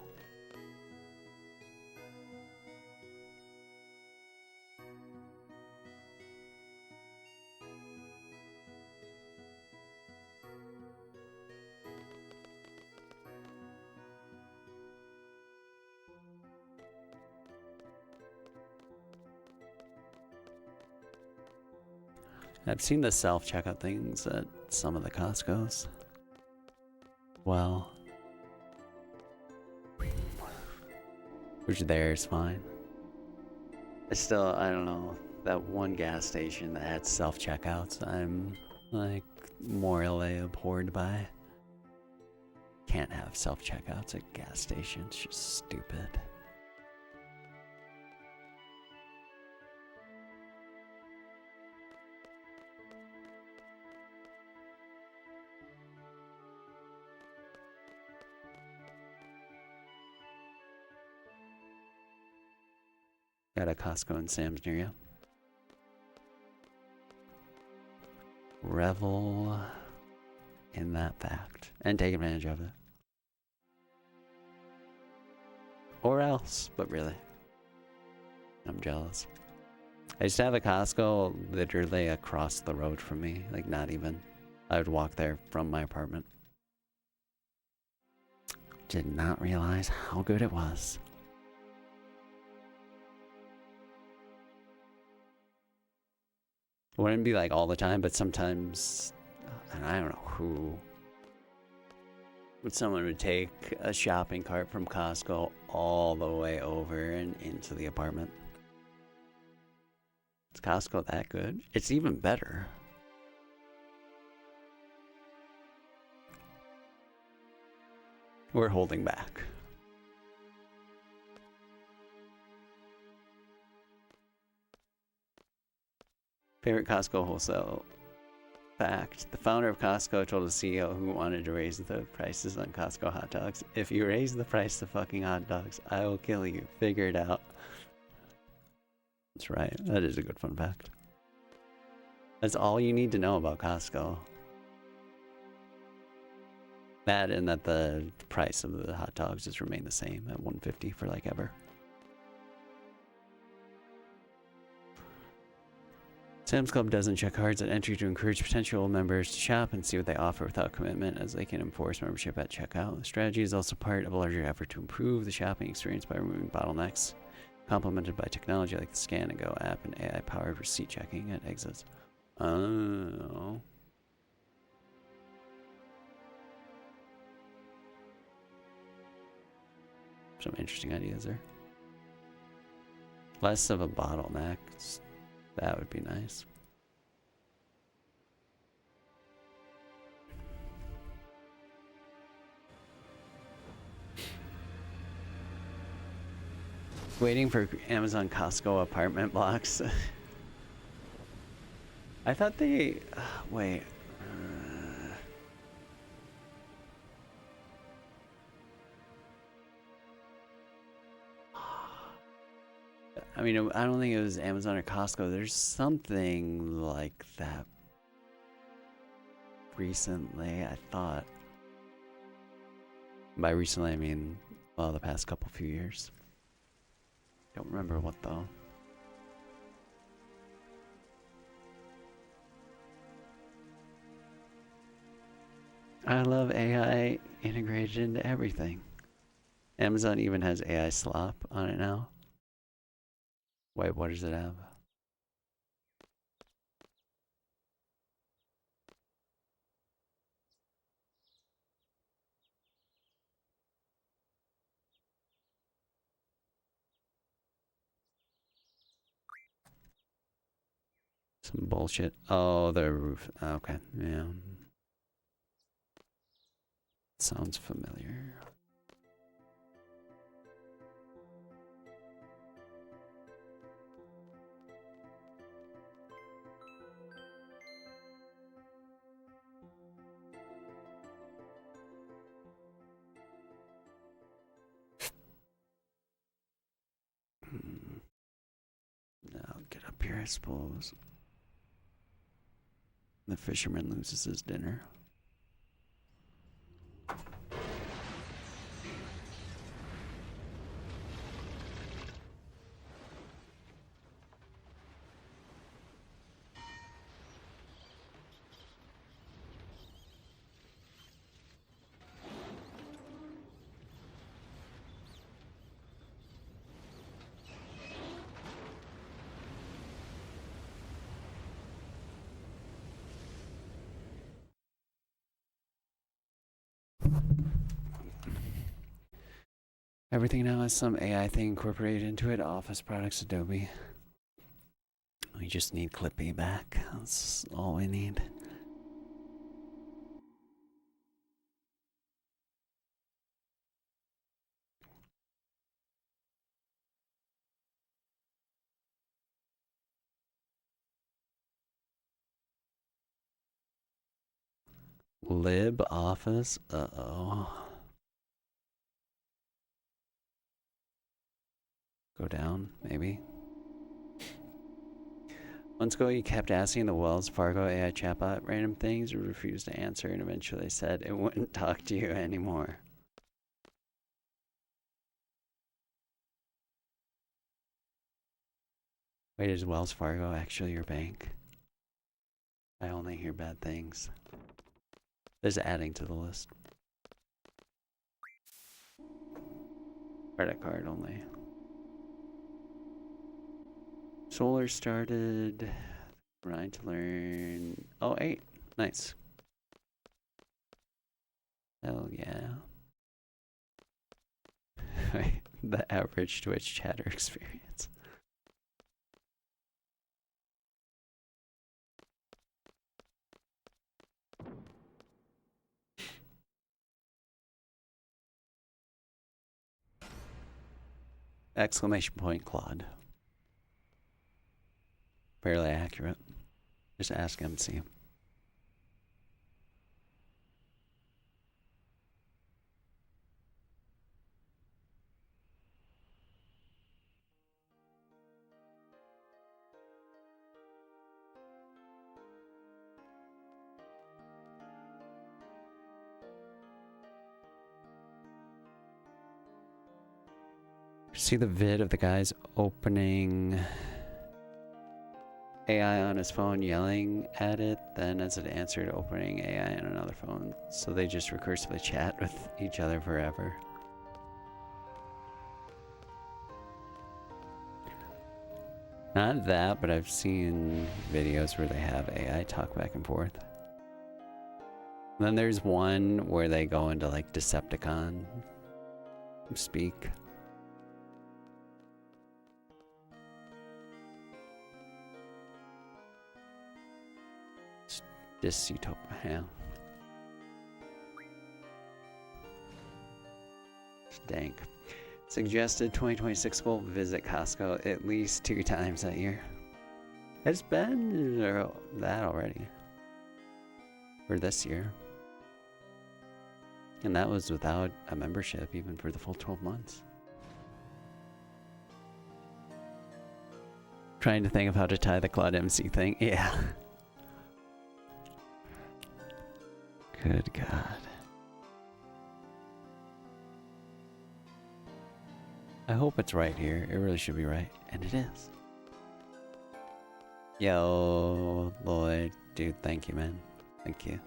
I've seen the self-checkout things at some of the Costco's. Well, which there is fine. I don't know, that one gas station that had self-checkouts, I'm like morally abhorred by. can't have self-checkouts at gas stations. It's just stupid. Got a Costco and Sam's near you. Revel in that fact and take advantage of it. Or else, but really. I'm jealous. I used to have a Costco literally across the road from me. Like, not even. I would walk there from my apartment. Did not realize how good it was. Wouldn't be like all the time, but sometimes, and I don't know who, but someone would take a shopping cart from Costco all the way over and into the apartment. Is Costco that good? It's even better. We're holding back. Favorite Costco wholesale fact. The founder of Costco told a CEO who wanted to raise the prices on Costco hot dogs, if you raise the price of fucking hot dogs, I will kill you. Figure it out. That's right. That is a good fun fact. That's all you need to know about Costco. That and that the price of the hot dogs has remained the same at $1.50 for like ever. Sam's Club doesn't check cards at entry to encourage potential members to shop and see what they offer without commitment, as they can enforce membership at checkout. The strategy is also part of a larger effort to improve the shopping experience by removing bottlenecks, complemented by technology like the Scan and Go app and AI-powered receipt checking at exits. Oh. Some interesting ideas there. Less of a bottleneck. That would be nice. Waiting for Amazon Costco apartment blocks. I thought they... wait. I mean, I don't think it was Amazon or Costco. There's something like that recently, I thought. By recently, I mean, well, the past few years. Don't remember what, though. I love AI integrated into everything. Amazon even has AI slop on it now. Wait, what does it have? Some bullshit. Oh, the roof. Okay, yeah. Sounds familiar. Now get up here, I suppose. The fisherman loses his dinner. Everything now has some AI thing incorporated into it. Office products, Adobe. We just need Clippy back. That's all we need. Lib office? Uh-oh. Go down, maybe. Months ago, you kept asking the Wells Fargo AI chatbot random things and refused to answer, and eventually said it wouldn't talk to you anymore. Wait, is Wells Fargo actually your bank? I only hear bad things. There's adding to the list. Credit card only. Solar started. Grind to learn. Oh, 8. Nice. Hell yeah. The average Twitch chatter experience. Exclamation point Claude. Fairly accurate. Just ask him and see him. See the vid of the guys opening AI on his phone, yelling at it, then as it answered, opening AI on another phone. So they just recursively chat with each other forever. Not that, but I've seen videos where they have AI talk back and forth. And then there's one where they go into like Decepticon speak. Dystopia, yeah. Dank. Suggested 2026 goal, visit Costco at least 2 times that year. It's been that already. For this year. And that was without a membership even for the full 12 months. Trying to think of how to tie the Claude MC thing. Yeah. Good God. I hope it's right here. It really should be right. And it is. Yo, Lloyd. Dude, thank you, man. Thank you.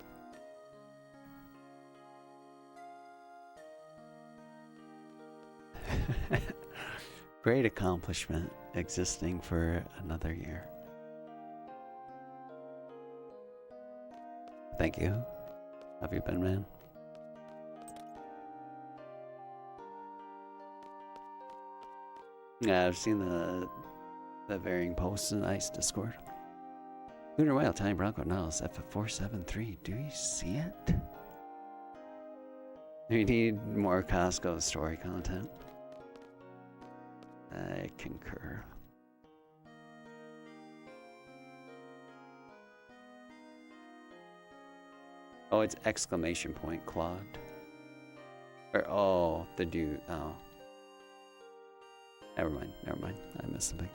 Great accomplishment existing for another year. Thank you. How have you been, man? Yeah, I've seen the varying posts in Ice Discord. Lunar Whale, Tiny Bronco, Nautilus, F473. Do you see it? We need more Costco story content. I concur. Oh, it's exclamation point Claude. Or, oh, the dude. Oh. Never mind, never mind. I missed something.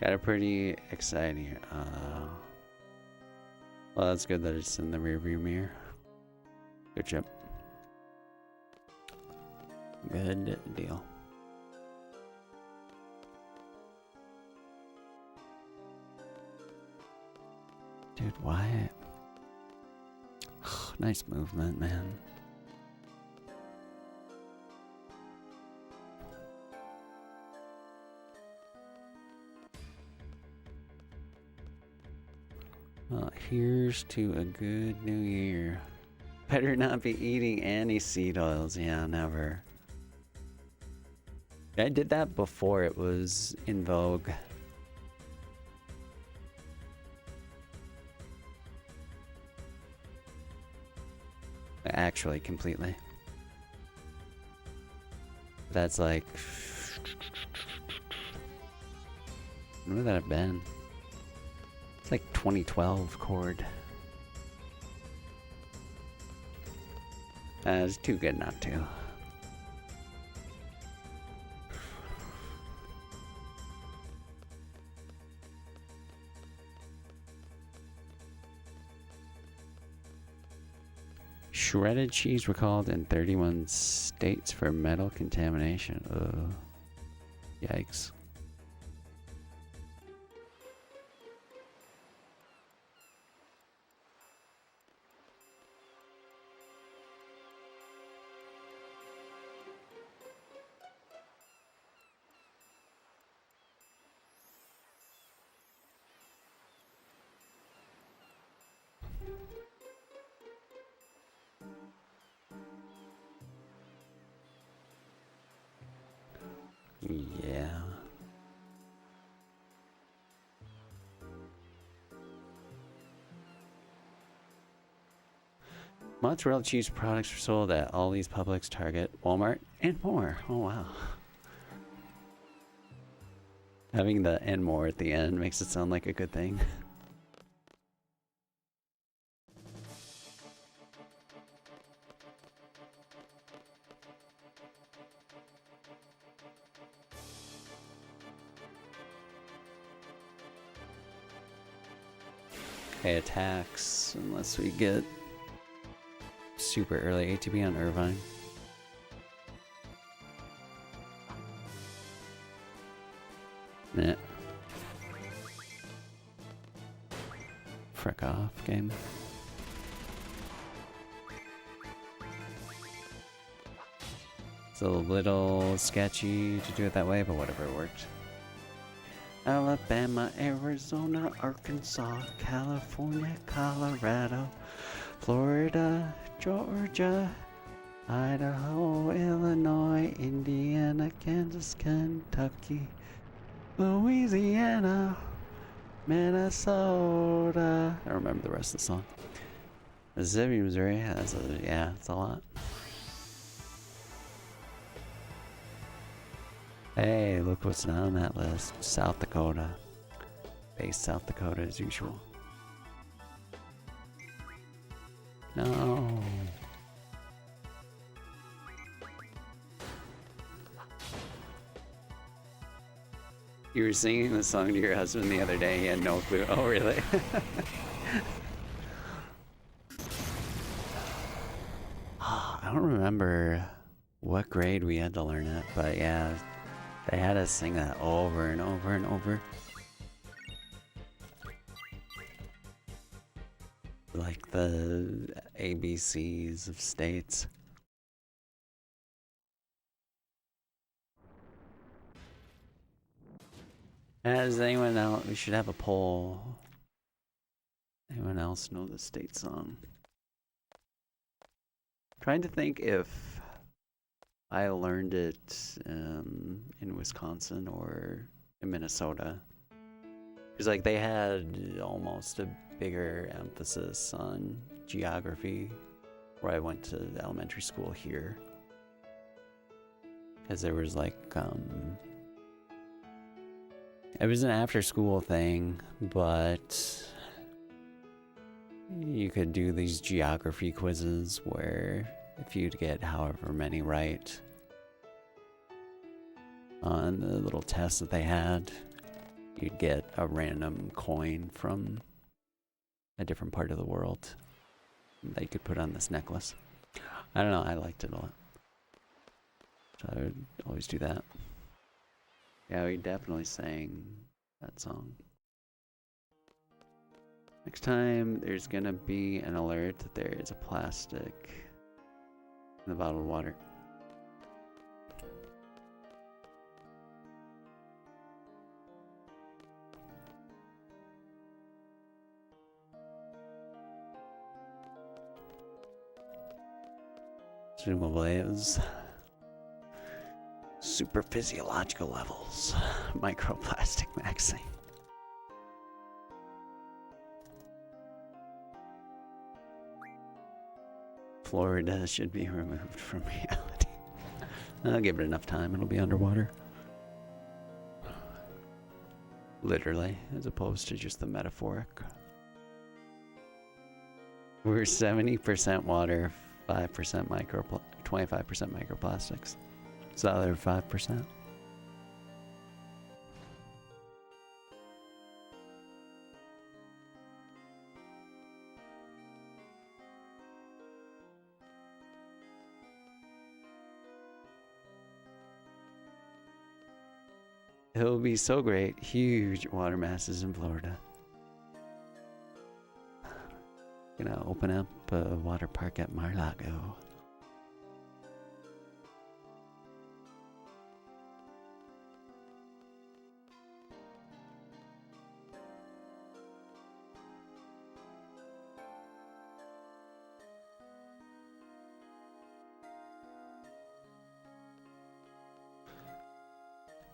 Got a pretty exciting. Well, that's good that it's in the rearview mirror. Good job. Good deal. Dude, Wyatt. Nice movement, man. Well, here's to a good new year. Better not be eating any seed oils. Yeah, never. I did that before it was in vogue. Actually, completely. That's like... When would that have been? It's like 2012 chord. It's too good not to. Shredded cheese recalled in 31 states for metal contamination. Yikes. Yeah. Mozzarella cheese products are sold at Aldi's, Publix, Target, Walmart, and more. Oh, wow. Having the and more at the end makes it sound like a good thing. Okay, attacks, unless we get super early ATB on Irvine. Nah. Frick off, game. It's a little sketchy to do it that way, but whatever, it worked. Alabama, Arizona, Arkansas, California, Colorado, Florida, Georgia, Idaho, Illinois, Indiana, Kansas, Kentucky, Louisiana, Minnesota. I don't remember the rest of the song. Mississippi, Missouri has it's a lot. Hey, look what's not on that list. South Dakota. Base South Dakota as usual. No. You were singing the song to your husband the other day. He had no clue. Oh, really? I don't remember what grade we had to learn it, but yeah. They had us sing that over and over and over. Like the ABCs of states. Does anyone else? We should have a poll. Anyone else know the state song? Trying to think if I learned it in Wisconsin or in Minnesota. Because like they had almost a bigger emphasis on geography where I went to elementary school here. Because there was like, it was an after school thing, but you could do these geography quizzes where if you'd get however many right on the little test that they had, you'd get a random coin from a different part of the world that you could put on this necklace. I don't know, I liked it a lot. So I would always do that. Yeah, we definitely sang that song. Next time, there's gonna be an alert that there is a plastic in the bottled water. Presumably it was super physiological levels. Microplastic maxing. Florida should be removed from reality. I'll give it enough time, it'll be underwater. literally, as opposed to just the metaphoric. We're 70% water, 5% 25% microplastics. So the other 5%. It'll be so great. Huge water masses in Florida. Gonna open up a water park at Mar-a-Lago.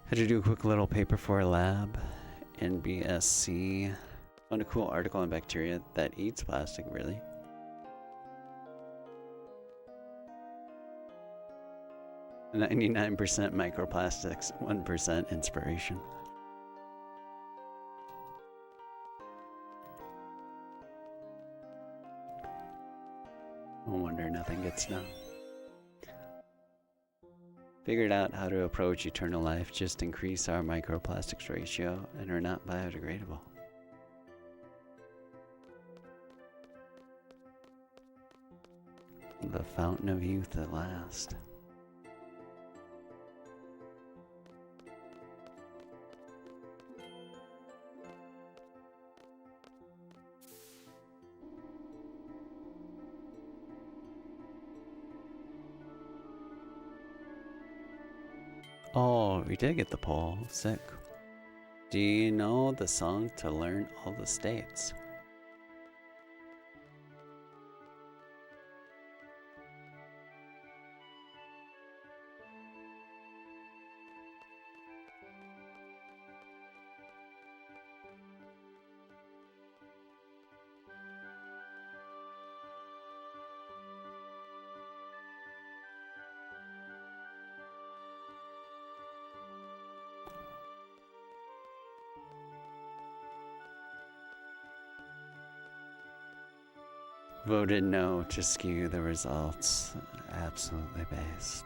Had to do a quick little paper for a lab in BSc. Found a cool article on bacteria that eats plastic, really. "99% microplastics, 1% inspiration." No wonder nothing gets done. Figured out how to approach eternal life, just increase our microplastics ratio and are not biodegradable. The fountain of youth at last. Oh, we did get the poll. Sick. Do you know the song to learn all the states? Voted no to skew the results. Absolutely based.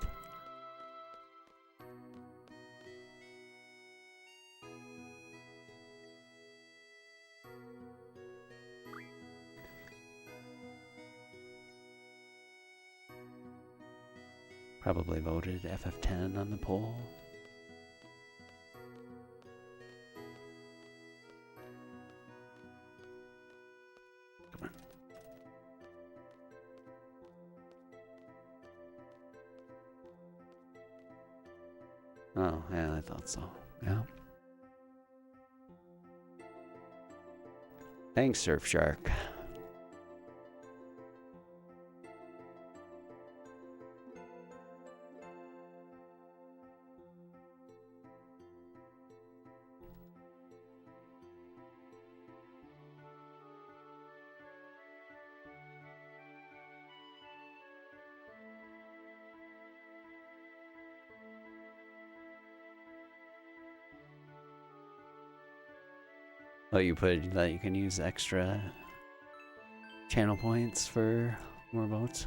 Probably voted FF10 on the poll. Oh, yeah, I thought so. Yeah. Thanks, Surfshark. Oh, you put that you can use extra channel points for more votes?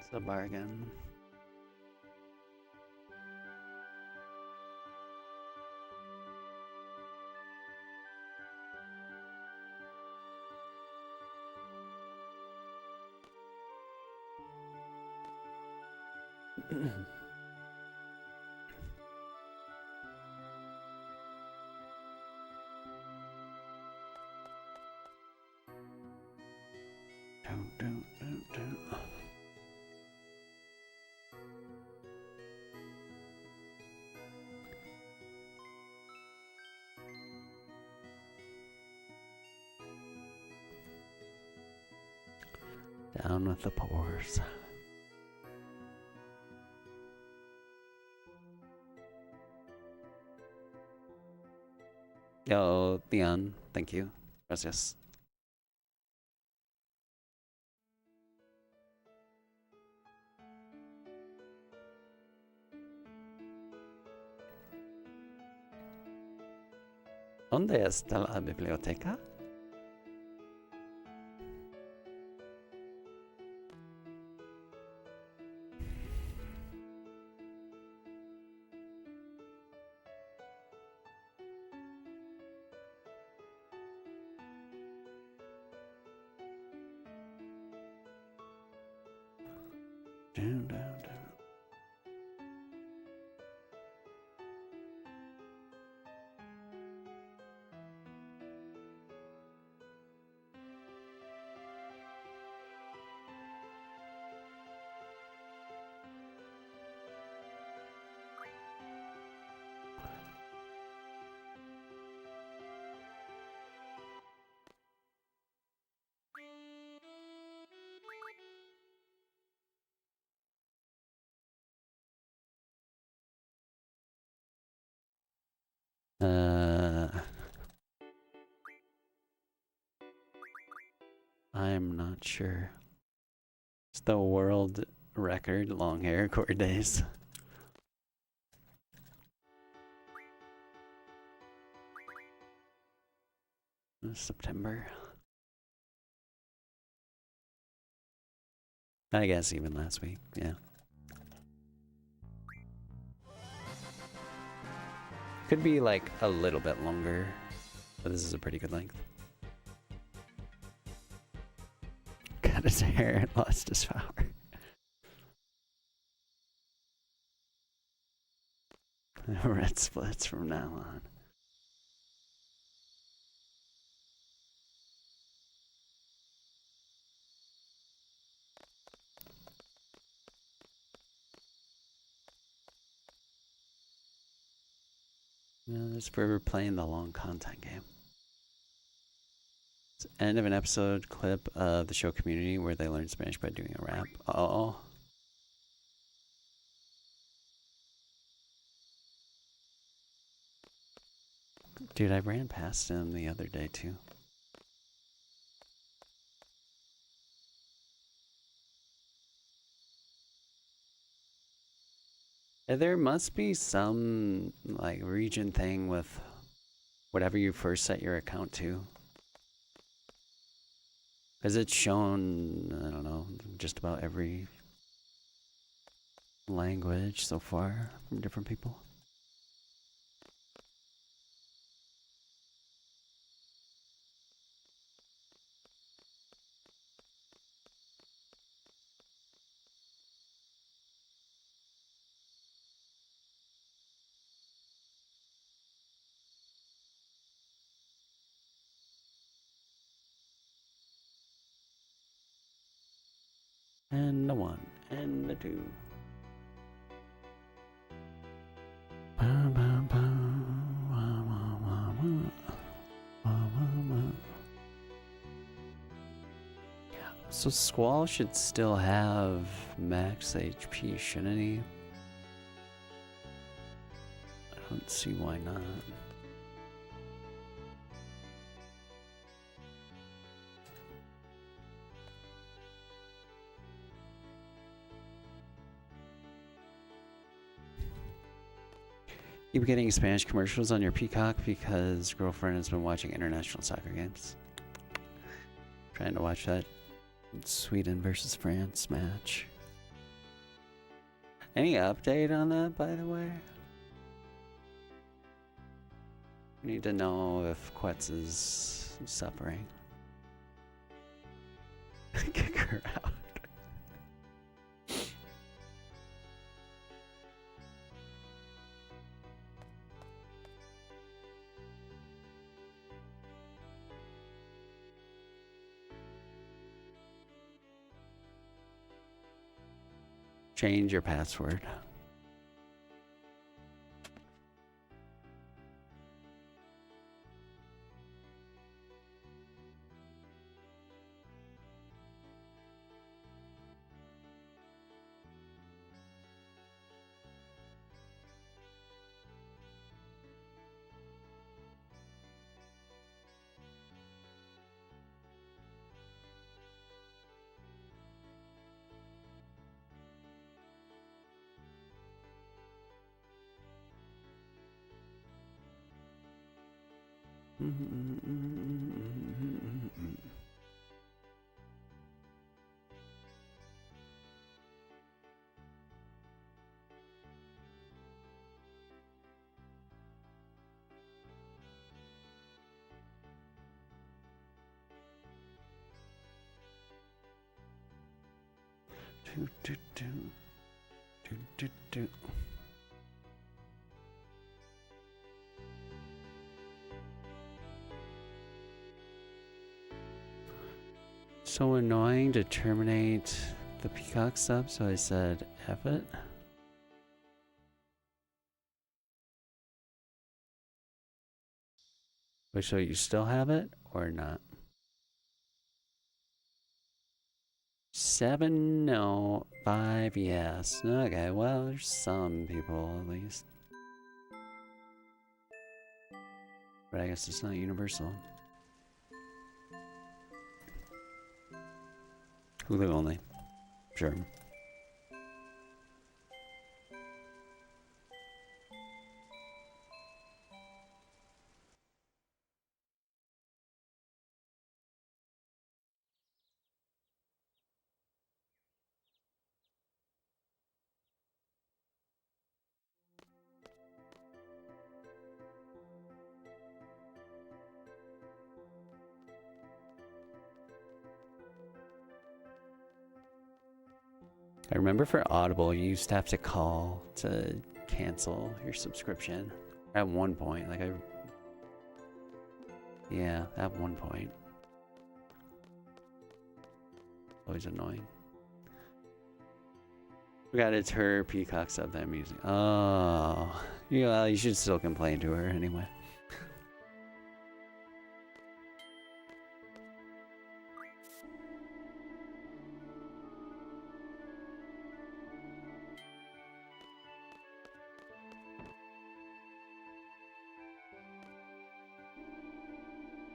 It's a bargain. Down with the pores. Yo, Theon, thank you. Gracias. ¿Dónde está la biblioteca? Down, down, down. I'm not sure. It's the world record long hair core days. September. I guess even last week, yeah. Could be like a little bit longer, but this is a pretty good length. Cut his hair and lost his power. Red splits from now on. No, that's for playing the long content game. It's the end of an episode clip of the show Community where they learn Spanish by doing a rap. Oh. Dude, I ran past him the other day too. There must be some like region thing with whatever you first set your account to. Because it's shown, I don't know, just about every language so far from different people. And the one, and the two. So Squall should still have max HP, shouldn't he? I don't see why not. Keep getting Spanish commercials on your Peacock because girlfriend has been watching international soccer games. Trying to watch that Sweden versus France match. Any update on that, by the way? Need to know if Quetz is suffering. Kick her out. Change your password. So annoying to terminate the Peacock sub, so I said F it. Wait, so you still have it or not? 7 no, 5 yes. Okay, well, there's some people at least. But I guess it's not universal. Hulu only. Sure. I remember for Audible, you used to have to call to cancel your subscription. At one point, yeah, at one point. Always annoying. Forgot it's her Peacock sub that I'm using. Oh, yeah, well, you should still complain to her anyway.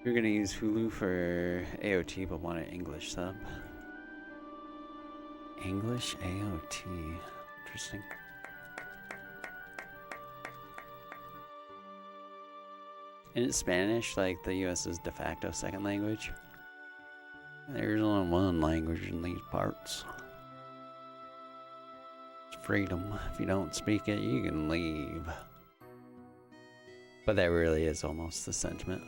You're gonna use Hulu for AOT, but want an English sub. English AOT. Interesting. Isn't Spanish like the US's de facto second language? There's only one language in these parts. It's freedom. If you don't speak it, you can leave. But that really is almost the sentiment.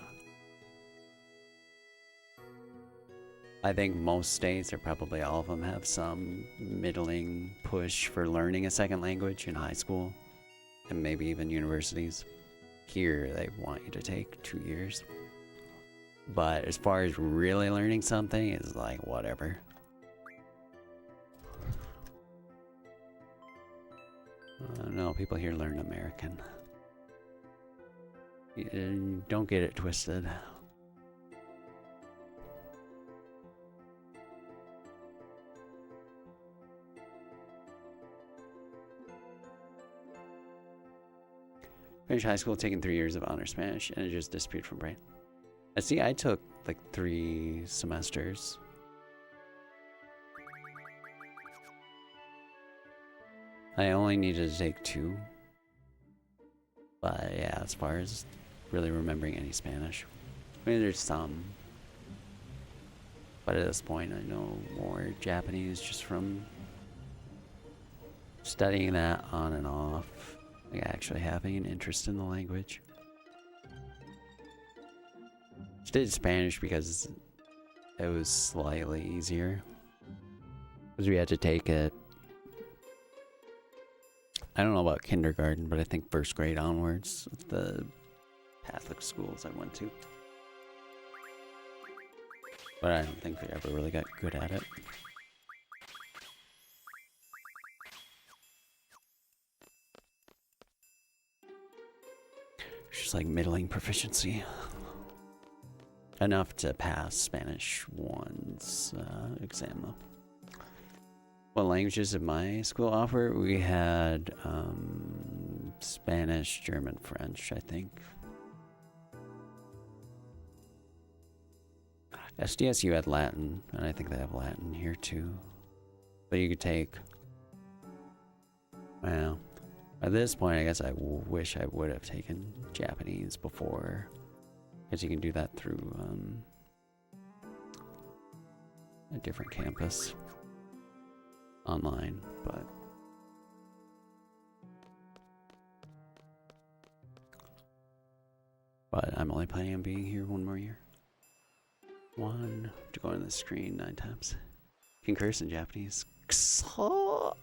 I think most states, or probably all of them, have some middling push for learning a second language in high school and maybe even universities. Here, they want you to take 2 years. But as far as really learning something, it's like whatever. No, people here learn American. Don't get it twisted. Finished high school, taking 3 years of honor Spanish, and it just disappeared from brain. I see. I took like 3 semesters. I only needed to take 2. But yeah, as far as really remembering any Spanish, I mean, there's some. But at this point, I know more Japanese just from studying that on and off. Like actually having an interest in the language. Just did Spanish because it was slightly easier. Because we had to take it. I don't know about kindergarten, but I think 1st grade onwards, the Catholic schools I went to. But I don't think we ever really got good at it. Just like middling proficiency. Enough to pass Spanish 1's exam though. What languages did my school offer? We had Spanish, German, French, I think. SDSU had Latin, and I think they have Latin here too. But you could take, well, at this point I guess I wish I would have taken Japanese before Guess you can do that through a different campus online, but I'm only planning on being here one more year. To go on the screen 9 times. You can curse in Japanese. Kuso!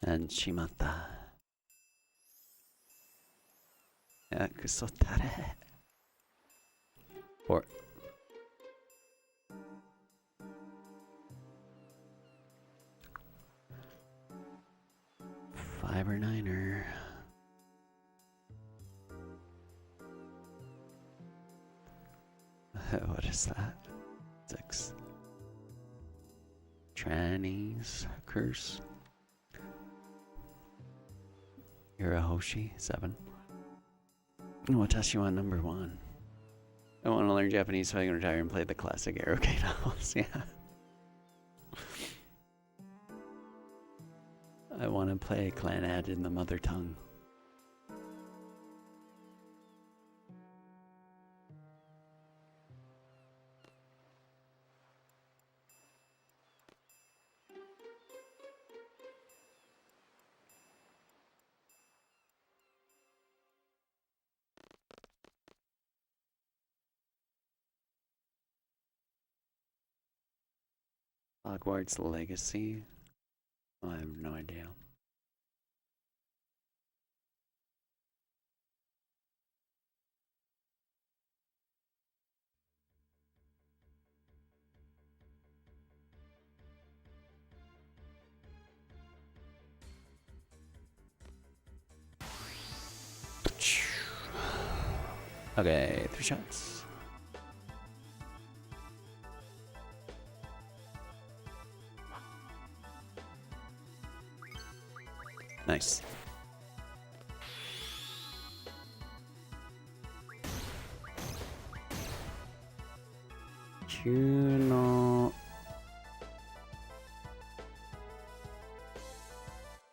And shimata. Yeah, kusotare. Or 5 or 9er. What is that? 6. Chinese curse. Yurahoshi 7. Watashi wa number 1. I want to learn Japanese so I can retire and play the classic Eroge novels. Yeah. I want to play Clan Ad in the mother tongue. Hogwarts Legacy. Oh, I have no idea. Okay, 3 shots. Nice. Chuno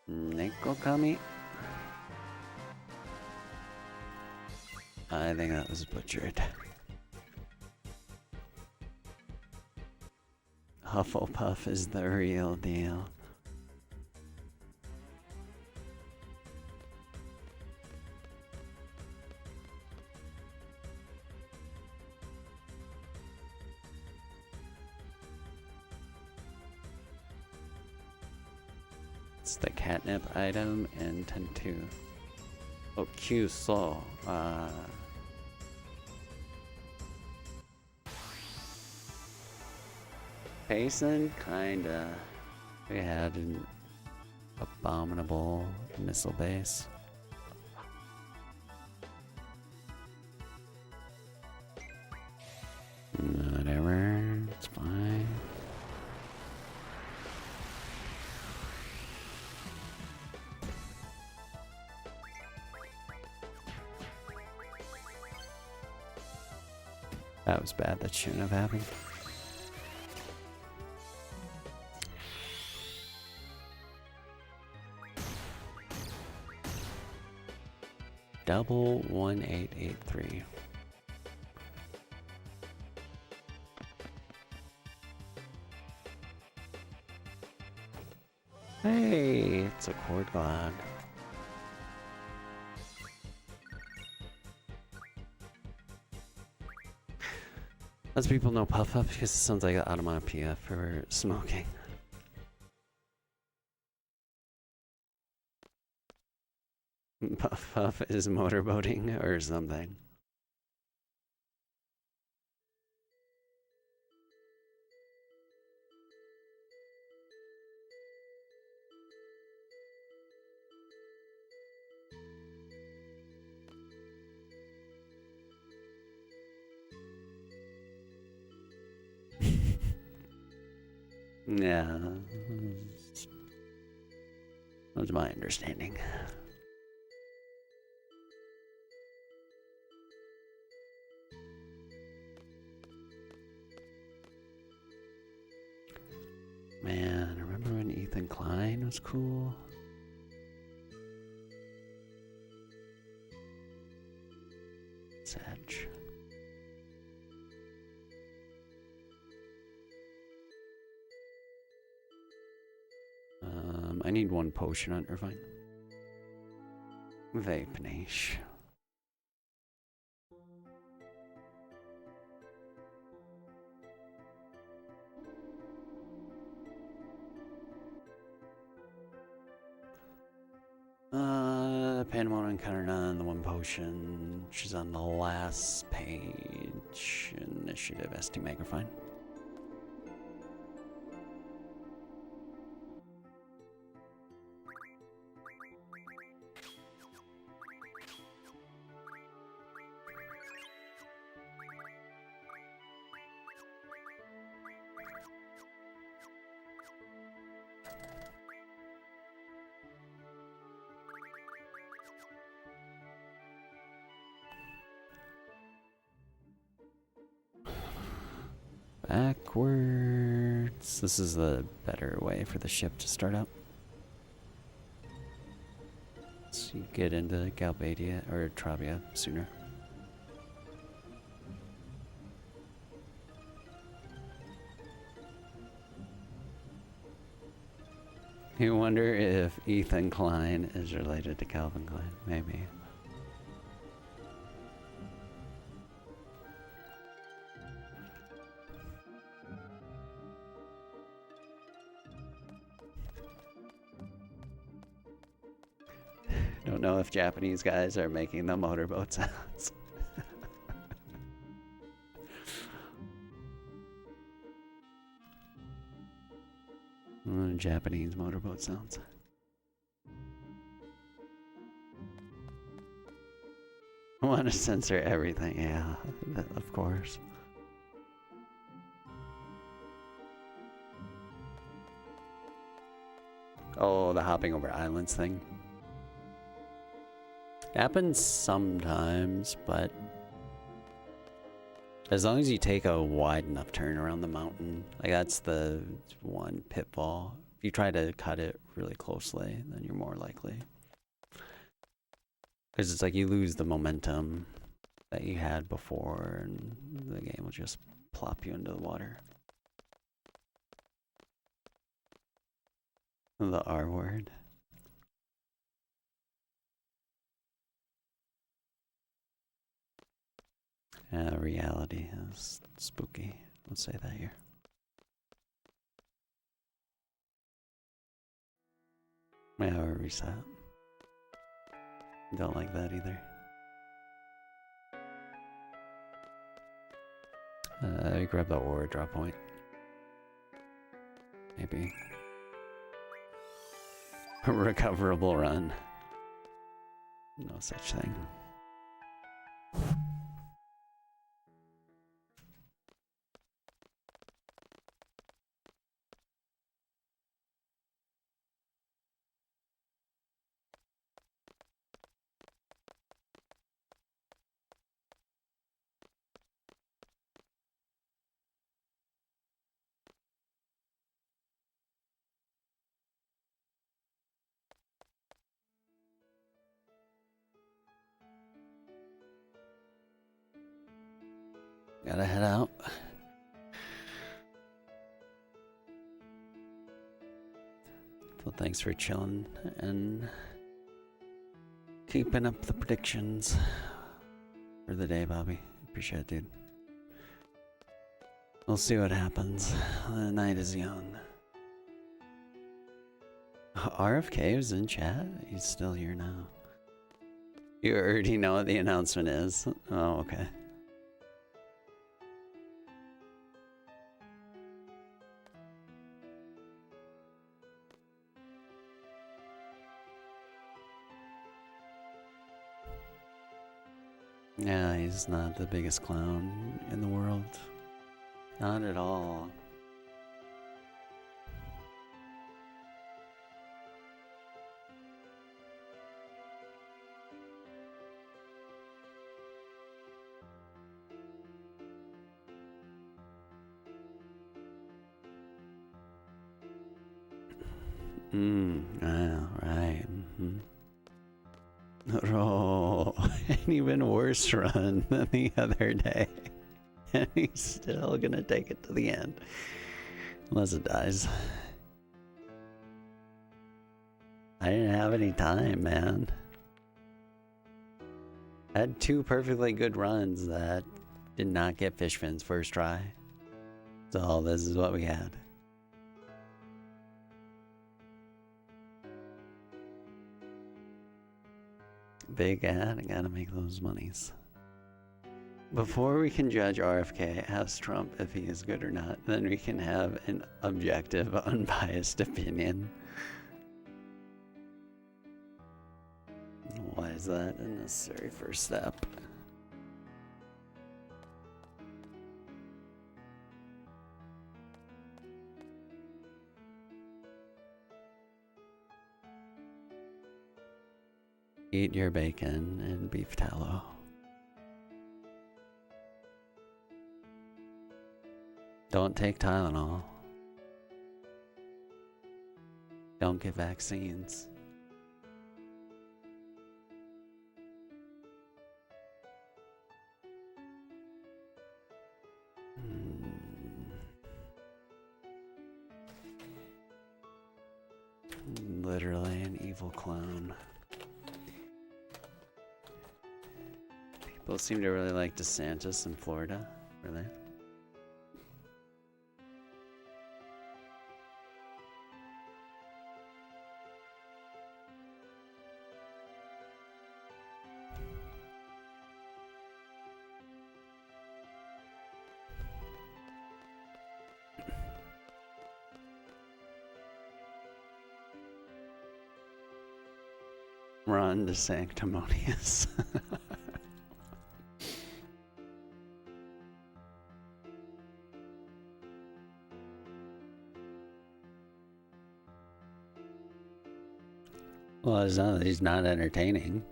Neko Kami. I think that was butchered. Hufflepuff is the real deal. It's the catnip item and 10-2. Oh, Q so. Payson, kinda. We had an abominable missile base. Whatever, it's fine. That was bad, that shouldn't have happened. Double 1883. Hey, it's a cord god. Lots of people know Puff Up because it sounds like an onomatopoeia for smoking. Puff Puff is motorboating or something. Yeah, that's my understanding. Man, remember when Ethan Klein was cool? Sedge. I need one potion on Irvine. Vape niche. Pandemonium encounter none, the one potion. She's on the last page. Initiative, ST Magnifine. Backwards. This is the better way for the ship to start up. So you get into Galbadia or Travia sooner. You wonder if Ethan Klein is related to Calvin Klein. Maybe. Don't know if Japanese guys are making the motorboat sounds. Japanese motorboat sounds. I want to censor everything, yeah, of course. Oh, the hopping over islands thing. Happens sometimes, but as long as you take a wide enough turn around the mountain, like that's the one pitfall. If you try to cut it really closely, then you're more likely. Because it's like you lose the momentum that you had before, and the game will just plop you into the water. The R word. Reality is spooky. Let's say that here. Yeah, or reset. Don't like that either. Grab the ore drop point. Maybe. A recoverable run. No such thing. Gotta head out. So thanks for chilling and keeping up the predictions for the day, Bobby. Appreciate it, dude. We'll see what happens. The night is young. RFK was in chat? He's still here now. You already know what the announcement is. Oh, okay. Yeah, he's not the biggest clown in the world. Not at all. Right. Mm-hmm. Oh. an even worse run than the other day. And he's still gonna take it to the end. Unless it dies. I didn't have any time, man. I had 2 perfectly good runs that did not get fish fins first try. So this is what we had. Big ad, I gotta make those monies. Before we can judge RFK, ask Trump if he is good or not. Then we can have an objective, unbiased opinion. Why is that a necessary first step? Eat your bacon and beef tallow. Don't take Tylenol. Don't get vaccines. Literally an evil clone. People seem to really like DeSantis in Florida. Really? Run to sanctimonious. Well, it's not that he's not entertaining.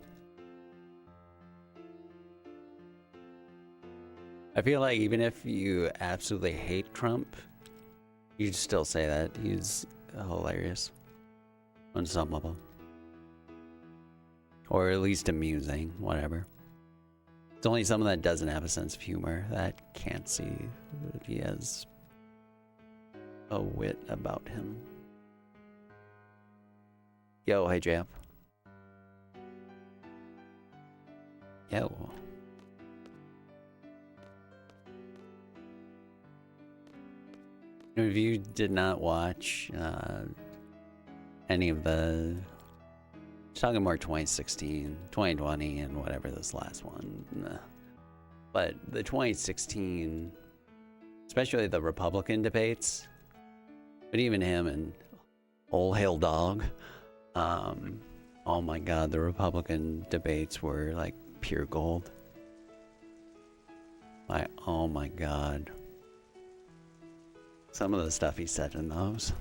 I feel like even if you absolutely hate Trump, you'd still say that he's hilarious on some level. Or at least amusing, whatever. It's only someone that doesn't have a sense of humor that can't see that he has a wit about him. Yo, hey Jamp. Yo. If you did not watch any of the... talking more 2016, 2020, and whatever this last one. But the 2016, especially the Republican debates, but even him and Old Hail Dog, oh my god, the Republican debates were like pure gold. Like, oh my god. Some of the stuff he said in those.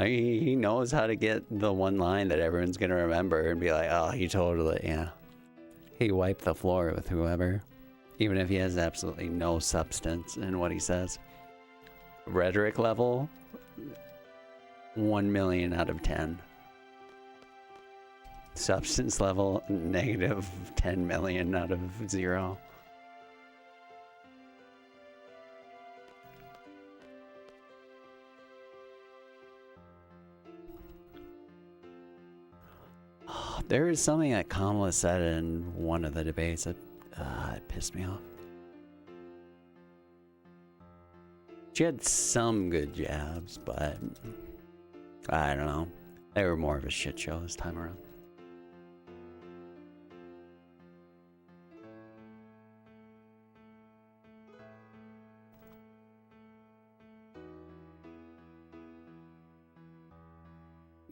He knows how to get the one line that everyone's gonna remember and be like, oh, he totally, yeah. He wiped the floor with whoever, even if he has absolutely no substance in what he says. Rhetoric level, 1 million out of 10. Substance level, negative 10 million out of 0. There is something that Kamala said in one of the debates that it pissed me off. She had some good jabs, but I don't know. They were more of a shit show this time around.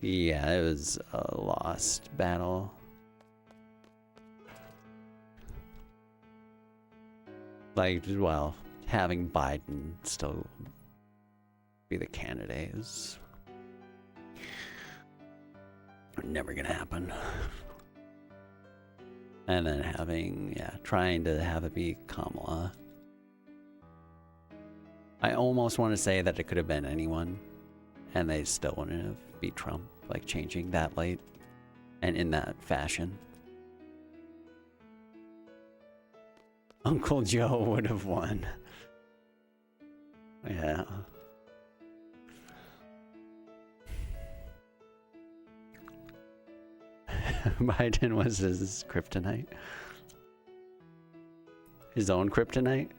Yeah, it was a lost battle. Like, well, having Biden still be the candidate is never gonna happen. And then having, yeah, trying to have it be Kamala. I almost want to say that it could have been anyone, and they still wouldn't have beat Trump, like changing that late and in that fashion. Uncle Joe would have won. Yeah. Biden was his kryptonite. His own kryptonite?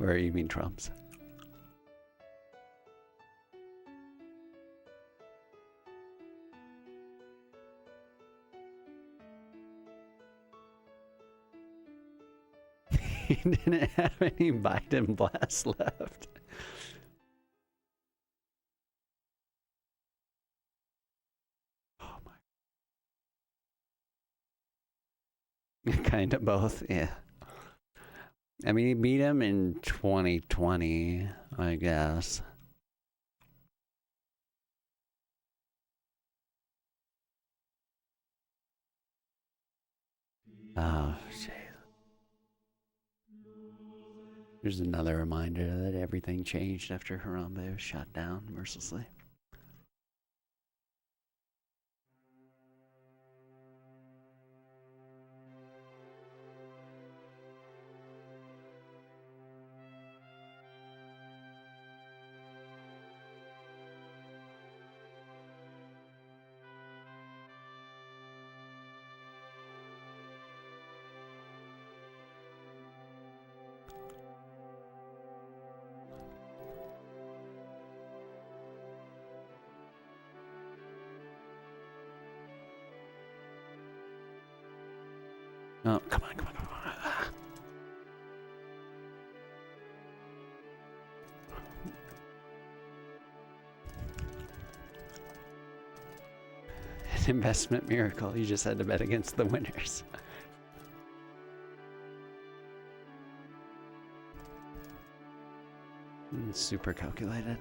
Or you mean Trump's? He didn't have any Biden blasts left. Oh my. Kind of both, yeah. I mean, he beat him in 2020, I guess. Oh, shit. There's another reminder that everything changed after Harambe was shot down mercilessly. Oh, come on, come on, come on. An investment miracle. You just had to bet against the winners. Super calculated.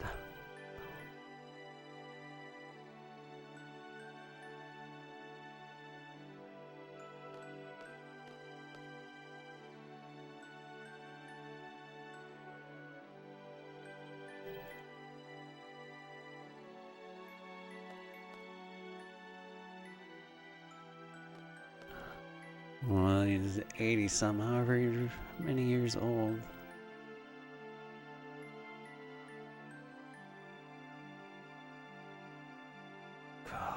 Well, he's 80 some, however many years old. God.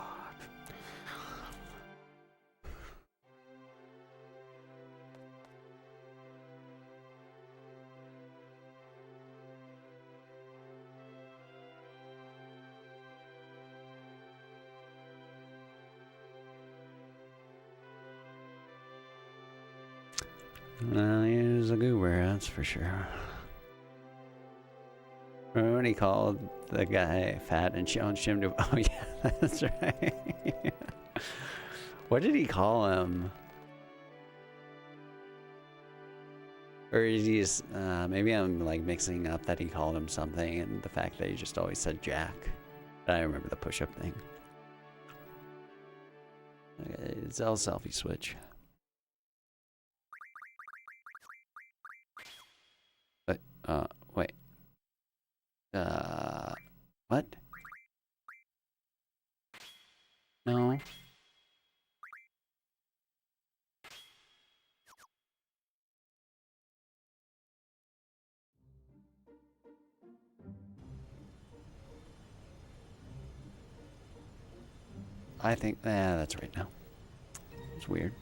Well, he was a goober, that's for sure. Remember when he called the guy fat and challenged him to... Oh yeah, that's right. What did he call him? Or is he just... maybe I'm like mixing up that he called him something and the fact that he just always said Jack. I remember the push-up thing. Okay, it's L selfie switch. But, wait. What? No. I think, that's right now. It's weird.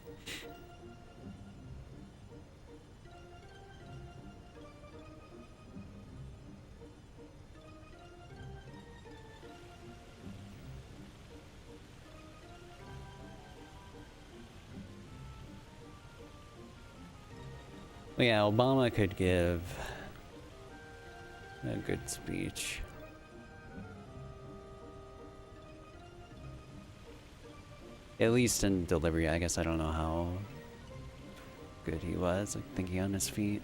Well, yeah, Obama could give a good speech. At least in delivery. I guess I don't know how good he was, like thinking on his feet.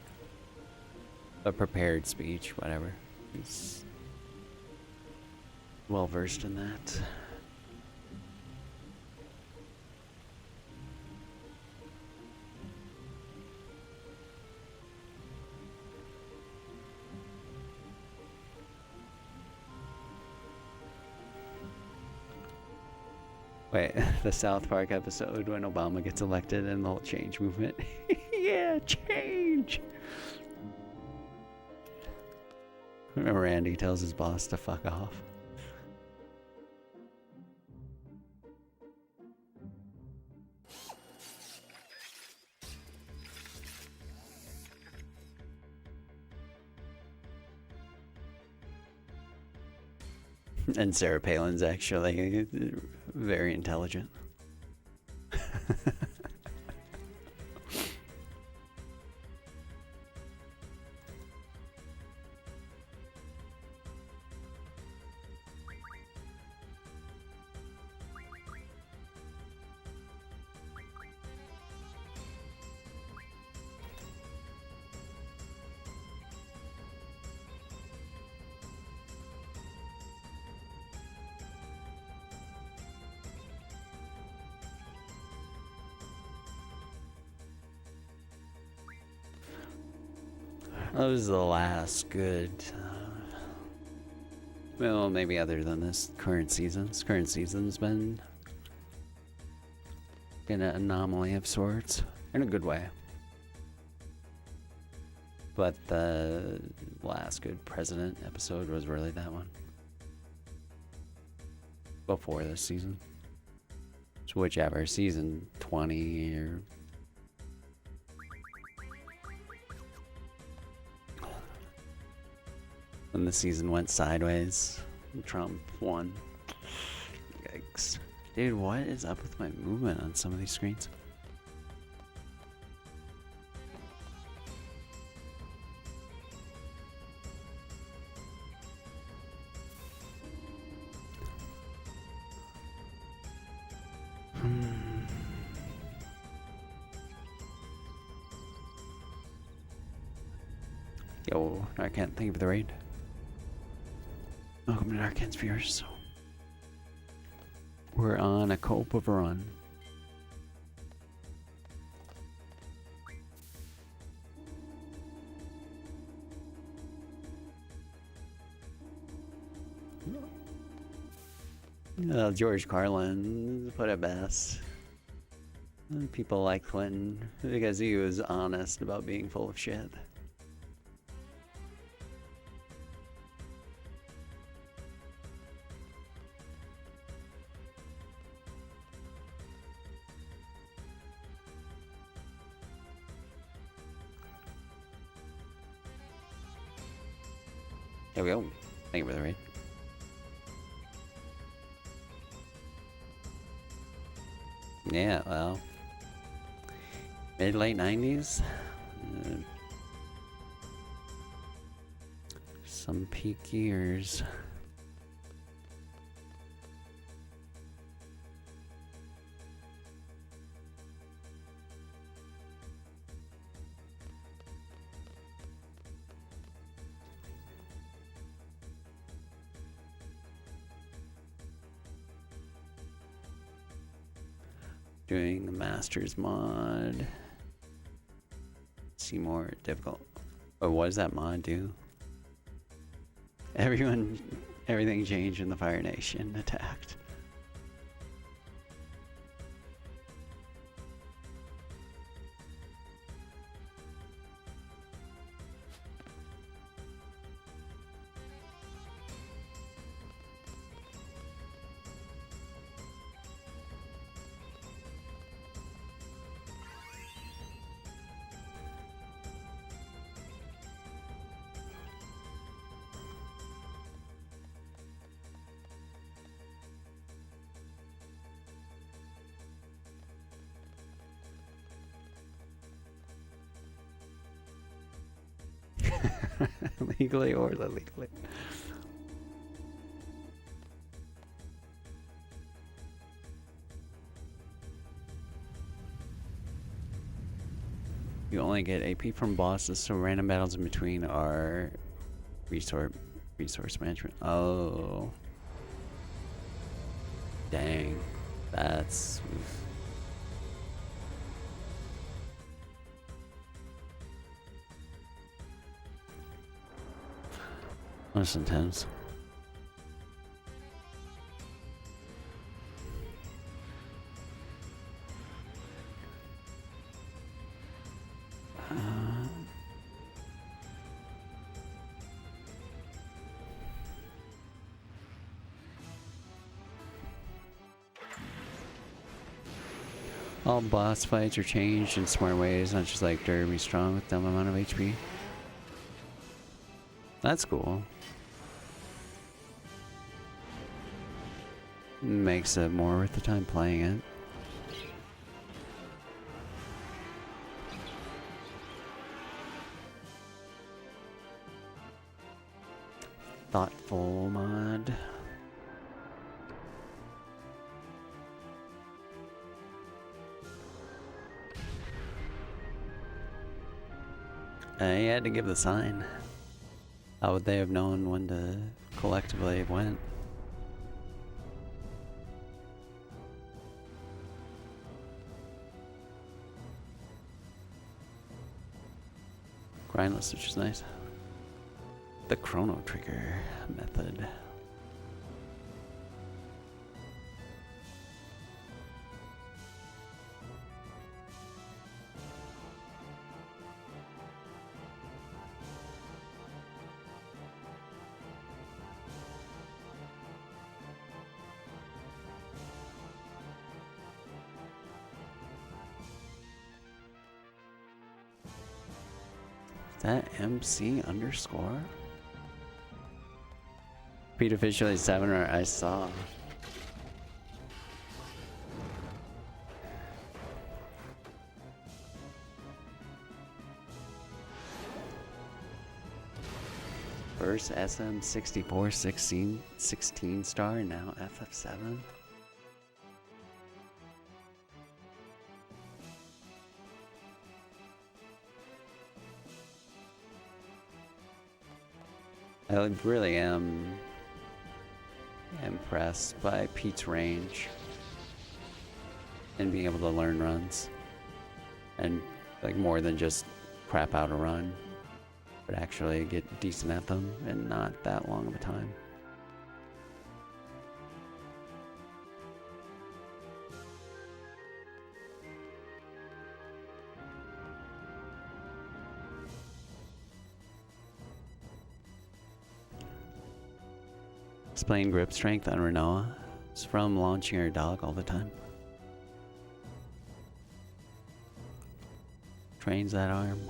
A prepared speech, whatever. He's well versed in that. Wait, the South Park episode when Obama gets elected and the whole change movement. Yeah, change! Remember Randy tells his boss to fuck off. And Sarah Palin's actually very intelligent. That was the last good, well, maybe other than this current season. This current season's been an anomaly of sorts, in a good way. But the last good president episode was really that one. Before this season. So whichever, season 20 or... when the season went sideways, Trump won. Yikes. Dude, what is up with my movement on some of these screens? Yo, I can't think of the raid. Welcome to Dark Hands viewers. So we're on a cope of a run. George Carlin put it best. People like Clinton because he was honest about being full of shit. There we go. Thank you for the raid. Yeah, well, mid-late 90s. Some peak years. Doing the Masters mod. See more difficult. Oh, what does that mod do? Everything changed in the Fire Nation attacked. Legally or illegally. You only get AP from bosses, so random battles in between are resource management. Oh. Dang. That's... that's intense. All boss fights are changed in smart ways, not just like Derby strong with dumb amount of HP. That's cool. Makes it more worth the time playing it. Thoughtful mod. He had to give the sign. How would they have known when to collectively have went? Grindless, which is nice. The chrono trigger method. Is that MC underscore? Repeat officially 7 or I saw. First SM64 16 star, now FF7. I really am impressed by Pete's range and being able to learn runs and like more than just crap out a run, but actually get decent at them in not that long of a time. Displaying grip strength on Renoa. It's from launching her dog all the time. Trains that arm.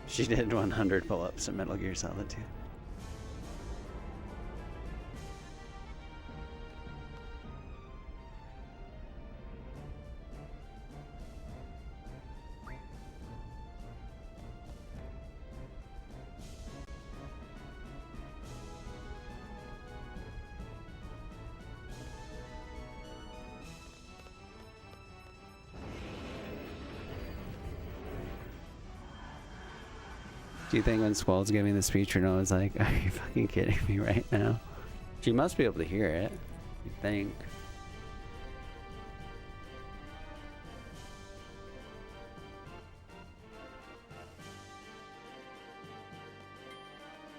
She did 100 pull-ups in Metal Gear Solid 2. Do you think when Squall's giving the speech, Renault was like, are you fucking kidding me right now? She must be able to hear it, you think.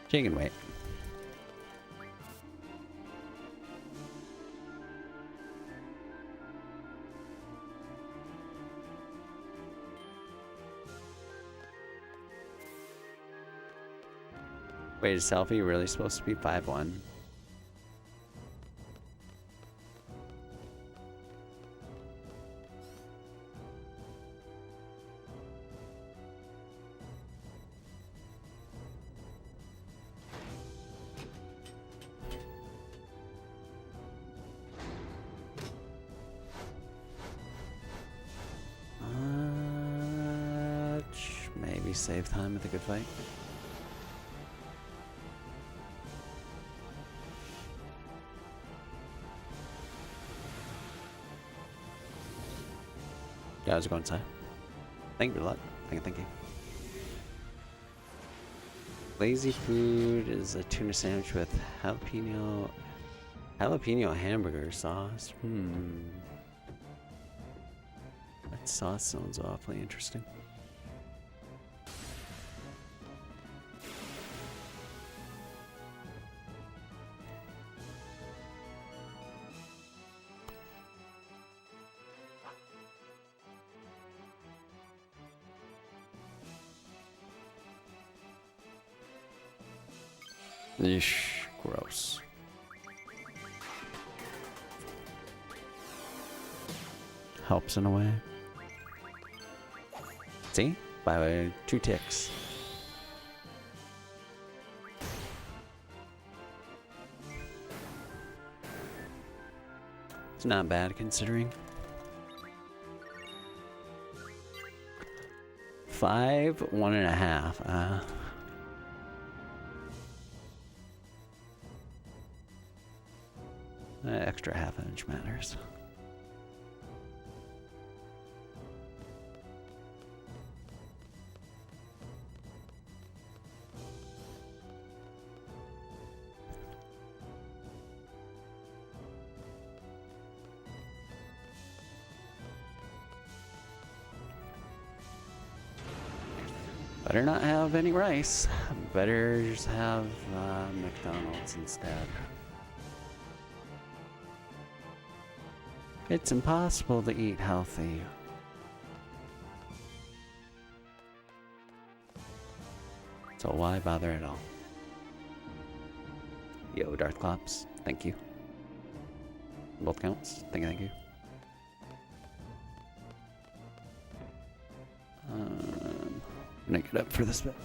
She can wait. Wait, is Selfie really supposed to be 5'1"? Maybe save time with a good fight. Guys, go inside. Thank you for the luck. Thank you. Lazy food is a tuna sandwich with jalapeno hamburger sauce. That sauce sounds awfully interesting. Yeesh, gross. Helps in a way. See? By 2 ticks. It's not bad considering. 5, 1.5. That extra ½ inch matters. Better not have any rice. Better just have McDonald's instead. It's impossible to eat healthy. So why bother at all? Yo, Darth Clops, thank you. Both counts, thank you. Make it up for this bit.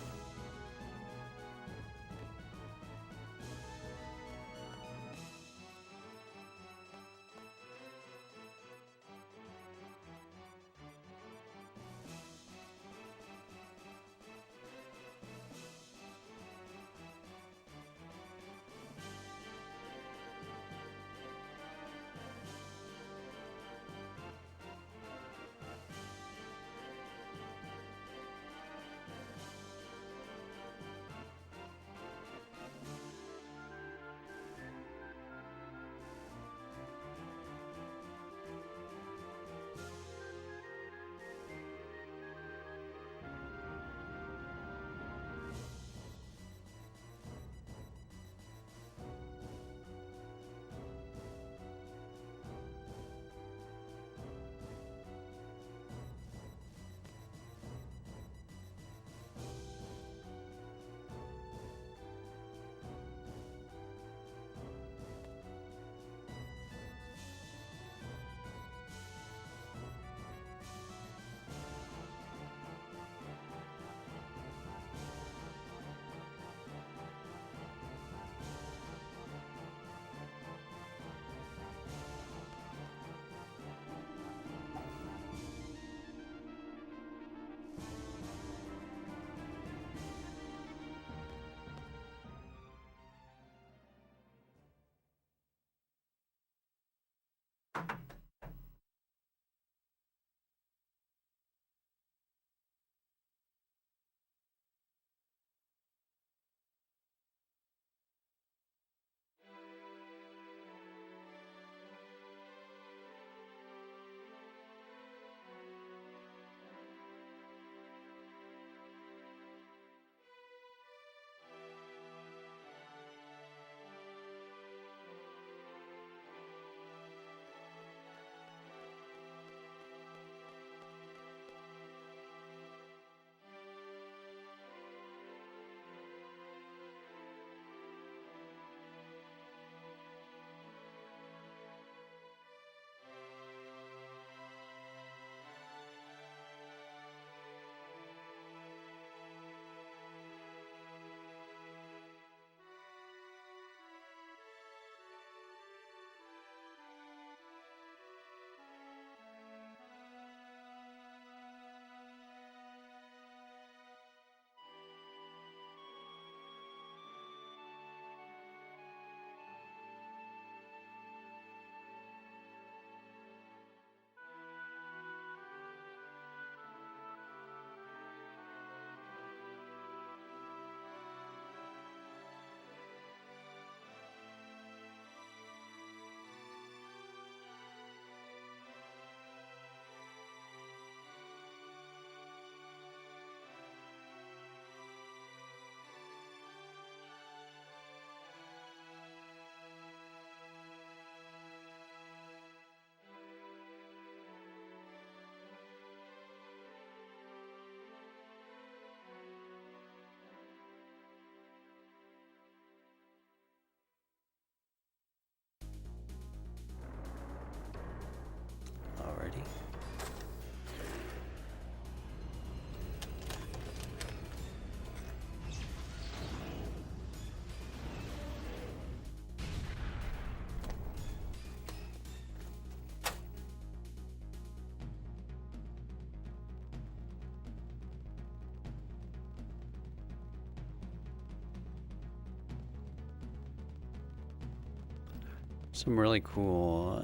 some really cool,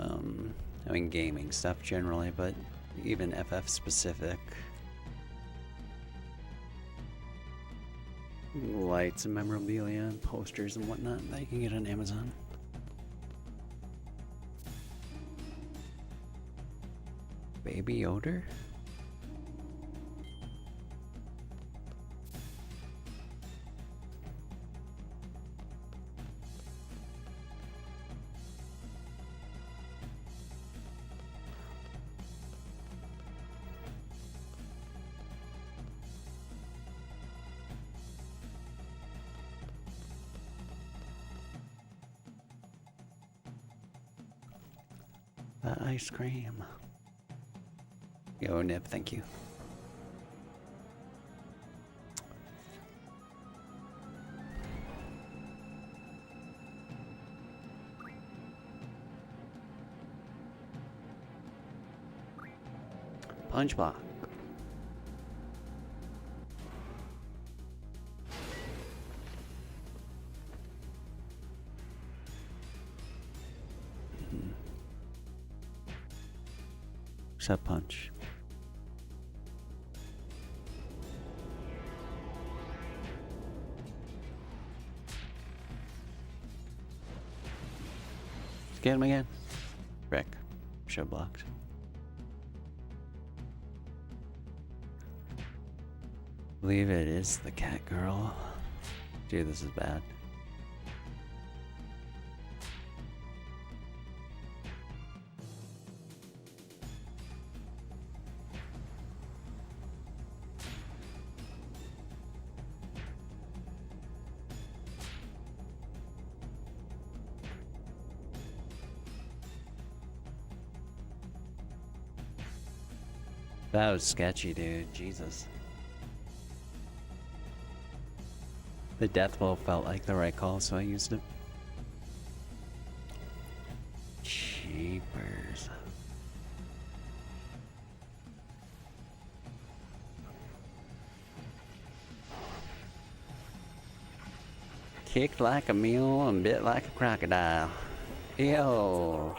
I mean, gaming stuff generally, but even FF specific lights and memorabilia and posters and whatnot that you can get on Amazon. Baby odor? Ice cream. Yo, Nip, thank you. Punch block. Except punch. Get him again. Rick. Show blocked. Believe it is the cat girl. Dude, this is bad. That was sketchy, dude. Jesus. The death blow felt like the right call, so I used it. Cheapers. Kicked like a mule and bit like a crocodile. Ew.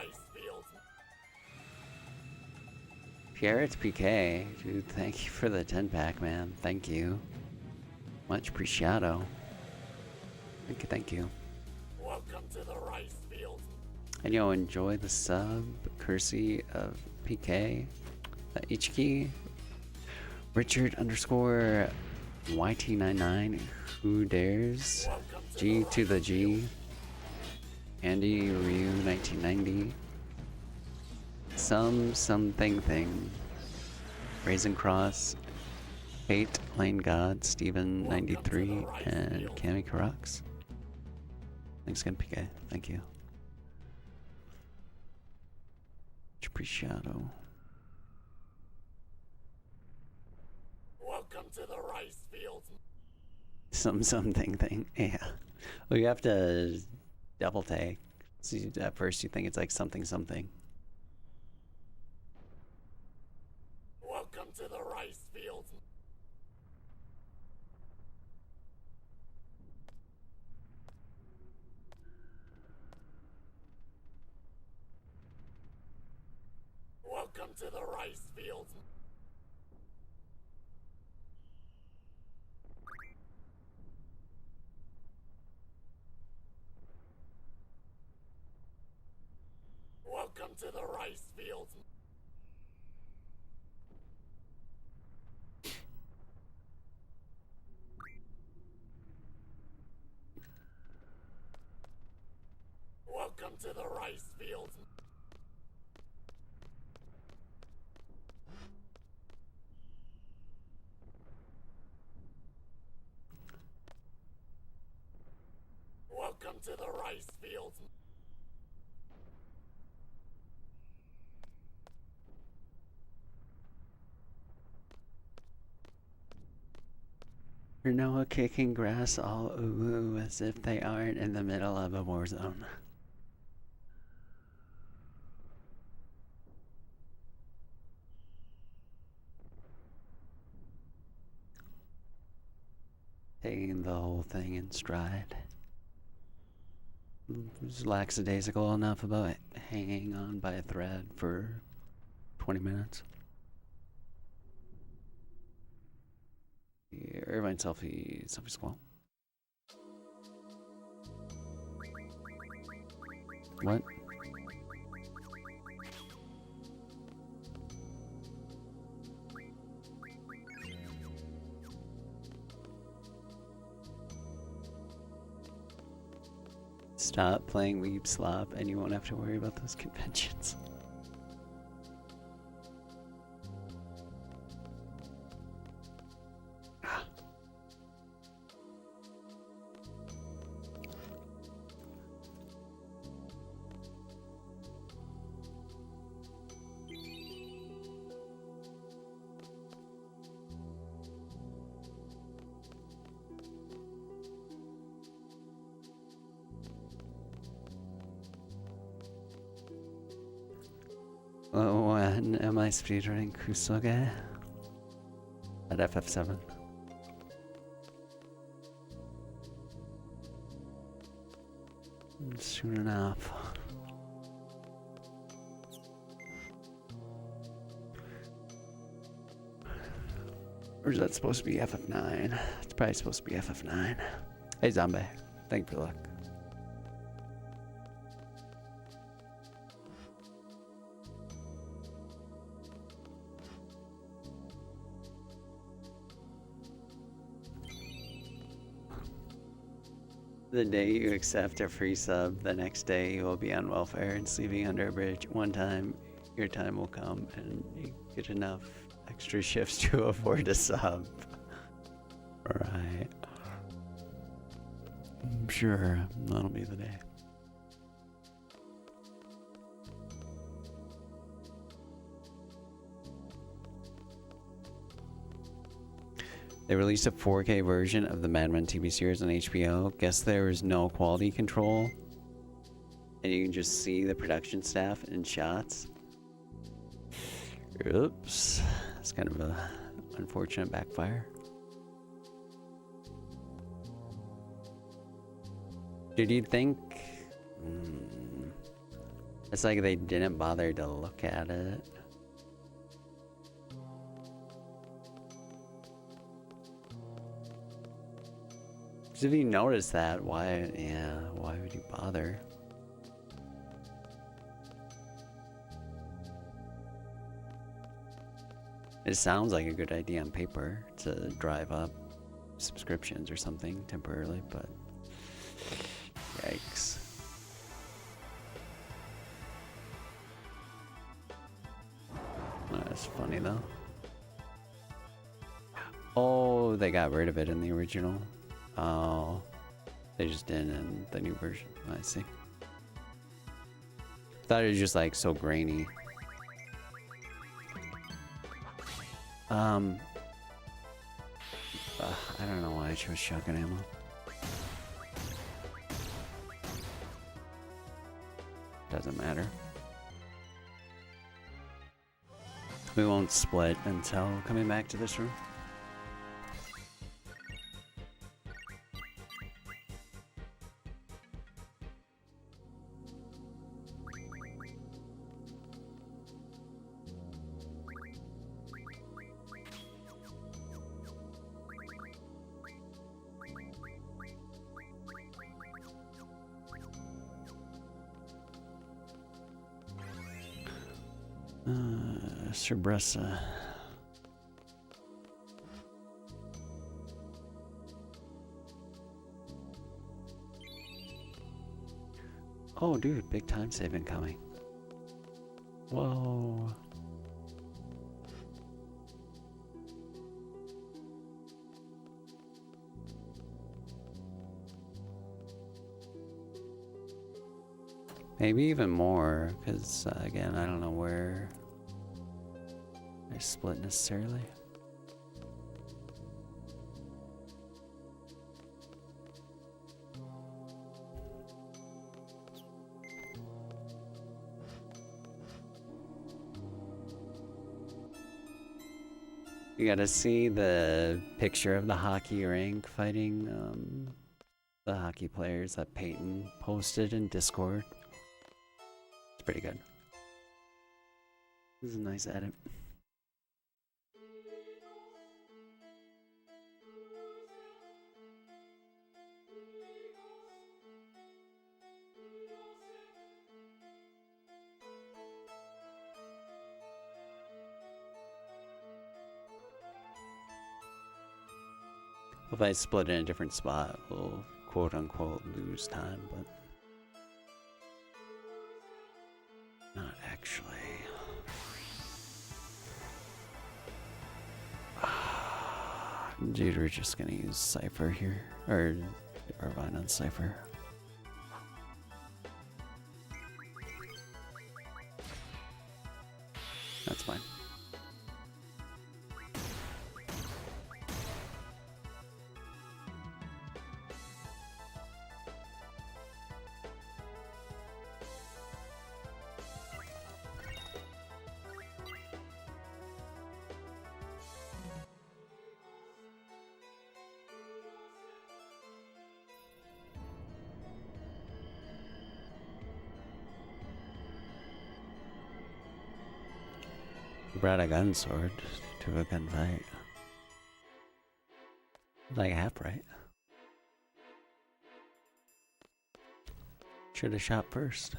Pierre, it's PK. Dude, thank you for the 10-pack, man. Thank you. Much appreciado. Thank you, thank you.
Welcome to the rice field.
And yo, enjoy the sub, courtesy of PK, Ichiki, Richard _ YT99, Who Dares, G to the G, Andy Ryu 1990, something thing, Raisin Cross, Fate Lane God, Steven 93, and Cami Karax. Thanks again, PK. Thank you. Much appreciado.
Welcome to the rice field.
Something thing. Yeah. Well, you have to double take. So at first you think it's like something.
Welcome to the rice field. Welcome to the rice field. Welcome to the rice field. Welcome to the rice field. Welcome to the rice field.
Noah kicking grass all ooh as if they aren't in the middle of a war zone. Taking the whole thing in stride. was lackadaisical enough about hanging on by a thread for 20 minutes. Yeah, Irvine selfie squall. What? Stop playing Weeb Slop and you won't have to worry about those conventions. When am I speedrunning Kusoge? At FF7. Soon enough. Or is that supposed to be FF9? It's probably supposed to be FF9. Hey Zombie, thank you for luck. The day you accept a free sub, the next day you will be on welfare and sleeping under a bridge. One time, your time will come and you get enough extra shifts to afford a sub. Right. I'm sure that'll be the day. They released a 4K version of the Mad Men TV series on HBO. Guess there is no quality control. And you can just see the production staff in shots. Oops. It's kind of a unfortunate backfire. Did you think... It's like they didn't bother to look at it. If you notice that, why would you bother? It sounds like a good idea on paper to drive up subscriptions or something temporarily, but yikes. That's funny though. Oh, they got rid of it in the original. Oh, they just didn't in the new version. I see. Thought it was just like so grainy. I don't know why I chose shotgun ammo. Doesn't matter. We won't split until coming back to this room. Cerbressa. Oh, dude, big time saving coming. Whoa. Maybe even more, because again, I don't know where I split necessarily. You gotta see the picture of the hockey rink fighting the hockey players that Peyton posted in Discord. It's pretty good. This is a nice edit. If I split in a different spot, we'll quote unquote lose time, but not actually. Dude, we're just gonna use Cypher here, or Irvine on Cypher. That's fine. Brought a gun sword to a gunfight. Like half right. Should have shot first.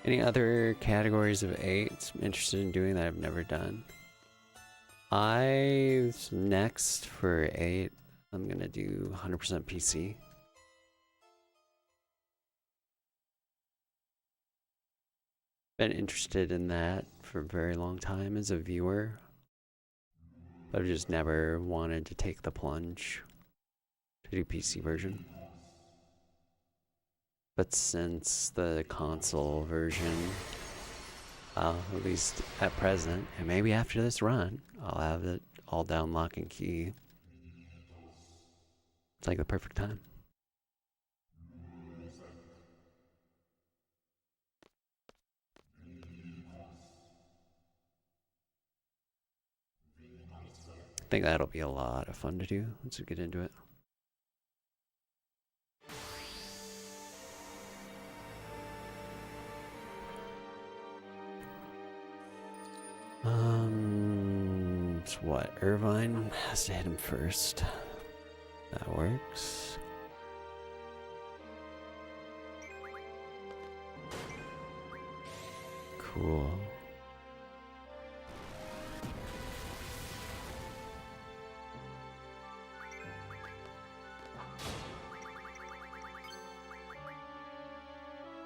Any other categories of 8 I'm interested in doing that I've never done? Next for 8, I'm gonna do 100% PC. Been interested in that for a very long time as a viewer. But I've just never wanted to take the plunge to do PC version. But since the console version, at least at present, and maybe after this run, I'll have it all down lock and key. It's like the perfect time. I think that'll be a lot of fun to do once we get into it. It's what? Irvine has to hit him first. That works. Cool.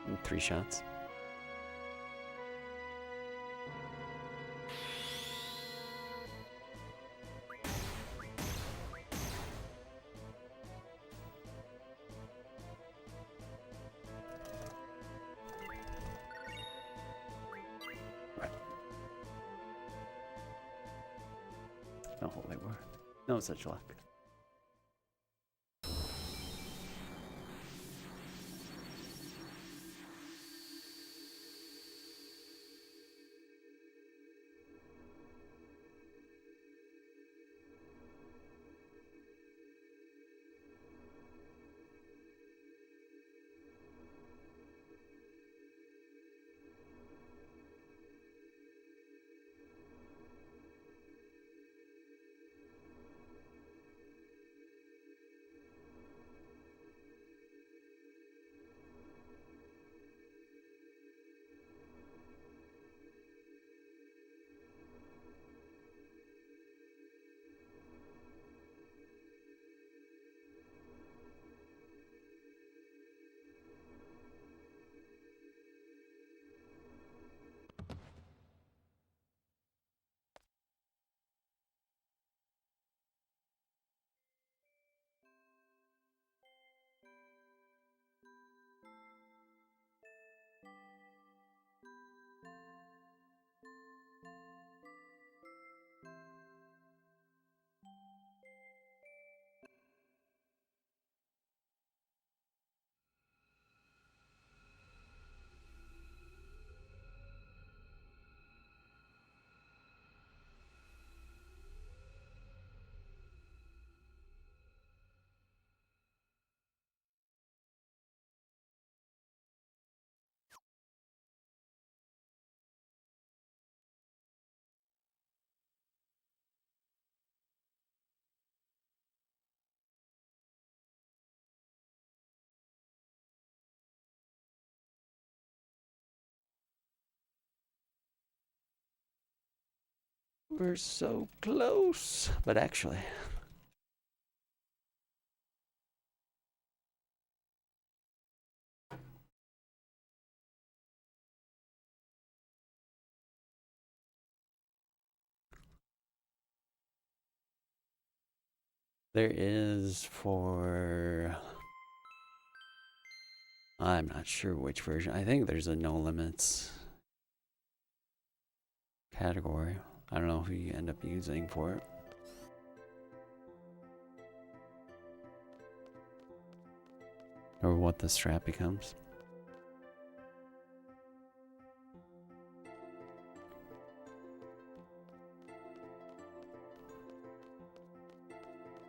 And 3 shots. No holy war. No such luck. We're so close. But actually... There is for... I'm not sure which version. I think there's a no limits category. I don't know who you end up using for it. Or what the strap becomes.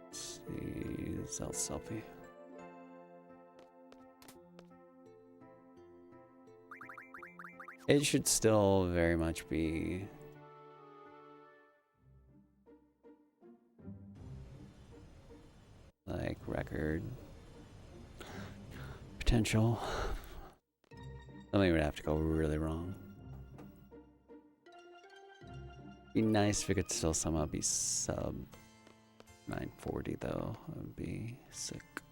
Let's see, selfie. It should still very much be like record potential. Something would have to go really wrong. Be nice if it could still somehow be sub 940 though. That would be sick.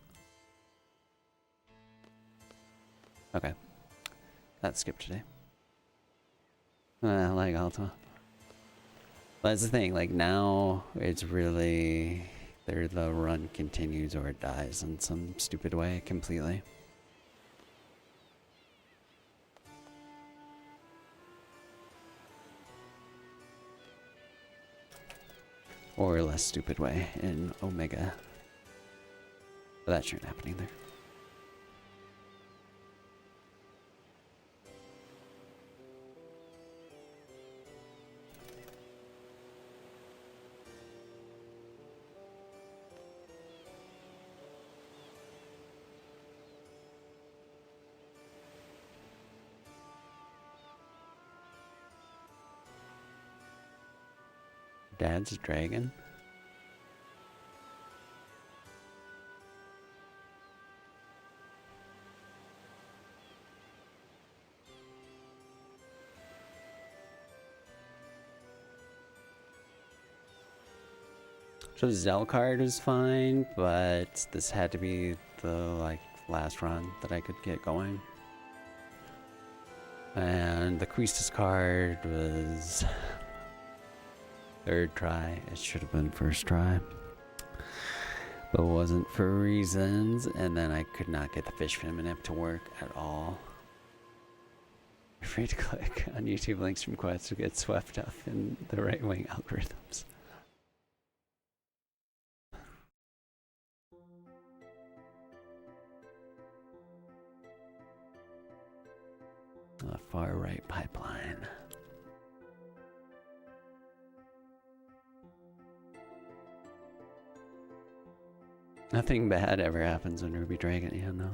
Okay. That skipped today. Like Alta. But that's the thing, like now it's really either the run continues or it dies in some stupid way completely. Or a less stupid way in Omega. But that shouldn't happen either. Dad's dragon? So Zelcard is fine, but this had to be the like last run that I could get going. And the Quistis card was third try. It should have been first try. But it wasn't for reasons. And then I could not get the fish feminine to work at all. Afraid to click on YouTube links from quests to get swept up in the right-wing algorithms. The far right pipeline. Nothing bad ever happens when Ruby Dragon, yeah, no.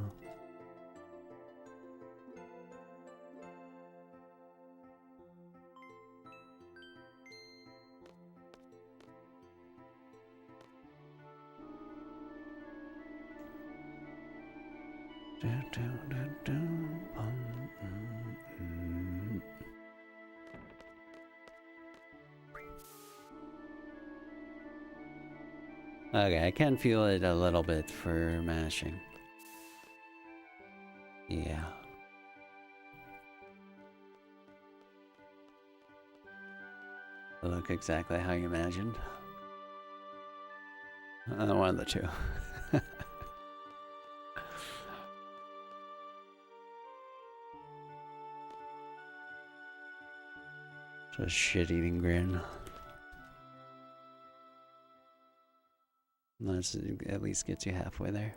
Okay, I can feel it a little bit for mashing. Yeah. Look exactly how you imagined. One of the two. Just shit-eating grin. That at least gets you halfway there.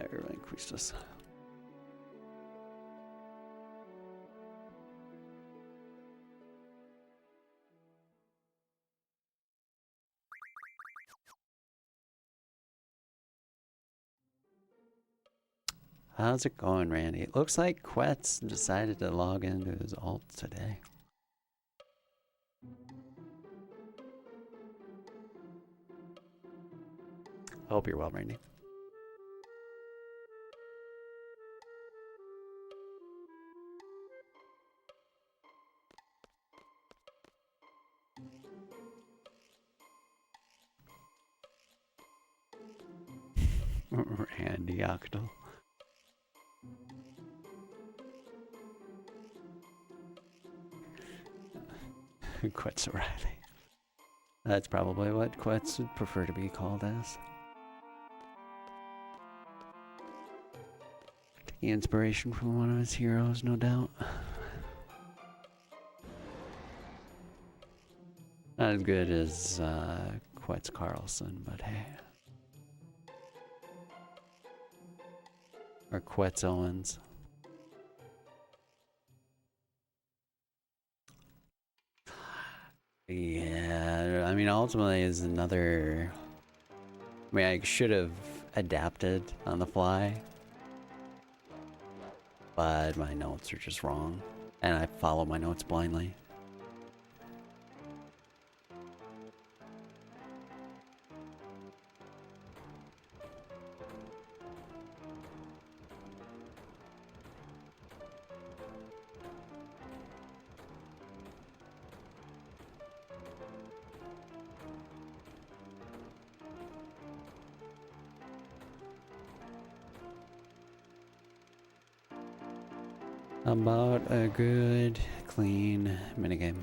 Everyone Quistis. How's it going, Randy? It looks like Quetz decided to log into his alt today. I hope you're well, Randy. Randy Octal. Quetz O'Reilly. That's probably what Quetz would prefer to be called as. Taking inspiration from one of his heroes, no doubt. Not as good as Quetz Carlson, but hey. Or Quetz Owens. Yeah, I mean, ultimately is another... I mean, I should have adapted on the fly. But my notes are just wrong. And I follow my notes blindly. About a good, clean minigame.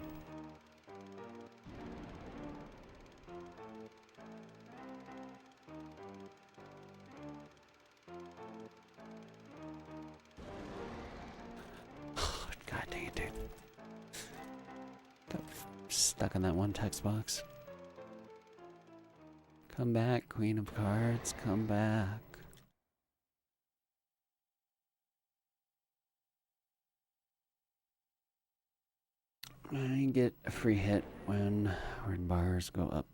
God dang it, dude. Got stuck in that one text box. Come back, Queen of Cards, come back. I get a free hit when word bars go up.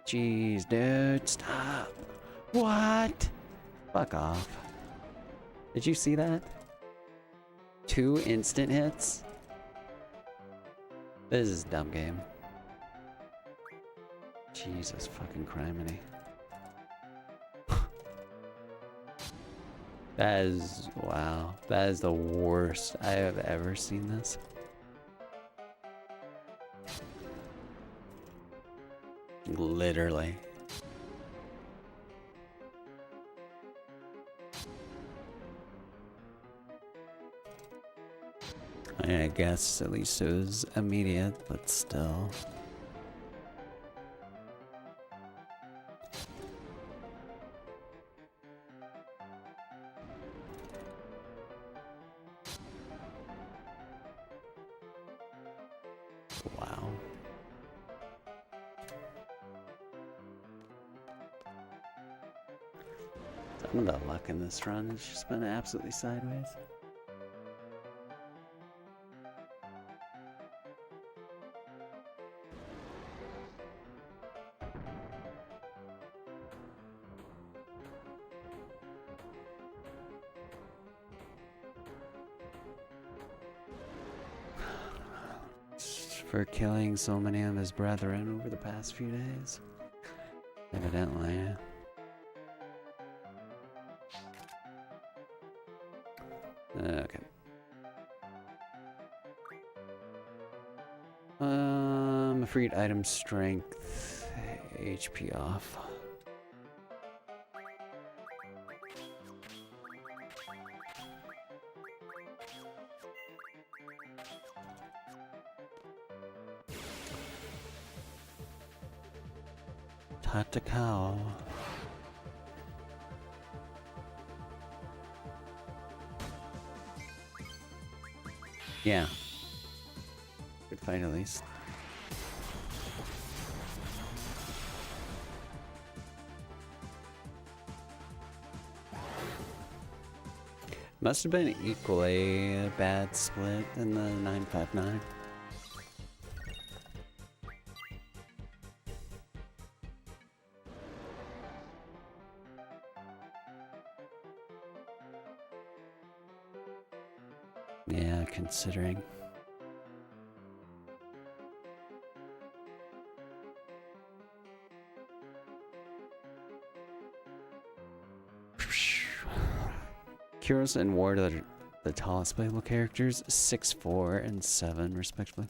Jeez, dude, stop. What? Fuck off. Did you see that? 2 instant hits? This is a dumb game. Jesus fucking criminy. That is, wow, that is the worst I have ever seen this. Literally. I guess at least it was immediate, but still. Wow. Some of the luck in this run has just been absolutely sideways. For killing so many of his brethren over the past few days. Evidently. Okay. Freed item strength, HP off. Tatakawa. Yeah. Good fight at least. Must have been equally a bad split in the 959. Yeah, considering. Curious and Ward the tallest playable characters, 6'4" and 7 respectively.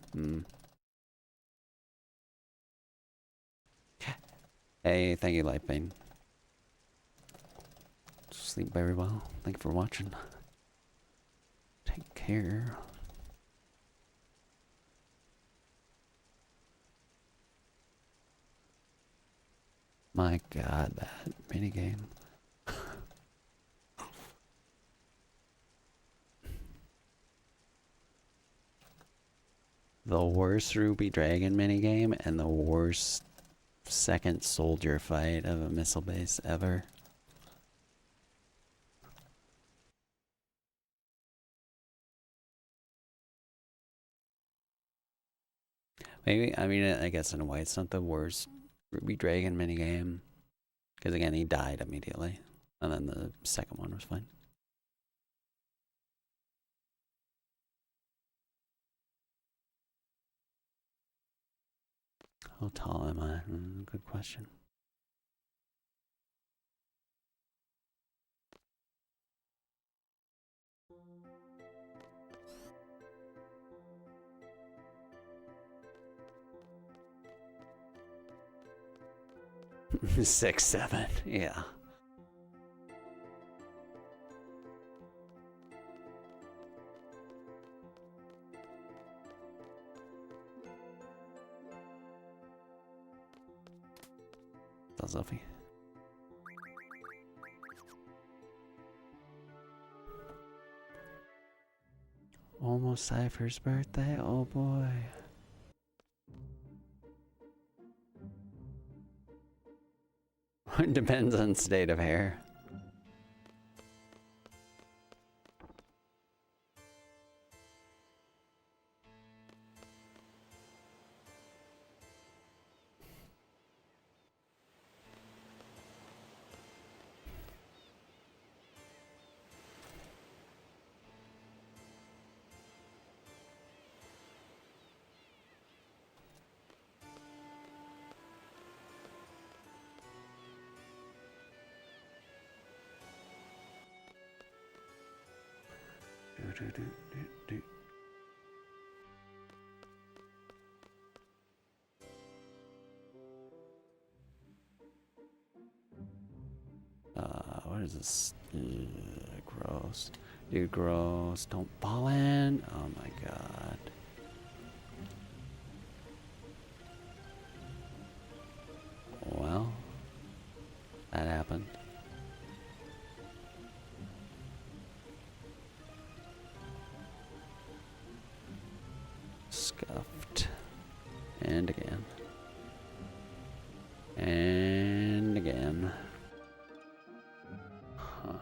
Hey, thank you, Lightbane. Sleep very well. Thank you for watching. Take care. My god, that minigame. The worst Ruby Dragon minigame and the worst second soldier fight of a missile base ever. Maybe, I mean, I guess in a way it's not the worst Ruby Dragon minigame. Because again, he died immediately. And then the second one was fine. How tall am I? Good question. Six, 7, yeah. Sophie. Almost Cypher's birthday, oh boy. It depends on state of hair. What is this? Gross. Dude, gross. Don't fall in. Oh my god. Well, that happened. Scuffed. And again. And again. Huh.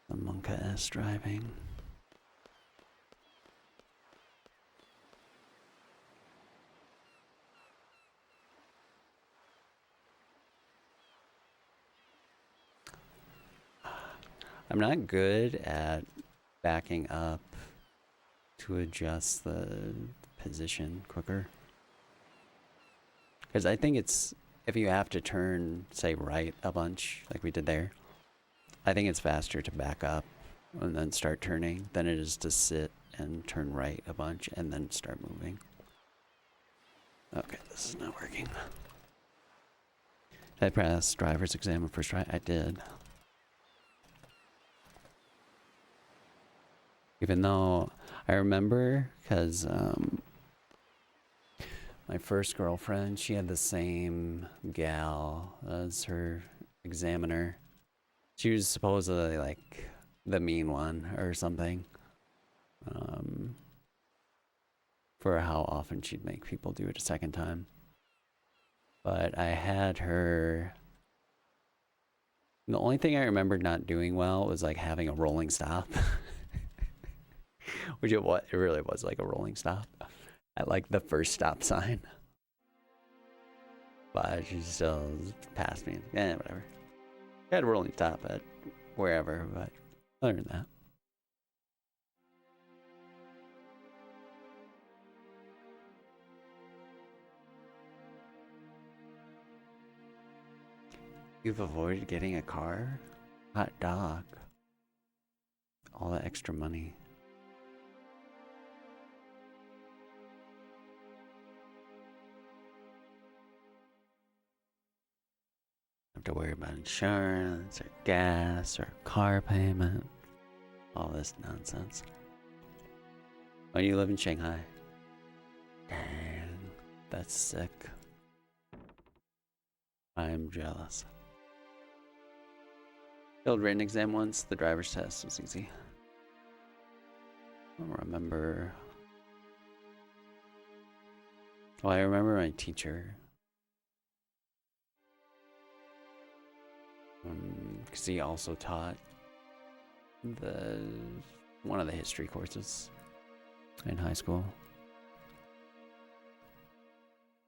The Monka-S driving. I'm not good at backing up to adjust the position quicker. Because I think it's, if you have to turn, say, right a bunch, like we did there, I think it's faster to back up and then start turning than it is to sit and turn right a bunch and then start moving. Okay, this is not working. Did I pass driver's exam on first try? I did. Even though I remember, because my first girlfriend, she had the same gal as her examiner. She was supposedly like the mean one or something. For how often she'd make people do it a second time. But I had her. The only thing I remembered not doing well was like having a rolling stop. Which it really was like a rolling stop at like the first stop sign. But she still passed me. Whatever. Had a rolling top at wherever, but other than that. You've avoided getting a car? Hot dog. All that extra money. Have to worry about insurance or gas or car payment. All this nonsense. Oh, you live in Shanghai? Dang, that's sick. I'm jealous. Failed written exam once. The driver's test was easy. I don't remember. Well, I remember my teacher. Because he also taught one of the history courses in high school.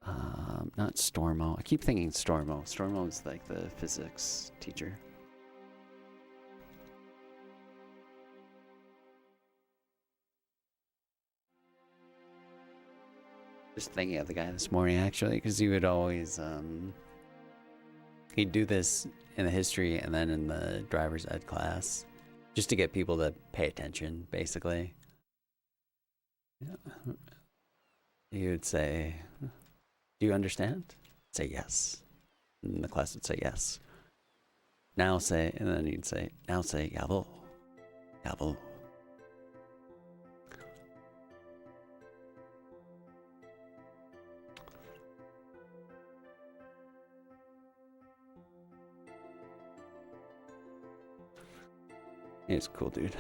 Not Stormo. I keep thinking Stormo. Stormo is like the physics teacher. Just thinking of the guy this morning actually, because he would always he'd do this in the history and then in the driver's ed class, just to get people to pay attention, basically. Yeah. He would say, "Do you understand?" Say yes. And the class would say yes. Now say, and then he'd say, "Now say jawohl, jawohl." He's a cool dude.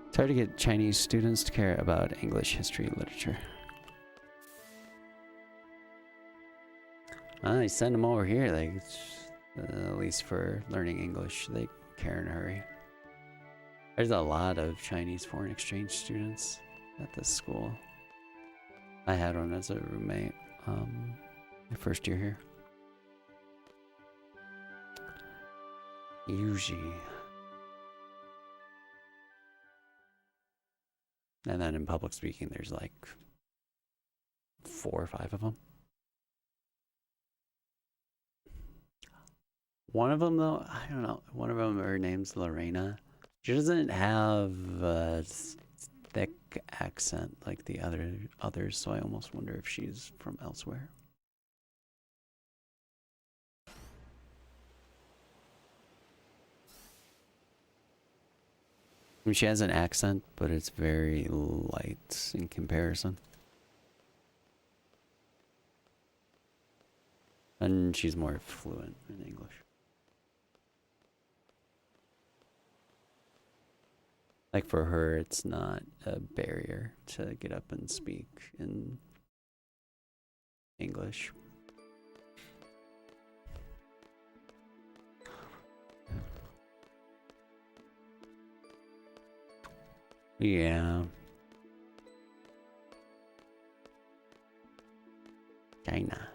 It's hard to get Chinese students to care about English history literature. They send them over here, like, at least for learning English, they care in a hurry. There's a lot of Chinese foreign exchange students at this school. I had one as a roommate my first year here. Yuji. And then in public speaking, there's like 4 or 5 of them. One of them, though, I don't know. One of them, her name's Lorena. She doesn't have a thick accent like the others, so I almost wonder if she's from elsewhere. I mean, she has an accent, but it's very light in comparison. And she's more fluent in English. Like for her, it's not a barrier to get up and speak in English. Yeah. China.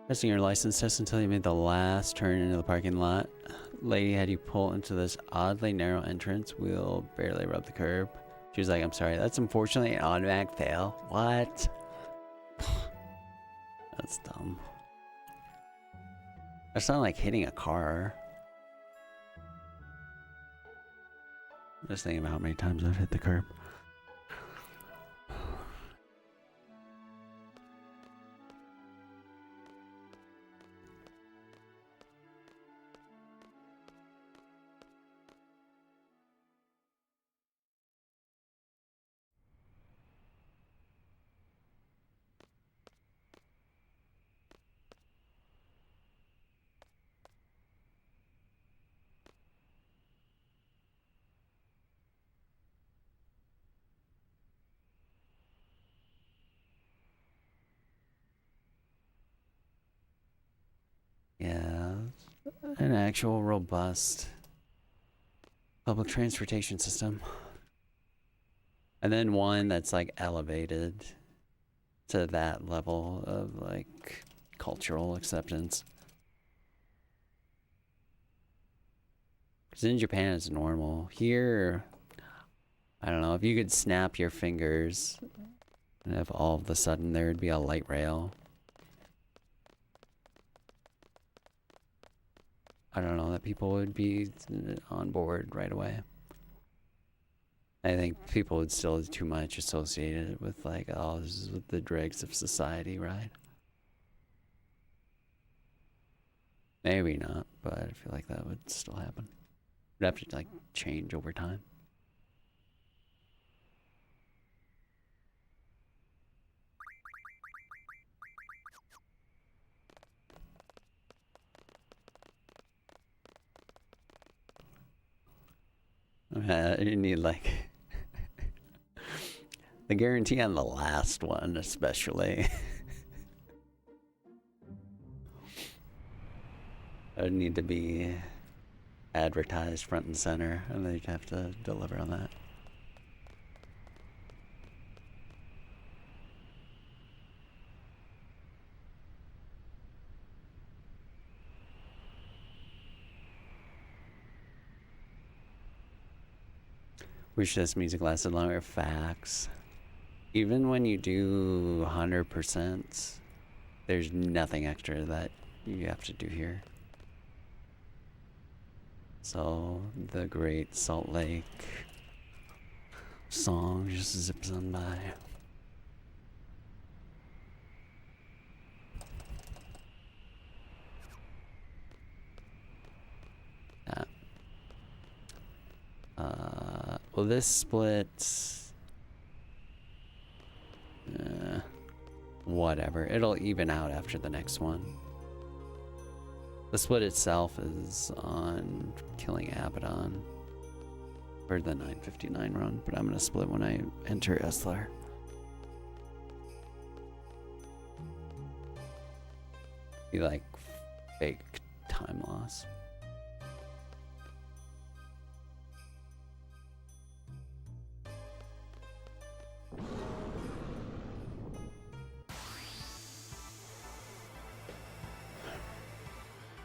Testing your license test until you made the last turn into the parking lot. Lady had you pull into this oddly narrow entrance. Wheel barely rubbed the curb. She was like, "I'm sorry, that's unfortunately an automatic fail." What? That's dumb. That's not like hitting a car. I'm just thinking about how many times I've hit the curb. Yeah, an actual robust public transportation system. And then one that's like elevated to that level of like cultural acceptance. Because in Japan it's normal. Here, I don't know, if you could snap your fingers and if all of a sudden there would be a light rail. I don't know, that people would be on board right away. I think people would still too much associated with like, oh, this is the dregs of society, right? Maybe not, but I feel like that would still happen. It'd have to like change over time. You need like the guarantee on the last one, especially. It would need to be advertised front and center, and they'd have to deliver on that. Wish this music lasted longer. Facts. Even when you do 100%, there's nothing extra that you have to do here. So the Great Salt Lake song just zips on by. Well, this split, whatever. It'll even out after the next one. The split itself is on killing Abaddon for the 959 run, but I'm gonna split when I enter Esler. Be like fake time loss.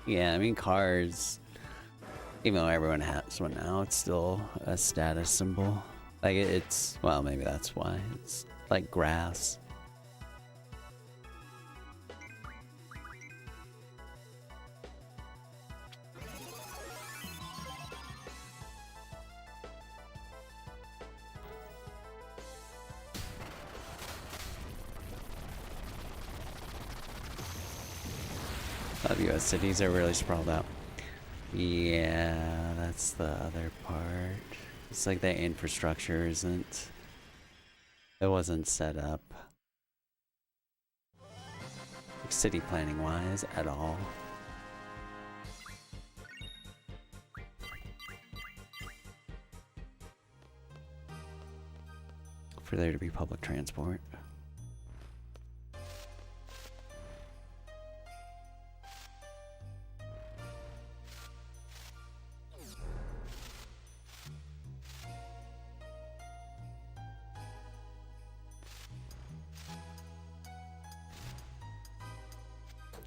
Yeah, I mean, cars, even though everyone has one now, it's still a status symbol. Like, it's, well, maybe that's why. It's like grass. US cities are really sprawled out. Yeah, that's the other part. It's like the infrastructure isn't... It wasn't set up like city planning wise at all. For there to be public transport.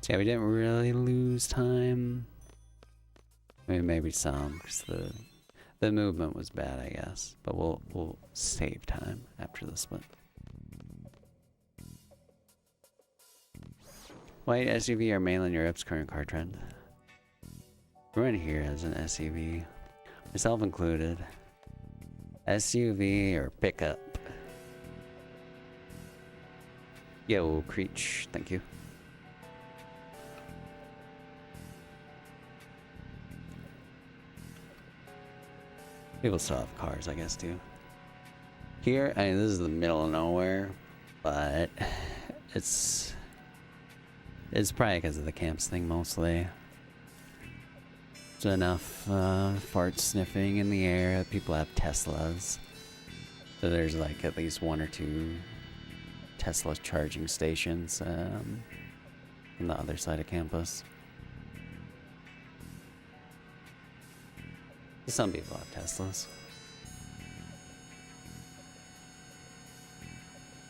Yeah, we didn't really lose time. I mean, maybe some, because the movement was bad, I guess. But we'll save time after the split. White SUV are mainland Europe's current car trend. Everyone here has an SUV, myself included. SUV or pickup. Yo, Creech, thank you. People still have cars, I guess, too. Here, I mean, this is the middle of nowhere, but it's probably because of the camps thing, mostly. There's enough fart sniffing in the air that people have Teslas. So there's like at least 1 or 2 Tesla charging stations on the other side of campus. Some people have Teslas.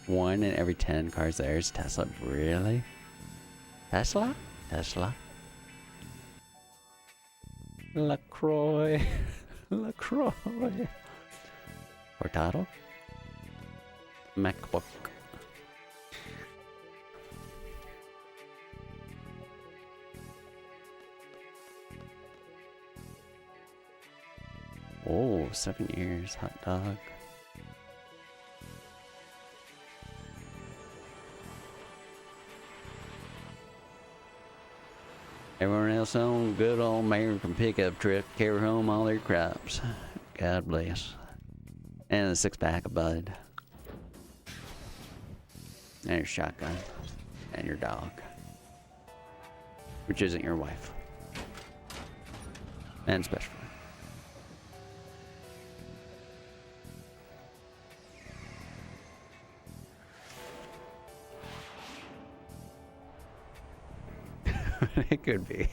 1 in every 10 cars there is Tesla. Really? Tesla? Tesla? LaCroix. LaCroix. Cortado? MacBook. Oh, 7 years, hot dog. Everyone else on good old American pickup truck carry home all their crops. God bless. And a 6-pack of Bud. And your shotgun. And your dog. Which isn't your wife. And special. It could be.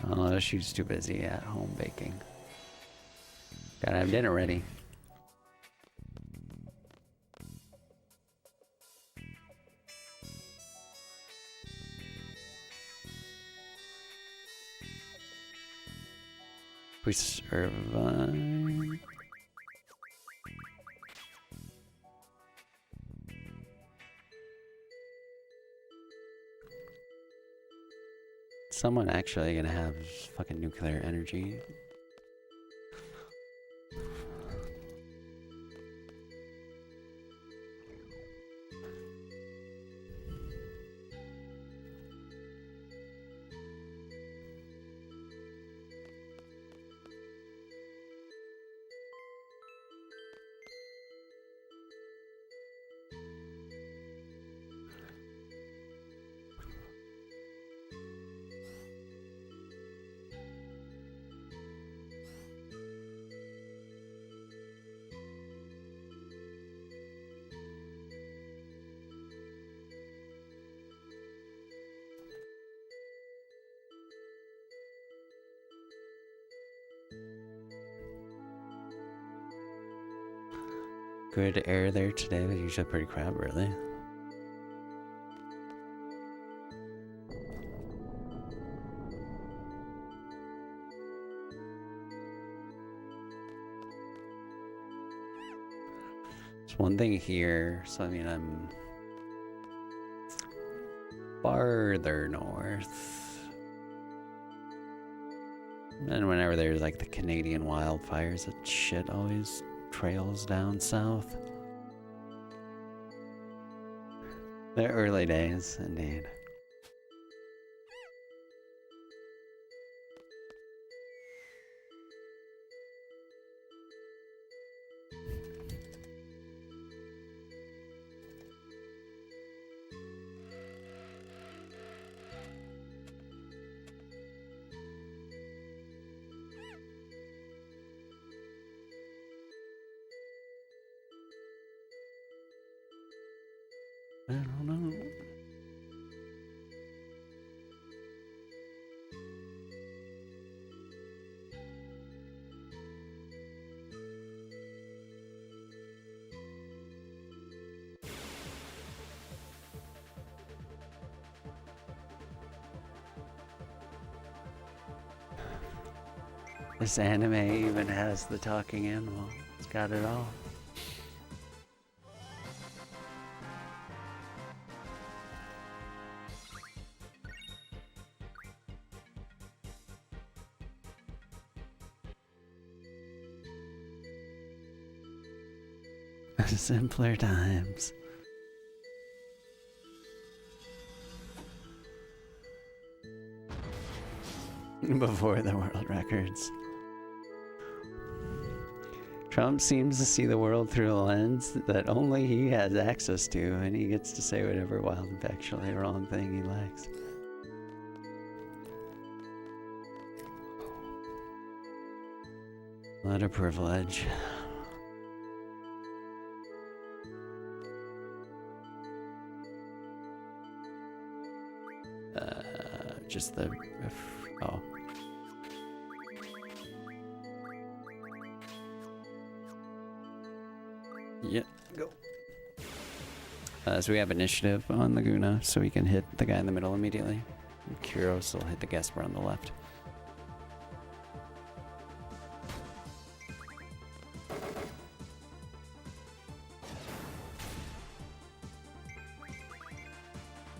Oh, she's too busy at home baking. Gotta have dinner ready. We survive. Someone actually gonna have fucking nuclear energy. Good air there today, but usually pretty crap, really. There's one thing here, so I mean, I'm farther north. And whenever there's like the Canadian wildfires, that shit always trails down south. The early days, indeed. I don't know. This anime even has the talking animal. It's got it all. Simpler times. Before the world records. Trump seems to see the world through a lens that only he has access to, and he gets to say whatever wild and factually wrong thing he likes. What a privilege. Just the... oh. Yep, go. So we have initiative on Laguna, so we can hit the guy in the middle immediately. And Kuros will hit the Gasper on the left.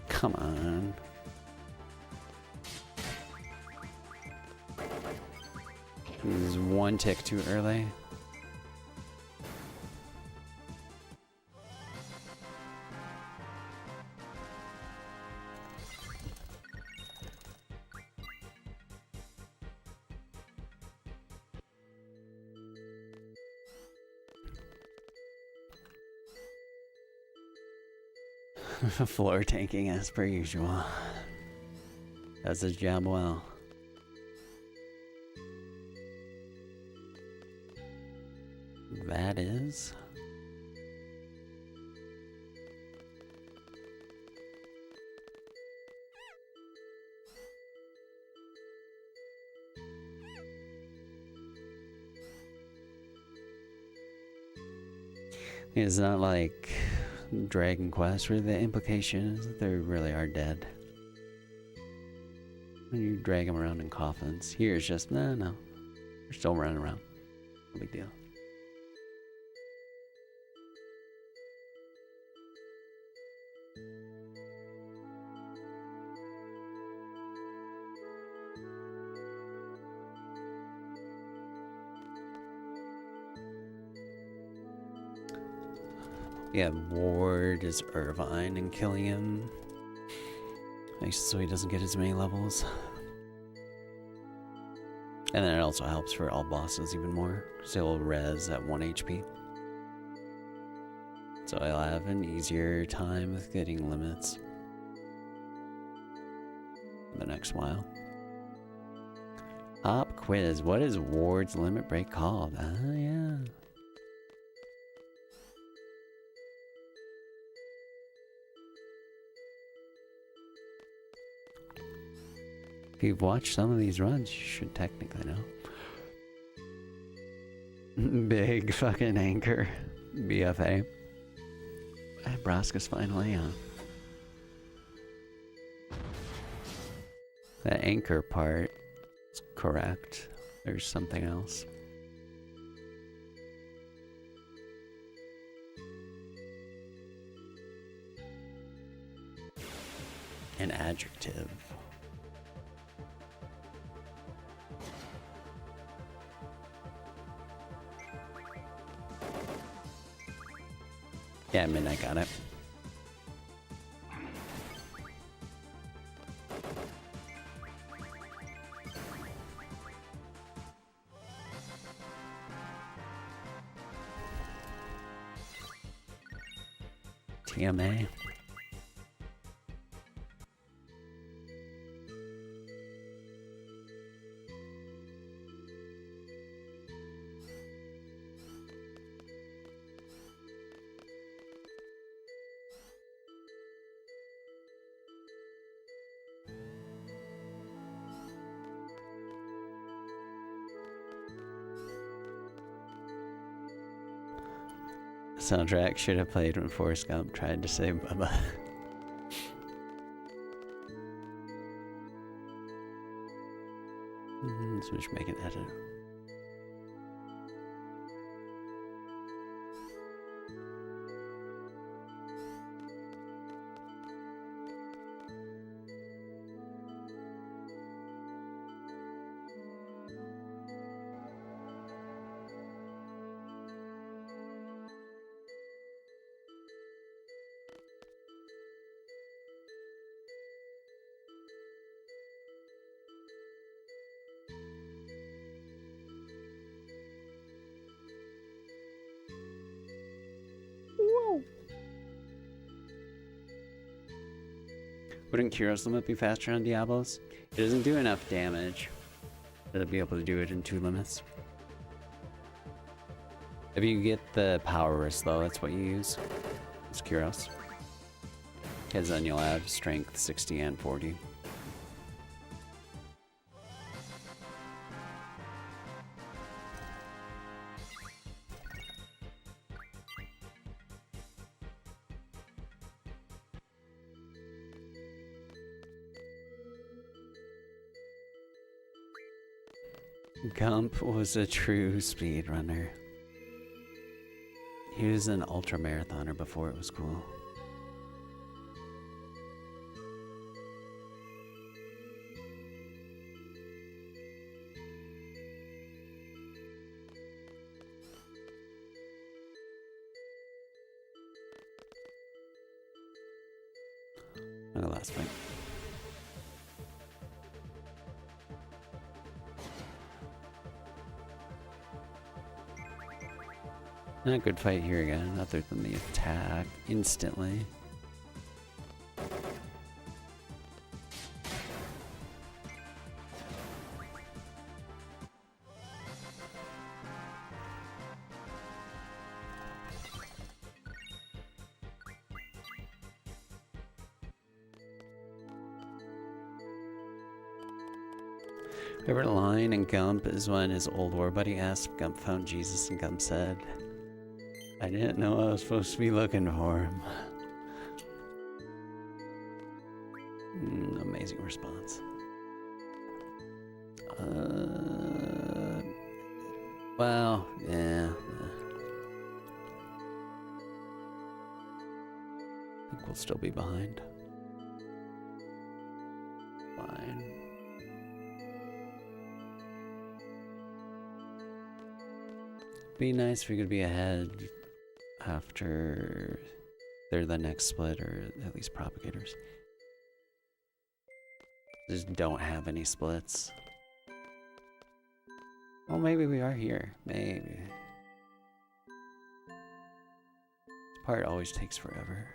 Come on. This is one tick too early. Floor tanking as per usual. Does his job well. That is. It's not like Dragon Quest where the implication is that they really are dead. When you drag them around in coffins. Here it's just, no, they're still running around. No big deal. Yeah, Ward is Irvine and killing him. Makes it so he doesn't get as many levels. And then it also helps for all bosses even more, because he'll res at 1 HP. So I'll have an easier time with getting limits the next while. Pop quiz. What is Ward's limit break called? Ah, yeah. If you've watched some of these runs, you should technically know. Big fucking anchor. BFA. Braska's finally on. The anchor part is correct. There's something else. An adjective. Yeah, Midnight got it. TMA. Soundtrack should have played when Forrest Gump tried to save Bubba. So we should make an edit. Wouldn't Kuros limit be faster on Diablos? It doesn't do enough damage to be able to do it in 2 limits. If you get the power wrist though, that's what you use. It's Kuros. Because then you'll have strength 60 and 40. Gump was a true speedrunner. He was an ultra marathoner before it was cool. And the last fight. Not a good fight here again, other than the attack instantly. Favorite line in Gump is when his old war buddy asked if Gump found Jesus, and Gump said, "I didn't know I was supposed to be looking for him." Amazing response. Well, yeah. I think we'll still be behind. Fine. Be nice if we could be ahead after they're the next split, or at least propagators. Just don't have any splits. Well, maybe we are here. Maybe. This part always takes forever.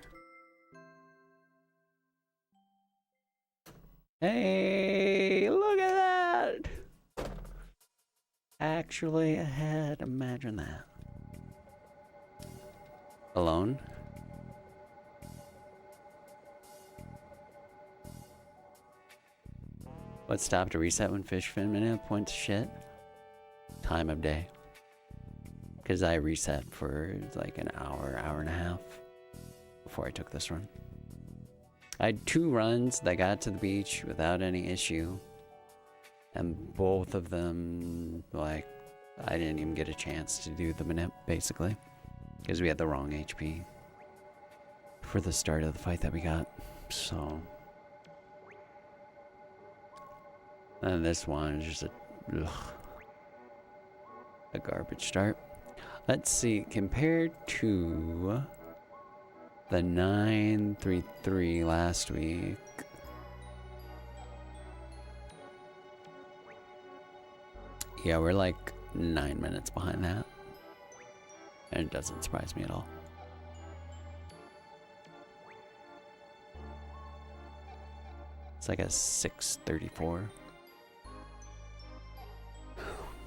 Hey, look at that! Actually ahead. Imagine that. Alone? What stop to reset when fish fin minute point to shit? Time of day. Because I reset for like an hour, hour and a half before I took this run. I had 2 runs that got to the beach without any issue. And both of them, like, I didn't even get a chance to do the minute, basically. Because we had the wrong HP for the start of the fight that we got. So. And this one is just a garbage start. Let's see, compared to the 933 last week. Yeah, we're like 9 minutes behind that. And it doesn't surprise me at all. It's like a 634.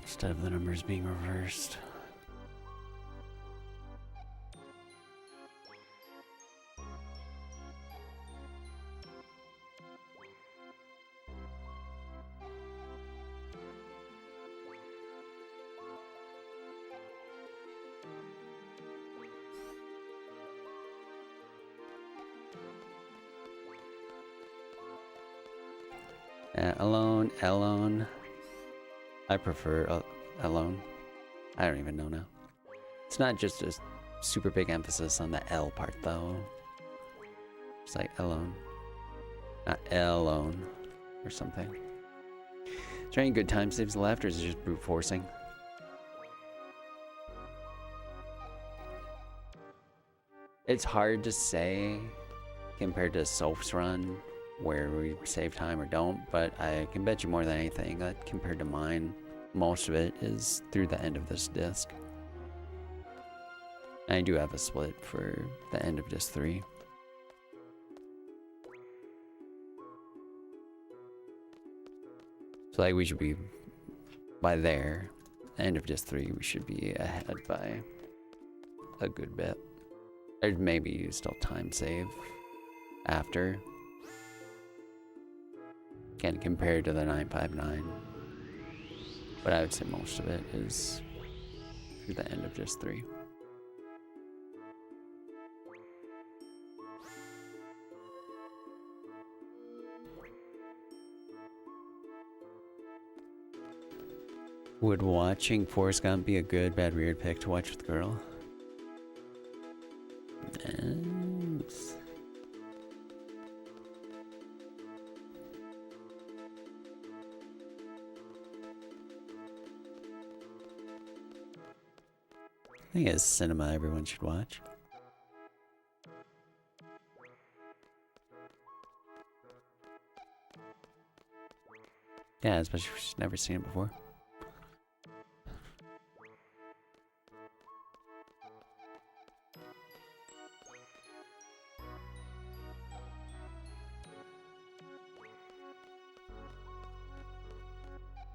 Instead of the numbers being reversed. Alone. I prefer alone. I don't even know now. It's not just a super big emphasis on the L part though. It's like alone. Not alone or something. Is there any good time saves left, or is it just brute forcing? It's hard to say compared to Soph's run, where we save time or don't, but I can bet you more than anything that compared to mine, most of it is through the end of this disc. And I do have a split for the end of disc 3. So like we should be by there, end of disc 3, we should be ahead by a good bit. Or maybe still time save after. Again, compared to the 959. But I would say most of it is through the end of just 3. Would watching Forrest Gump be a good, bad, weird pick to watch with the girl? I think it's cinema everyone should watch. Yeah, especially if she's never seen it before.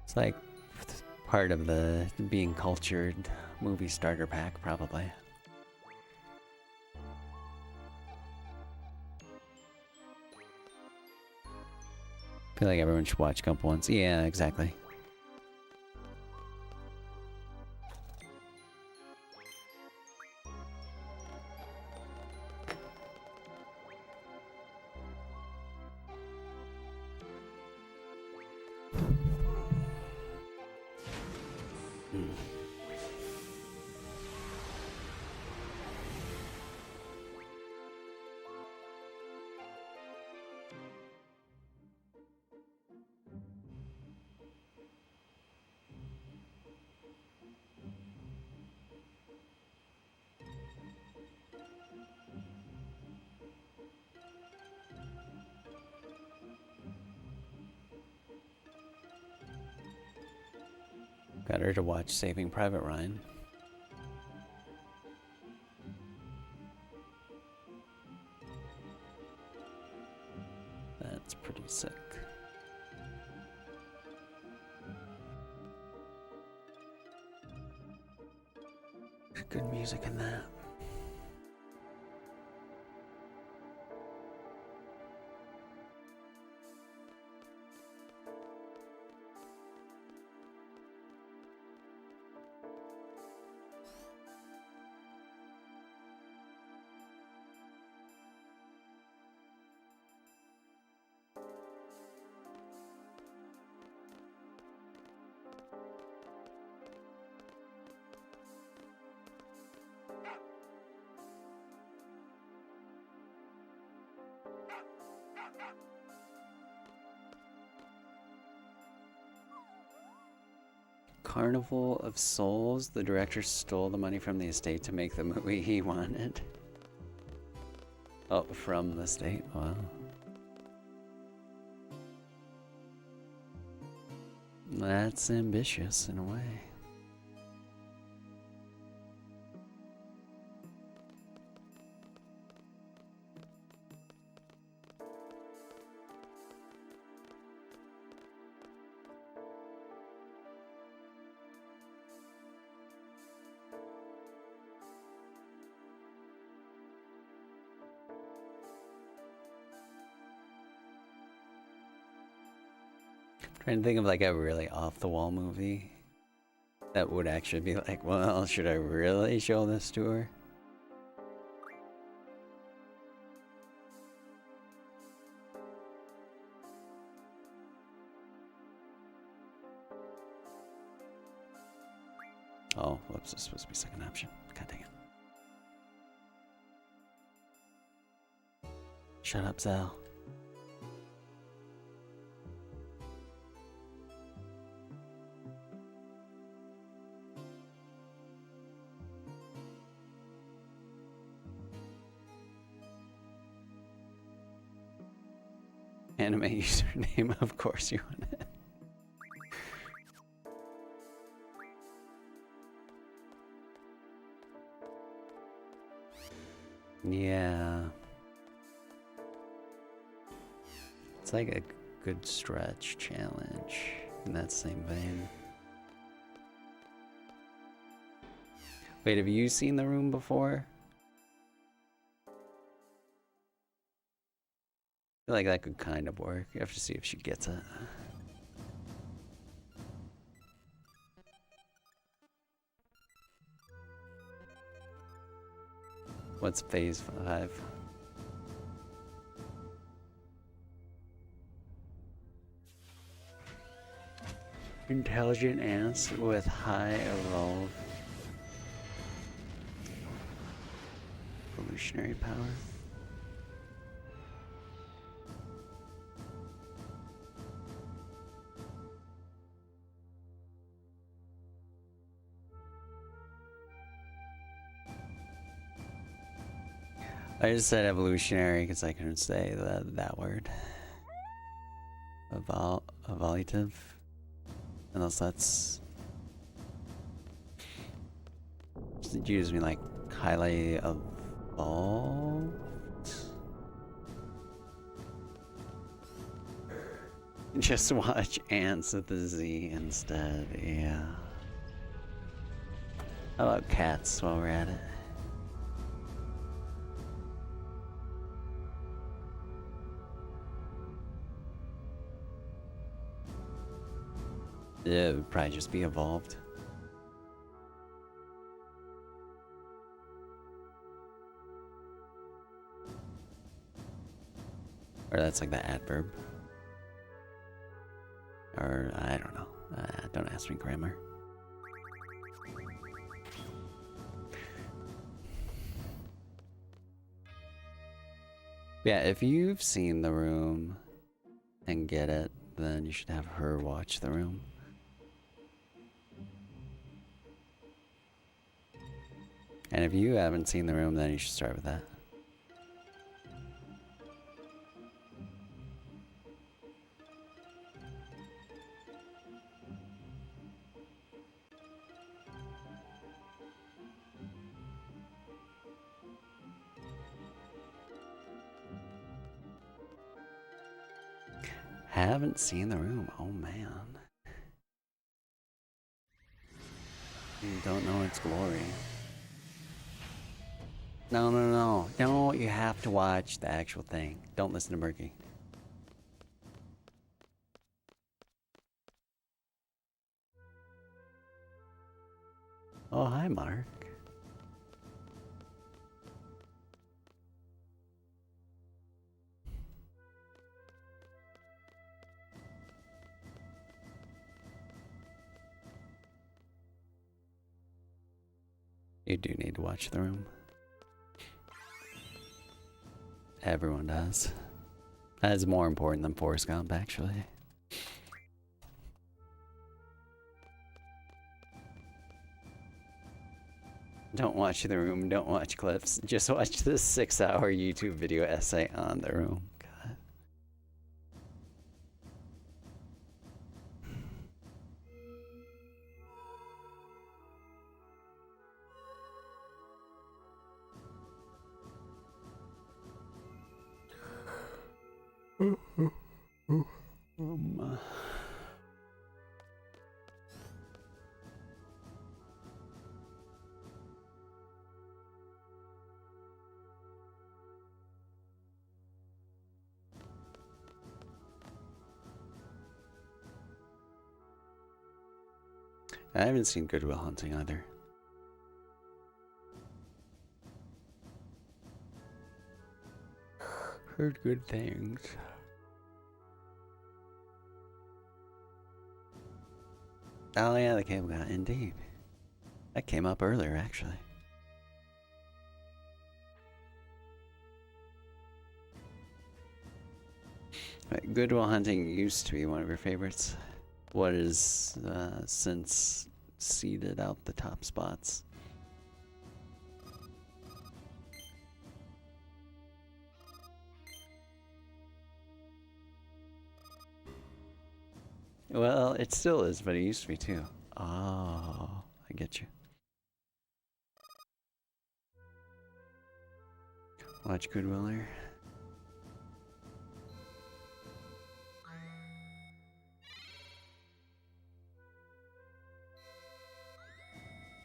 It's like part of the being cultured movie starter pack, probably. I feel like everyone should watch Gump once. Yeah, exactly. Got her to watch Saving Private Ryan. That's pretty sick. Good music in that. Carnival of Souls. The director stole the money from the estate to make the movie he wanted. Oh, from the estate? Wow. That's ambitious in a way. Trying to think of like a really off-the-wall movie that would actually be like, well, should I really show this to her? Oh, whoops, this is supposed to be second option. God dang it. Shut up, Zal. Anime username, of course you want it. Yeah. It's like a good stretch challenge in that same vein. Wait, have you seen The Room before? I feel like that could kind of work. You have to see if she gets it. What's phase 5? Intelligent ants with high evolutionary power. I just said evolutionary because I couldn't say that word. Evolutive. Unless that's... Did you use me like highly evolved? Just watch ants with the Z instead, yeah. How about cats while we're at it? Yeah, it would probably just be evolved. Or that's like the adverb. Or, I don't know. Don't ask me grammar. Yeah, if you've seen The Room and get it, then you should have her watch The Room. And if you haven't seen The Room, then you should start with that. Haven't seen The Room. Oh man. You don't know its glory. No. No, you have to watch the actual thing. Don't listen to Murky. Oh, hi, Mark. You do need to watch The Room. Everyone does. That is more important than Forrest Gump, actually. Don't watch The Room, don't watch clips. Just watch this 6-hour YouTube video essay on The Room. God. I haven't seen Good Will Hunting either. Heard good things. Oh yeah, the cable guy, indeed. That came up earlier, actually. Good Will Hunting used to be one of your favorites. What is since seeded out the top spots? Well, it still is, but it used to be too. Oh, I get you. Watch Goodwiller.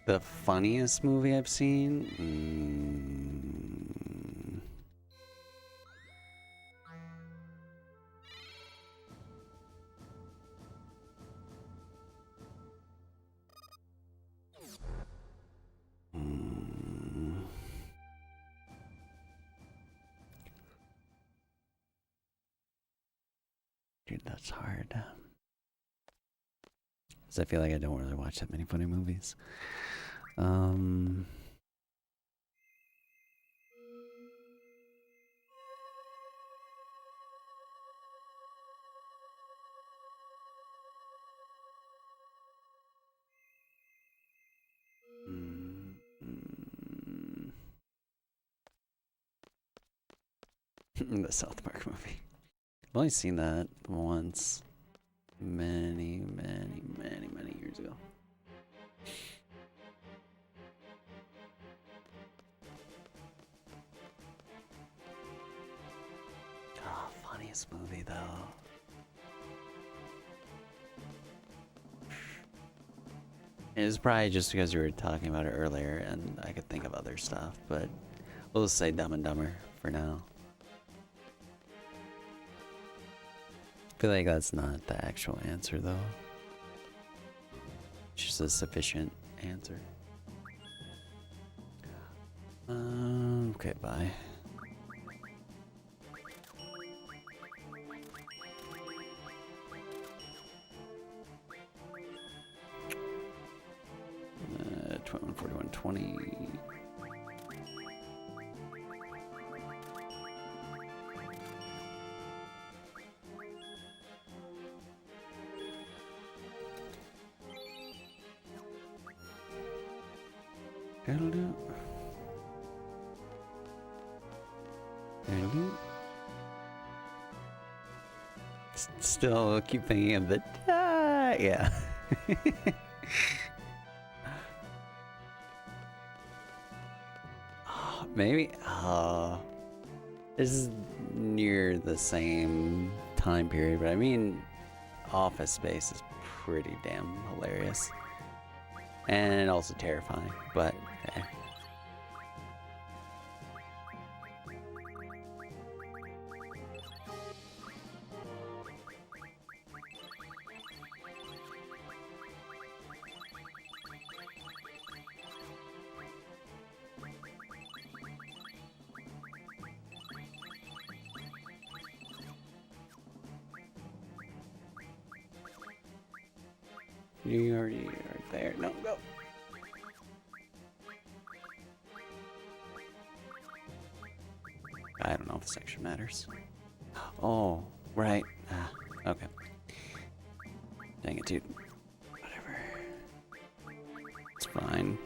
The funniest movie I've seen? Dude, that's hard. Because I feel like I don't really watch that many funny movies. The South Park movie. I've only seen that once. Many years ago. Oh, funniest movie though. It was probably just because you were talking about it earlier and I could think of other stuff, but we'll just say Dumb and Dumber for now. I feel like that's not the actual answer though. It's just a sufficient answer. Okay, bye. Uh, 21, 41, 20. Still keep thinking of the yeah. Oh, maybe this is near the same time period, but I mean Office Space is pretty damn hilarious. And also terrifying, but eh. You already are there. No, go. I don't know if this actually matters. Oh, right. Okay. Dang it, dude. Whatever. It's fine.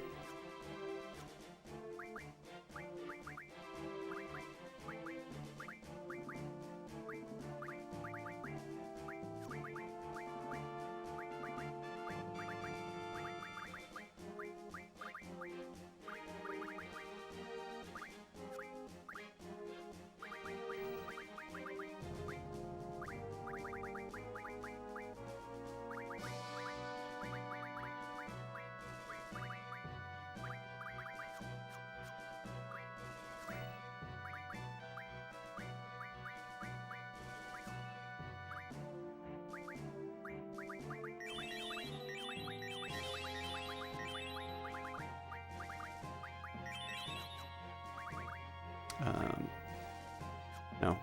No.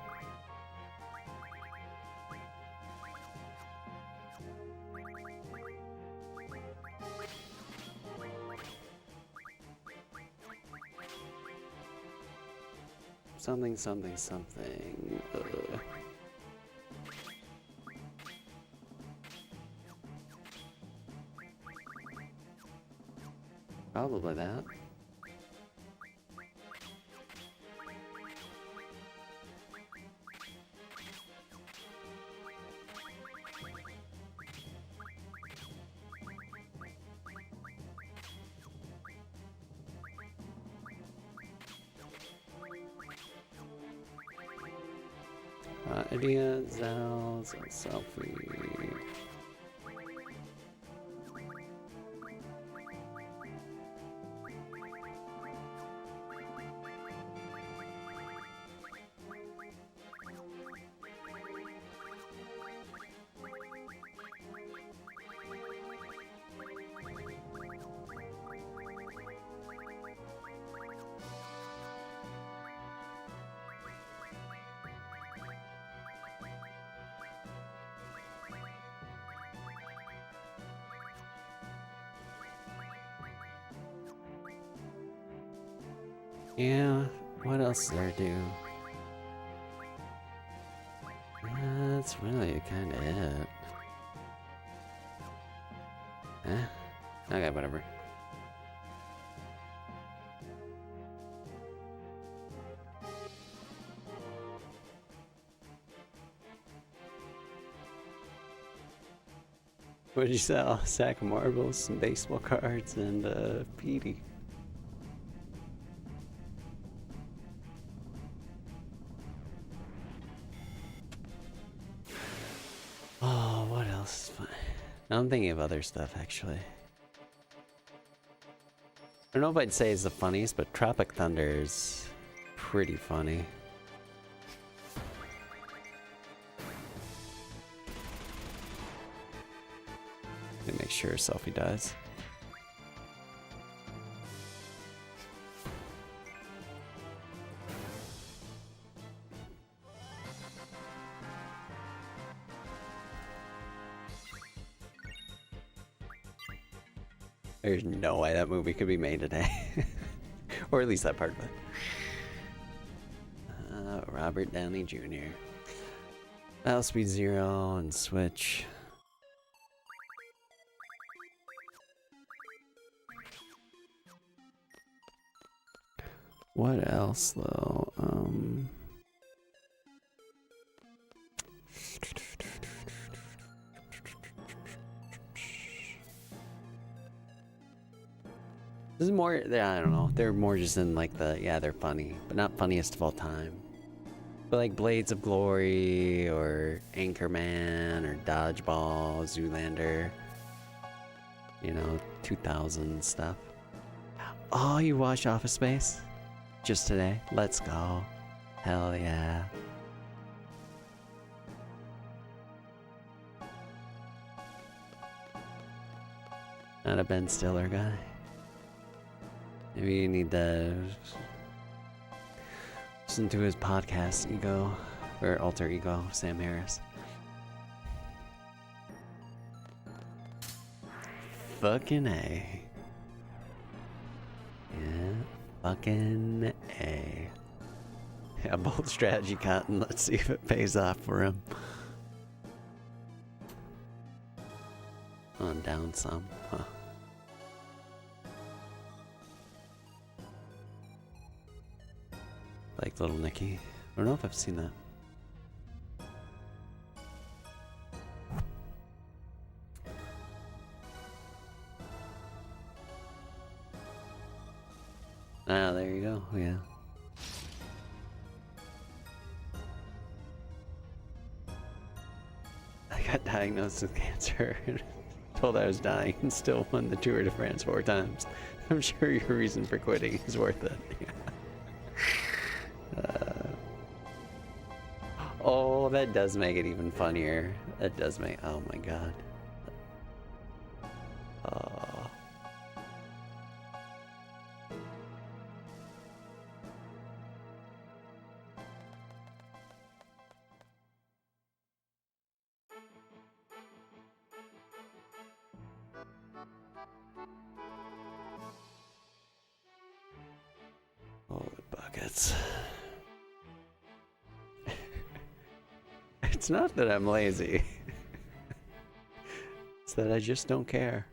Something. Probably that. Idea, Zals, selfie. Yeah, what else is there to do? That's really kind of it. Okay, whatever. What did you sell? A sack of marbles, some baseball cards, and Petey. Oh, what else is fun? I'm thinking of other stuff, actually. I don't know if I'd say it's the funniest, but Tropic Thunder is pretty funny. Let me make sure Selfie dies. There's no way that movie could be made today. Or at least that part of it. Robert Downey Jr. Speed 0 and Switch. What else though? This is more, I don't know, they're more just in like the, yeah, they're funny, but not funniest of all time. But like Blades of Glory, or Anchorman, or Dodgeball, Zoolander. You know, 2000 stuff. Oh, you watched Office Space? Just today? Let's go. Hell yeah. Not a Ben Stiller guy. Maybe you need to listen to his podcast, Ego, or Alter Ego, Sam Harris. Fucking A. Yeah, fucking A. Yeah, bold strategy, Cotton. Let's see if it pays off for him. On down some, huh? Like Little Nicky. I don't know if I've seen that. Ah, there you go. Yeah. I got diagnosed with cancer. Told I was dying and still won the Tour de France 4 times. I'm sure your reason for quitting is worth it. Oh, that does make it even funnier. That does make... Oh my god. Holy buckets. It's not that I'm lazy. It's that I just don't care.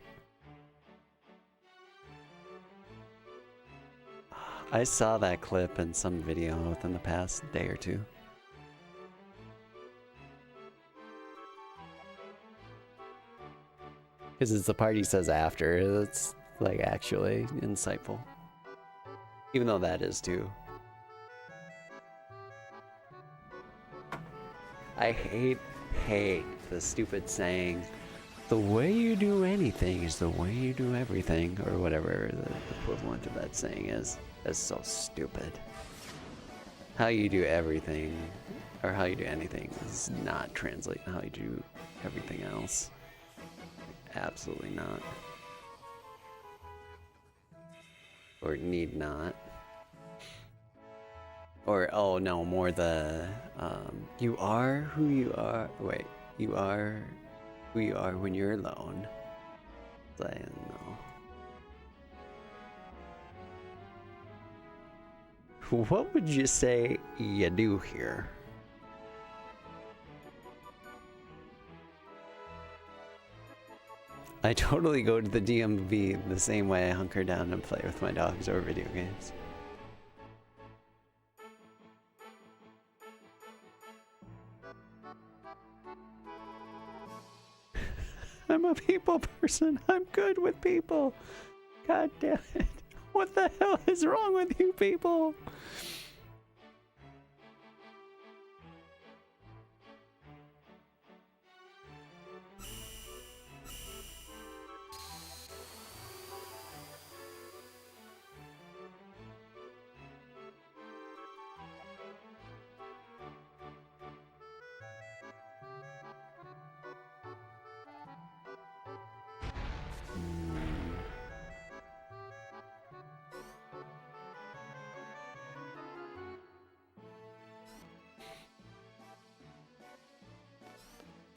I saw that clip in some video within the past day or two. Because it's the part he says after that's like actually insightful. Even though that is too. I hate the stupid saying, the way you do anything is the way you do everything, or whatever the equivalent of that saying is. That's so stupid. How you do everything, or how you do anything, does not translate to how you do everything else. Absolutely not. Or need not. Or, oh no, more the, you are who you are, wait, you are who you are when you're alone. I don't know. What would you say you do here? I totally go to the DMV the same way I hunker down and play with my dogs or video games. I'm a people person. I'm good with people. God damn it. What the hell is wrong with you people?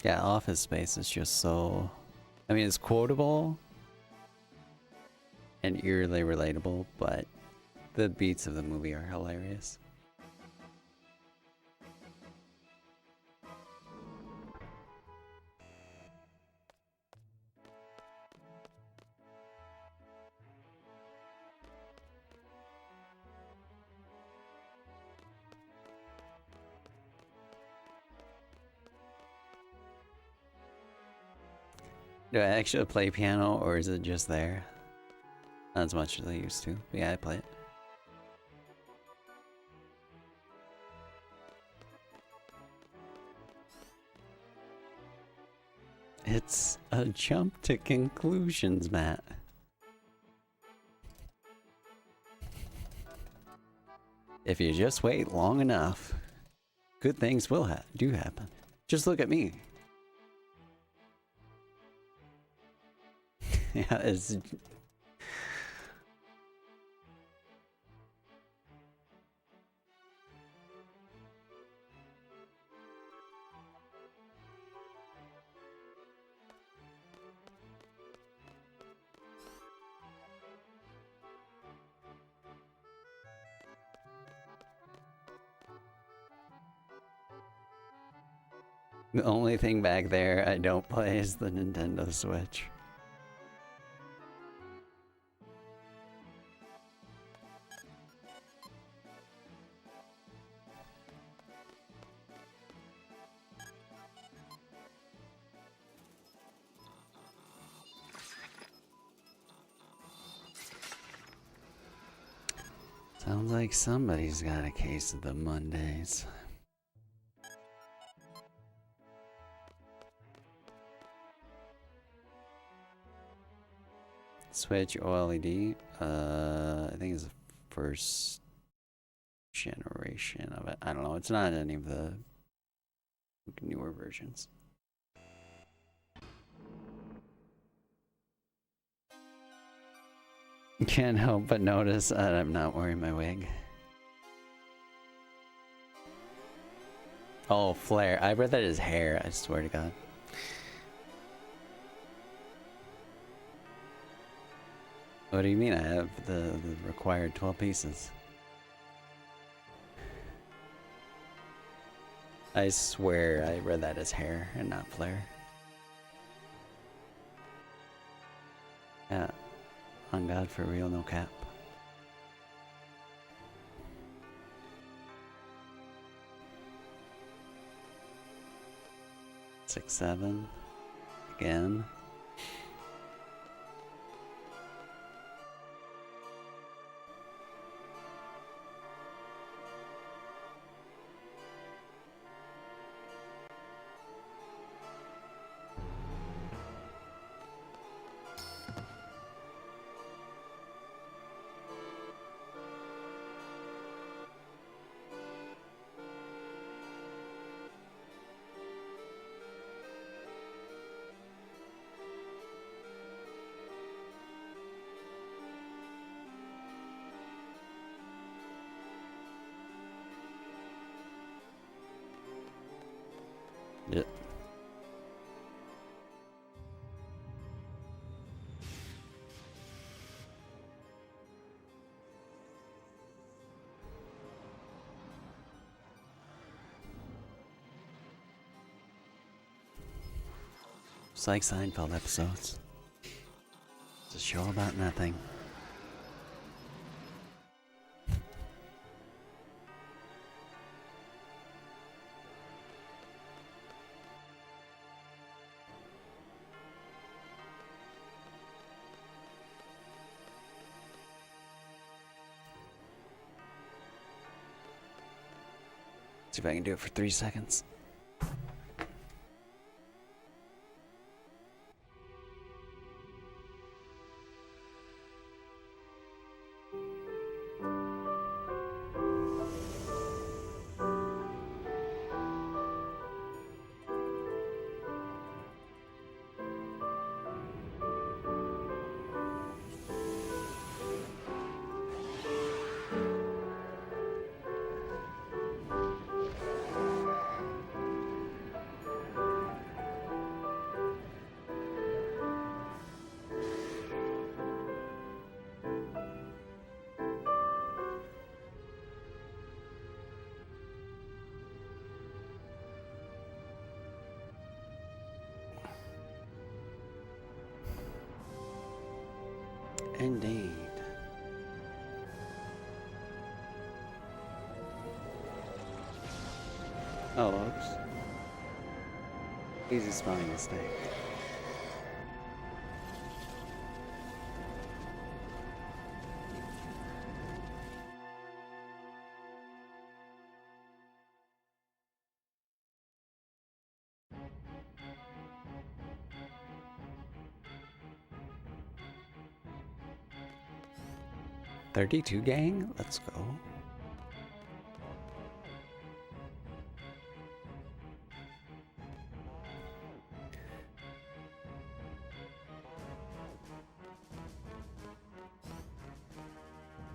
Yeah, Office Space is just so... I mean, it's quotable and eerily relatable, but the beats of the movie are hilarious. Do I actually play piano, or is it just there? Not as much as I used to. But yeah, I play it. It's a jump to conclusions, Matt. If you just wait long enough, good things will do happen. Just look at me. Yeah, it's... The only thing back there I don't play is the Nintendo Switch. Sounds like somebody's got a case of the Mondays. Switch OLED. I think it's the first generation of it. I don't know. It's not any of the newer versions. Can't help but notice that I'm not wearing my wig. Oh, flare. I read that as hair, I swear to God. What do you mean? I have the required 12 pieces. I swear I read that as hair and not flare. Yeah. On God, for real, no cap. Six, 7. Again. Yeah. It's like Seinfeld episodes. It's a show about nothing. See if I can do it for 3 seconds. Indeed. Oh, oops. Easy spelling mistake. "32 gang? Let's go."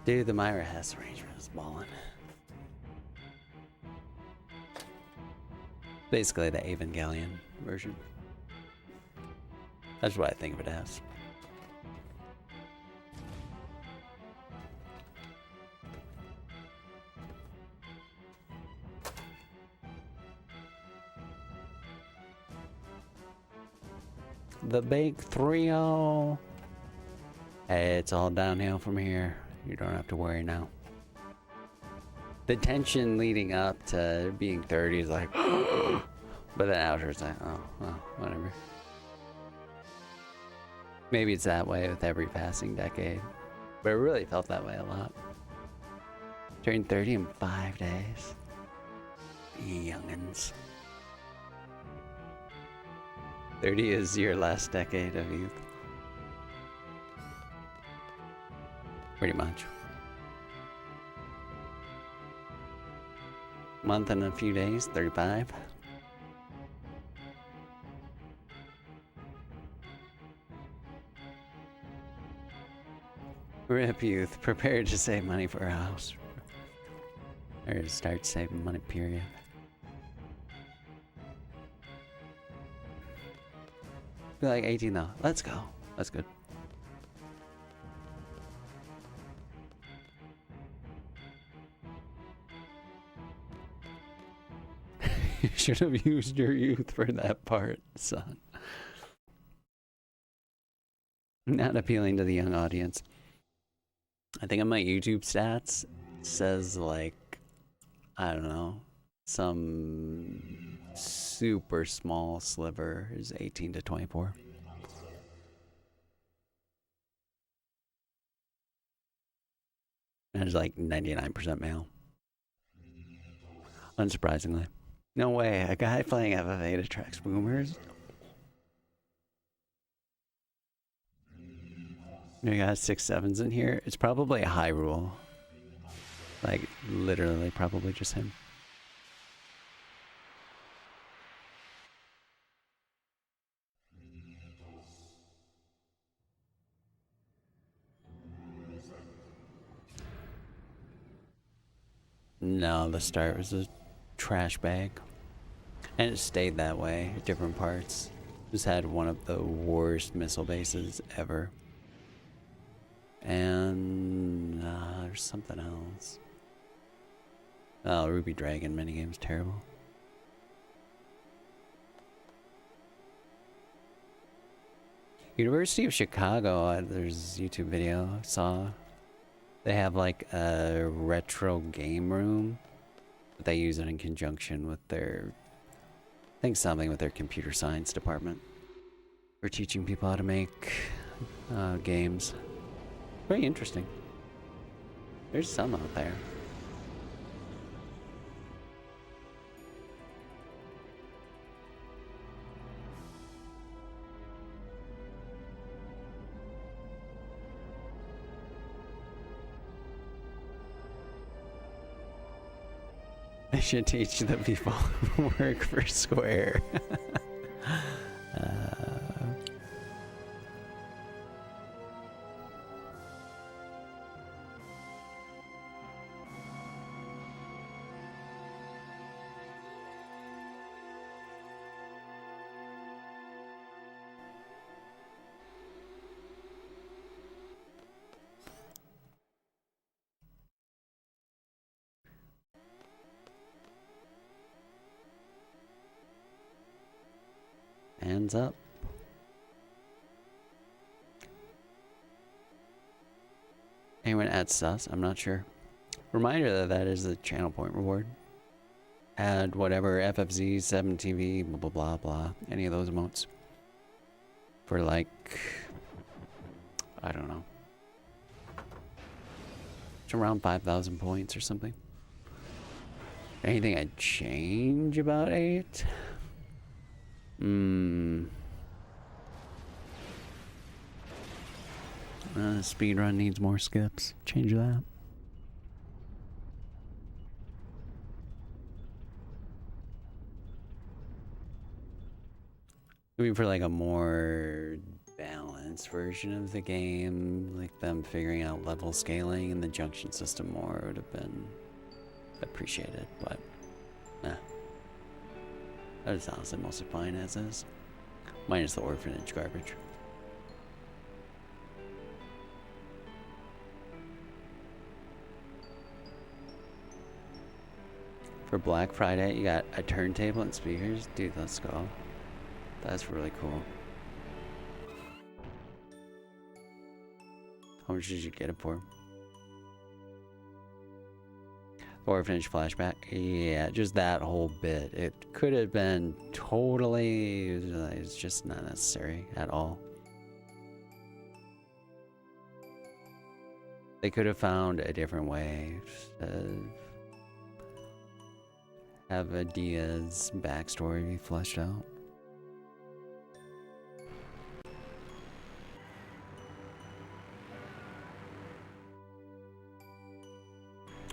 Dude, the Myra Hess arrangement is ballin'. Basically the Evangelion version. That's what I think of it as. The big 3-0. Hey, it's all downhill from here. You don't have to worry now. The tension leading up to being 30 is like, but then after it's like, oh, well, whatever. Maybe it's that way with every passing decade, but it really felt that way a lot. Turned 30 in 5 days. Youngins. 30 is your last decade of youth. Pretty much. Month and a few days, 35. Rip youth, prepare to save money for a house. Or to start saving money, period. Be like 18 though. Let's go. That's good. You should have used your youth for that part, son. Not appealing to the young audience. I think on my YouTube stats it says like, I don't know, some super small sliver is 18 to 24. And it's like 99% male. Unsurprisingly. No way, a guy playing FF8 attracts boomers? You got 6-7s in here? It's probably a high rule. Like, literally, probably just him. No, the start was a trash bag. And it stayed that way at different parts. Just had one of the worst missile bases ever. And there's something else. Oh, Ruby Dragon minigame's terrible. University of Chicago, there's a YouTube video I saw. They have like a retro game room. But they use it in conjunction with their, I think something with their computer science department. For teaching people how to make games. Very interesting. There's some out there. I should teach the people who work for Square. Hands up. Anyone add sus? I'm not sure. Reminder that that is the channel point reward. Add whatever FFZ, 7TV, blah blah blah blah. Any of those emotes. For like, I don't know. It's around 5,000 points or something. Anything I'd change about 8? Speedrun needs more skips. Change that. Maybe for like a more balanced version of the game, like them figuring out level scaling and the junction system more would have been appreciated, but that is honestly mostly fine as is. Minus the orphanage garbage. For Black Friday, you got a turntable and speakers? Dude, let's go. That's really cool. How much did you get it for? Orphanage flashback? Yeah, just that whole bit. It could have been totally... It's just not necessary at all. They could have found a different way to have Adia's backstory be fleshed out.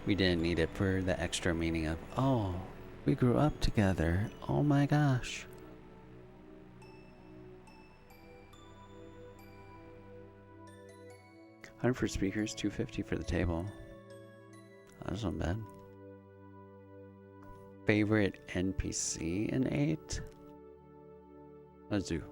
We didn't need it for the extra meaning of, oh, we grew up together. Oh my gosh. $100 for speakers, $250 for the table. That's not bad. Favorite NPC in 8? Let's do.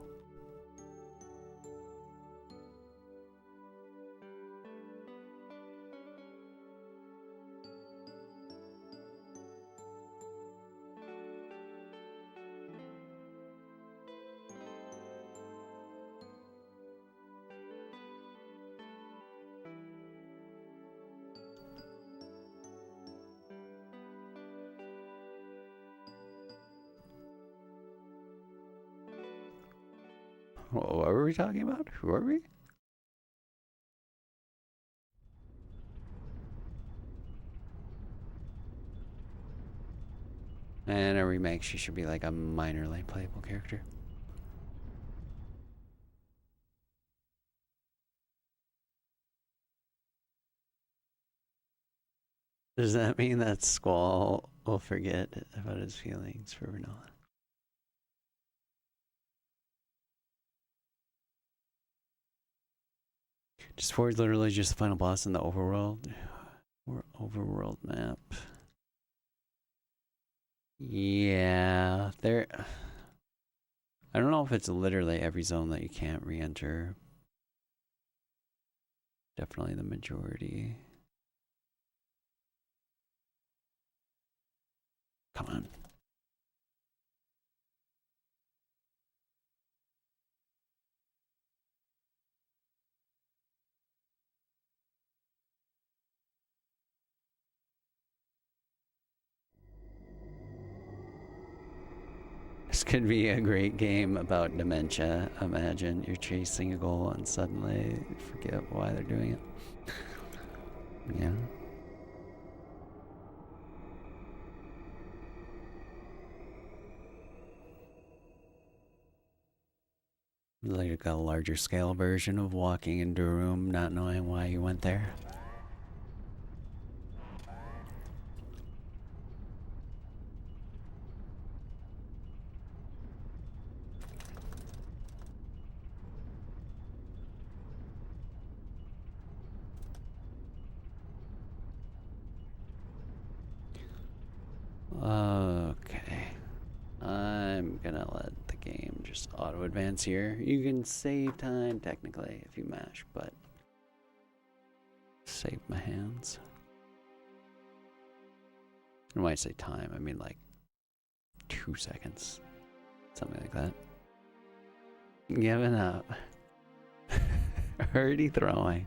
What were we talking about? Who are we? And a remake, she should be like a minorly playable character. Does that mean that Squall will forget about his feelings for Renola? Just for literally just the final boss in the overworld or overworld map. Yeah, there. I don't know if it's literally every zone that you can't re-enter. Definitely the majority. Come on. This could be a great game about dementia. Imagine you're chasing a goal and suddenly you forget why they're doing it. Yeah. Like a larger scale version of walking into a room not knowing why you went there. Okay. I'm gonna let the game just auto advance here. You can save time technically if you mash, but save my hands. And when I say time, I mean like 2 seconds. Something like that. Giving up. Already throwing.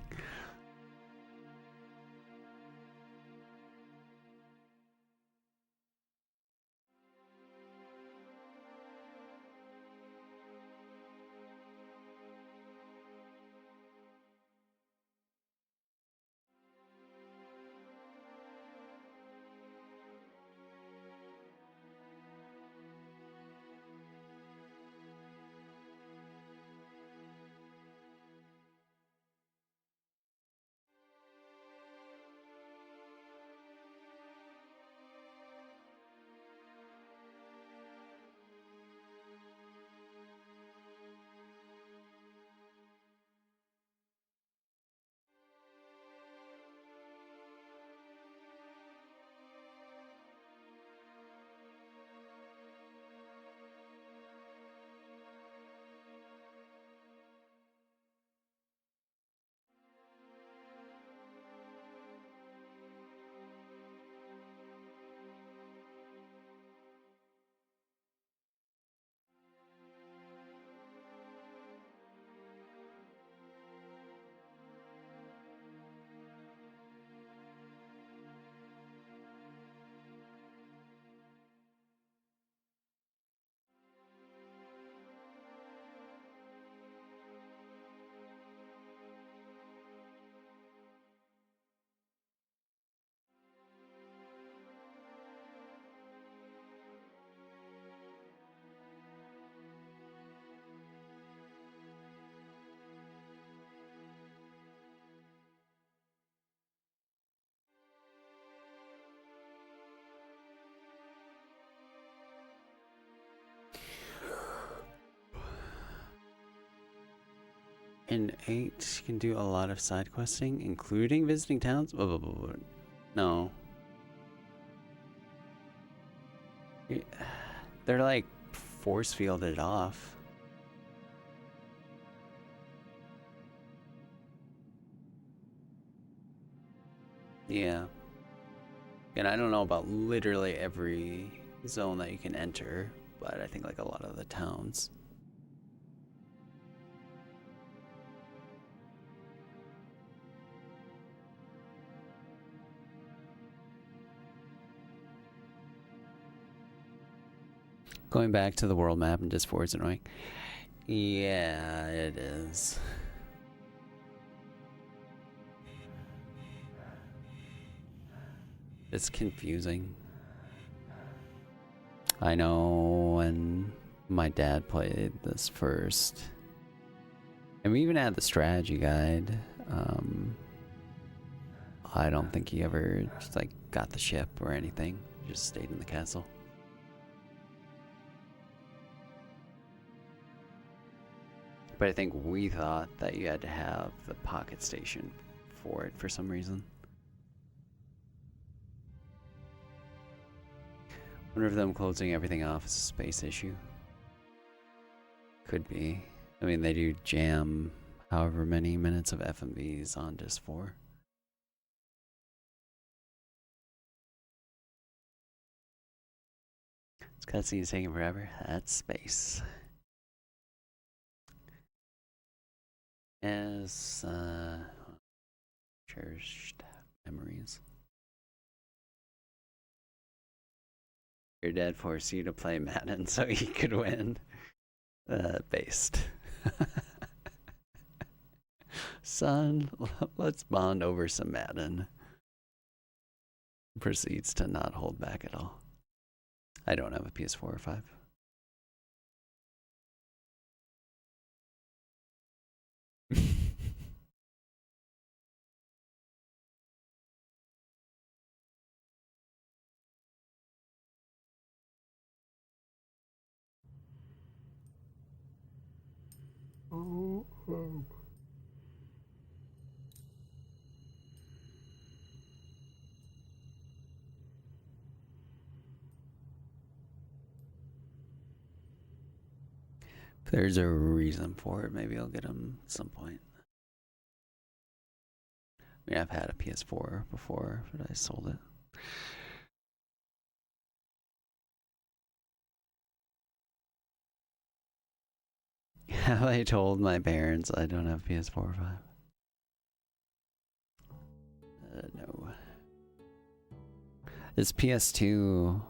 In 8, you can do a lot of side questing, including visiting towns. No. They're like force fielded off. Yeah. And I don't know about literally every zone that you can enter, but I think like a lot of the towns. Going back to the world map and just 4 is annoying. Yeah, it is. It's confusing. I know when my dad played this first, and we even had the strategy guide. I don't think he ever just, like, got the ship or anything. He just stayed in the castle. But I think we thought that you had to have the pocket station for it for some reason. Wonder if them closing everything off is a space issue. Could be. I mean, they do jam however many minutes of FMVs on disc 4. This cutscene's taking forever. That's space. As cherished memories. Your dad forced you to play Madden so he could win. Based. Son, let's bond over some Madden. Proceeds to not hold back at all. I don't have a PS4 or 5. If there's a reason for it, maybe I'll get them at some point. I mean, I've had a PS4 before, but I sold it. Have I told my parents I don't have PS4 or 5? No. This PS2...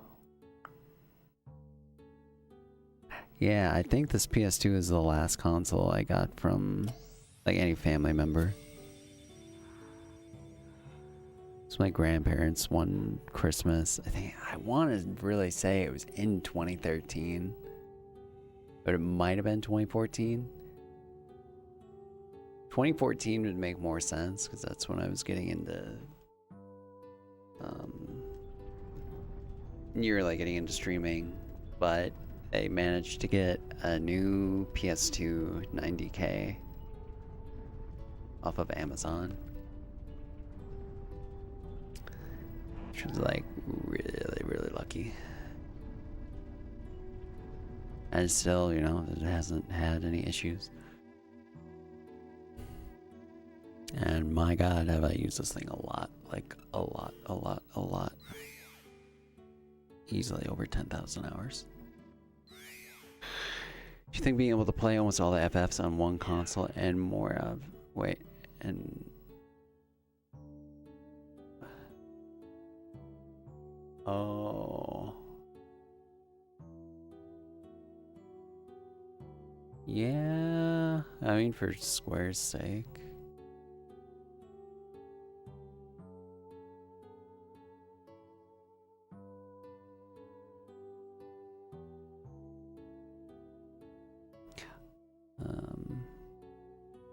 Yeah, I think this PS2 is the last console I got from, like, any family member. It's my grandparents one Christmas. I want to really say it was in 2013. But it might have been 2014. 2014 would make more sense because that's when I was getting into getting into streaming. But I managed to get a new PS2 90K off of Amazon, which was like really lucky. And still, you know, it hasn't had any issues. And my God, have I used this thing a lot. Like, a lot. Easily over 10,000 hours. Do you think being able to play almost all the FFs on one console and more of... Wait, and... Oh... Yeah, I mean, for Square's sake.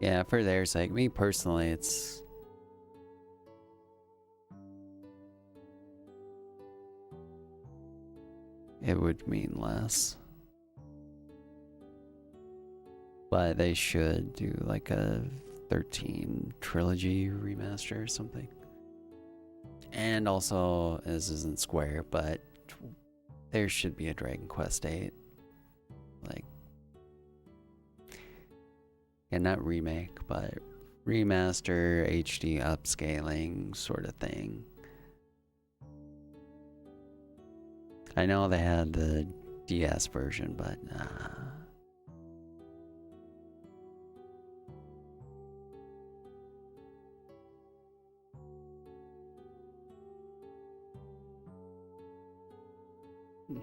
Yeah, for their sake. Me personally, it would mean less. But they should do like a 13 trilogy remaster or something. And also, this isn't Square, but there should be a Dragon Quest 8. Like, yeah, not remake, but remaster, HD upscaling sort of thing. I know they had the DS version, but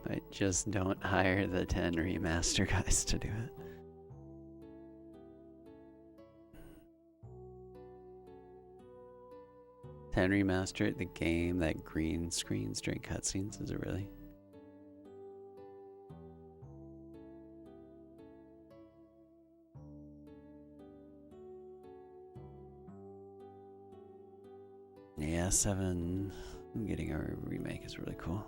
But just don't hire the 10 remaster guys to do it. Ten remaster the game that green screens during cutscenes, is it really? Yeah, 7 getting a remake is really cool.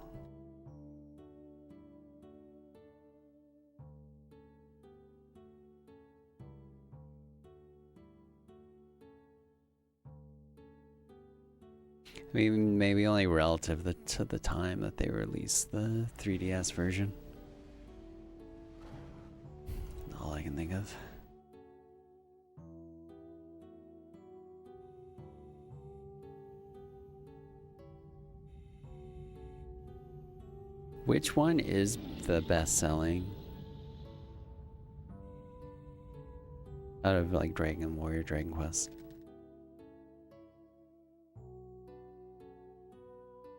I mean, maybe only relative to the time that they released the 3DS version. All I can think of. Which one is the best selling out of like Dragon Warrior, Dragon Quest?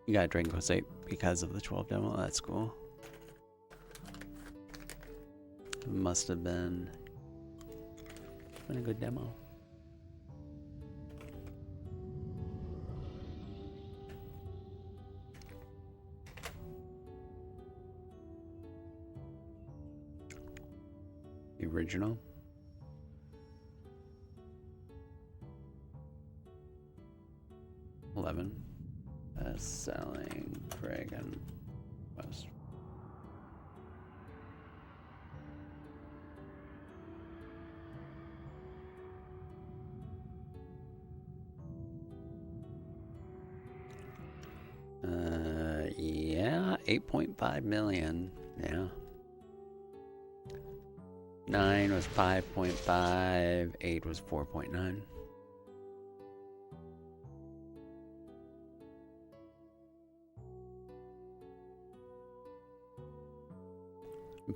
You got Dragon Quest 8 because of the 12 demo. That's cool. Must have been a good demo. The original. Selling Dragon Quest. Yeah, 8.5 million. Yeah. 9 was 5.5, 8 was 4.9.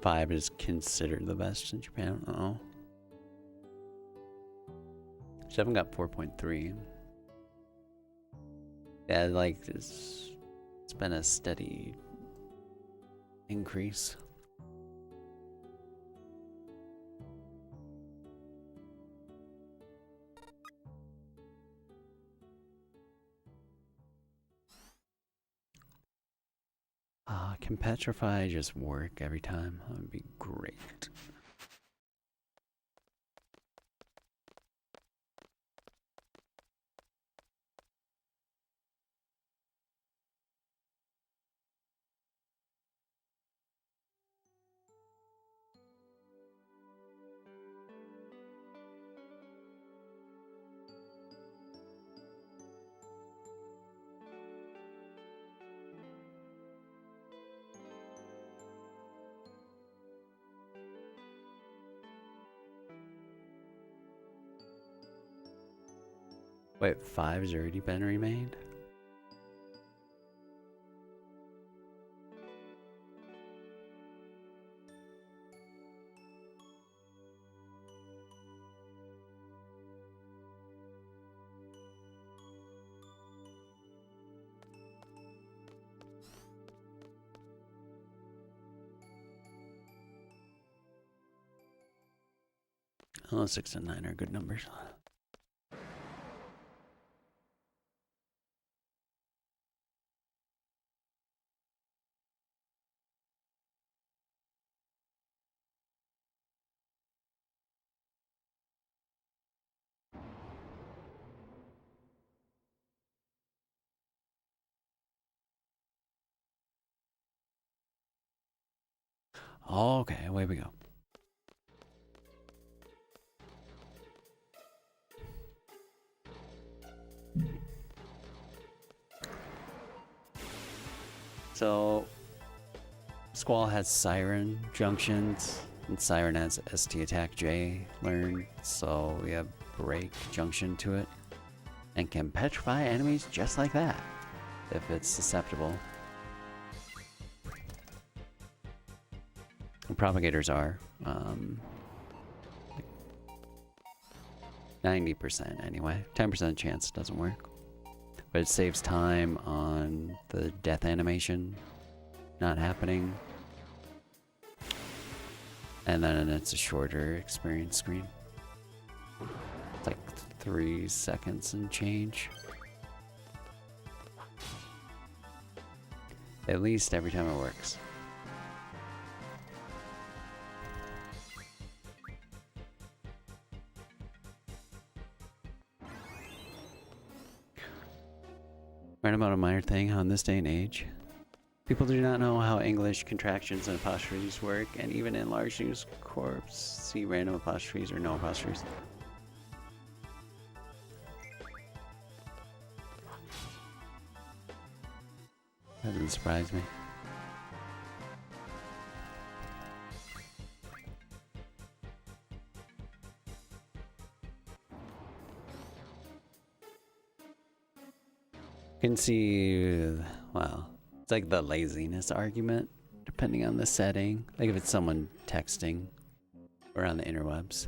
5 is considered the best in Japan. Uh-oh. 7 got 4.3. Yeah, like it's been a steady increase. Can Petrify just work every time? That would be great. Wait, 5 has already been remade? Oh, 6 and 9 are good numbers. Oh, okay, away we go. So, Squall has Siren junctions, and Siren has ST Attack J learned, so we have Break junction to it, and can petrify enemies just like that, if it's susceptible. And propagators are, 90% anyway. 10% chance it doesn't work. But it saves time on the death animation not happening. And then it's a shorter experience screen. It's like 3 seconds and change. At least every time it works. Right about a minor thing on this day and age. People do not know how English contractions and apostrophes work, and even in large news corps, see random apostrophes or no apostrophes. That doesn't surprise me. You can see, well, it's like the laziness argument, depending on the setting. Like if it's someone texting or on the interwebs,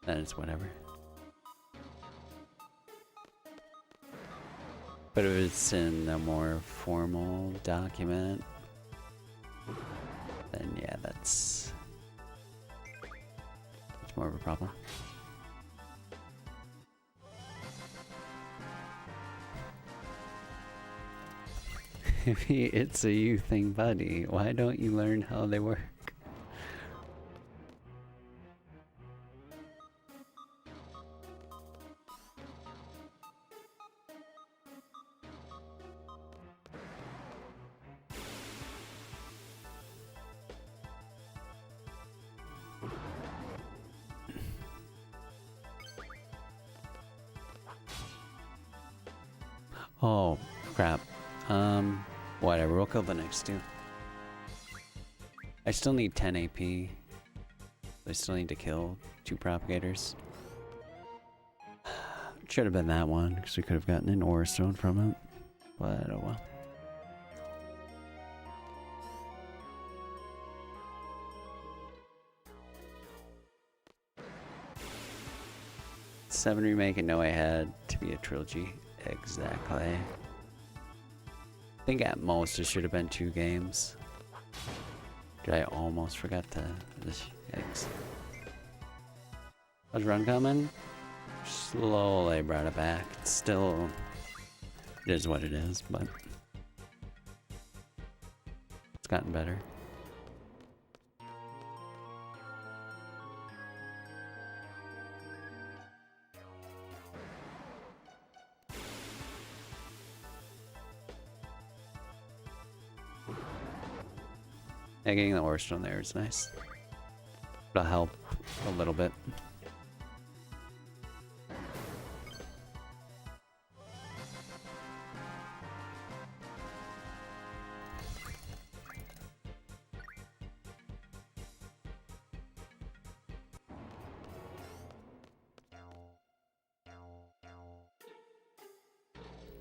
then it's whatever. But if it's in a more formal document, then yeah, that it's more of a problem. It's a you thing, buddy. Why don't you learn how they work? Oh, crap. Whatever, we'll kill the next two. I still need 10 AP. I still need to kill 2 propagators. Should have been that one, because we could have gotten an Aura Stone from it. But oh well. Seven remake and no, I had to be a trilogy. Exactly. I think at most it should have been 2 games. Did I almost forgot to... Yikes. How's run coming? Slowly brought it back. It's still... It is what it is, but... It's gotten better. Yeah, getting the Aura Stone there is nice. It'll help a little bit.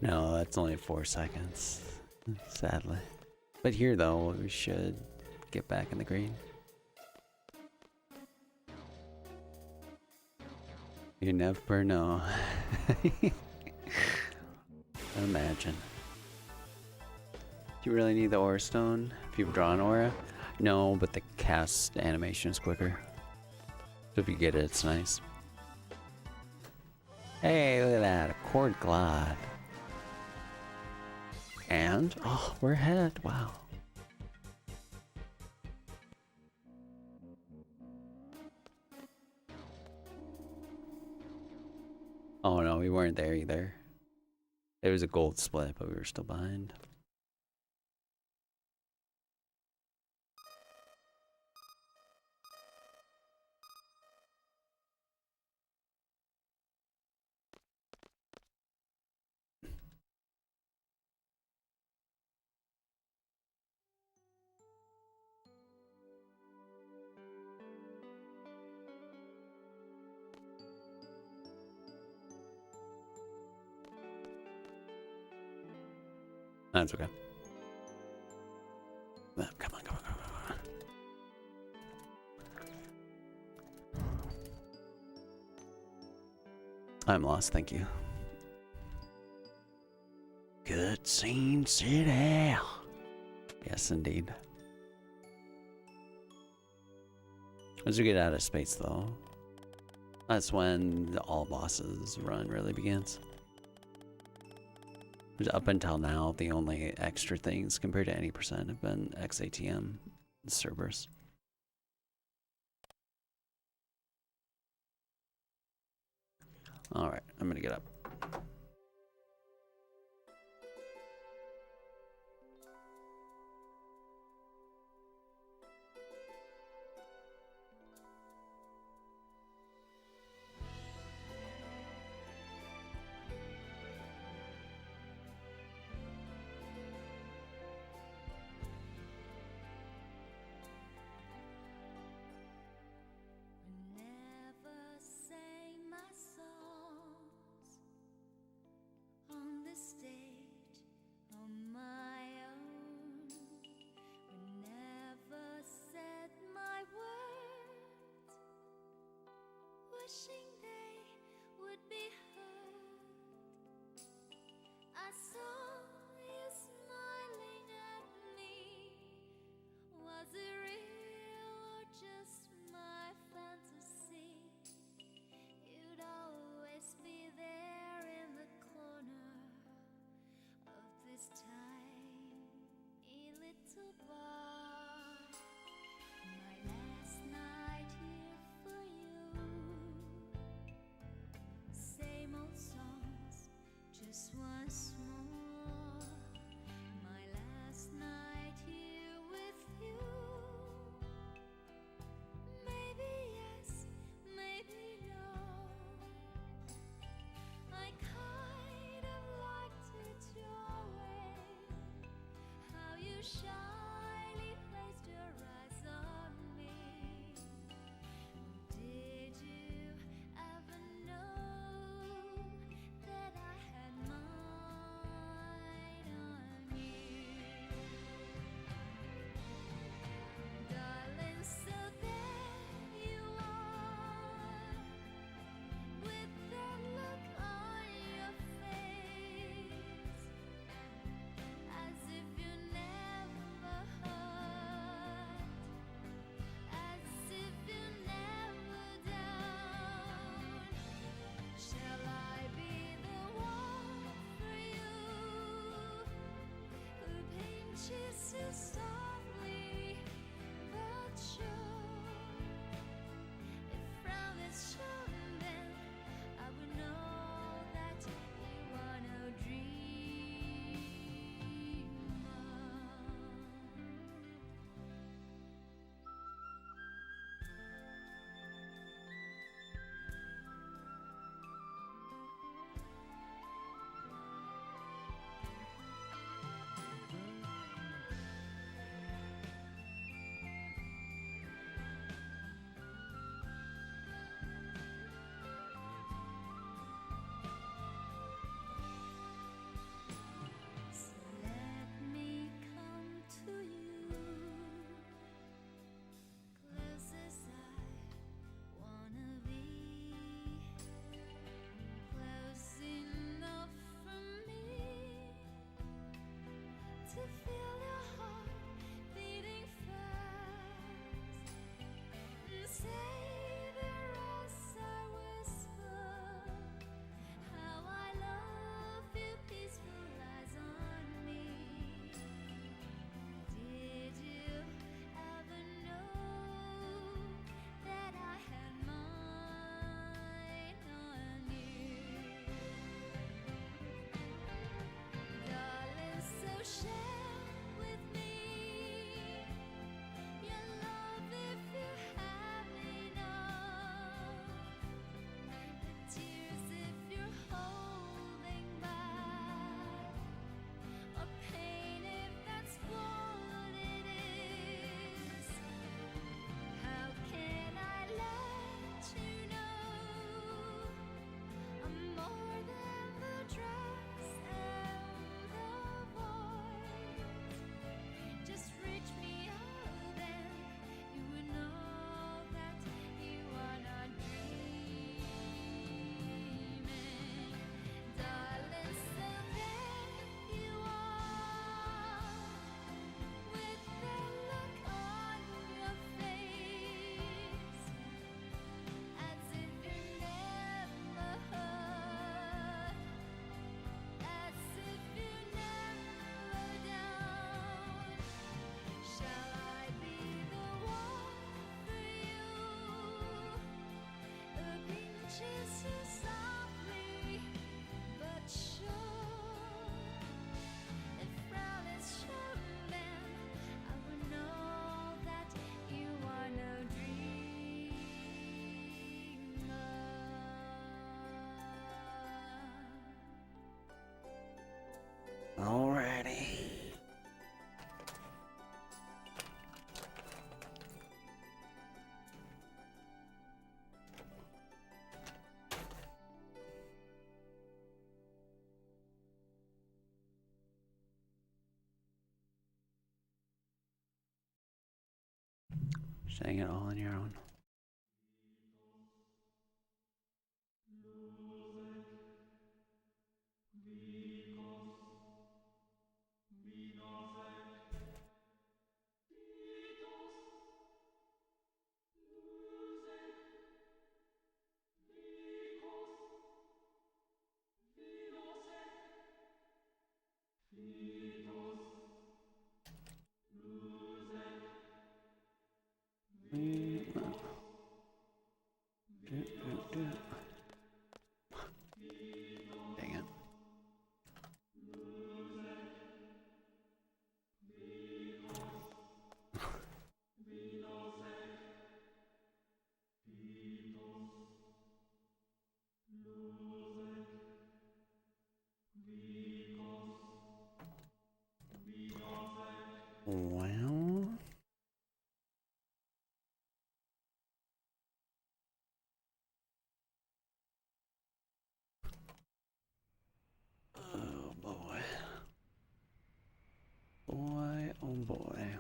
No, that's only 4 seconds, sadly. But here, though, we should get back in the green. You never know. Imagine. Do you really need the Aura Stone if you've drawn Aura? No, but the cast animation is quicker. So if you get it, it's nice. Hey, look at that. A Cord Glide. And, oh, we're ahead. Wow. Oh no, we weren't there either. It was a gold split, but we were still behind. That's okay. Come on, come on, come on, come on. I'm lost, thank you. Cutscene City. Yes, indeed. Once you get out of space, though, that's when the all bosses run really begins. Up until now, the only extra things compared to any percent have been XATM and Cerberus. Alright, I'm gonna get up.
Never say my songs
saying it all on your own. Dang it. Well, oh boy. Boy, oh boy.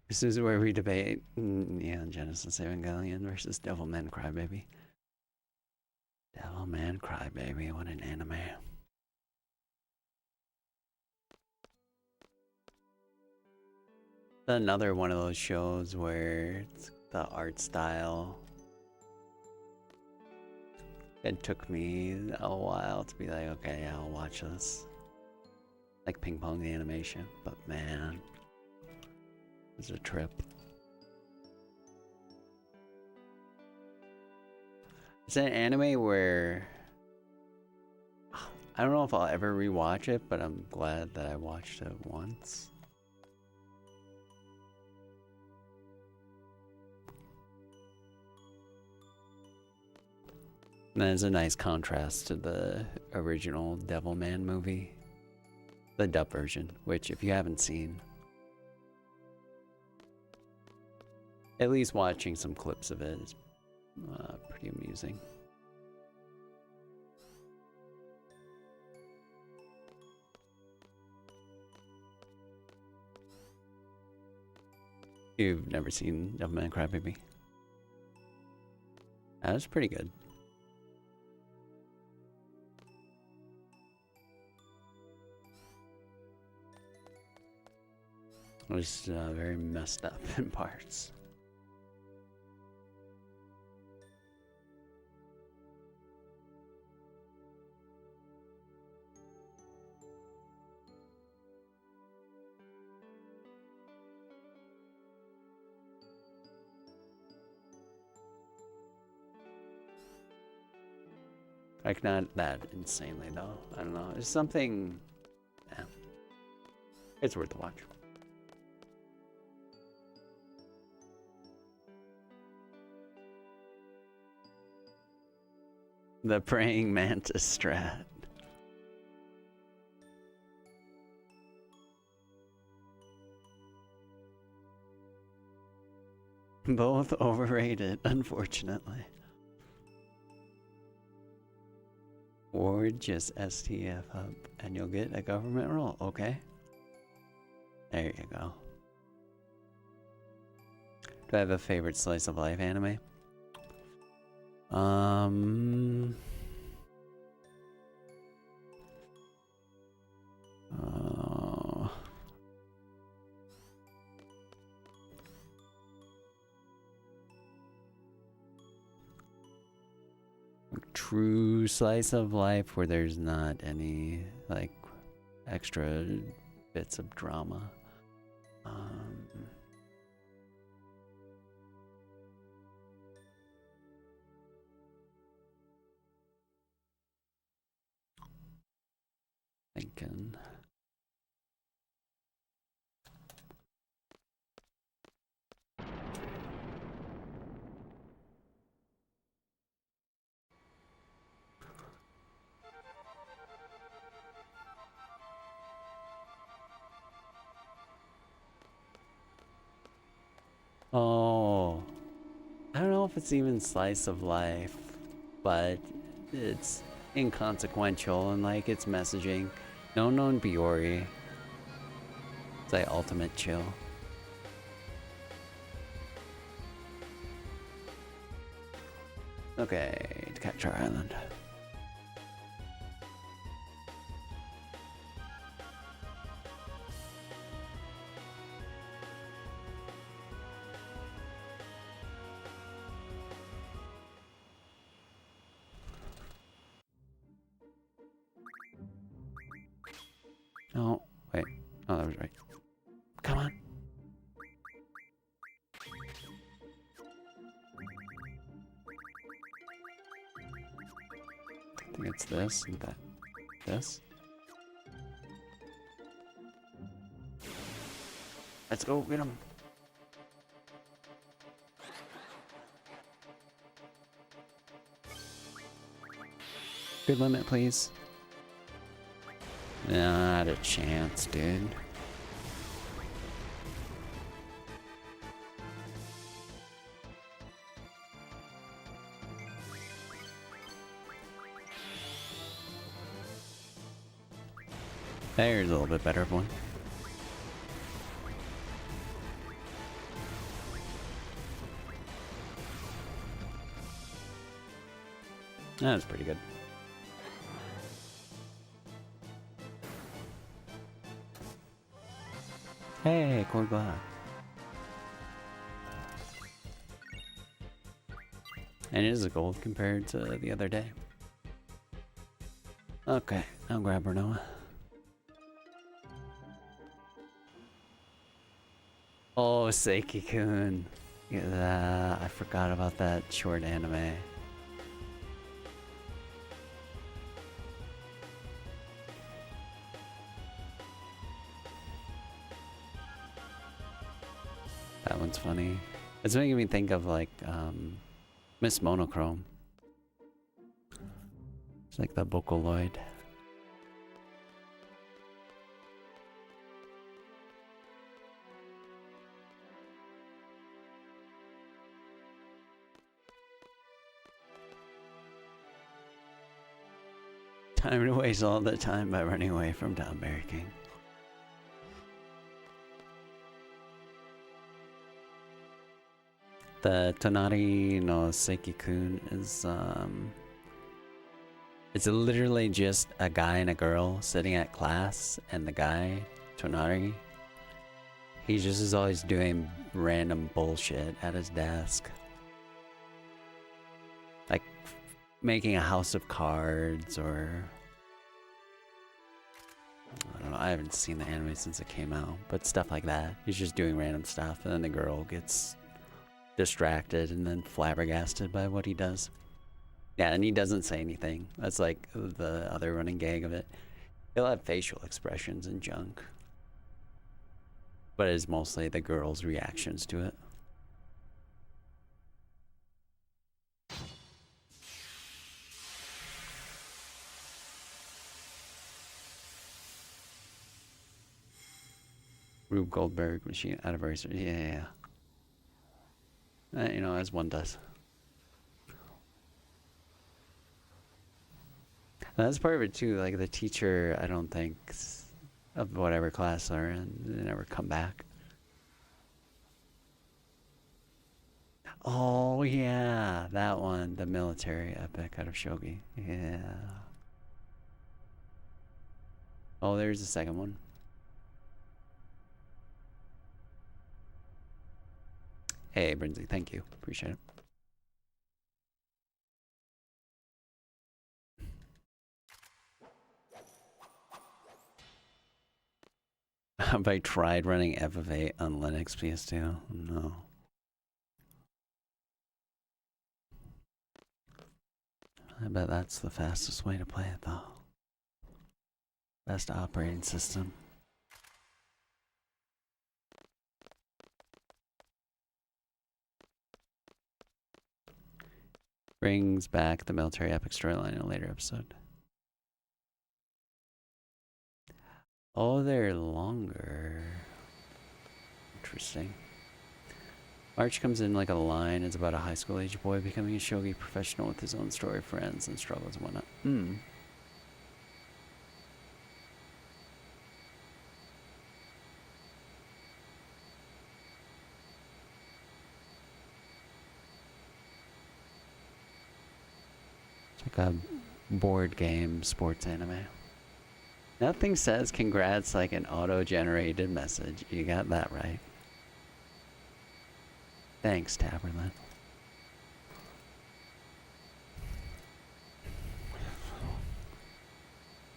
This is where we debate Neon Genesis Evangelion versus Devilman Crybaby. Devilman Crybaby, what an anime. Another one of those shows where it's the art style. It took me a while to be like, okay, I'll watch this. Like Ping Pong the animation, but man, it's a trip. It's an anime where I don't know if I'll ever rewatch it, but I'm glad that I watched it once. And that's a nice contrast to the original Devilman movie. The dub version, which if you haven't seen, at least watching some clips of it is pretty amusing. You've never seen Devilman Crybaby? That was pretty good. It was very messed up in parts. Like, not that insanely though. I don't know. It's something. Yeah. It's worth the watch. The praying mantis strat. Both overrated, unfortunately. Or just STF up and you'll get a government role, okay? There you go. Do I have a favorite slice of life anime? True slice of life where there's not any like extra bits of drama. Thinking. Oh. if it's even slice of life, but it's inconsequential and like it's messaging. No non Biori. It's like ultimate chill. Okay, to capture island. Oh, wait. Oh, that was right. Come on. I think it's this and that. This. Let's go get him. Good limit, please. Not a chance, dude. There's a little bit better one. That was pretty good. Hey, cord glass. And it is a gold compared to the other day. Okay, I'll grab her, Noah. Oh, Seiki-kun. Yeah, I forgot about that short anime. That one's funny. It's making me think of like Miss Monochrome. It's like the Vocaloid. Time to waste all the time by running away from Downberry King. The Tonari no Seiki-kun is it's literally just a guy and a girl sitting at class, and the guy, Tonari, he just is always doing random bullshit at his desk. Like making a house of cards, or I don't know, I haven't seen the anime since it came out, but stuff like that. He's just doing random stuff, and then the girl gets distracted and then flabbergasted by what he does. Yeah, and he doesn't say anything. That's like the other running gag of it. He'll have facial expressions and junk, but it's mostly the girl's reactions to it. Rube Goldberg machine anniversary. Yeah. You know, as one does. And that's part of it too. Like the teacher, I don't think of whatever class they're in, they never come back. Oh yeah, that one, the military epic out of Shogi. Yeah. Oh, there's the second one. Hey, Brinsley, thank you. Appreciate it. Have I tried running F8 on Linux PS2? No. I bet that's the fastest way to play it, though. Best operating system. Brings back the military epic storyline in a later episode. Oh, they're longer. Interesting. March comes in like a line. It's about a high school age boy becoming a shogi professional with his own story, friends, and struggles and whatnot. It's like a board game sports anime. Nothing says congrats like an auto-generated message. You got that right. Thanks, Taberlin.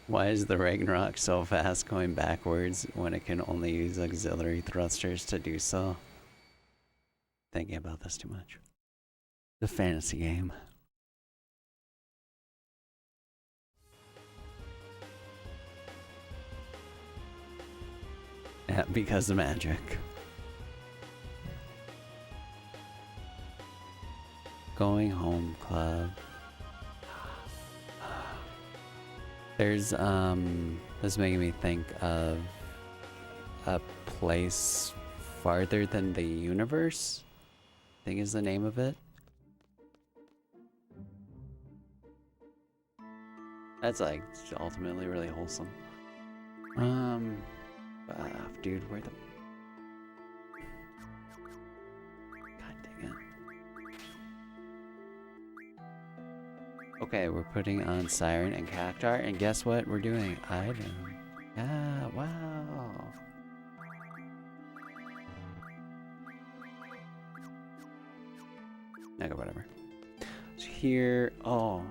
Why is the Ragnarok so fast going backwards when it can only use auxiliary thrusters to do so? Thinking about this too much. The fantasy game. Yeah, because of magic. Going home club. There's this is making me think of a place farther than the universe, I think is the name of it. That's like ultimately really wholesome. Dude, where the... God dang it. Okay, we're putting on Siren and Cactar, and guess what we're doing? Item. Ah, wow. Okay, whatever. So here, oh,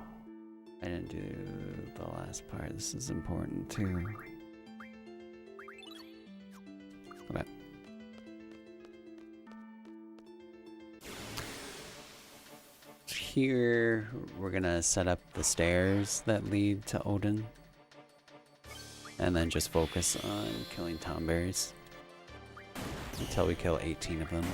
I didn't do the last part. This is important too. Okay. Here, we're gonna set up the stairs that lead to Odin. And then just focus on killing tomberries. Until we kill 18 of them.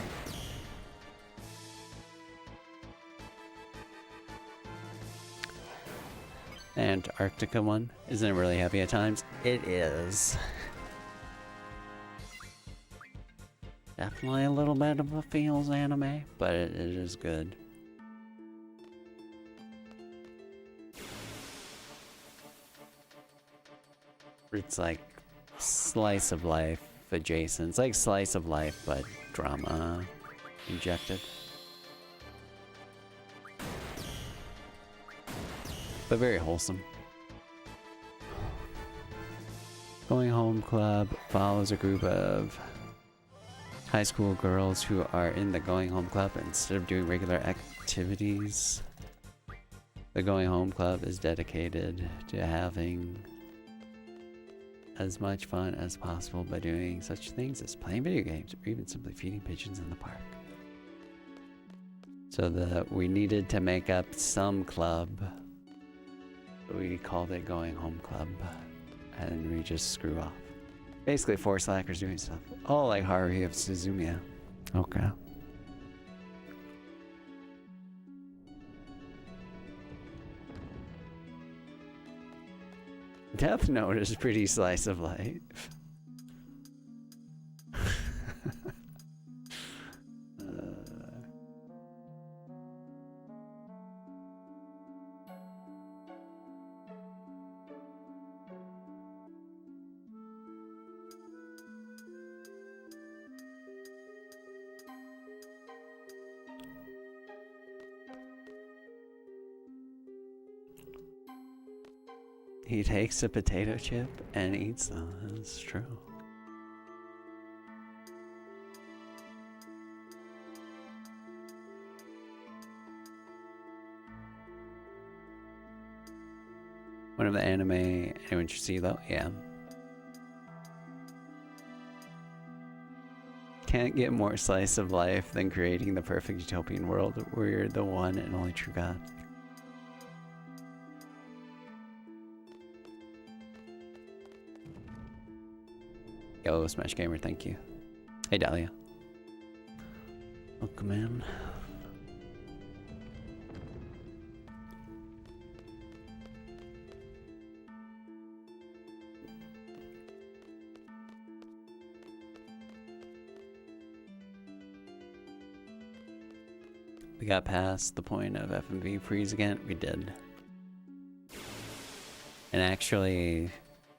Antarctica one. Isn't it really heavy at times? It is. Definitely a little bit of a feels anime, but it is good. It's like slice of life adjacent. It's like slice of life, but drama injected. But very wholesome. Going Home Club follows a group of high school girls who are in the Going Home Club instead of doing regular activities. The Going Home Club is dedicated to having as much fun as possible by doing such things as playing video games or even simply feeding pigeons in the park. So we needed to make up some club. We called it Going Home Club, and we just screw off. Basically 4 slackers doing stuff. Oh, like Haruhi of Suzumiya. Okay. Death Note is pretty slice of life. He takes a potato chip and eats them. That's true. One of the anime anyone should see though? Yeah. Can't get more slice of life than creating the perfect utopian world where you're the one and only true God. Yo, Smash Gamer, thank you. Hey, Dahlia. Welcome in. we got past the point of FMV freeze again. We did. And actually,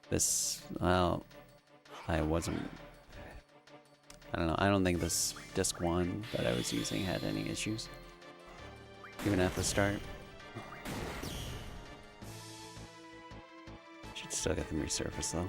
this, well, I don't know. I don't think this disc 1 that I was using had any issues. Even at the start. Should still get them resurfaced though.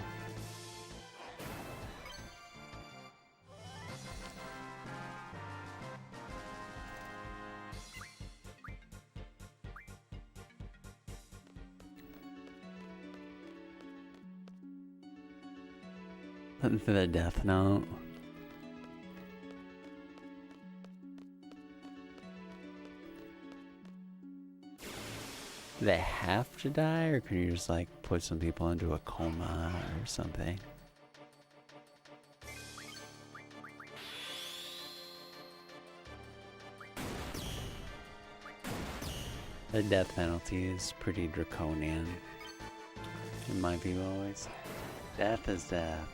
The Death Note. Do they have to die, or can you just like put some people into a coma or something? The death penalty is pretty draconian, in my view always. Death is death.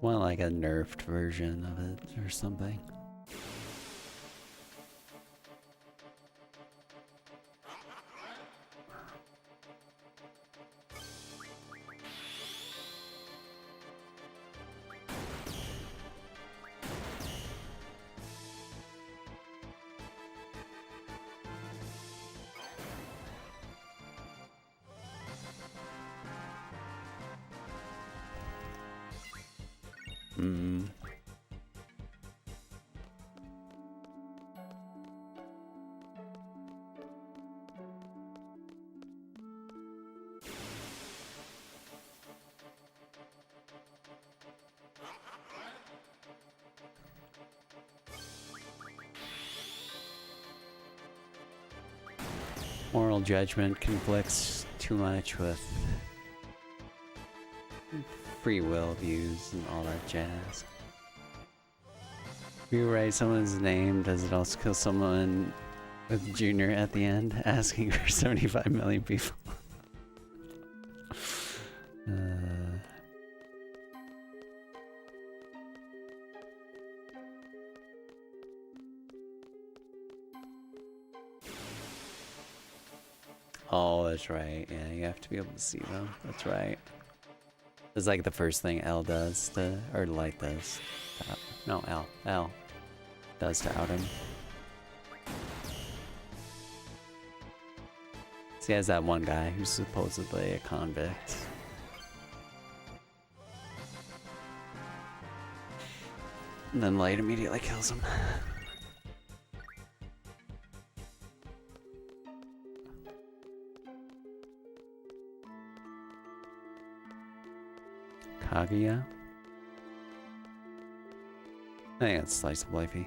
Well, like a nerfed version of it or something. Moral judgment conflicts too much with free will views and all that jazz. If you write someone's name, does it also kill someone with Junior at the end, asking for 75 million people? Oh, that's right. Yeah, you have to be able to see them. That's right. It's like the first thing L does to, or Light does. No, L does to out him. So he has that one guy who's supposedly a convict. And then Light immediately kills him. Kaguya? I think that's slice of lifey.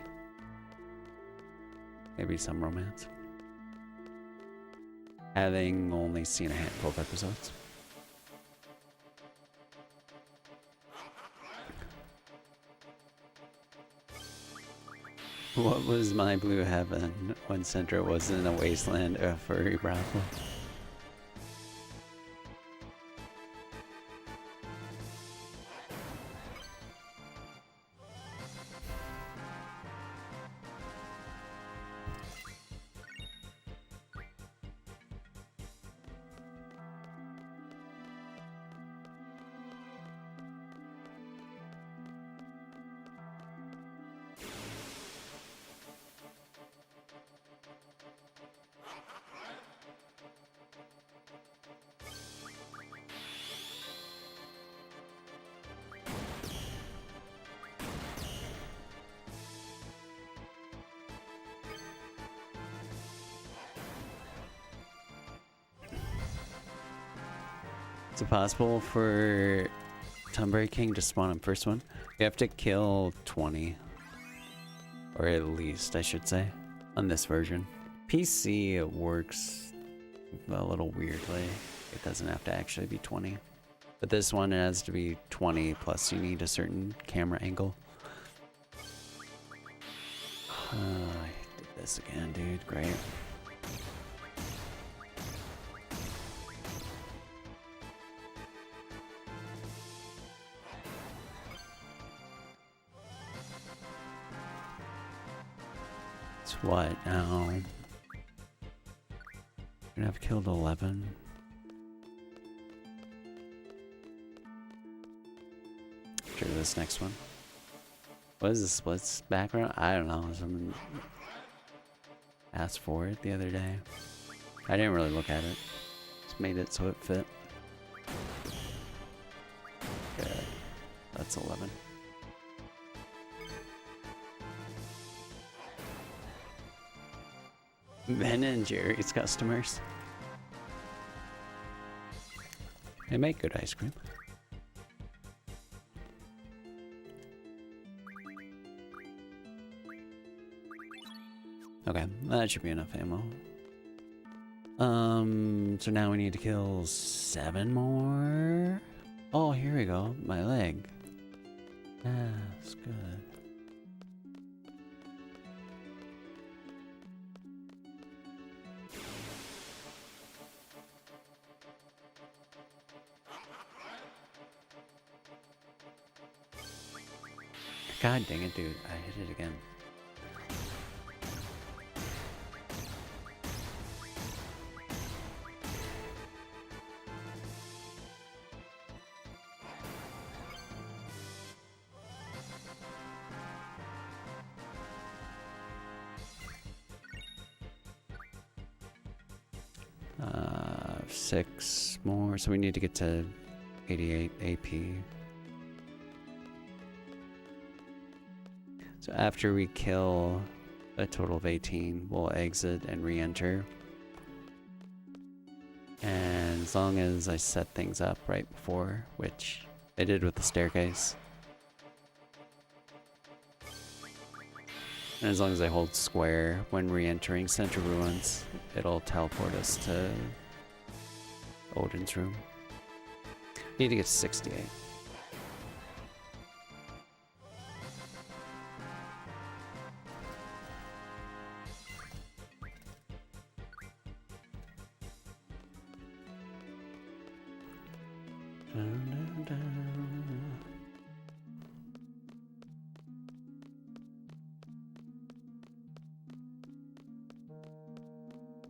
Maybe some romance. Having only seen a handful of episodes. What was my blue heaven when Centra was in a wasteland of furry brothel? Is it possible for Tunbury King to spawn on first one? You have to kill 20. Or at least, I should say, on this version. PC, it works a little weirdly. It doesn't have to actually be 20. But this one has to be 20 plus you need a certain camera angle. I did this again, dude. Great. It's what now? I've killed 11. Trigger this next one. What is the splits background? I don't know. Someone asked for it the other day. I didn't really look at it. Just made it so it fit. Okay, that's 11. Ben and Jerry's customers. They make good ice cream. Okay, that should be enough ammo. So now we need to kill 7 more. Oh, here we go. My leg. That's good. God dang it, dude. I hit it again. Six more, so we need to get to 88 AP. So after we kill a total of 18, we'll exit and re-enter. And as long as I set things up right before, which I did with the staircase. And as long as I hold square when re-entering Center Ruins, it'll teleport us to Odin's room. Need to get to 68. Dun, dun, dun.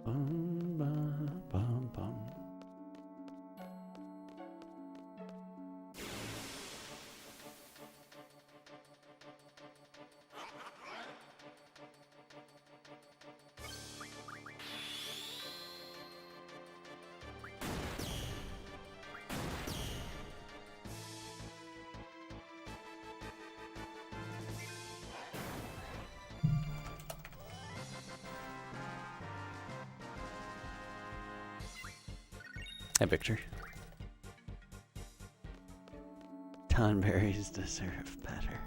Bum, bum, bum, bum. Hey, Victor. Tonberries deserve better.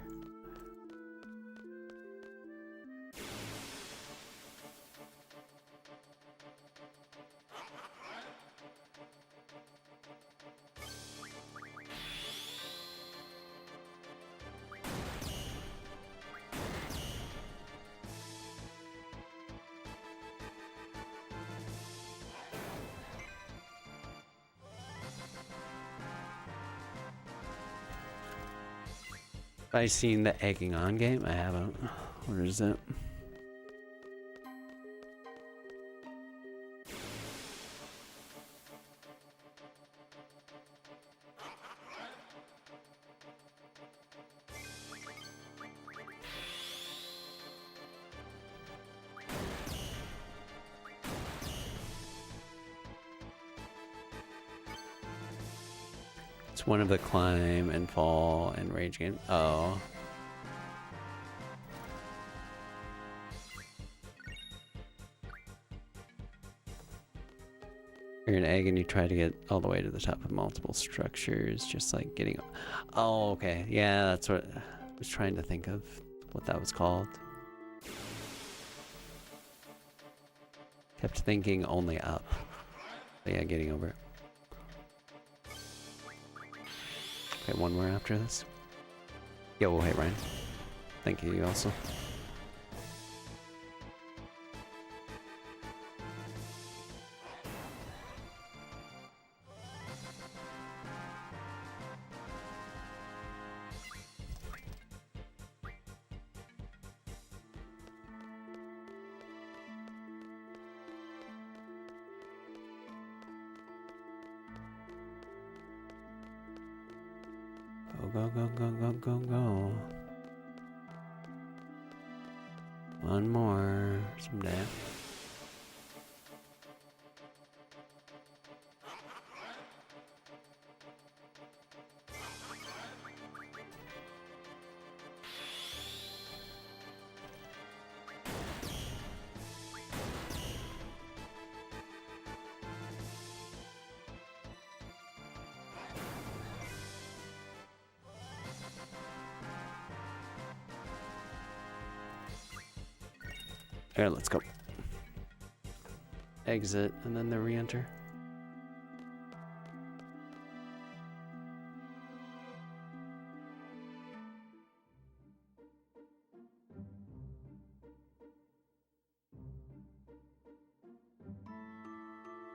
Have I seen the egging on game? I haven't. Where is it? It's one of the climb and fall and rage games. Oh. You're an egg and you try to get all the way to the top of multiple structures, just like getting... Oh, okay. Yeah, that's what I was trying to think of, what that was called. Kept thinking only up. But yeah, getting over it. Okay, one more after this. Yo, hey Ryan. Thank you, you also. Go, go, go, go, go, go. One more someday. Alright, let's go. Exit and then the re-enter.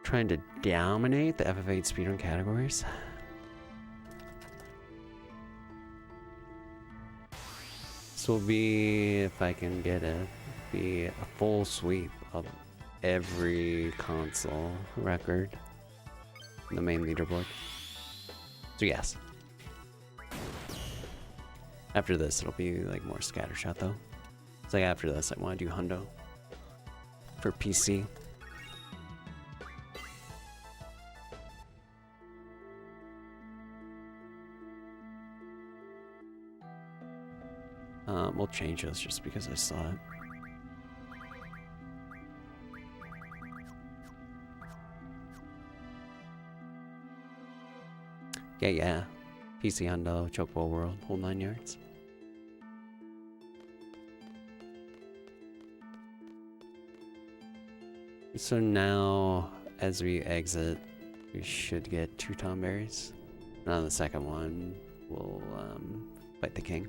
Trying to dominate the FF8 speedrun categories. This will be, if I can get it, be a full sweep of every console record in the main leaderboard. So yes. After this, it'll be like more scattershot though. It's like after this, I want to do Hundo for PC. We'll change this just because I saw it. Yeah. PC Hundo, Chocobo World, whole 9 yards. So now, as we exit, we should get 2 Tomberries. And on the second one, we'll fight the king.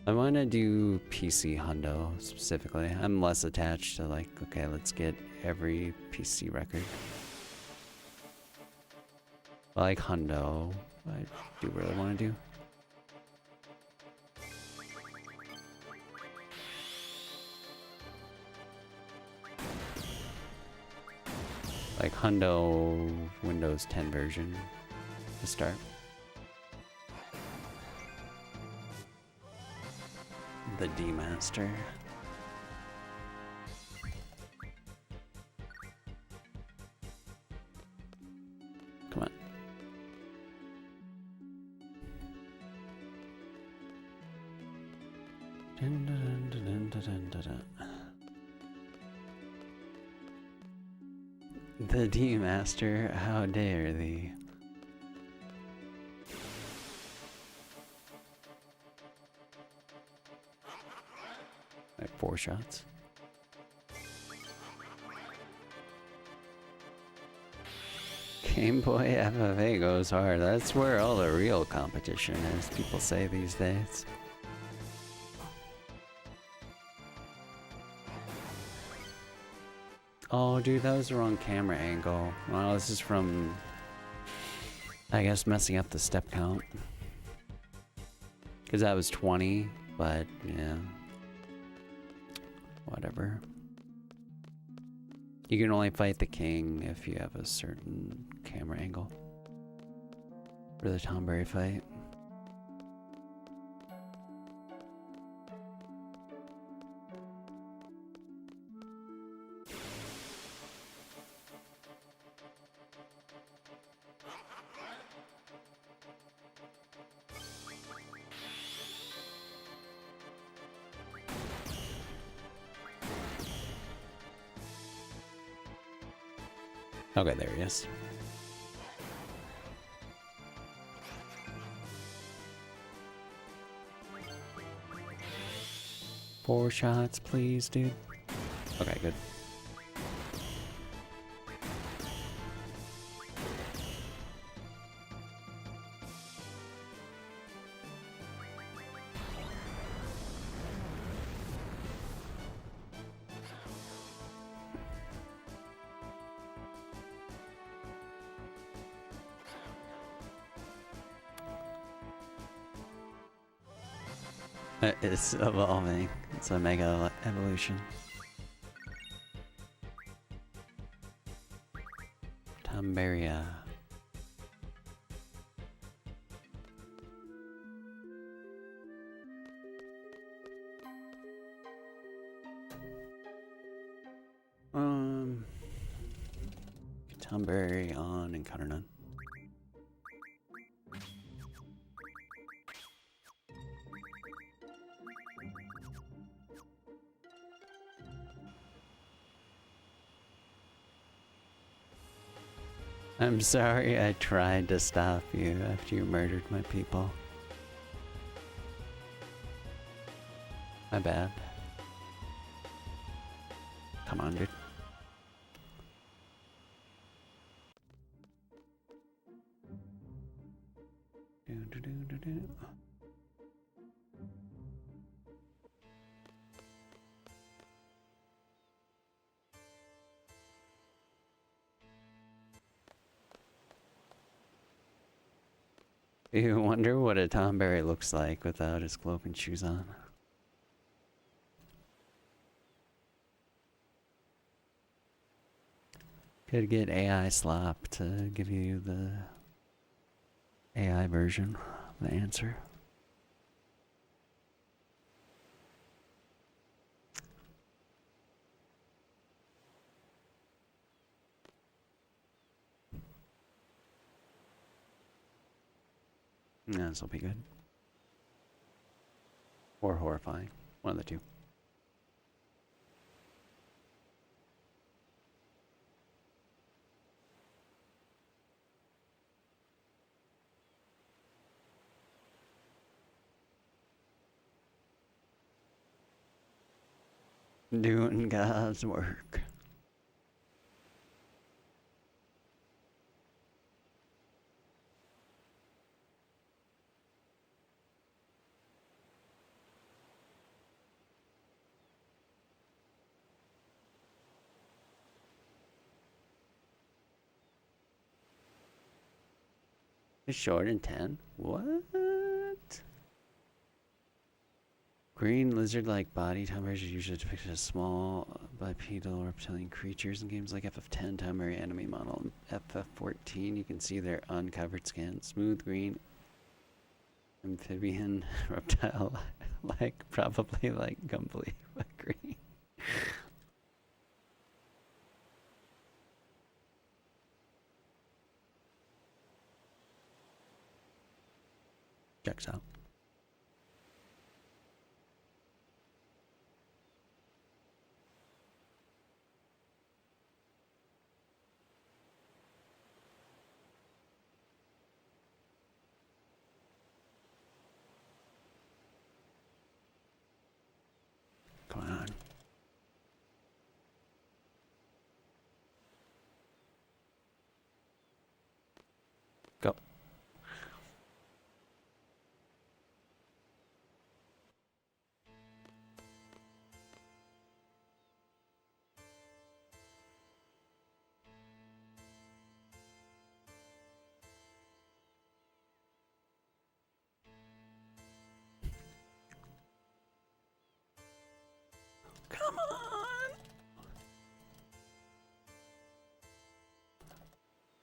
I want to do PC Hundo specifically. I'm less attached to like, okay, let's get every PC record. I like Hundo, I do really want to do. Like Hundo Windows 10 version to start. The D Master. Come on. Dun, dun, dun, dun, dun, dun, dun, dun. The D Master, how dare thee? Like 4 shots. Game Boy FFA goes hard. That's where all the real competition is, people say these days. Oh, dude, that was the wrong camera angle. Well, this is from, I guess, messing up the step count. Because that was 20, but yeah. Whatever. You can only fight the king if you have a certain camera angle for the Tomberry fight. Okay, there he is. Four shots, please, dude. Okay, good. It's evolving. It's a mega evolution. Tombaria. Tomberry on Encounter None. I'm sorry I tried to stop you after you murdered my people. My bad. Come on, dude. You wonder what a Tomberry looks like without his cloak and shoes on. Could get AI slop to give you the AI version of the answer. Yeah, this will be good. Or horrifying. One of the two. Doing God's work. It's short and 10? What? Green lizard-like body. Tomberries are usually depicted as small bipedal reptilian creatures in games like FF10, Tomberry enemy model. In FF14, you can see their uncovered skin. Smooth green, amphibian, reptile-like, probably like Gumbly, but green. Checks out. Come on. Go. Come on.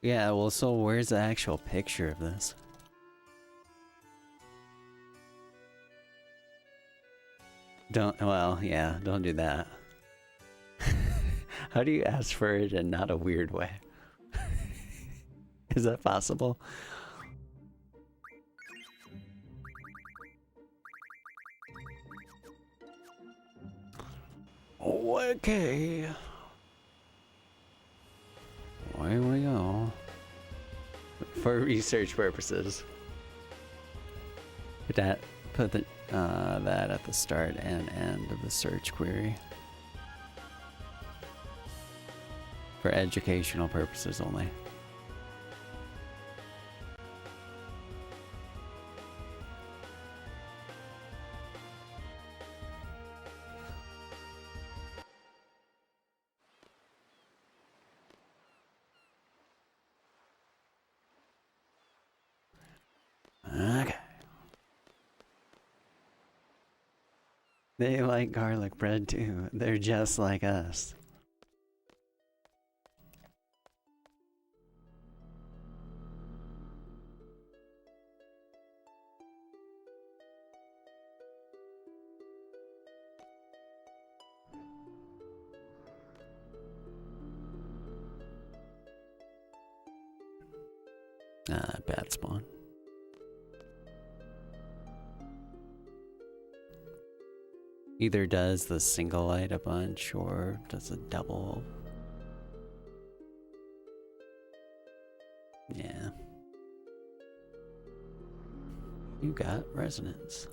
Yeah, well, so where's the actual picture of this? Well, yeah, don't do that. How do you ask for it in not a weird way? Is that possible? Okay. Where we go? For research purposes. Put that at the start and end of the search query. For educational purposes only. Okay. They like garlic bread too. They're just like us. Ah, bad spawn. Either does the single light a bunch or does a double. Yeah. You got resonance.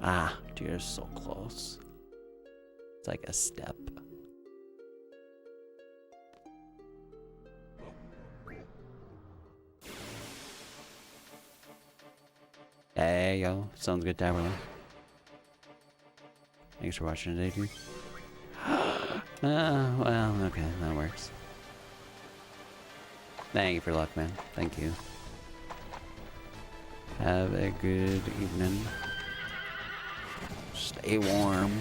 Ah, dude, you're so close. It's like a step. Hey, yo. Sounds good, Tabernacle. Thanks for watching today, dude. Well, okay, that works. Thank you for luck, man. Thank you. Have a good evening. Stay warm.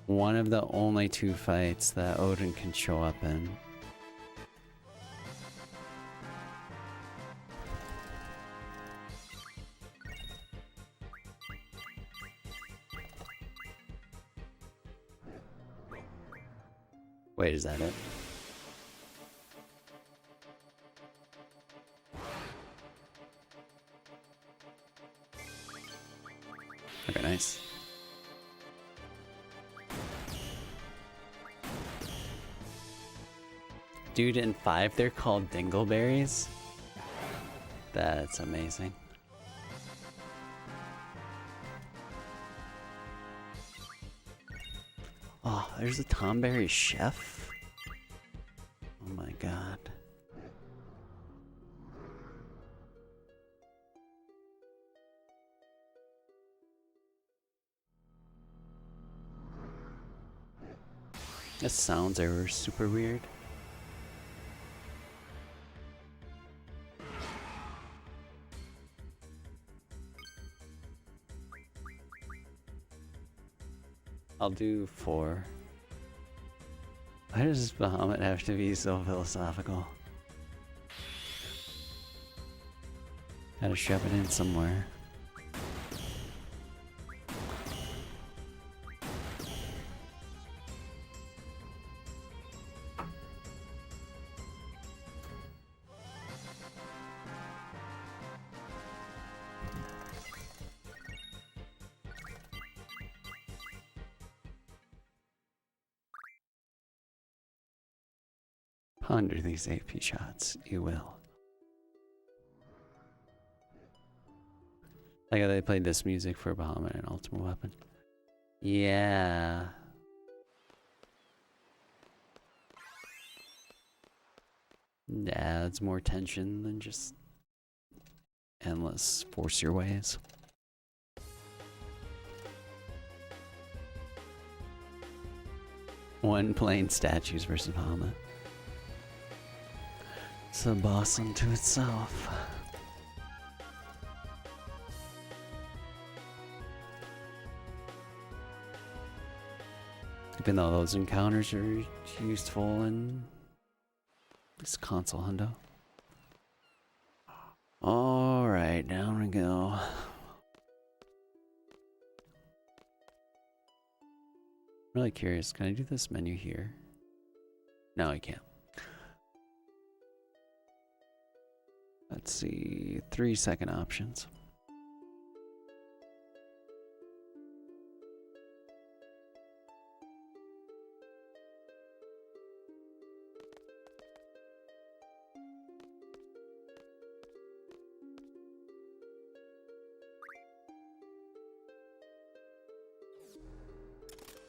One of the only 2 fights that Odin can show up in. Wait, is that it? Okay, nice. Dude, in 5 they're called dingleberries? That's amazing. Oh, there's a Tomberry chef? Oh my god. The sounds are super weird. I'll do 4. Why does Bahamut have to be so philosophical? Gotta shove it in somewhere. Ponder these AP shots, you will. Like how they played this music for Bahamut and Ultimate Weapon. Yeah. Yeah, it's more tension than just endless force your ways. One playing statues versus Bahamut. It's a boss unto itself. Even though those encounters are useful in this console hundo. Alright, down we go. Really curious, can I do this menu here? No, I can't. Let's see, 3-second options.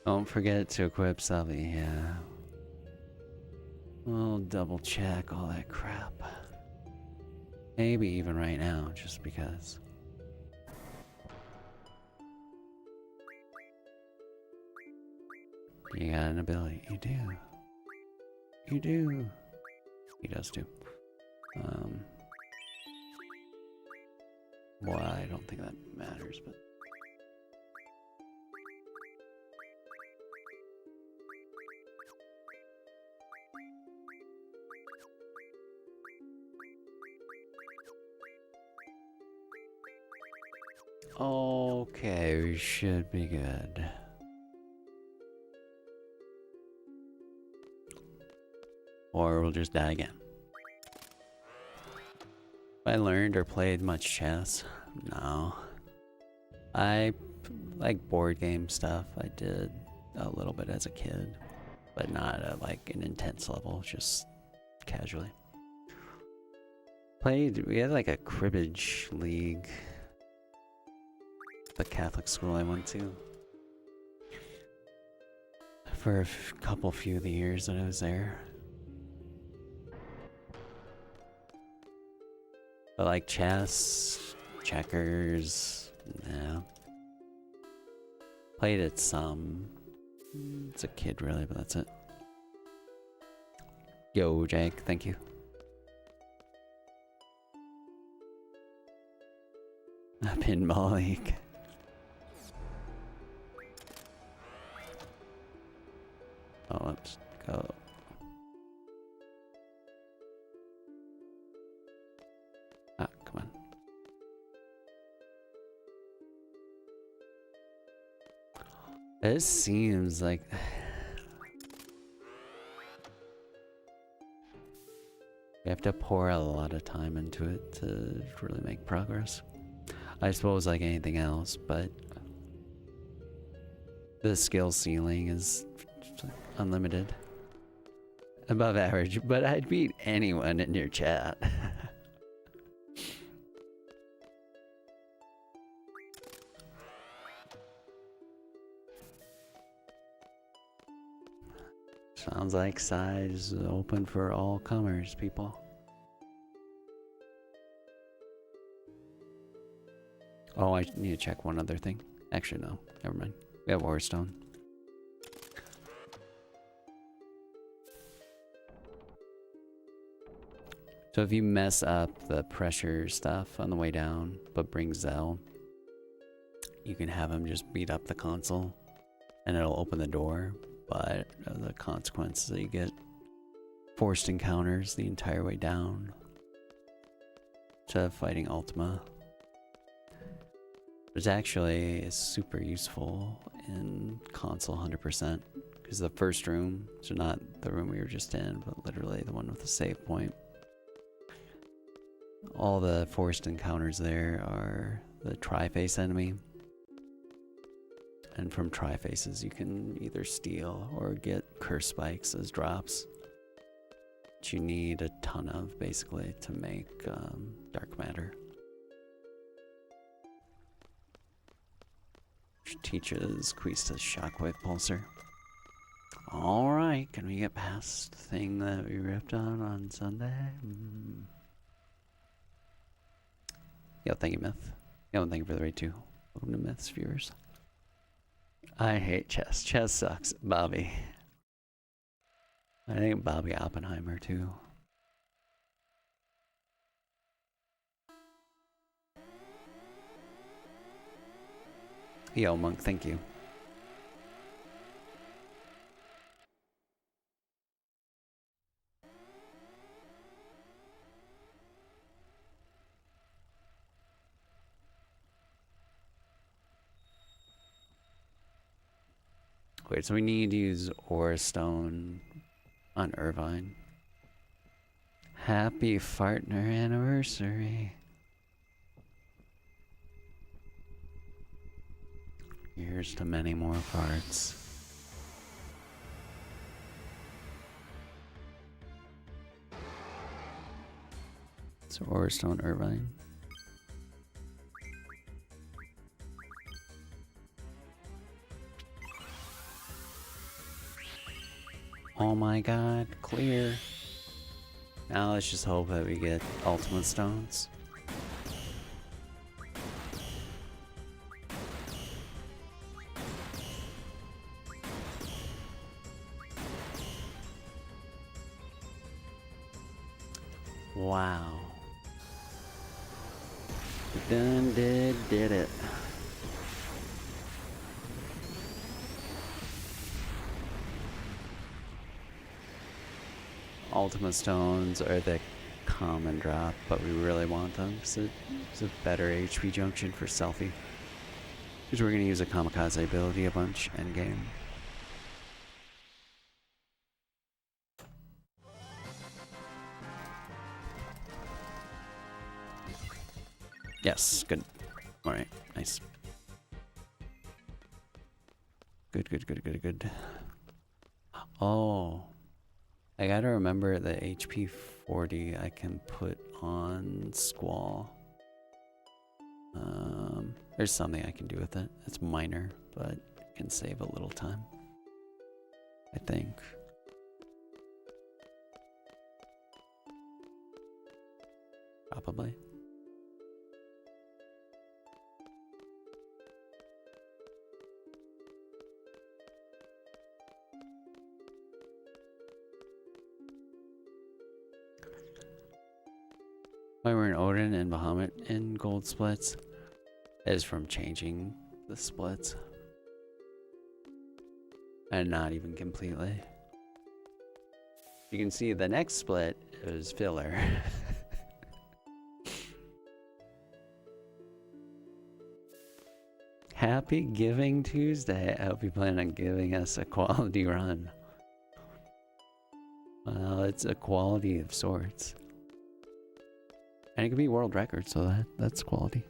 Don't forget to equip Selby, yeah. We'll double check all that crap. Maybe even right now, just because. You got an ability. You do. You do. He does too. Well, I don't think that matters, but. Okay, we should be good. Or we'll just die again. I learned or played much chess? No. I like board game stuff. I did a little bit as a kid, but not at like an intense level, just casually. We had like a cribbage league. The Catholic school I went to. For a few of the years that I was there. I like chess, checkers, yeah. Played it some. It's a kid really, but that's it. Yo, Jake, thank you. A pinball league. Oh, let's go. Ah, come on. This seems like... You have to pour a lot of time into it to really make progress. I suppose like anything else, but... The skill ceiling is unlimited. Above average, but I'd beat anyone in your chat. Sounds like side is open for all comers, people. Oh, I need to check one other thing. Actually, no. Never mind. We have Warstone. So if you mess up the pressure stuff on the way down, but bring Zell, you can have him just beat up the console, and it'll open the door. But the consequences that you get forced encounters the entire way down to fighting Ultima. It's actually super useful in console 100%, because the first room, so not the room we were just in, but literally the one with the save point. All the forced encounters there are the tri-face enemy. And from tri-faces you can either steal or get curse spikes as drops. Which you need a ton of, basically, to make dark matter. Which teaches Quista's shockwave pulsar. Alright, can we get past the thing that we ripped on Sunday? Yo, thank you, Myth. Yo, thank you for the raid too. Welcome to Myth's viewers. I hate chess. Chess sucks. Bobby. I think Bobby Oppenheimer too. Yo, Monk, thank you. Wait, so we need to use Aura Stone on Irvine. Happy Fartner anniversary. Here's to many more farts. So Aura Stone Irvine. Oh my god, clear. Now let's just hope that we get ultimate stones. Wow. Done did it. Ultimate stones are the common drop, but we really want them because it's a better HP junction for Selfie. Because we're going to use a kamikaze ability a bunch endgame. Yes, good. Alright, nice. Good. Oh. I gotta remember the HP 40 I can put on Squall. There's something I can do with it. It's minor, but it can save a little time. I think. Probably. Why we're in Odin and Bahamut in gold splits is from changing the splits. And not even completely. You can see the next split is filler. Happy Giving Tuesday. I hope you plan on giving us a quality run. Well, it's a quality of sorts. And it could be world record, so that's quality.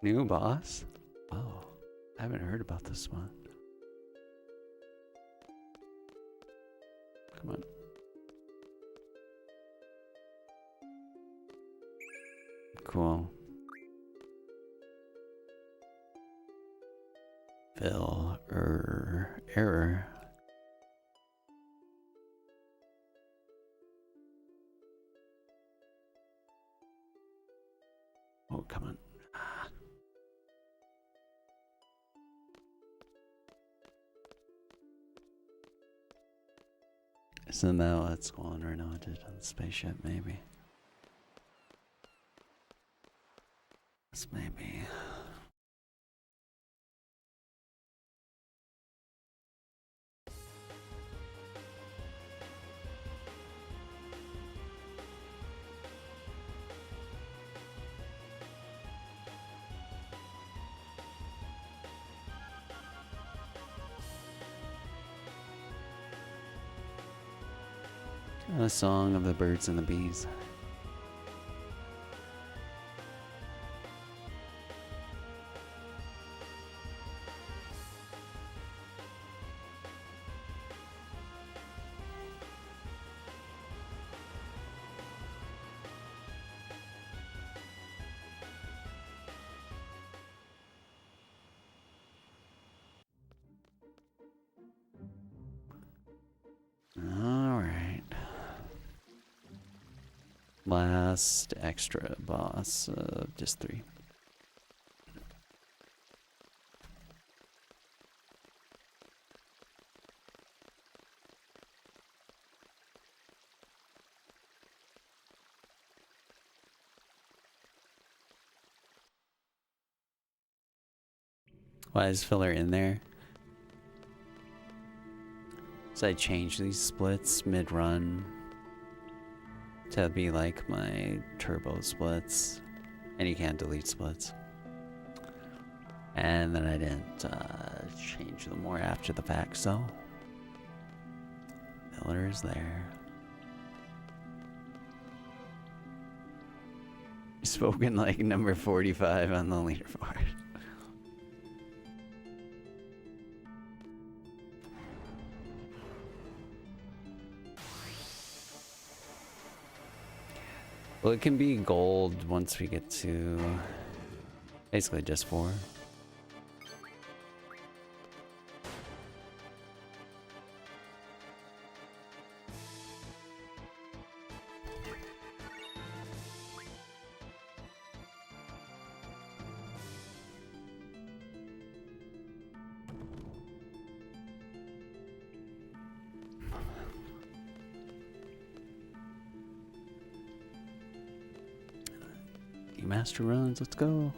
New boss? Oh, I haven't heard about this one. Come on. Cool. Fill error. Oh, come on. Isn't that what's going on on the spaceship, maybe? This maybe. A song of the birds and the bees. Last extra boss of just 3. Why is filler in there? So I changed these splits mid-run to be like my turbo splits, and you can't delete splits. And then I didn't change them more after the fact, so filler is there. Spoken like number 45 on the leaderboard. Well, it can be gold once we get to basically just 4. master runs. Let's go.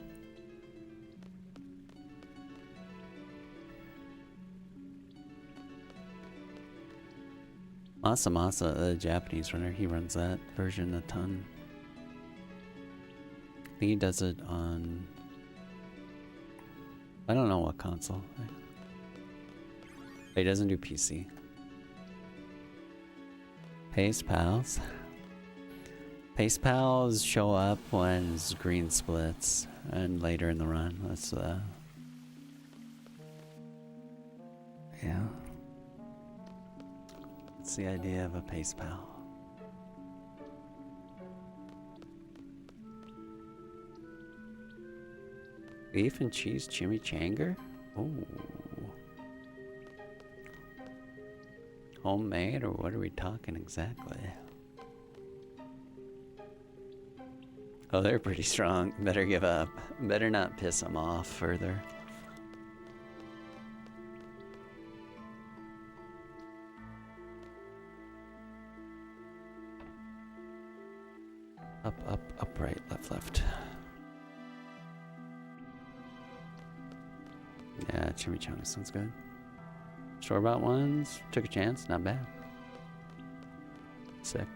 Masa, the Japanese runner, he runs that version a ton. I think he does it on... I don't know what console. He doesn't do PC. Pace Pals. Pace Pals show up when green splits and later in the run. That's yeah. That's the idea of a Pace Pal. Beef and cheese chimichanger? Ooh. Homemade, or what are we talking exactly? Oh, they're pretty strong. Better give up. Better not piss them off further. Up, right, left. Yeah, chimichanga sounds good. Store-bought ones, took a chance, not bad. Sick.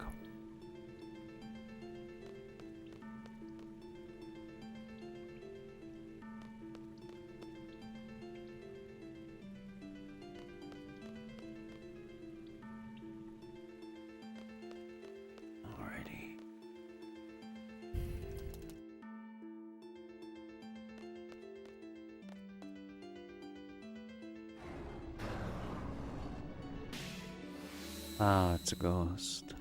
Alrighty. Ah, it's a ghost.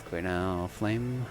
Okay, now flame.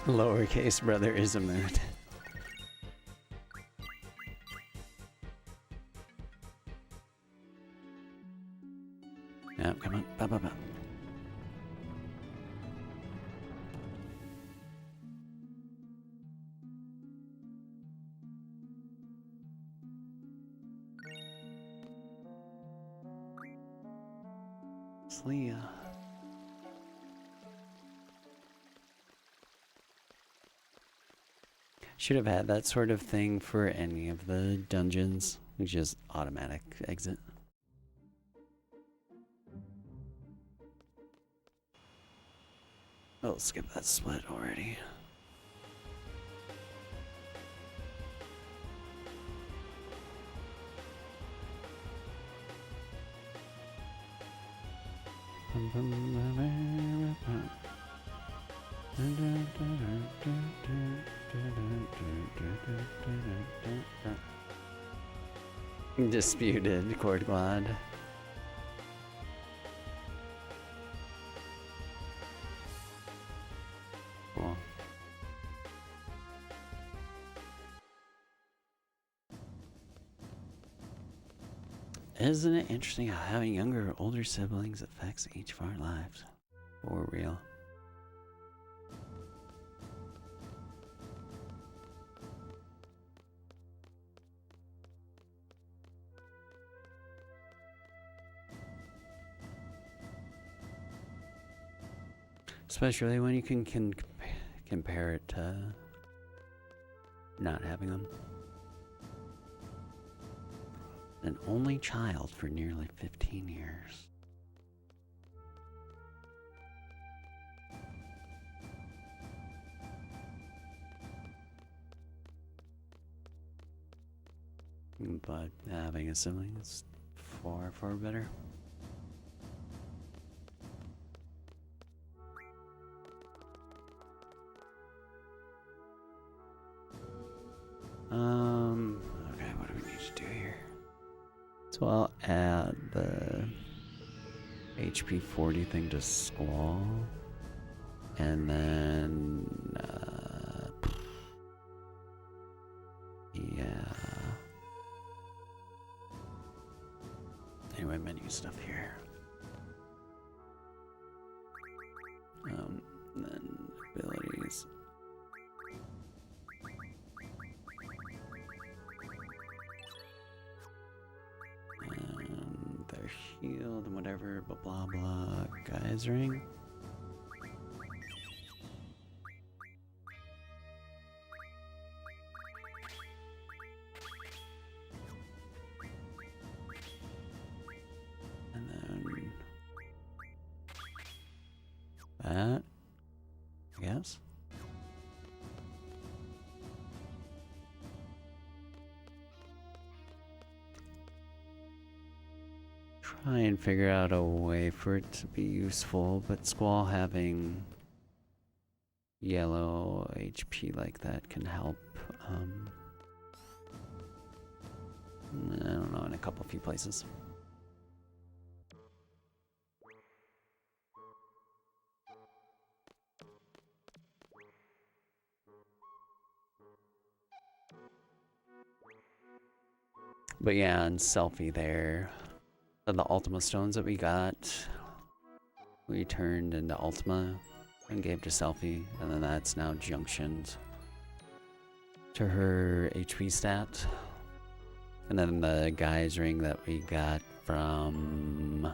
Lowercase brother is a mood. Yeah, come on. Ba. Slia. Should have had that sort of thing for any of the dungeons. Just automatic exit. Oh, skip that split already. Disputed chord quad. Cool. Isn't it interesting how having younger or older siblings affects each of our lives? For real. Especially when you can compare it to not having them. An only child for nearly 15 years. But having a sibling is far, far better. So I'll add the HP 40 thing to Squall. And then, yeah. Anyway, menu stuff here. Then abilities. And their shield and whatever, blah blah blah. Guy's ring. That, I guess. Try and figure out a way for it to be useful, but Squall having yellow HP like that can help. I don't know, in a few places. But yeah, and Selfie there. The Ultima stones that we got, we turned into Ultima and gave to Selfie, and then that's now junctioned to her HP stat. And then the guy's ring that we got from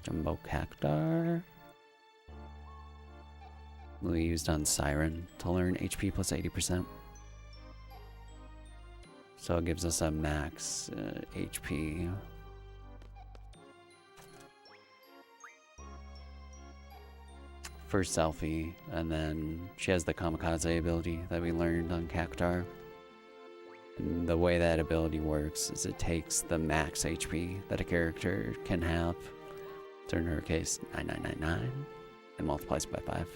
Jumbo Cactar, we used on Siren to learn HP plus 80%. So it gives us a max HP. For Selfie, and then she has the Kamikaze ability that we learned on Cactar. And the way that ability works is it takes the max HP that a character can have, so in her case 9999, and multiplies by 5.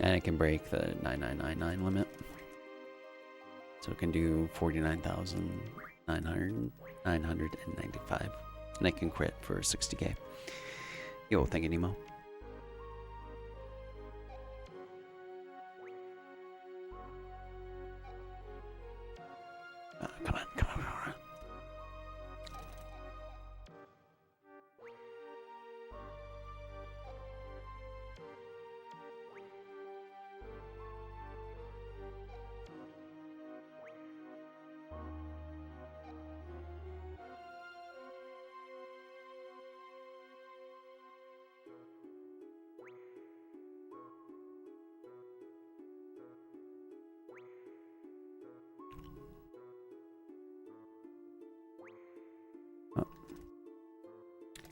And it can break the 9999 limit. So it can do 49,995. And it can crit for 60k. Yo, thank you, Nemo. Come on, come on, come on.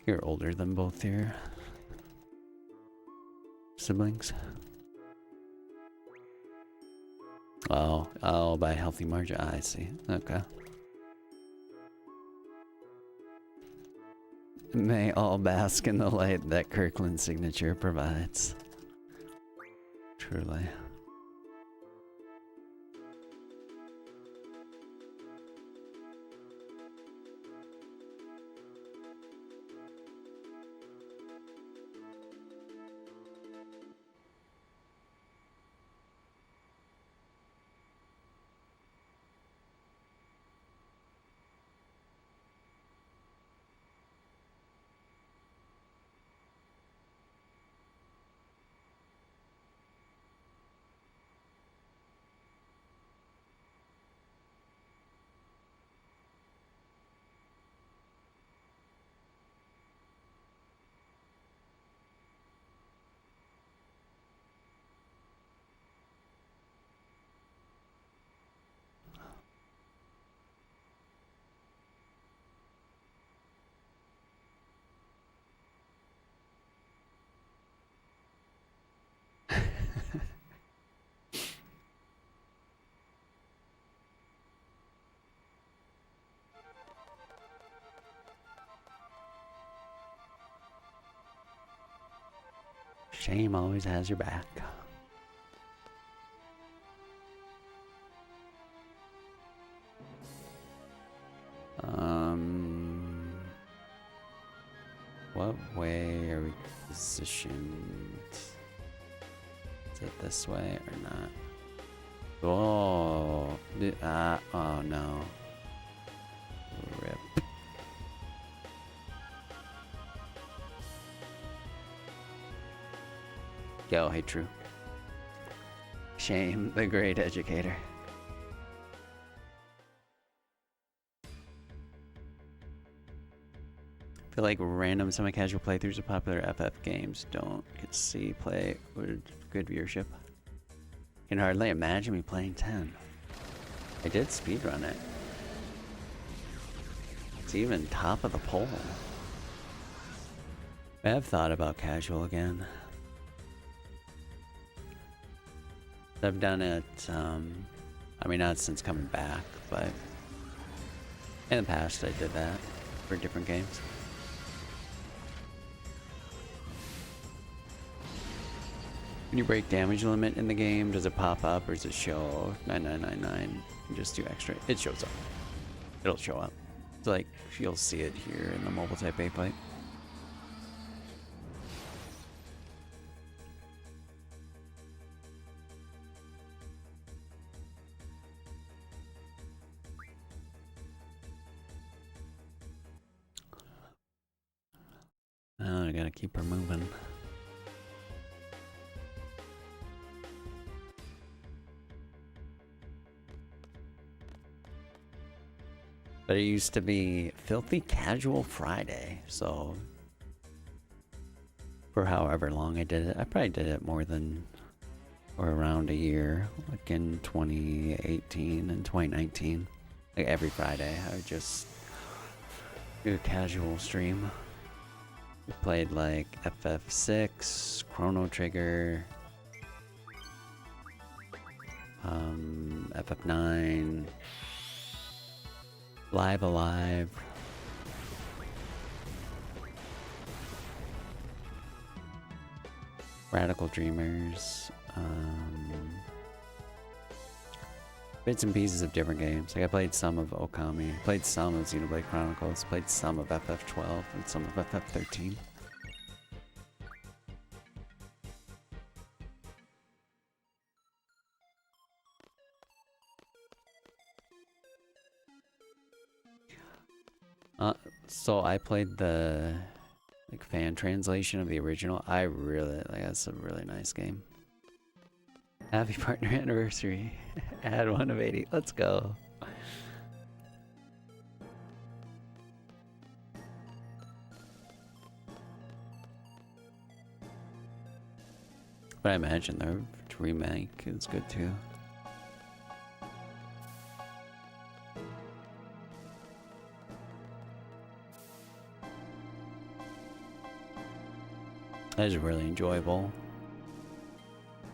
You're older than both your siblings. Oh, by healthy margin. I see. Okay. May all bask in the light that Kirkland's signature provides. Truly. Shame always has your back. what way are we positioned? Is it this way or not? Oh, oh no. Rip. Yo, hey, true. Shame, the great educator. I feel like random semi-casual playthroughs of popular FF games don't get to see play with good viewership. Can hardly imagine me playing 10. I did speedrun it. It's even top of the poll. I have thought about casual again. I've done it, I mean, not since coming back, but in the past I did that for different games. When you break damage limit in the game, does it pop up or does it show 9999 and just do extra? It shows up. It'll show up. It's like, you'll see it here in the mobile type A fight. Oh, I gotta keep her moving. But it used to be Filthy Casual Friday, so for however long I did it, I probably did it more than or around a year, like in 2018 and 2019. Like every Friday, I would just do a casual stream. We played like FF6, Chrono Trigger, FF9, Live Alive, Radical Dreamers, bits and pieces of different games. Like I played some of Okami, played some of Xenoblade Chronicles, played some of FF12 and some of FF13. So I played the like fan translation of the original. I really like. That's a really nice game. Happy partner anniversary. Add 1 of 80. Let's go. But I imagine the remake is good too. That is really enjoyable.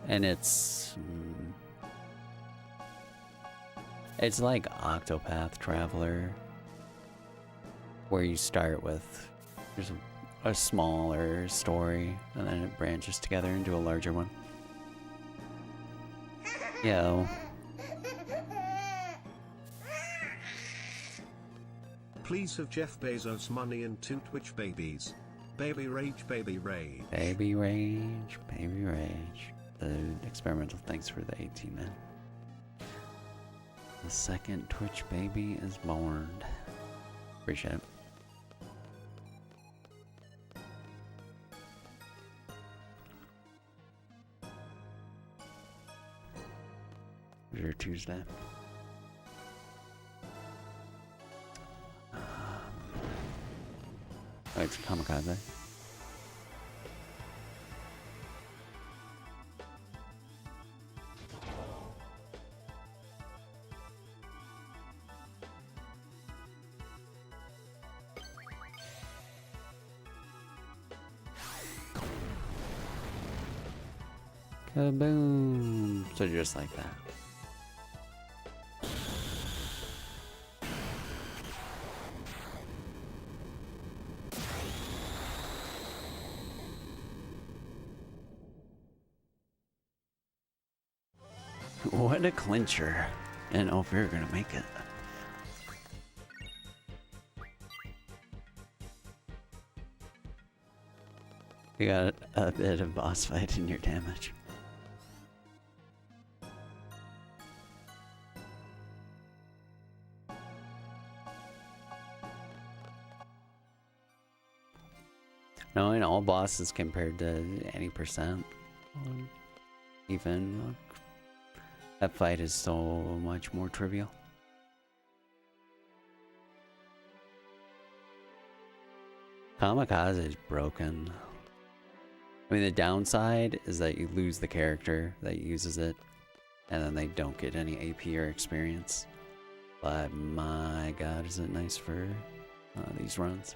And it's like Octopath Traveler, where you start with there's a smaller story and then it branches together into a larger one. Yo.
Please have Jeff Bezos money and 2 Twitch babies. Baby rage, baby rage.
Baby rage, baby rage. The experimental thanks for the 18, man. The second Twitch baby is born. Appreciate it. Here's your Tuesday. Oh, it's Kamikaze. Kaboom! So just like that. What a clincher. And oh, we're gonna make it. You got a bit of boss fight in your damage. Knowing all bosses compared to any percent, even that fight is so much more trivial. Kamikaze is broken. I mean, the downside is that you lose the character that uses it, and then they don't get any AP or experience. But my god, is it nice for these runs.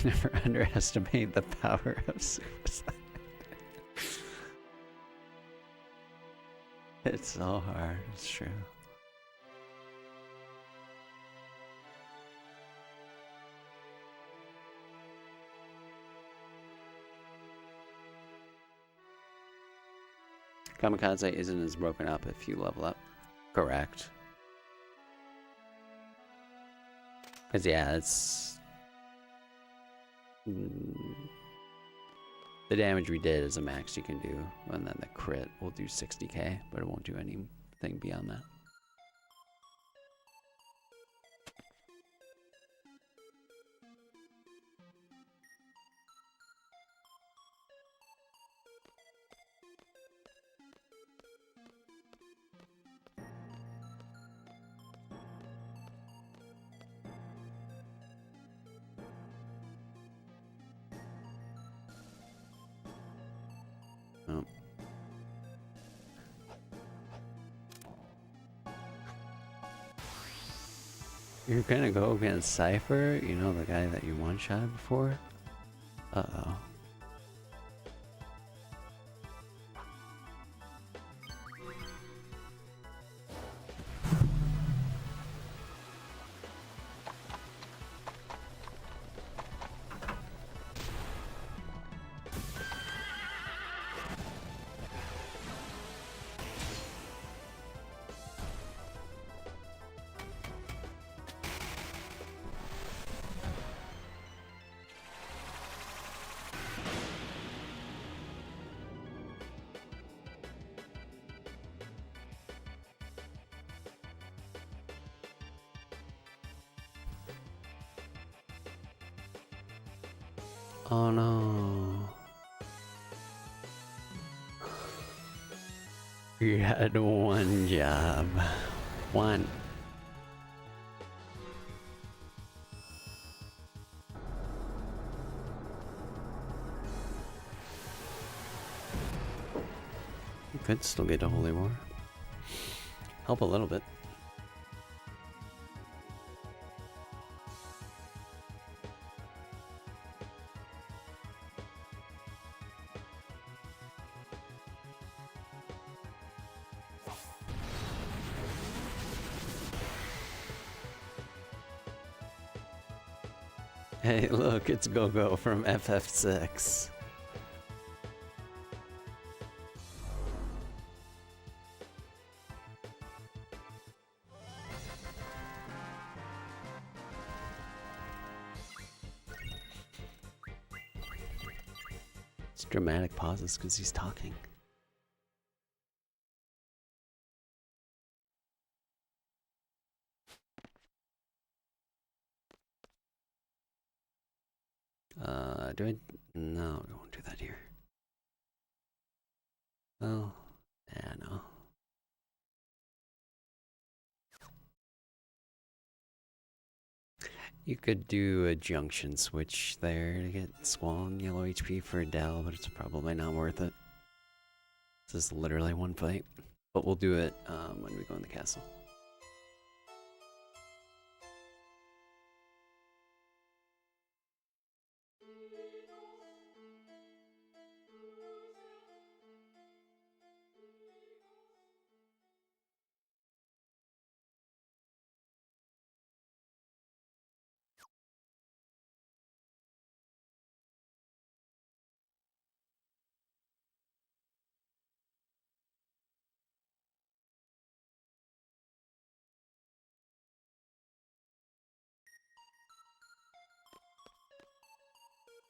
Never underestimate the power of suicide. It's so hard, it's true. Kamikaze isn't as broken up if you level up. Correct. Because, yeah, it's... the damage we did is a max you can do, and then the crit will do 60k, but it won't do anything beyond that. Oh. You're gonna go against Cypher? You know, the guy that you one-shot before? Uh-oh. Oh no. You had one job. One. You could still get a Holy War. Help a little bit. Hey, look, it's Go-Go from FF6. It's dramatic pauses because he's talking. Do I? No, we won't do that here. Oh, yeah, no. You could do a junction switch there to get Squall and yellow HP for Adele, but it's probably not worth it. This is literally one fight, but we'll do it when we go in the castle.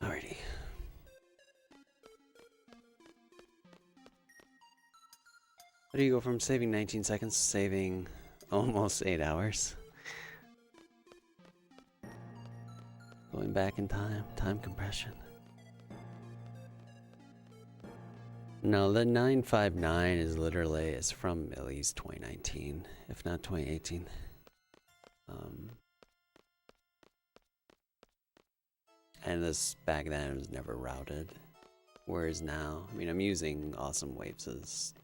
Alrighty. How do you go from saving 19 seconds to saving almost 8 hours? Going back in time compression. No, the 959 is literally, it's from at least 2019, if not 2018. And this back then was never routed. Whereas now, I mean, I'm using Awesome Waves'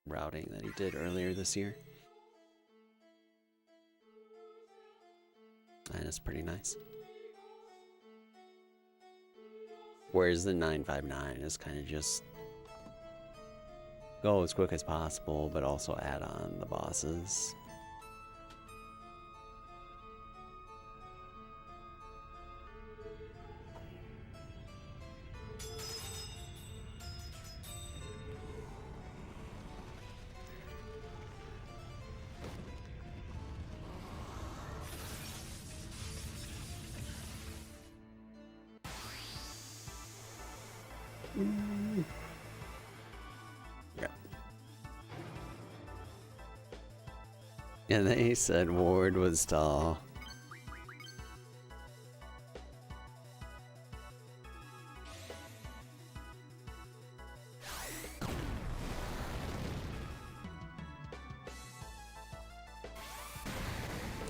routing that he did earlier this year. And it's pretty nice. Whereas the 959 is kind of just go as quick as possible, but also add on the bosses. Yeah. And then he said Ward was tall.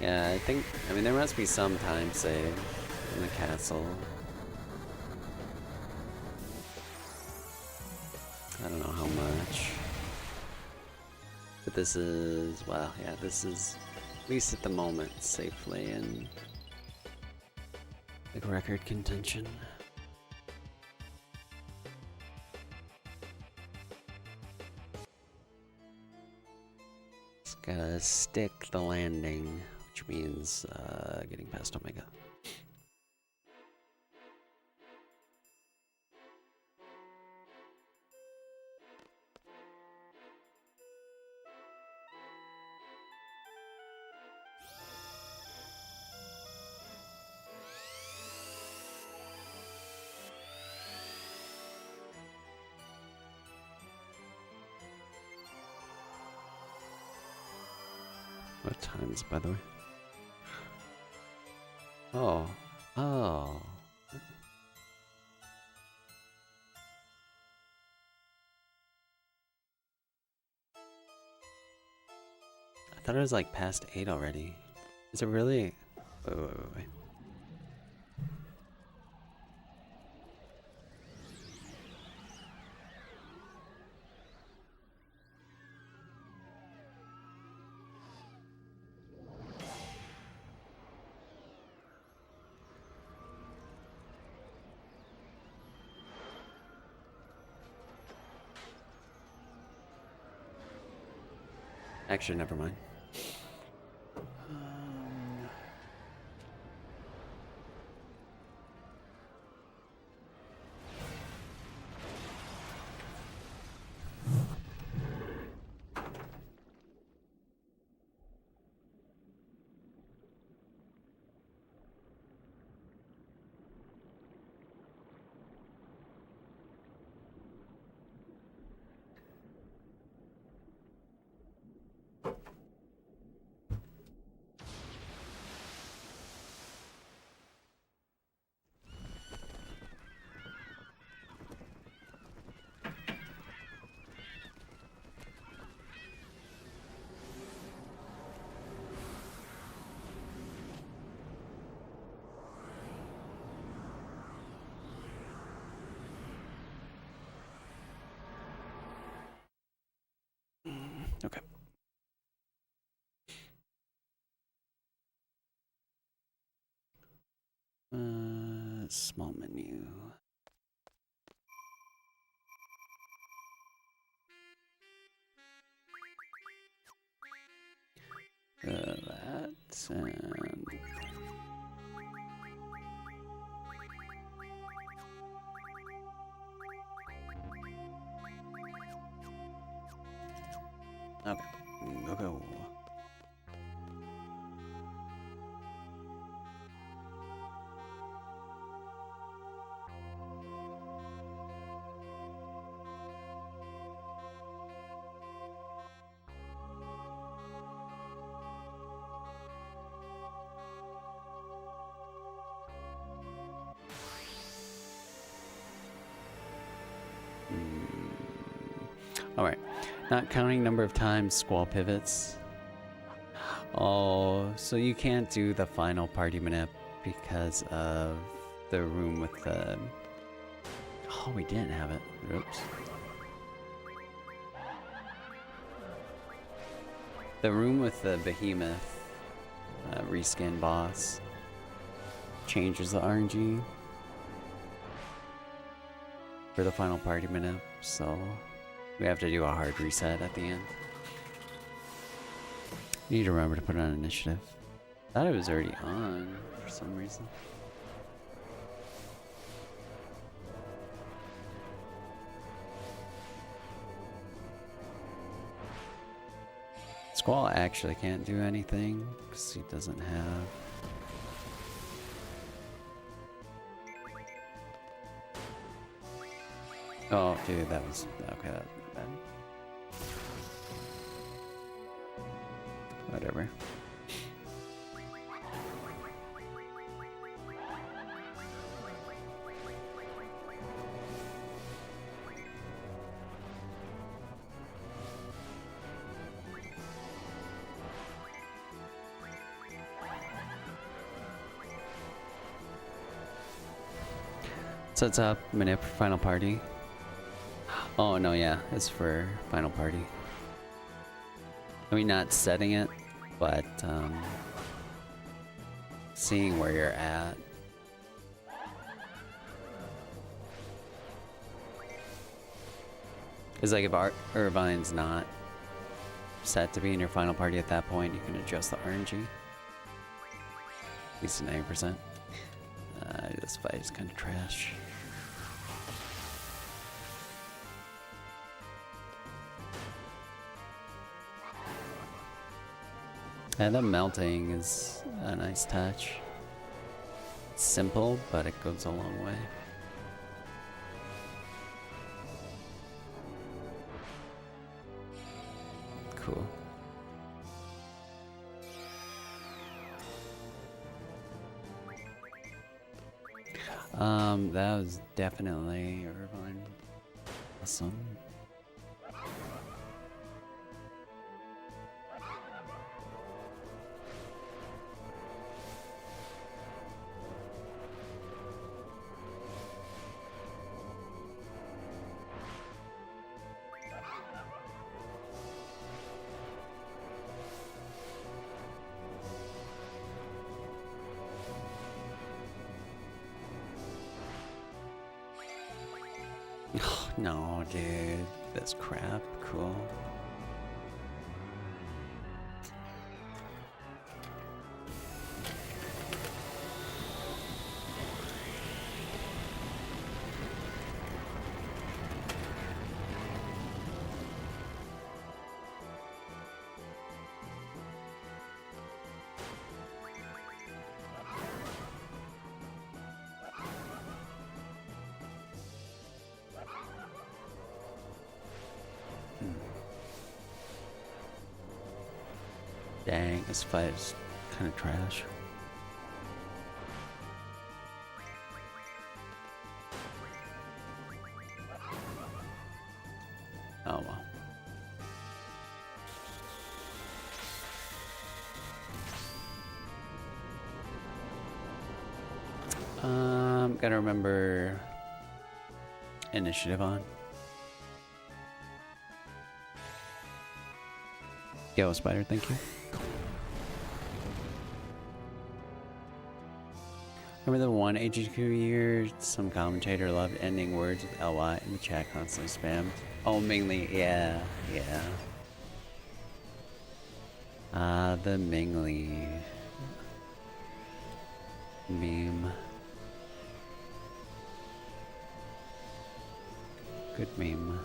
Yeah, I mean, there must be some time saved in the castle. I don't know how much. But this is, well, yeah, this is, at least at the moment, safely in the record contention. Just gotta stick the landing, which means getting past Omega. What time is it, by the way? Oh. Oh. I thought it was like past 8 already. Is it really? Wait. Actually, never mind. Okay. Small menu. That and okay. Go. Alright. Not counting number of times Squall pivots. Oh, so you can't do the final party manip because of the room with the... Oh, we didn't have it. Oops. The room with the behemoth reskin boss changes the RNG for the final party minute, so we have to do a hard reset at the end. Need to remember to put it on initiative. Thought it was already on for some reason. Squall actually can't do anything because he doesn't have... Oh, dude, that was... Okay, that was bad. Whatever. Sets up manip for final party. Oh no, yeah, it's for final party. I mean, not setting it, but seeing where you're at. It's like if Irvine's not set to be in your final party at that point, you can adjust the RNG. At least to 90%. This fight is kind of trash. And the melting is a nice touch. It's simple, but it goes a long way. Cool. That was definitely Irvine. Awesome. No, dude, that's crap. Cool. Dang, this fight is kind of trash. Oh well. Gotta remember initiative on. Yellow spider, thank you. Remember the one HQ year, some commentator loved ending words with LY and the chat constantly spammed. Oh, Mingli, yeah, yeah. The Mingli meme. Good meme.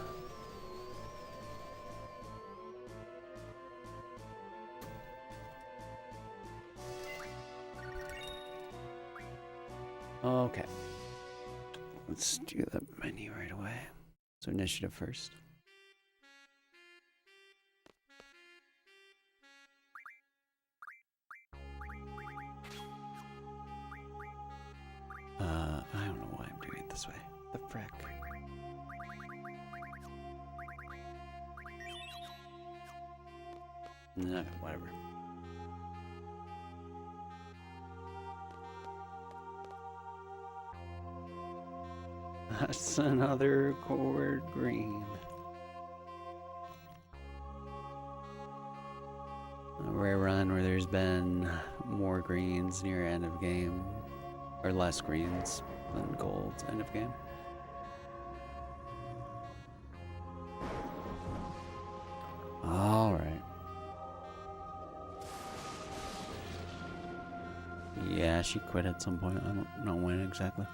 Okay. Let's do the menu right away. So initiative first. I don't know why I'm doing it this way. The frick. No, whatever. That's another chord green. A rare run where there's been more greens near end of game, or less greens than golds end of game. All right. Yeah, she quit at some point. I don't know when exactly.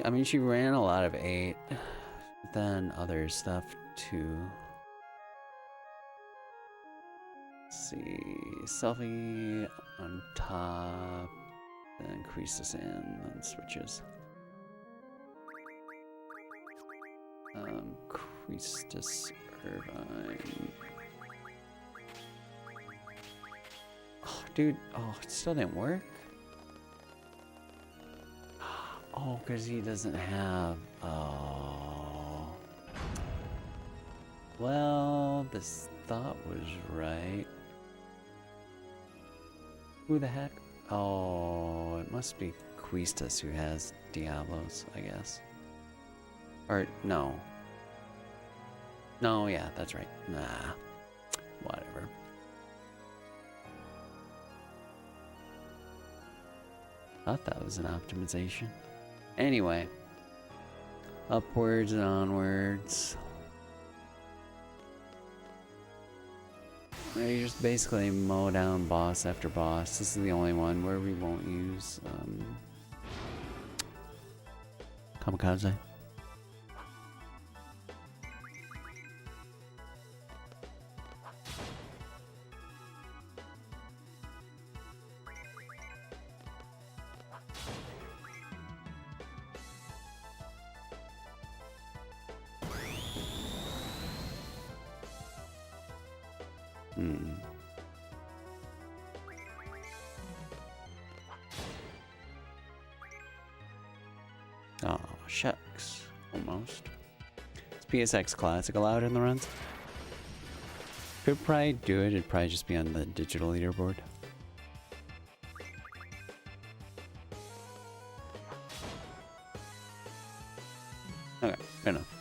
I mean, she ran a lot of 8, then other stuff too. Let's see, selfie on top, then increase this in, then switches. Priestess Irvine. Oh, dude, oh, it still didn't work. Oh, because he doesn't have... Oh. Well, this thought was right. Who the heck? Oh, it must be Quistas who has Diablos, I guess. Or, no. No, yeah, that's right. Nah. Whatever. Thought that was an optimization. Anyway, upwards and onwards. You just basically mow down boss after boss. This is the only one where we won't use Kamikaze. Oh, shucks. Almost. Is PSX Classic allowed in the runs? Could probably do it. It'd probably just be on the digital leaderboard. Okay, good enough.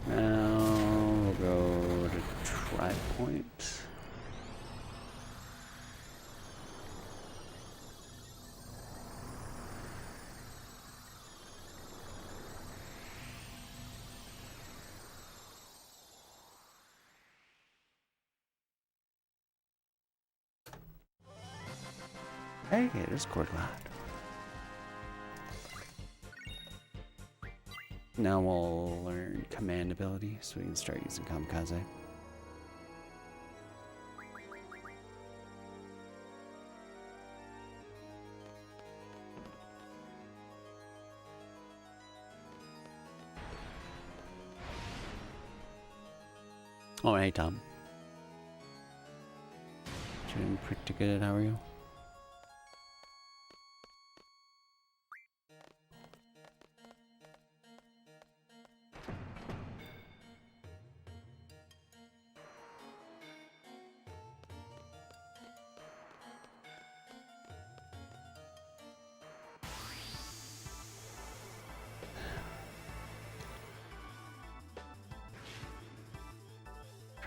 Now we'll go to Tri Point. Hey, it is chord loud. Now we'll learn command ability so we can start using Kamikaze. Oh, hey Tom. Doing pretty good, how are you?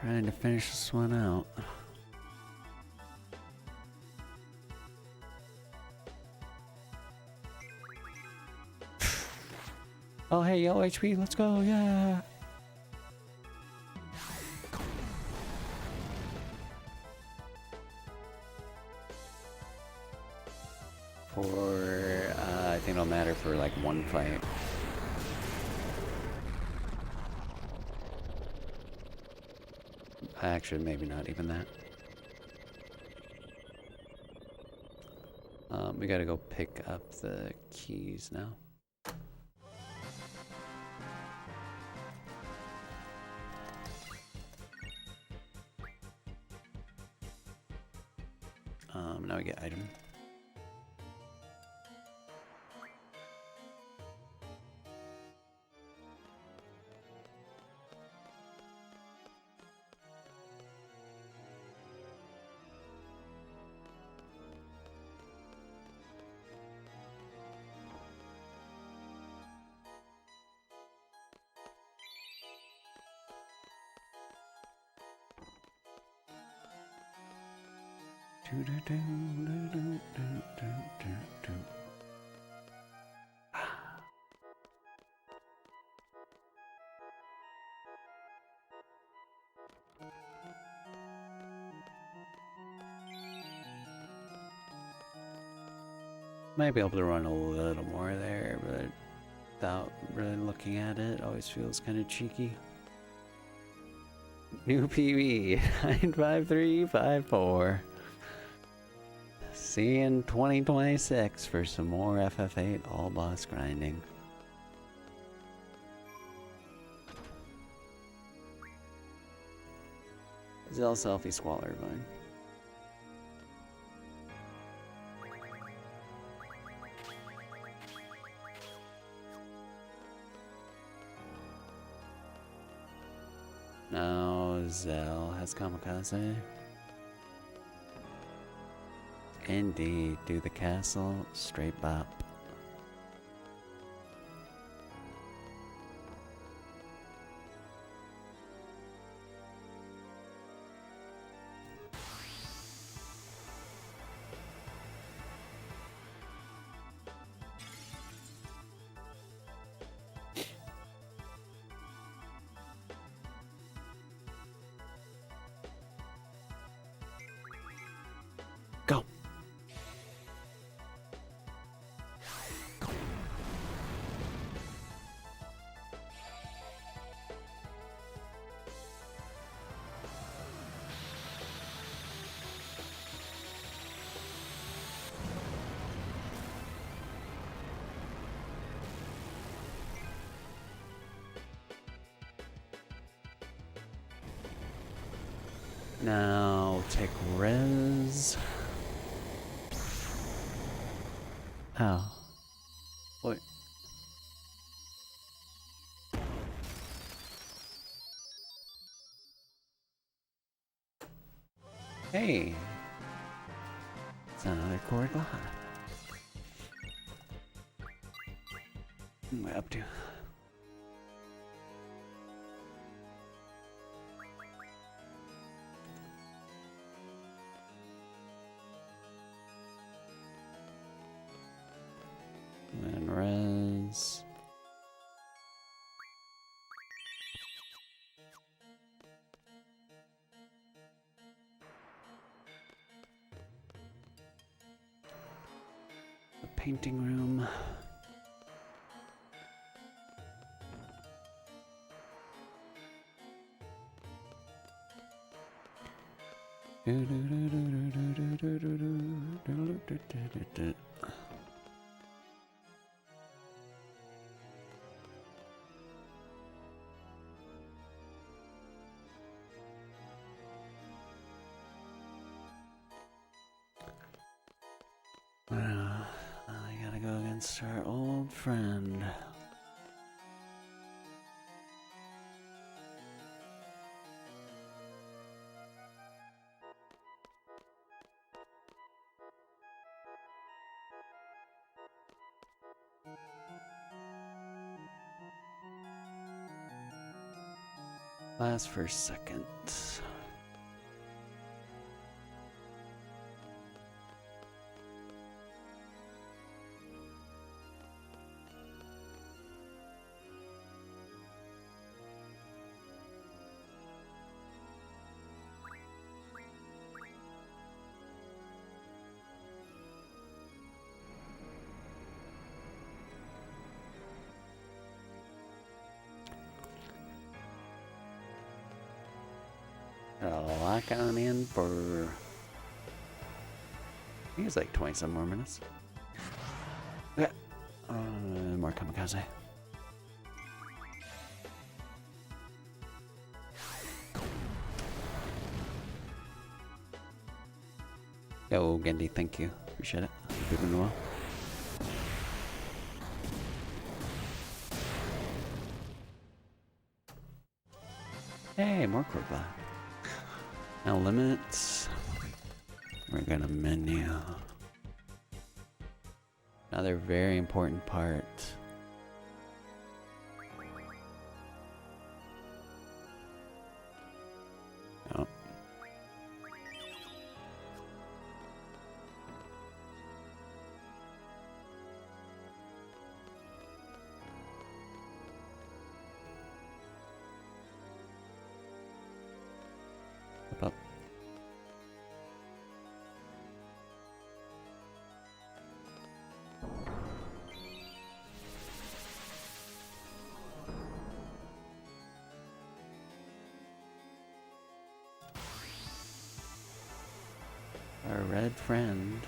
Trying to finish this one out. Oh, hey, yellow HP, let's go, yeah. For, I think it'll matter for like one fight. Actually, maybe not even that. We gotta go pick up the keys now. Now we get item. Might be able to run a little more there, but without really looking at it, always feels kind of cheeky. New PB 95354. See you in 2026 for some more FF8 all boss grinding. Zell selfie squalor vine. Now Zell has kamikaze. Indeed, do the castle, straight bop. Go. Now take res. Oh. What? Hey. It's another chord line. What am I up to? And res. The painting room. I gotta go against our old friend. Last for a second. back on in for, I think it's like 20 some more minutes. Yeah. More kamikaze. Yo, Gendy, thank you. Appreciate it. You're doing well. Hey, more Corba. Now limits. We're gonna menu. Another very important part. Oh. Up. Our red friend.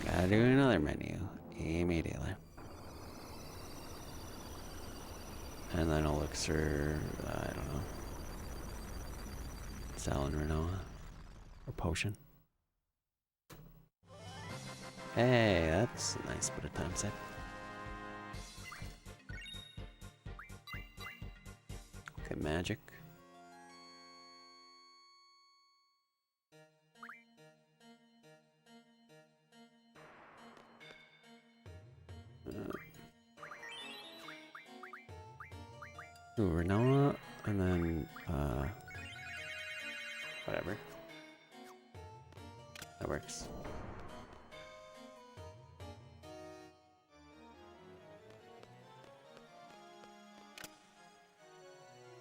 Gotta do another menu immediately. And then elixir, I don't know. Sal and Renoa. Or potion. Hey, that's a nice bit of time saved. Okay, magic. Ooh, Renoa, and then, whatever. That works.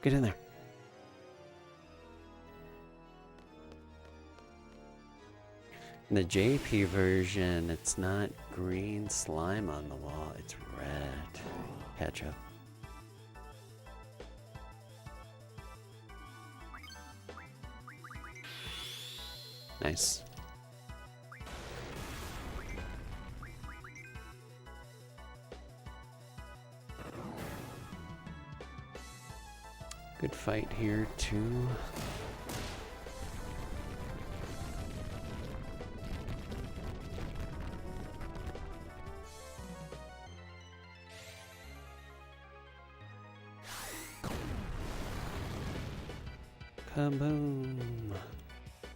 Get in there. In the JP version, it's not green slime on the wall, it's red ketchup. Nice. Good fight here too. Kaboom.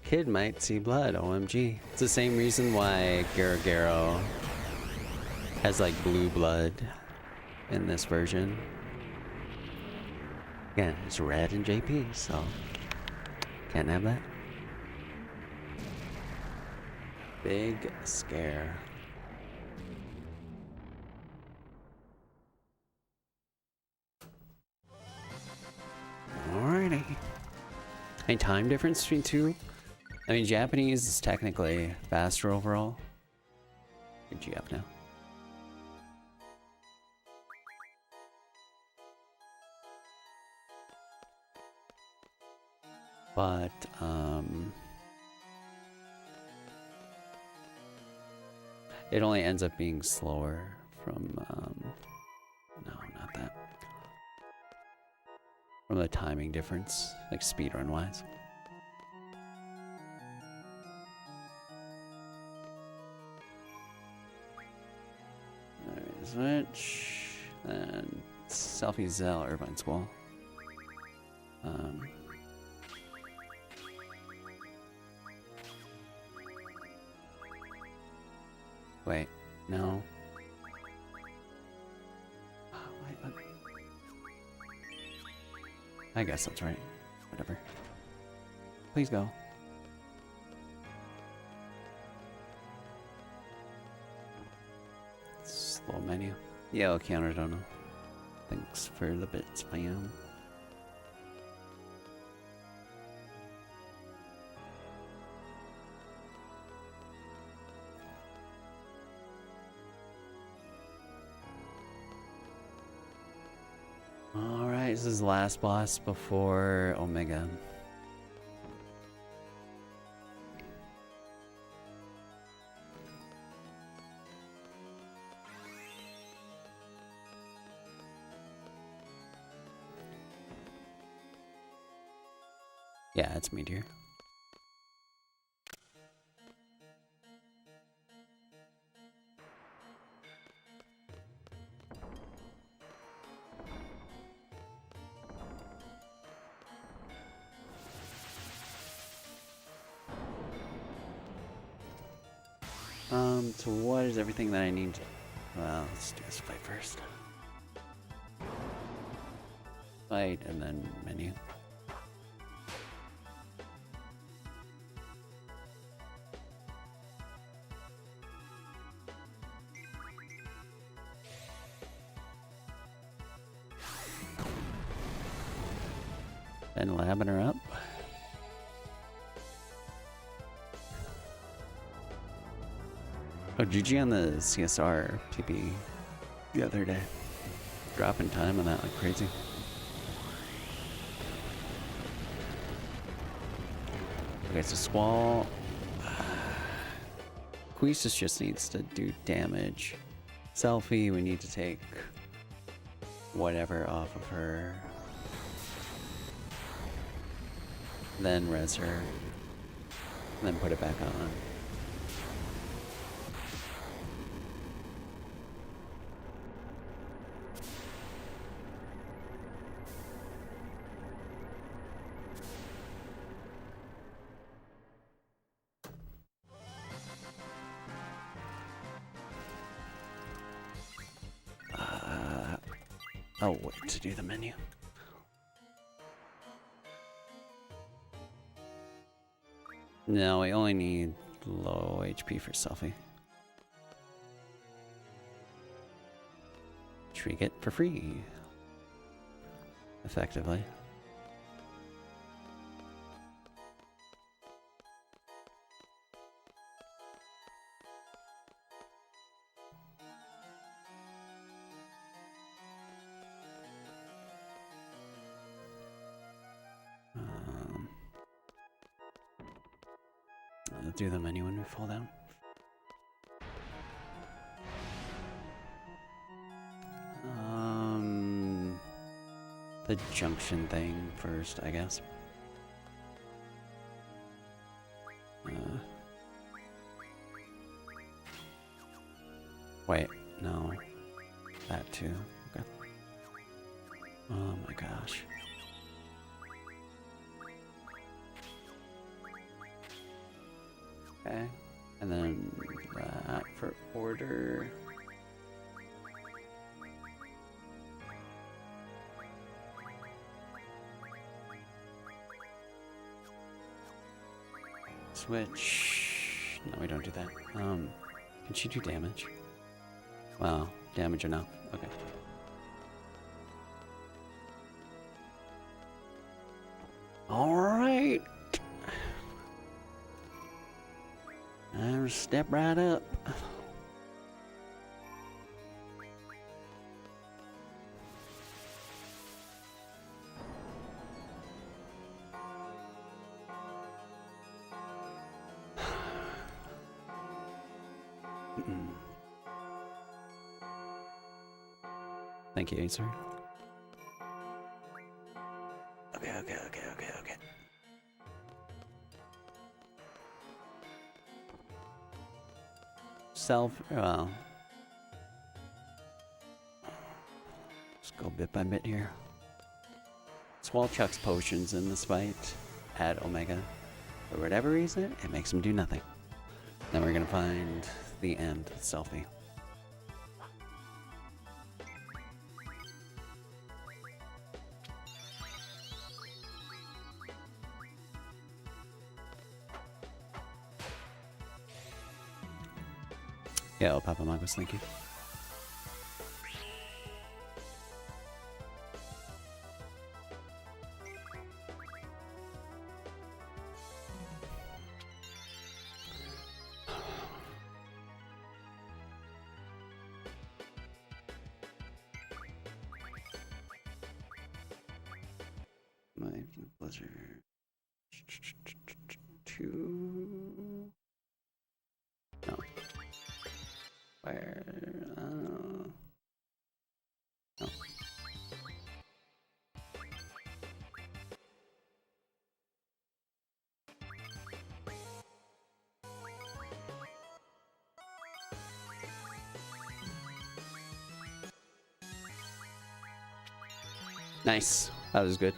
Kid might see blood, OMG. It's the same reason why Garagaro has like blue blood in this version. Again, it's red in JP, so can't have that. Big scare. Alrighty. Any time difference between two? I mean, Japanese is technically faster overall. Good GF now. But, it only ends up being slower from, no, not that. From the timing difference, like speedrun wise. Switch, and Selfie Zell, Irvine Squall. Wait, no. Oh, wait, what? I guess that's right. Whatever. Please go. Slow menu. Yo, counter dono. Thanks for the bits, fam. Alright, this is the last boss before Omega. Yeah, it's Meteor. So what is everything that I need to... Well, let's do this fight first. Fight, and then menu. Been labbing her up. Oh, GG on the CSR PP the other day. Dropping time on that like crazy. Okay, so Squall. Queesis just needs to do damage. Selfie, we need to take whatever off of her. Then res her. Then put it back on. Oh, wait to do the menu. No, we only need low HP for selfie. Which we get for free. Effectively. I'll do the menu when we fall down. The junction thing first, I guess. Wait, no. That too. Okay. Oh my gosh. Okay. And then that for order. Switch. No, we don't do that. Can she do damage? Wow, damage or no? Okay. Alright. I'll step right up. Thank you, sir. Okay. Well. Just go bit by bit here. Swall chucks potions in this fight at Omega. For whatever reason, it makes him do nothing. Then we're gonna find the end, selfie. Yeah, Papa Magos, thank you. Blizzard. 2. No. Where? No. Nice. That was good.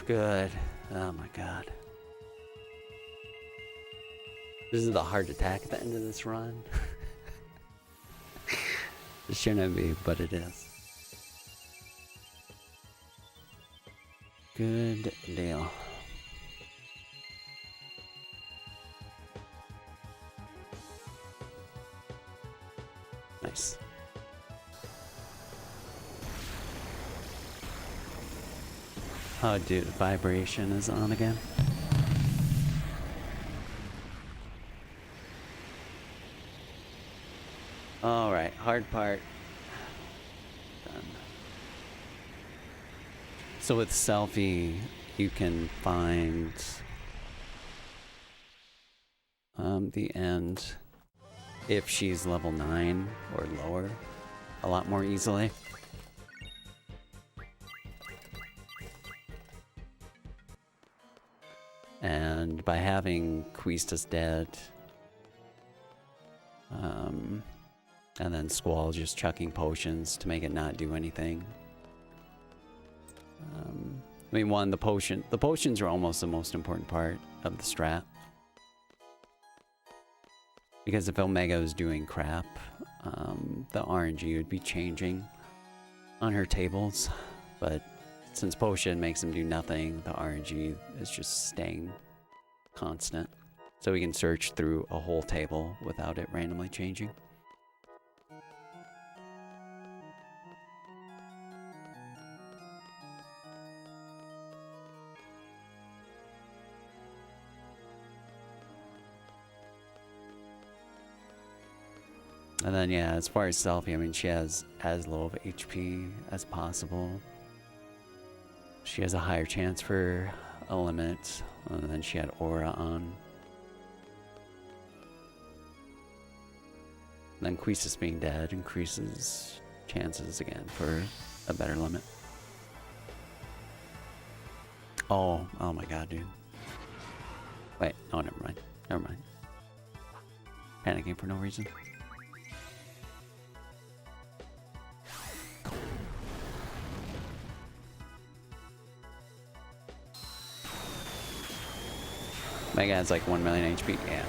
Good. Oh my god. This is the hard attack at the end of this run. It shouldn't be, but it is. Good deal. Nice. Oh, dude, vibration is on again. Alright, hard part. Done. So with Selfie, you can find the end if she's level 9 or lower a lot more easily. And by having Quistis dead, and then Squall just chucking potions to make it not do anything. I mean, the potions are almost the most important part of the strat. Because if Omega was doing crap, the RNG would be changing on her tables. But since Potion makes him do nothing, the RNG is just staying constant. So we can search through a whole table without it randomly changing. And then, yeah, as far as Selfie, I mean, she has as low of HP as possible. She has a higher chance for a limit, and then she had Aura on. And then Quistis being dead increases chances again for a better limit. Oh my god, dude. Wait, oh, never mind. Never mind. Panicking for no reason. Mega has like 1 million HP, yeah.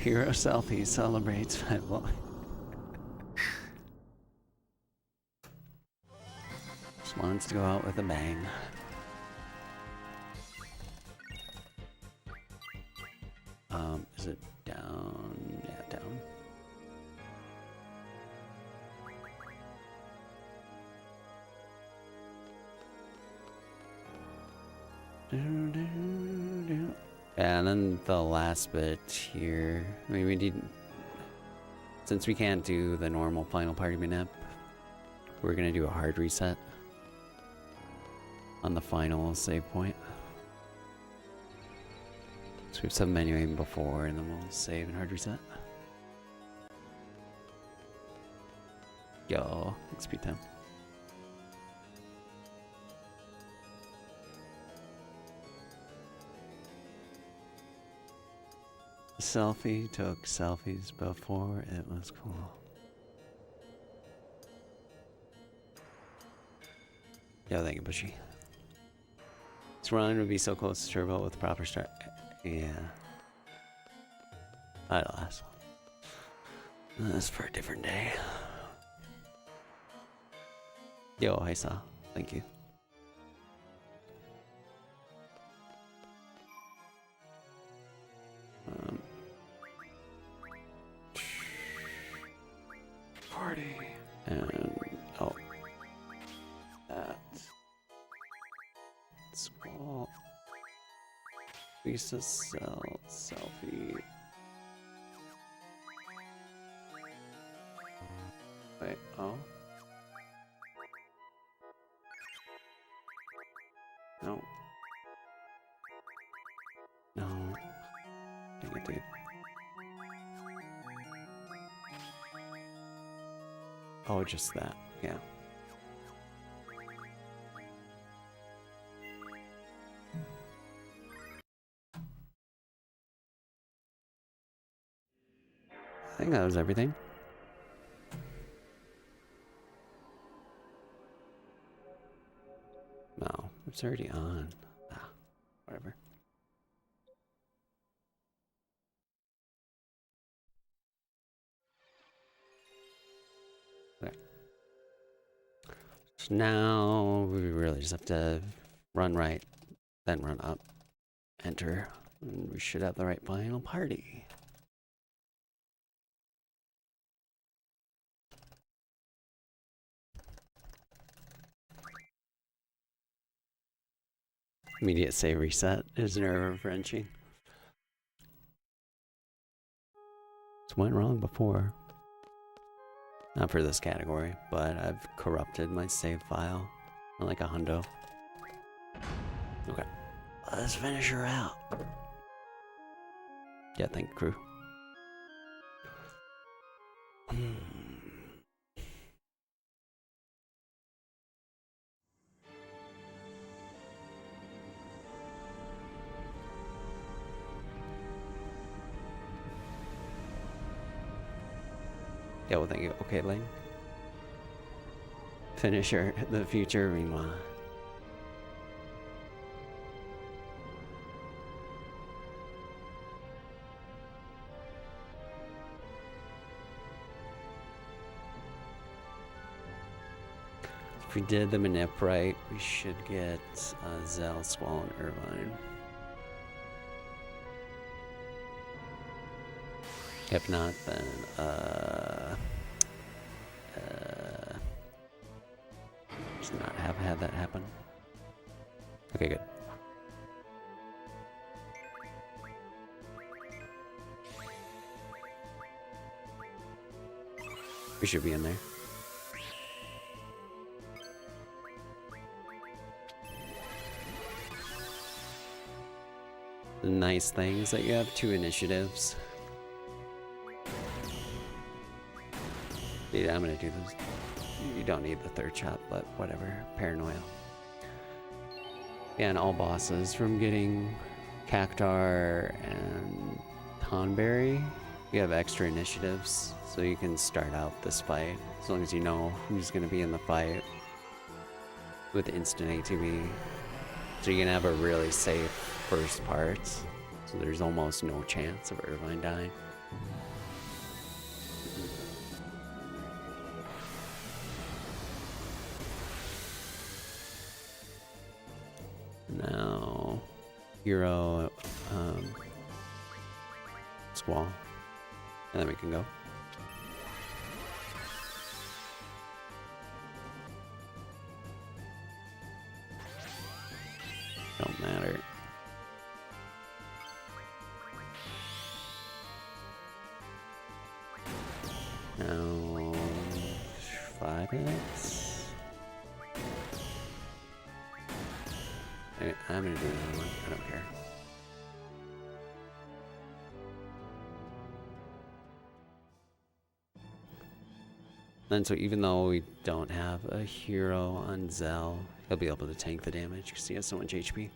Hero Selfie celebrates 5 life. Just wants to go out with a bang. Is it down? Yeah, down. And then the last bit here, I mean, we need, since we can't do the normal final party map, we're gonna do a hard reset on the final save point. So we have some menu even before, and then we'll save and hard reset. Yo, XP time. Selfie took selfies before it was cool. Yo, thank you, Bushy. This run would be so close to Turbo with the proper start. Yeah. Alas. That's for a different day. Yo, I saw. Thank you. Party. And oh, that. Lisa Cell selfie. Wait, oh. No. No. Dang it, dude. Oh, just that. Yeah. I think that was everything. No, it's already on. Ah, whatever. Okay. So now we really just have to run right, then run up, enter, and we should have the right final party. Immediate save reset is nerve-wrenching. This went wrong before. Not for this category, but I've corrupted my save file. Like a hundo. Okay. Let's finish her out. Yeah, thank you, crew. Yeah, well, thank you. Okay, Lane. Finisher, the future, meanwhile. If we did the manip right, we should get Zell, Squall, and Irvine. If not, then just not have had that happen. Okay, good. We should be in there. The nice thing is that you have 2 initiatives. Dude, I'm gonna do this. You don't need the 3rd shot, but whatever. Paranoia. Yeah, and all bosses from getting Cactar and Tonberry, you have extra initiatives, so you can start out this fight as long as you know who's gonna be in the fight with instant ATB. So you can have a really safe first part, so there's almost no chance of Irvine dying. Now, Hero, Squall, and then we can go. Don't matter. Now, 5 minutes. I'm gonna do another one. I don't care. And so even though we don't have a hero on Zell, he'll be able to tank the damage because he has so much HP.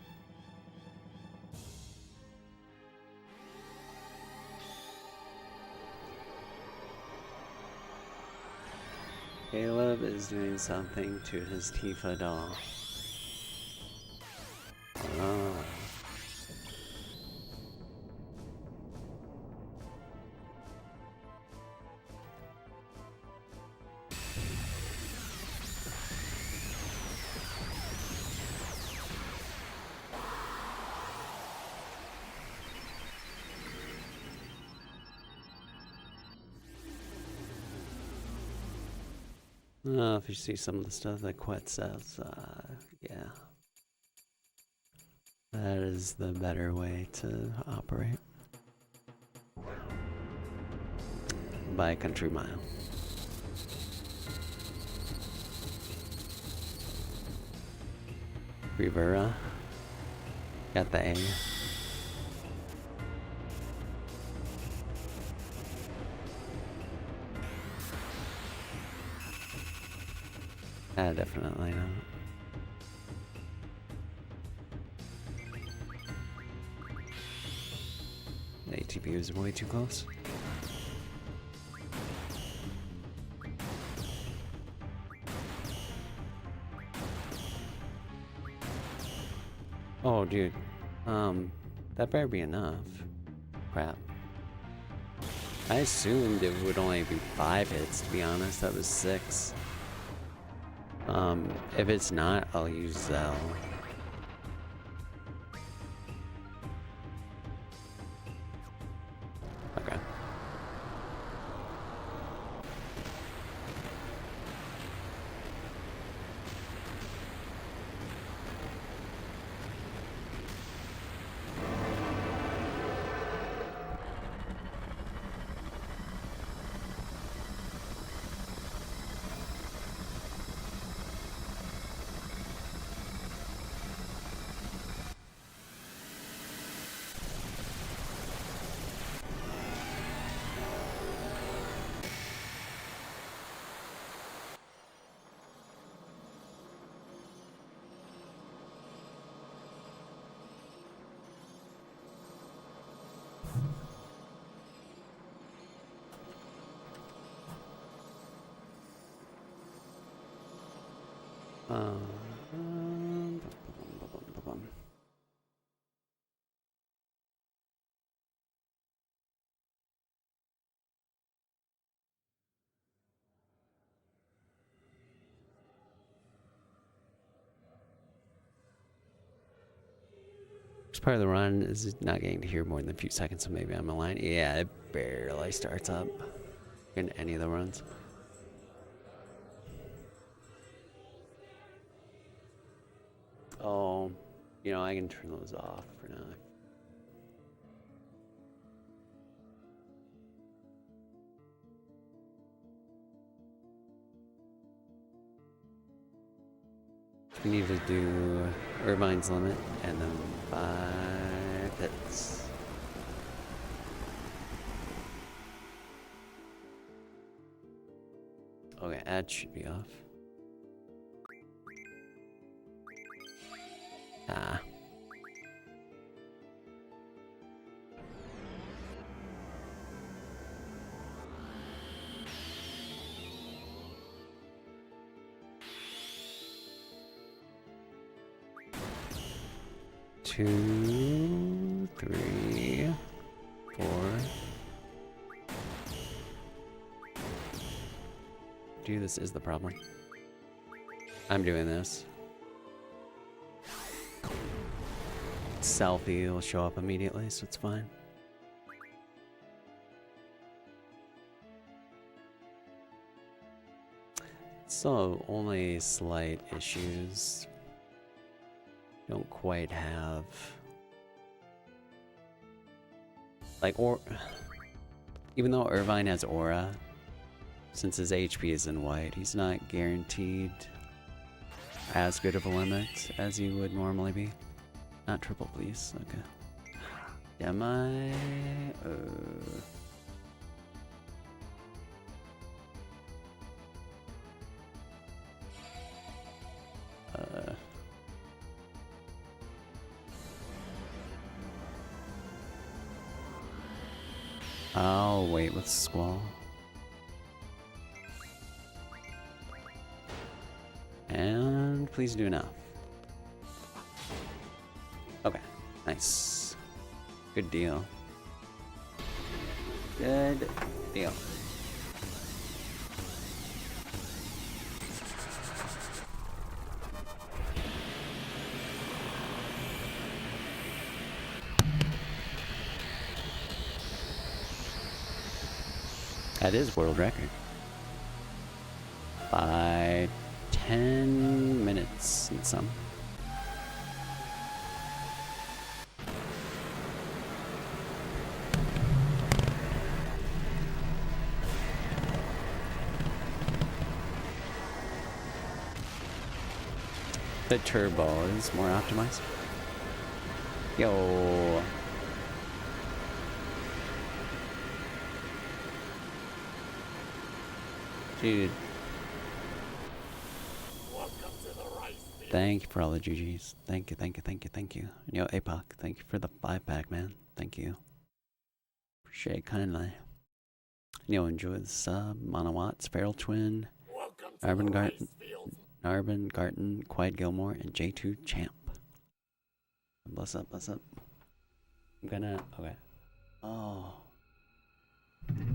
Caleb is doing something to his Tifa doll. Oh. If you see some of the stuff that Quet says, yeah. That is the better way to operate. By a country mile. Rivera. Got the A. Definitely not. The ATV is way too close. Oh, dude. That better be enough. Crap. I assumed it would only be 5 hits, to be honest. That was 6. If it's not, I'll use Zell. Okay. First part of the run is not getting to hear more than a few seconds, so maybe I'm aligned. Yeah, it barely starts up in any of the runs. Oh, you know, I can turn those off for now. We need to do Irvine's limit and then 5 hits. Okay, ad should be off. Ah. Two, 3, 4. Dude, this is the problem. I'm doing this. Selfie will show up immediately, so it's fine. So, only slight issues. Don't quite have... like, even though Irvine has aura, since his HP is in white, he's not guaranteed as good of a limit as he would normally be. Not triple, please. Okay. Am I? I'll wait with Squall. And please do enough. Okay, nice. Good deal. Good deal. That is world record. By 10 minutes and some. The turbo is more optimized. Yo. Dude. Thank you for all the GGs. Thank you, thank you, thank you, thank you. Yo, APOC, thank you for the 5-pack, man. Thank you. Appreciate it kindly. Yo, enjoy the sub. Monowatts, Feral Twin, Narvin Garten, Quiet Gilmore, and J2 Champ. Bless up, bless up. I'm gonna, okay. Oh.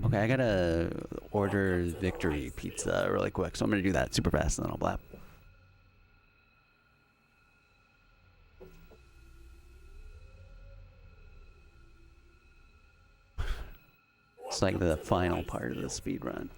Okay, I gotta order Victory Pizza really quick, so I'm gonna do that super fast and then I'll blap. It's like the final part of the speed run.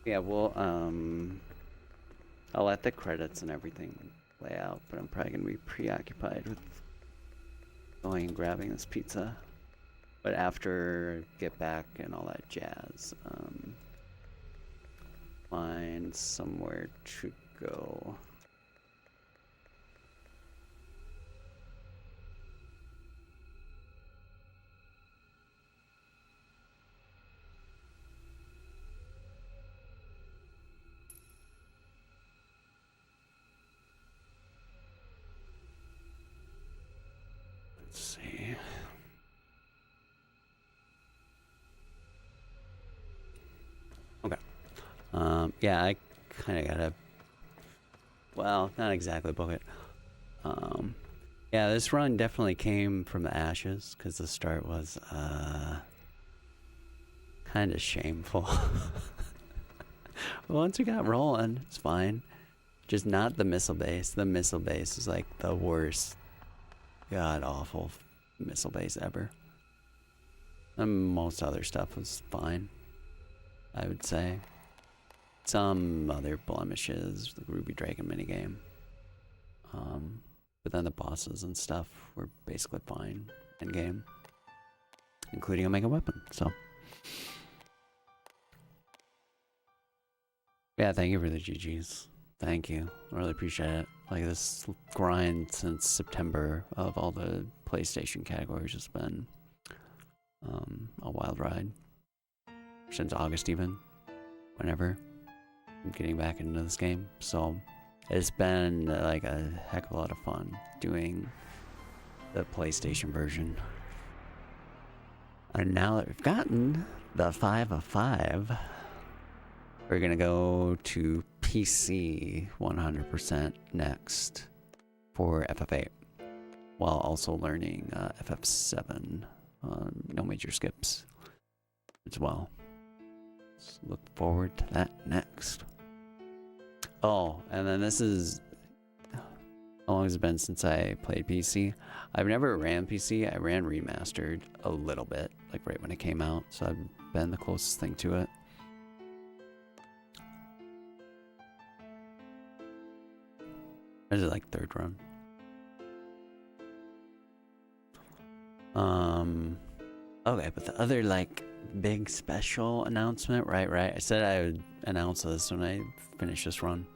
Yeah, well, I'll let the credits and everything play out, but I'm probably gonna be preoccupied with going and grabbing this pizza. But after get back and all that jazz, find somewhere to go. Let's see. Okay. Yeah, I kind of gotta, well, not exactly book it. Yeah, this run definitely came from the ashes, because the start was, kind of shameful. Once we got rolling, it's fine. Just not the missile base. The missile base is like the worst, god-awful missile base ever. And most other stuff was fine, I would say. Some other blemishes, the Ruby Dragon minigame. But then the bosses and stuff were basically fine in game, including Omega Weapon, so. Yeah, thank you for the GGs. Thank you. I really appreciate it. Like, this grind since September of all the PlayStation categories has been a wild ride. Since August even, whenever I'm getting back into this game. So it's been like a heck of a lot of fun doing the PlayStation version. And now that we've gotten the 5 of 5, we're gonna go to PC 100% next for FF8, while also learning FF7, no major skips as well. Let's look forward to that next. Oh, and then this is, how long has it been since I played PC? I've never ran PC. I ran Remastered a little bit, like right when it came out, so I've been the closest thing to it. This is like third run. Okay, but the other like big special announcement, right? I said I would announce this when I finish this run.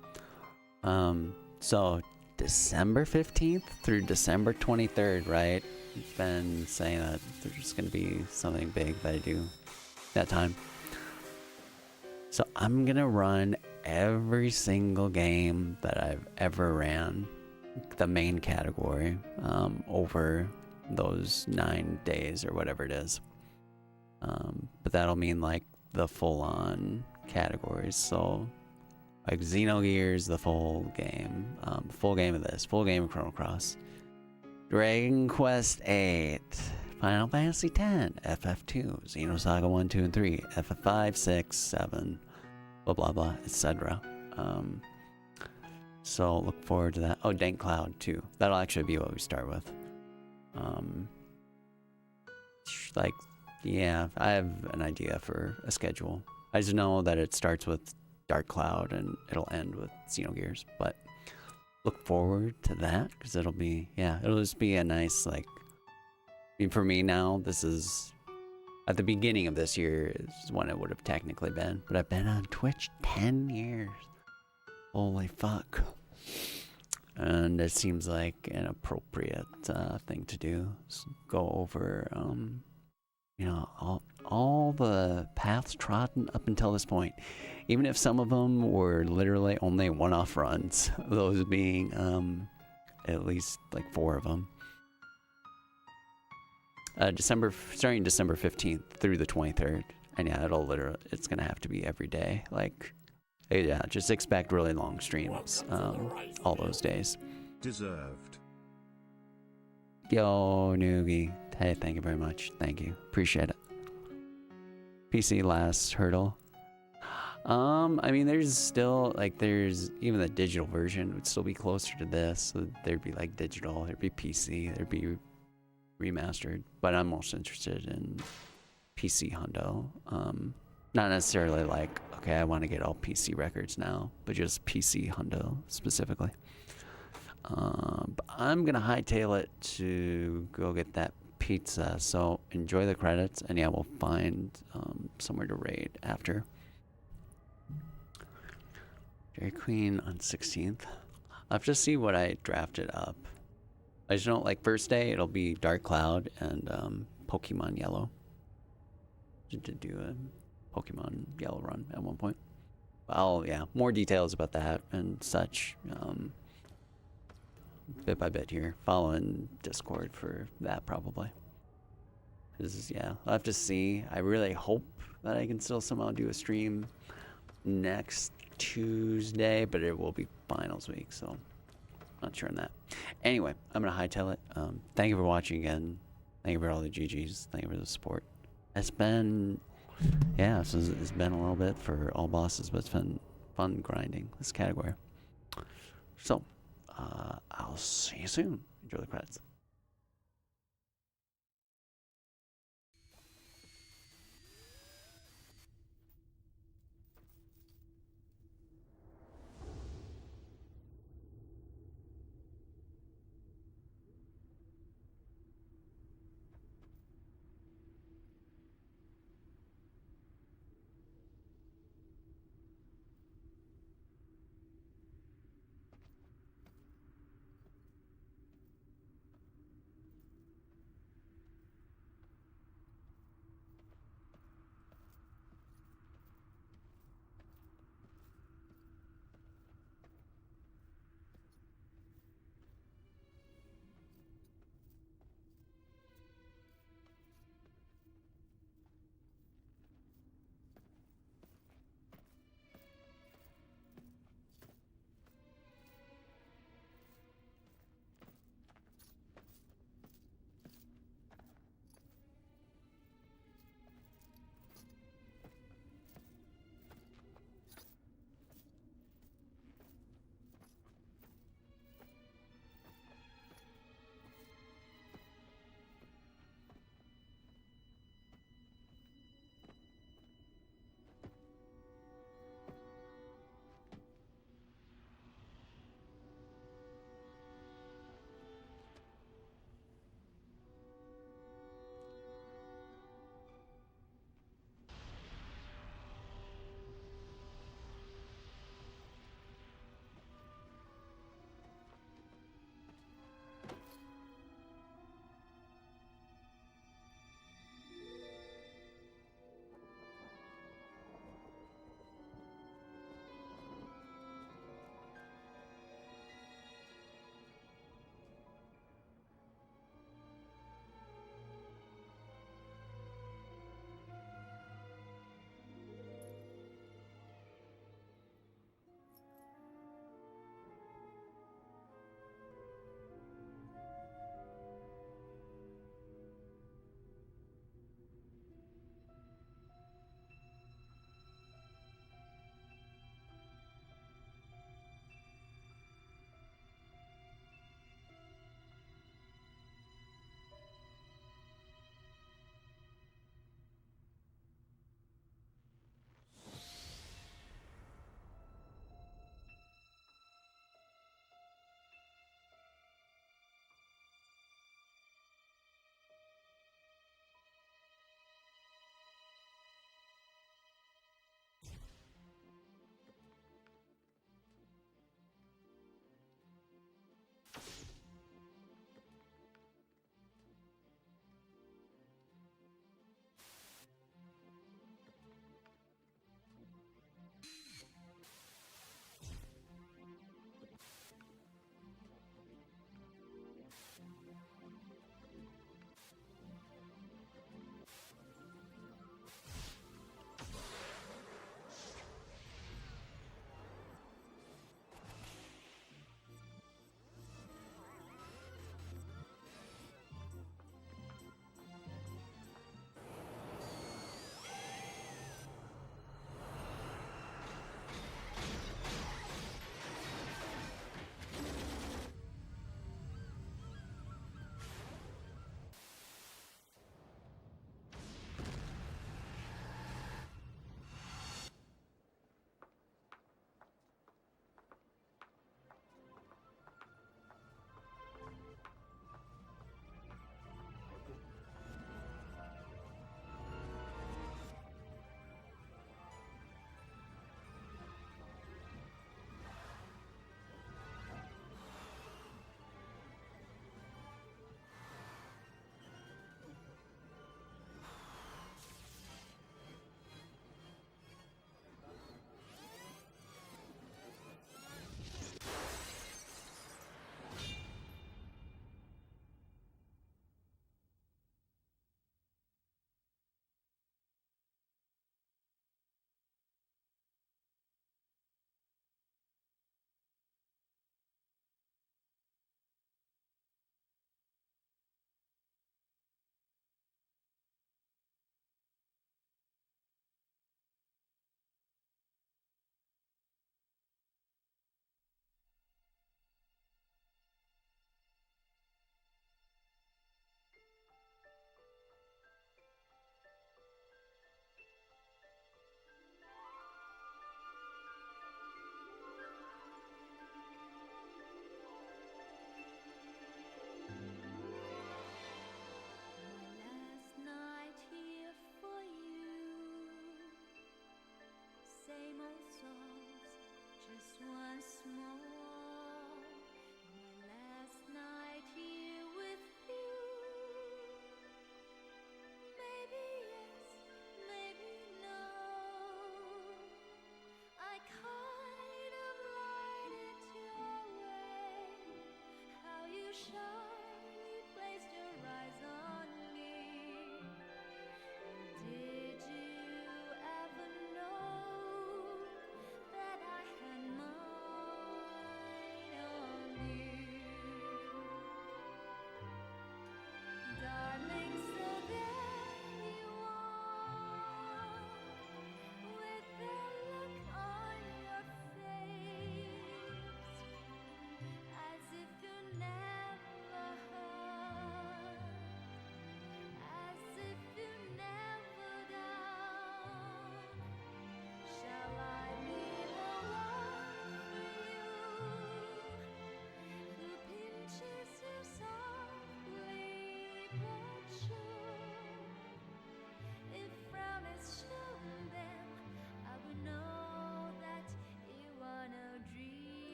So December 15th through December 23rd, right? I've been saying that there's gonna be something big that I do that time. So I'm gonna run every single game that I've ever ran, the main category, over those 9 days or whatever it is. But that'll mean like the full-on categories. So like Xenogears, the full game, full game of this, full game of Chrono Cross, Dragon Quest 8, Final Fantasy X, FF2, Xenosaga 1, 2, and 3, FF5, 6, 7, blah blah blah, etc. So look forward to that. Oh, Dank Cloud too. That'll actually be what we start with. Like, yeah, I have an idea for a schedule I just know that it starts with Dark Cloud and it'll end with Xenogears. But look forward to that because it'll just be a nice, like, I mean, for me now, this is at the beginning of this year is when it would have technically been. But I've been on Twitch 10 years. Holy fuck. And it seems like an appropriate thing to do. Is go over, you know, all the paths trodden up until this point. Even if some of them were literally only one-off runs, those being at least like 4 of them. Starting December 15th through the 23rd. And yeah, it's gonna have to be every day. Like, yeah, just expect really long streams all those days.
Deserved.
Yo, Noogie. Hey, thank you very much. Thank you. Appreciate it. PC last hurdle. I mean, there's still, like, there's even the digital version would still be closer to this. So there'd be, like, digital, there'd be PC, there'd be remastered. But I'm most interested in PC hundo. Not necessarily like, okay, I want to get all PC records now, but just PC hundo specifically. But I'm going to hightail it to go get that pizza. So enjoy the credits, and yeah, we'll find somewhere to raid after. Dairy Queen on 16th. I'll have to see what I drafted up. I just know, like, first day, it'll be Dark Cloud and Pokemon Yellow. To do a Pokemon Yellow run at one point. More details about that and such bit by bit here. Follow in Discord for that probably. I'll have to see. I really hope that I can still somehow do a stream next Tuesday, but it will be finals week, so not sure on that. Anyway, I'm gonna hightail it. Thank you for watching again. Thank you for all the GGs. Thank you for the support. It's been, it's been a little bit for all bosses, but it's been fun grinding this category. So, I'll see you soon. Enjoy the credits.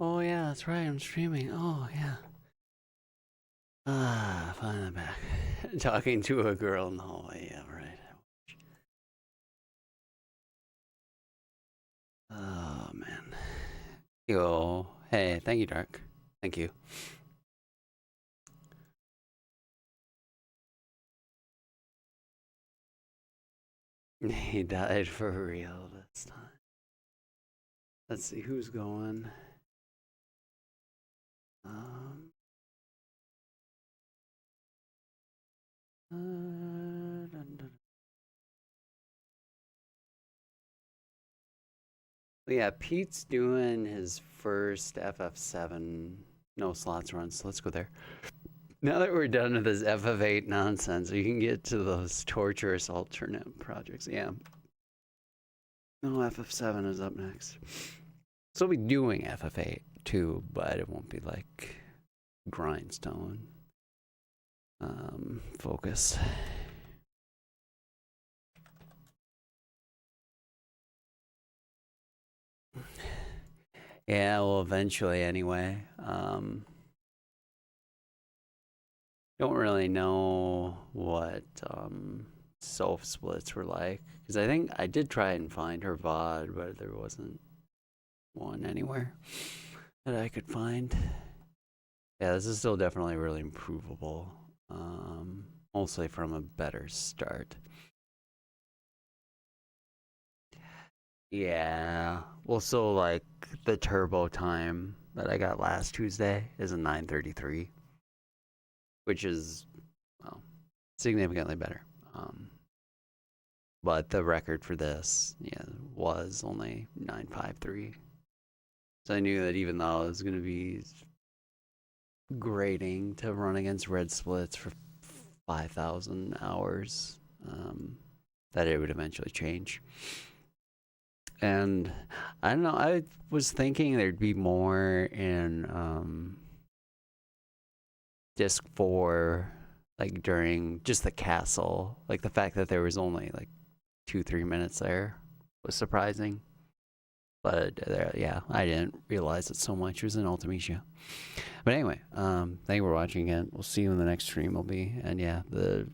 Oh yeah, that's right. I'm streaming. Oh yeah. Ah, finally I'm back. Talking to a girl in the hallway. Yeah, right. Oh man. Yo. Hey, thank you, Dark. Thank you. He died for real this time. Let's see who's going. Um. Dun, dun. Yeah, Pete's doing his first FF7 no slots run, so let's go there. Now that we're done with this FF8 nonsense, we can get to those torturous alternate projects. Yeah. No, FF7 is up next. So we'll be doing FF8 too, but it won't be like grindstone focus. Yeah, well, eventually anyway. Don't really know what self splits were like, because I think I did try and find her VOD, but there wasn't one anywhere that I could find. Yeah, this is still definitely really improvable. Mostly from a better start. Yeah. Well, so like the turbo time that I got last Tuesday is a 9:33, which is, well, significantly better. But the record for this, yeah, was only 9:53. So I knew that even though it was going to be grating to run against red splits for 5,000 hours, that it would eventually change. And I don't know, I was thinking there'd be more in disc 4, like during just the castle. Like the fact that there was only like 2-3 minutes there was surprising. But yeah, I didn't realize it so much. It was in Ultimecia. But anyway, thank you for watching again. We'll see you in the next stream will be. And yeah, the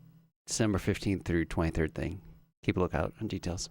December 15th through 23rd thing. Keep a lookout on details.